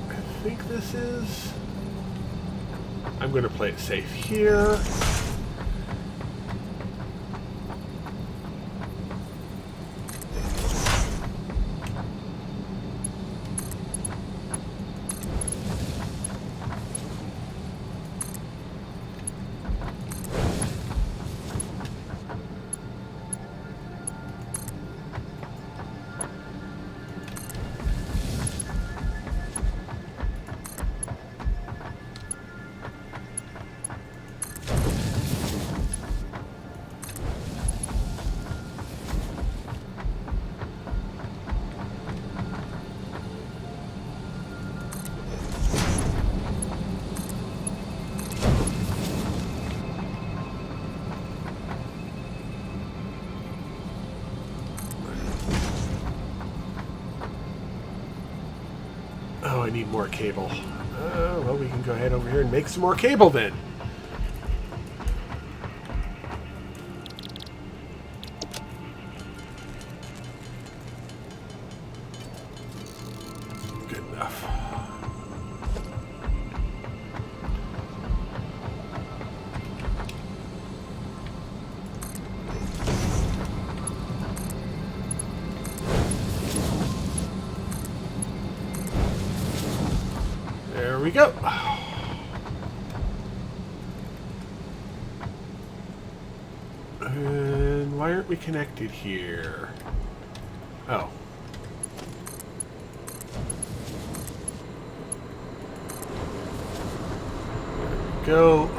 I think this is... I'm going to play it safe here. Oh, I need more cable. Well, we can go ahead over here and make some more cable then. Good enough. There we go. And why aren't we connected here? Oh. There we go.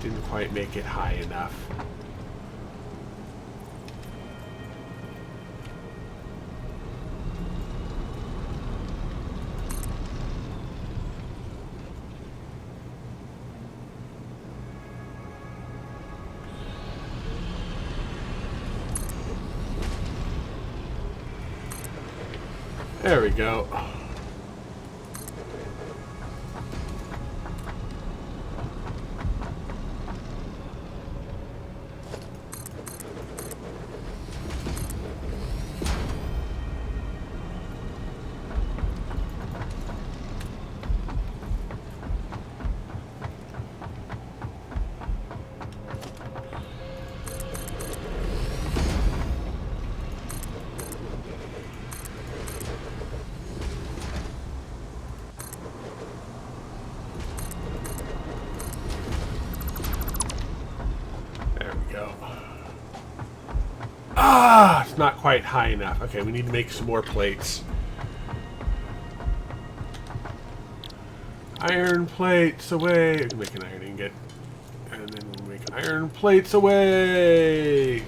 Didn't quite make it high enough. There we go. quite high enough. Okay, we need to make some more plates. Iron plates away. We can make an iron ingot. And then we'll make iron plates away.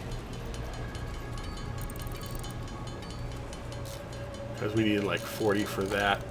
Because we needed like 40 for that.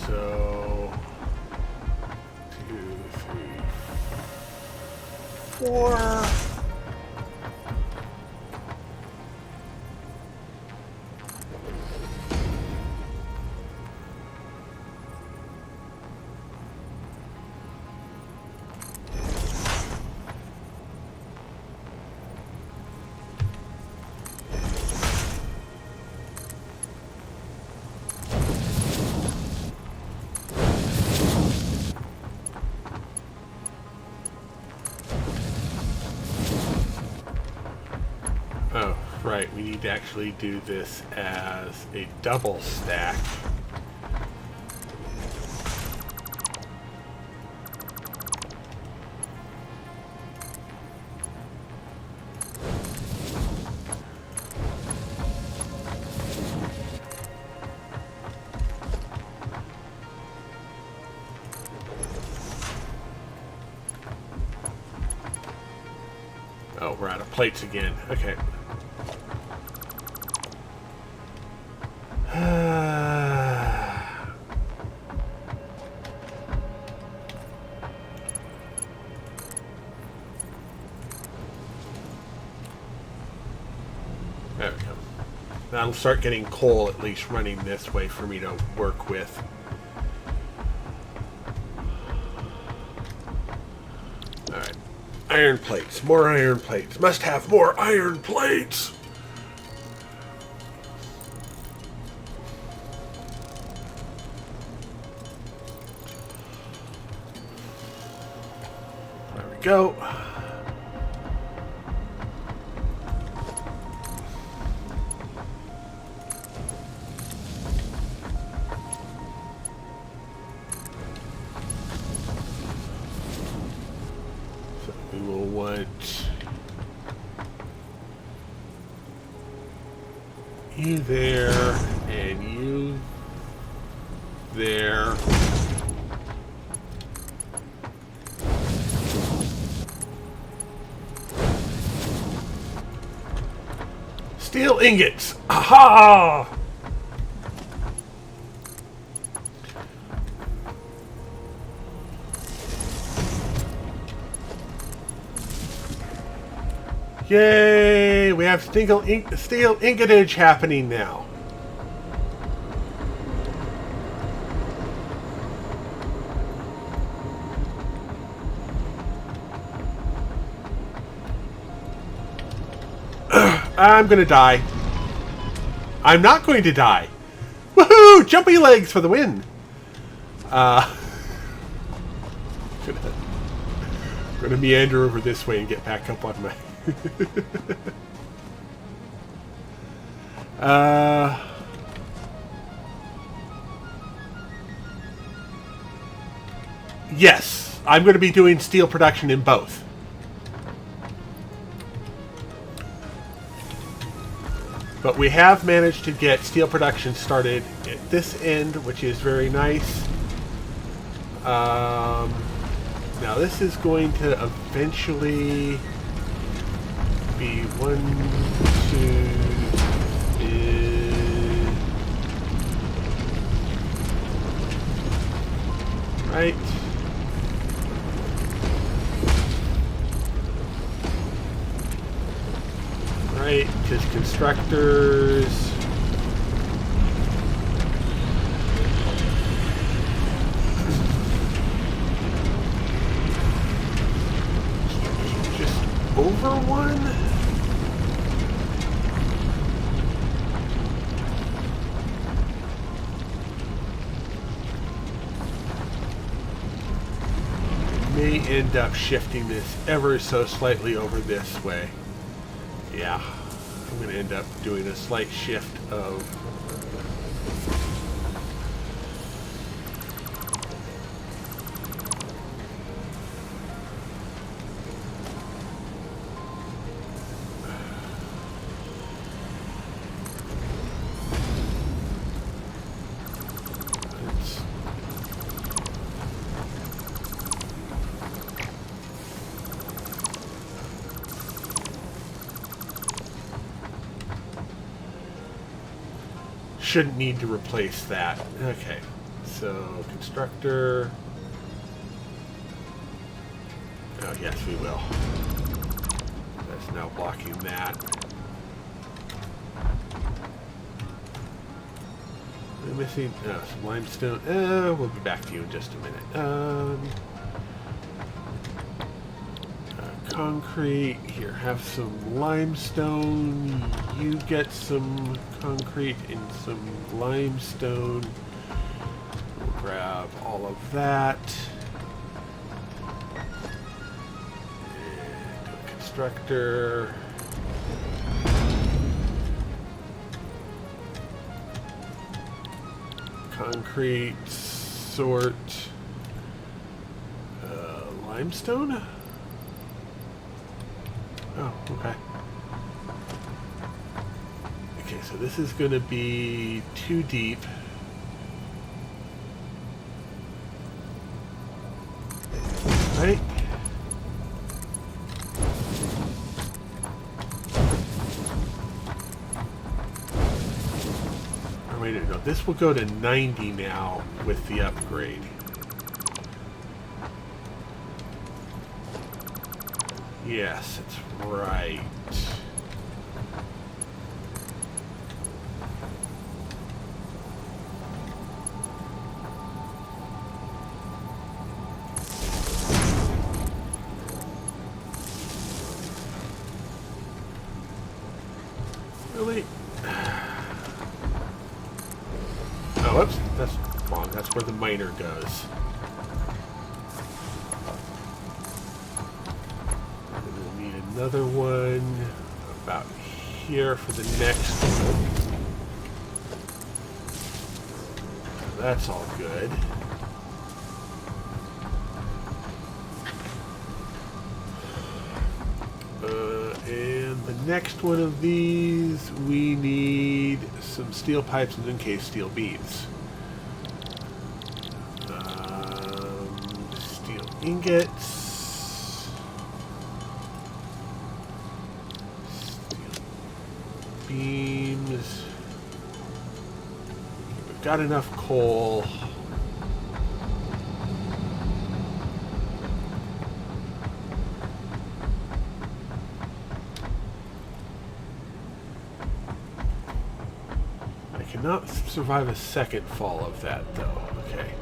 So, 2, 3, 4. Oh, right, we need to actually do this as a double stack. Oh, we're out of plates again. Okay. There we go. That'll start getting coal at least running this way for me to work with. Alright. Iron plates. More iron plates. Must have more iron plates! There we go. We will want you there and you there. Steel ingots! Aha! Yay! We have steel ingotage happening now. I'm gonna die. I'm not going to die. Woohoo! Jumpy legs for the win. Gonna meander over this way and get back up on my. Yes, I'm going to be doing steel production in both. But we have managed to get steel production started at this end, which is very nice. Now this is going to eventually be 1, 2, right. Right, because constructors. Just over one? end up shifting this ever so slightly over this way. Yeah, I'm going to end up doing a slight shift of... Shouldn't need to replace that. Okay, so constructor. Oh yes, we will. That's now blocking that. We're missing some limestone. We'll be back to you in just a minute. Concrete. Here, have some limestone. You get some concrete and some limestone. We'll grab all of that. And a constructor. Concrete, sort, limestone? Oh, okay. Okay, so this is going to be too deep. Right? Or wait, no, this will go to 90 now with the upgrade. Yes, that's right. Really? Oh, whoops. That's wrong. That's where the miner goes. Another one about here for the next one. That's all good. And the next one of these, we need some steel pipes and encased steel beams. Steel ingots. Beams. We've got enough coal. I cannot survive a second fall of that, though. Okay.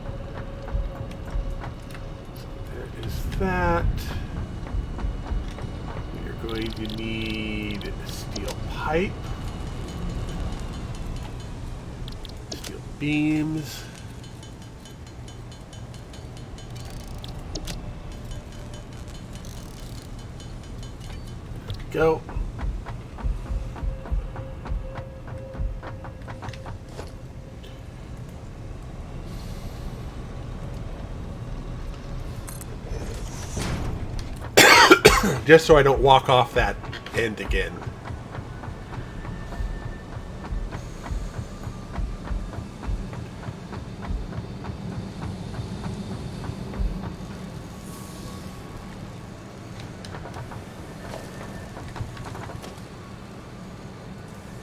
So there is that. We're going to need steel pipe. Beams. Go. Just so I don't walk off that end again.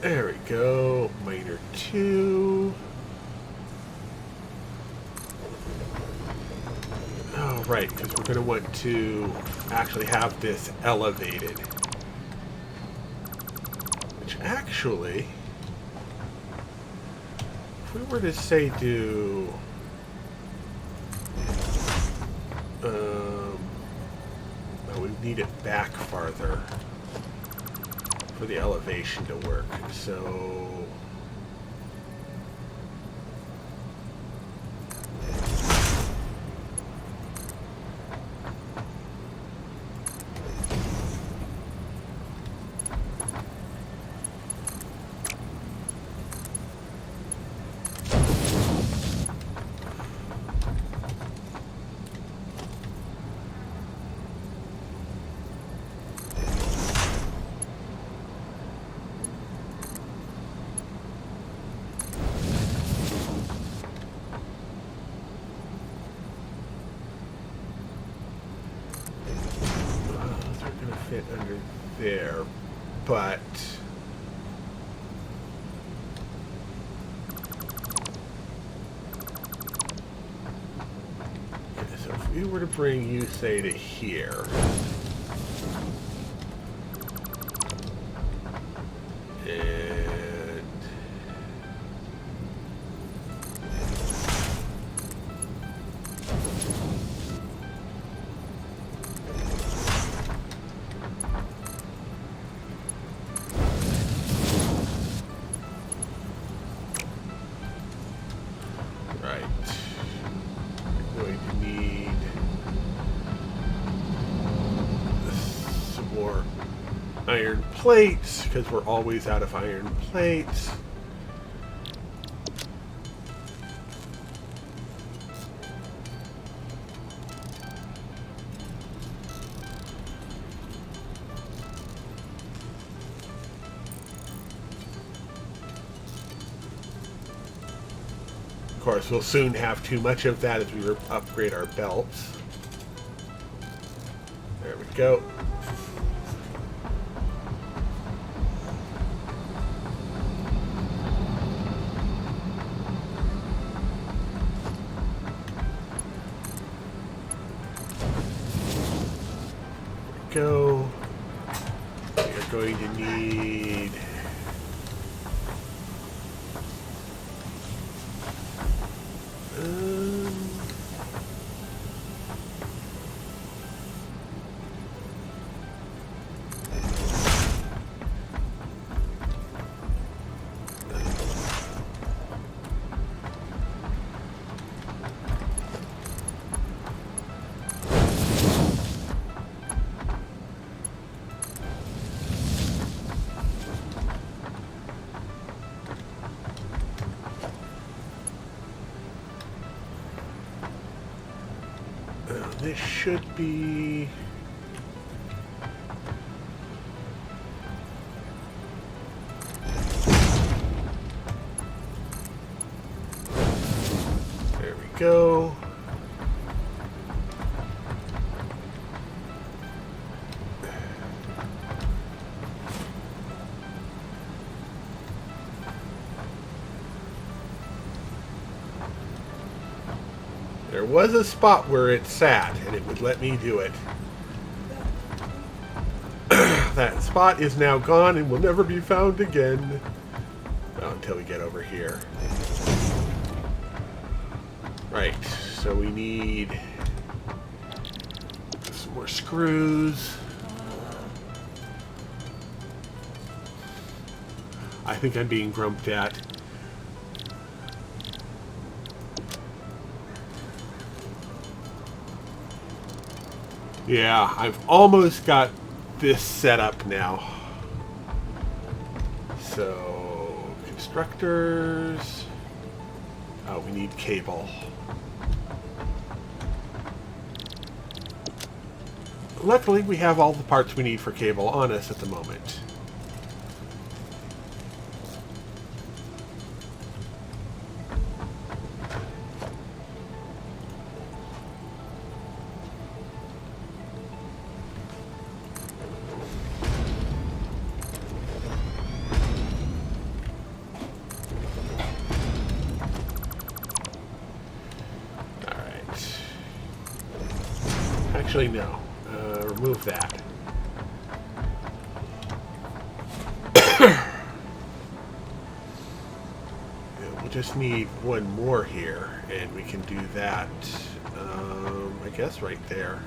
There we go. Miner 2. Oh, right, because we're going to want to actually have this elevated. Which actually, if we were to say do... we need it back farther for the elevation to work. So but okay, so if we were to bring you, say, to here, and right, we're going to need some more iron plates because we're always out of iron plates. Of course, we'll soon have too much of that as we upgrade our belts. There we go. Go. We're going to need this should be there we go. There was a spot where it sat, and it would let me do it. That spot is now gone and will never be found again. Well, until we get over here. Right, so we need some more screws. I think I'm being grumped at. Yeah, I've almost got this set up now. So, constructors. Oh, we need cable. Luckily, we have all the parts we need for cable on us at the moment. Actually, no. Remove that. We'll just need one more here, and we can do that, I guess, right there.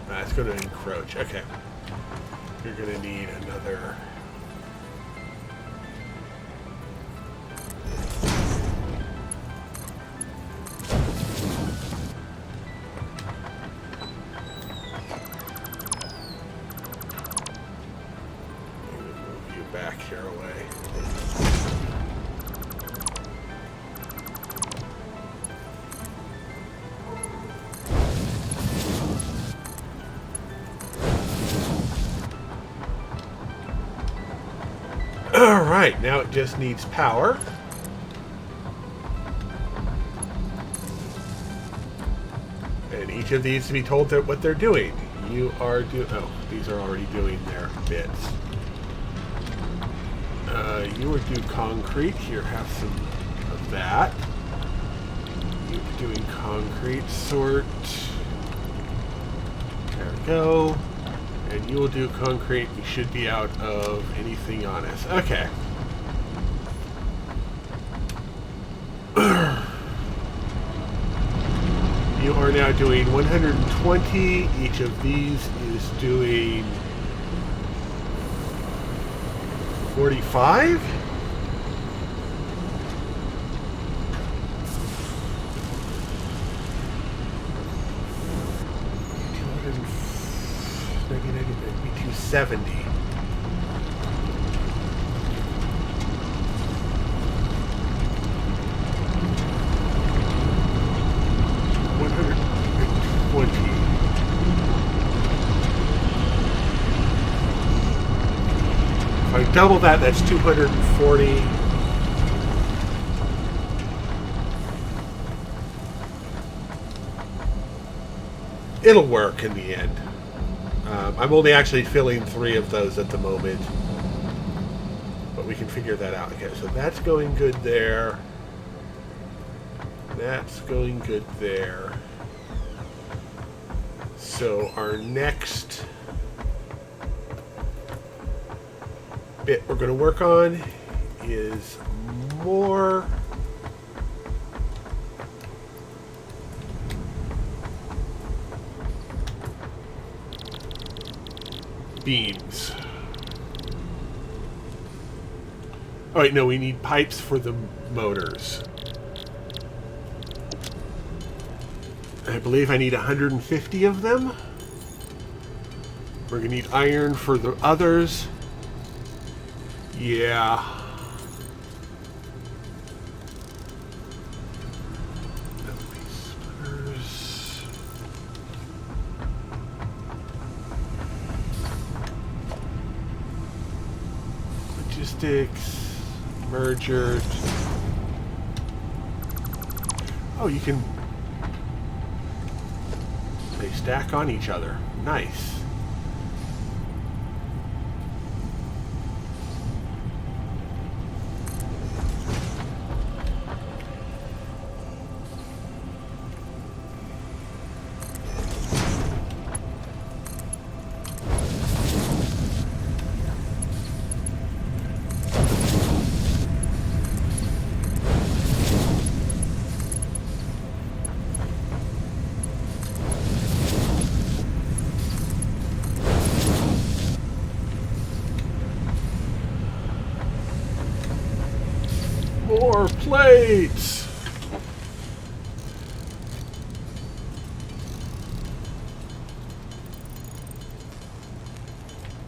That's going to encroach. Okay. You're going to need another. Move you back here away. Alright, now it just needs power. And each of these to be told that what they're doing. You are oh, these are already doing their bits. You would do concrete. Here, have some of that. You're doing concrete sort. There we go. And you will do concrete. You should be out of anything on us. Okay. You are now doing 120. Each of these is doing 45? Maybe 270. If I double that, that's 240. It'll work in the end. I'm only actually filling 3 of those at the moment. But we can figure that out. Okay, so that's going good there. That's going good there. So our next bit we're going to work on is more beams. Oh wait, no, we need pipes for the motors. I believe I need 150 of them. We're going to need iron for the others. Yeah. Splitters. Logistics. Mergers. Oh, you can... They stack on each other. Nice. More plates!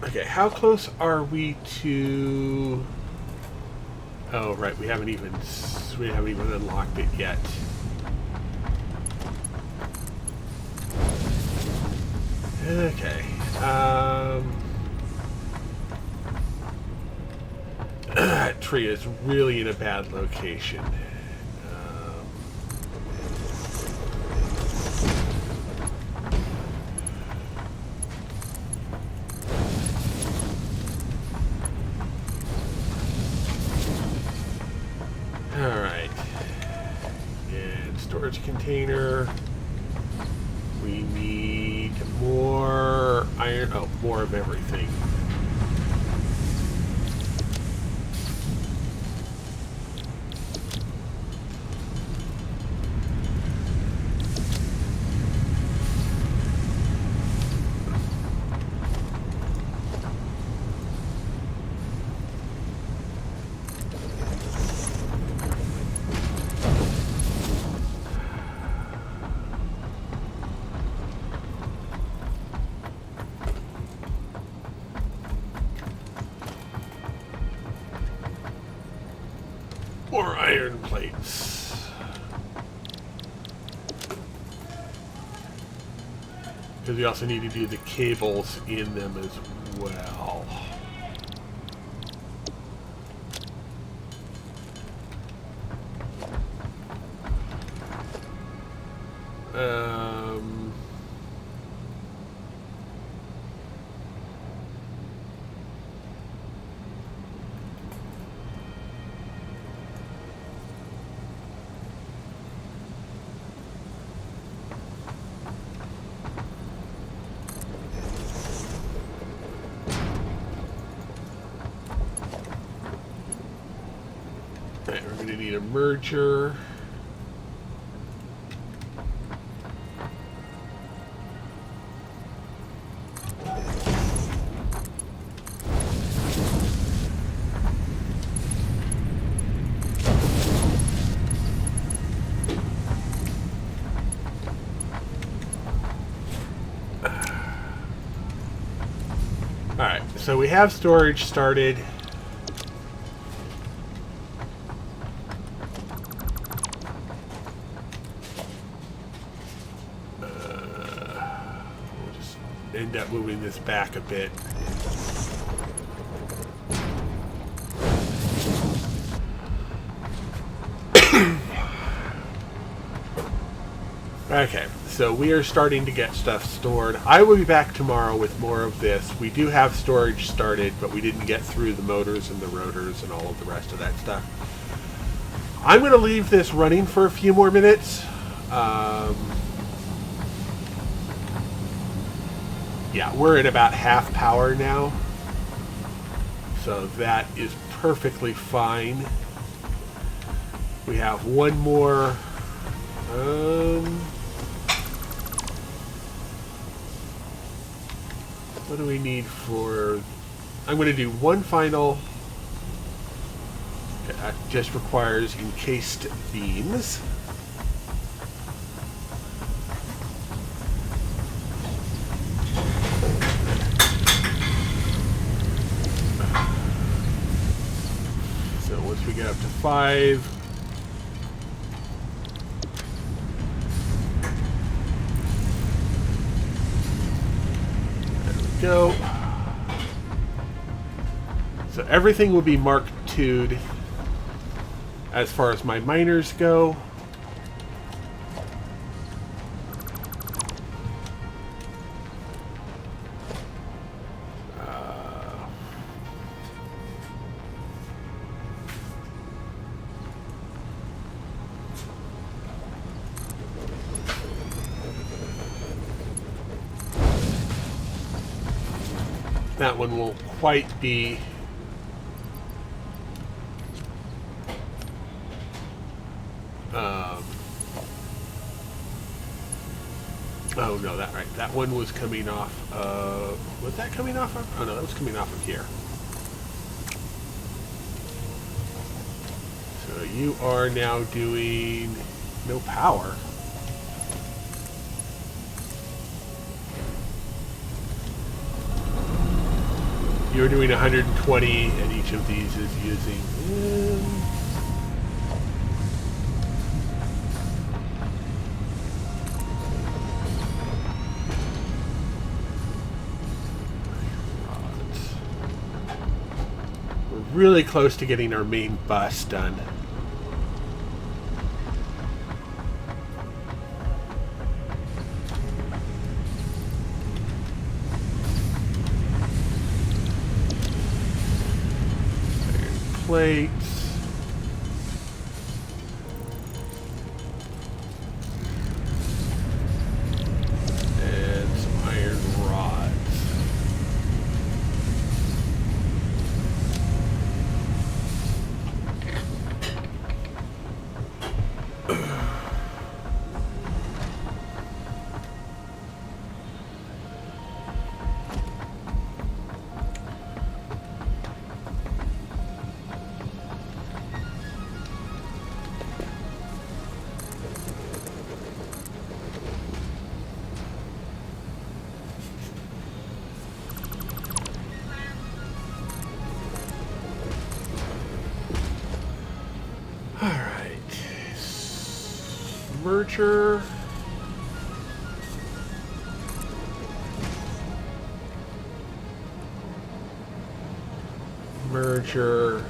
Okay, how close are we to... Oh, right, we haven't even unlocked it yet. Okay, that tree is really in a bad location. Alright. And storage container. We need more iron. Oh, more of everything. More iron plates. Because we also need to do the cables in them as well. Um, Alright, we're going to need a merger. Alright, so we have storage started. We'll just end up moving this back a bit. Okay, so we are starting to get stuff stored. I will be back tomorrow with more of this. We do have storage started, but we didn't get through the motors and the rotors and all of the rest of that stuff. I'm going to leave this running for a few more minutes. Yeah, we're at about half power now. So that is perfectly fine. We have one more... what do we need for... I'm going to do one final... That just requires encased beams. So once we get up to 5... go. So everything will be Mark II'd as far as my miners go. That one won't quite be oh no, that one was coming off of, was that coming off of? Oh no, that was coming off of here. So you are now doing no power. You're doing 120, and each of these is using... We're really close to getting our main bus done. Plates. And some iron rods. Merger. Merger.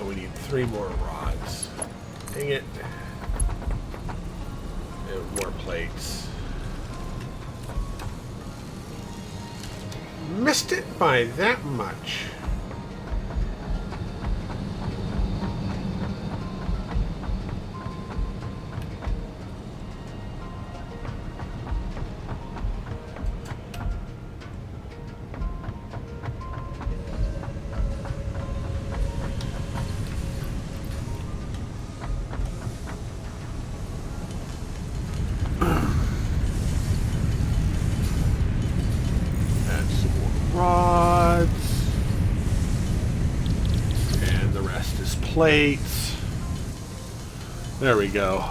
Oh, we need 3 more rods. Dang it. And more plates. Missed it by that much. Rods, and the rest is plates. There we go.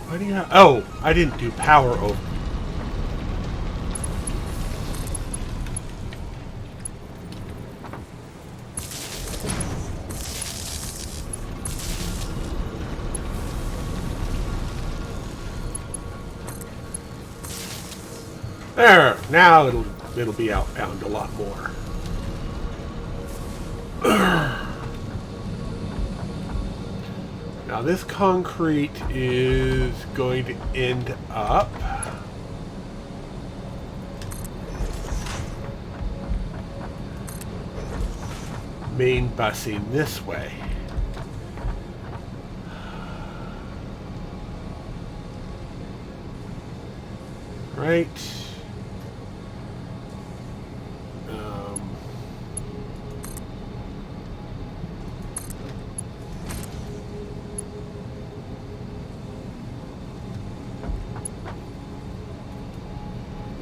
Why do you have... Oh, I didn't do power over. There, now it'll be outbound a lot more. Now this concrete is going to end up main busing this way. Right.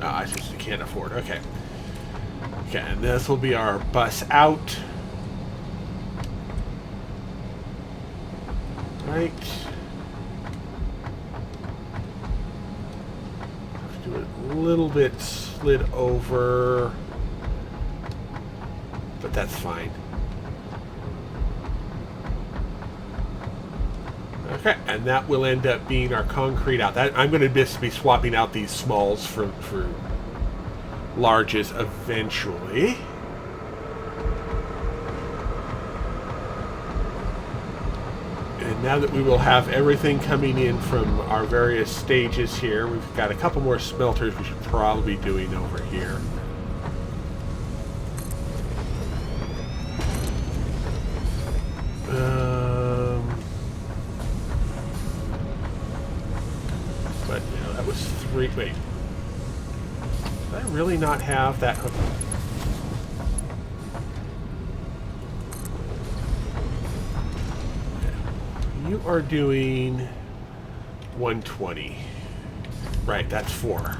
I just can't afford. Okay. Okay, and this will be our bus out. Right. Have to do it a little bit slid over, but that's fine. Okay, and that will end up being our concrete out. I'm going to just be swapping out these smalls for larges eventually. And now that we will have everything coming in from our various stages here, we've got a couple more smelters we should probably be doing over here. But, you know, that was 3... Wait. Did I really not have that hooked? You are doing 120. Right, that's 4.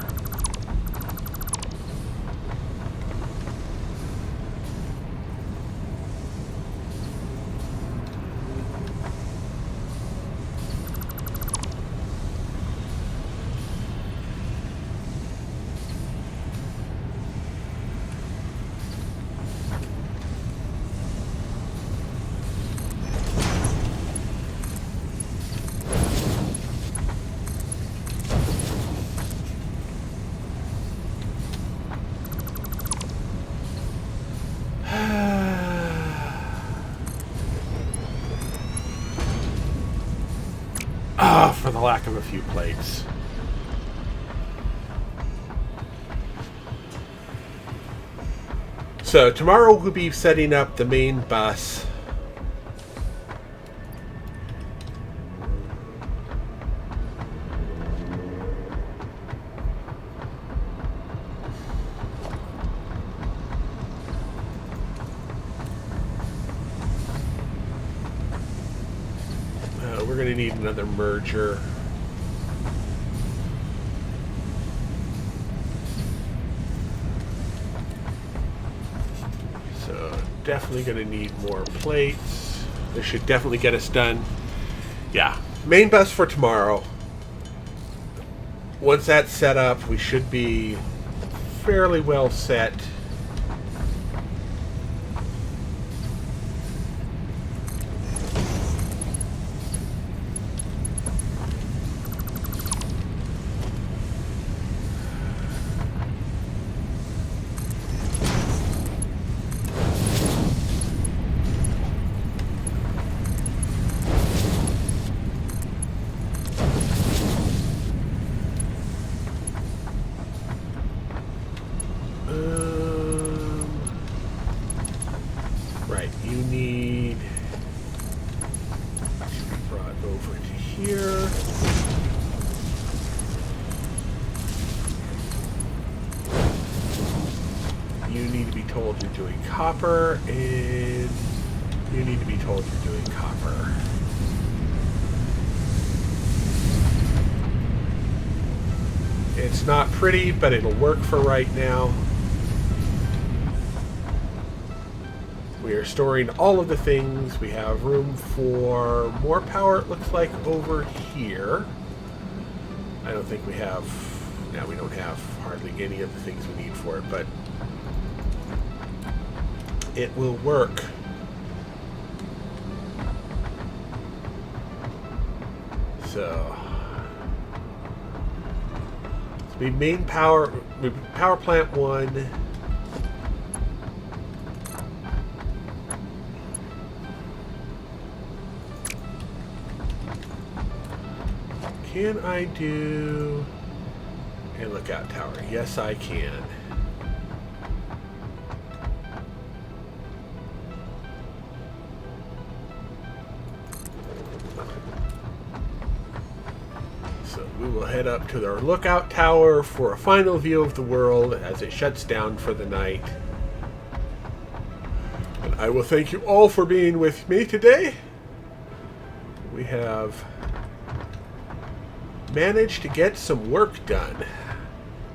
For the lack of a few plates. So tomorrow we'll be setting up the main bus. So we're going to need another merger. So definitely going to need more plates. This should definitely get us done. Yeah, main bus for tomorrow. Once that's set up, we should be fairly well set. Right, you need to be brought over to here. You need to be told you're doing copper, and you need to be told you're doing copper. It's not pretty, but it'll work for right now. We are storing all of the things. We have room for more power, it looks like, over here. I don't think we have... No, we don't have hardly any of the things we need for it, but it will work. So... we main power plant 1. Can I do a lookout tower? Yes, I can. So we will head up to our lookout tower for a final view of the world as it shuts down for the night. And I will thank you all for being with me today. We have managed to get some work done.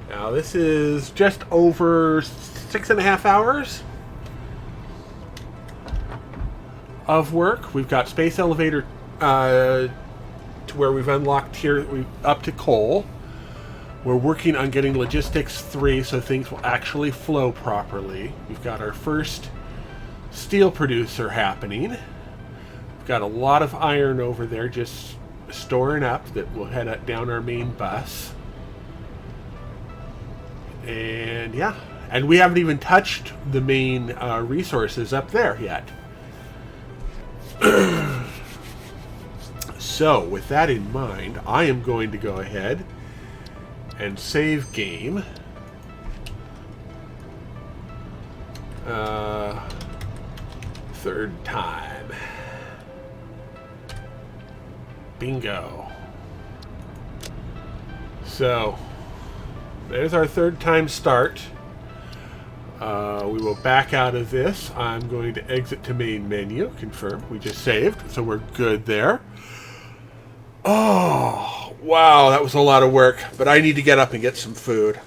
Now this is just over 6.5 hours of work. We've got space elevator to where we've unlocked here up to coal. We're working on getting logistics 3 so things will actually flow properly. We've got our first steel producer happening. We've got a lot of iron over there just storing up that will head down our main bus. And yeah, and we haven't even touched the main resources up there yet. So with that in mind, I am going to go ahead and save game. Third time. Bingo. So, there's our third time start. We will back out of this. I'm going to exit to main menu. Confirm. We just saved, so we're good there. Oh, wow, that was a lot of work. But I need to get up and get some food.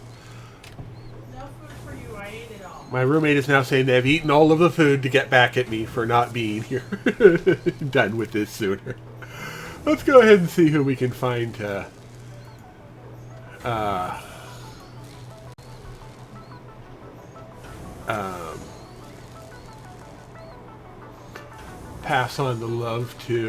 No food for you. I ate it all.
My roommate is now saying they've eaten all of the food to get back at me for not being here. Done with this sooner. Let's go ahead and see who we can find to pass on the love to.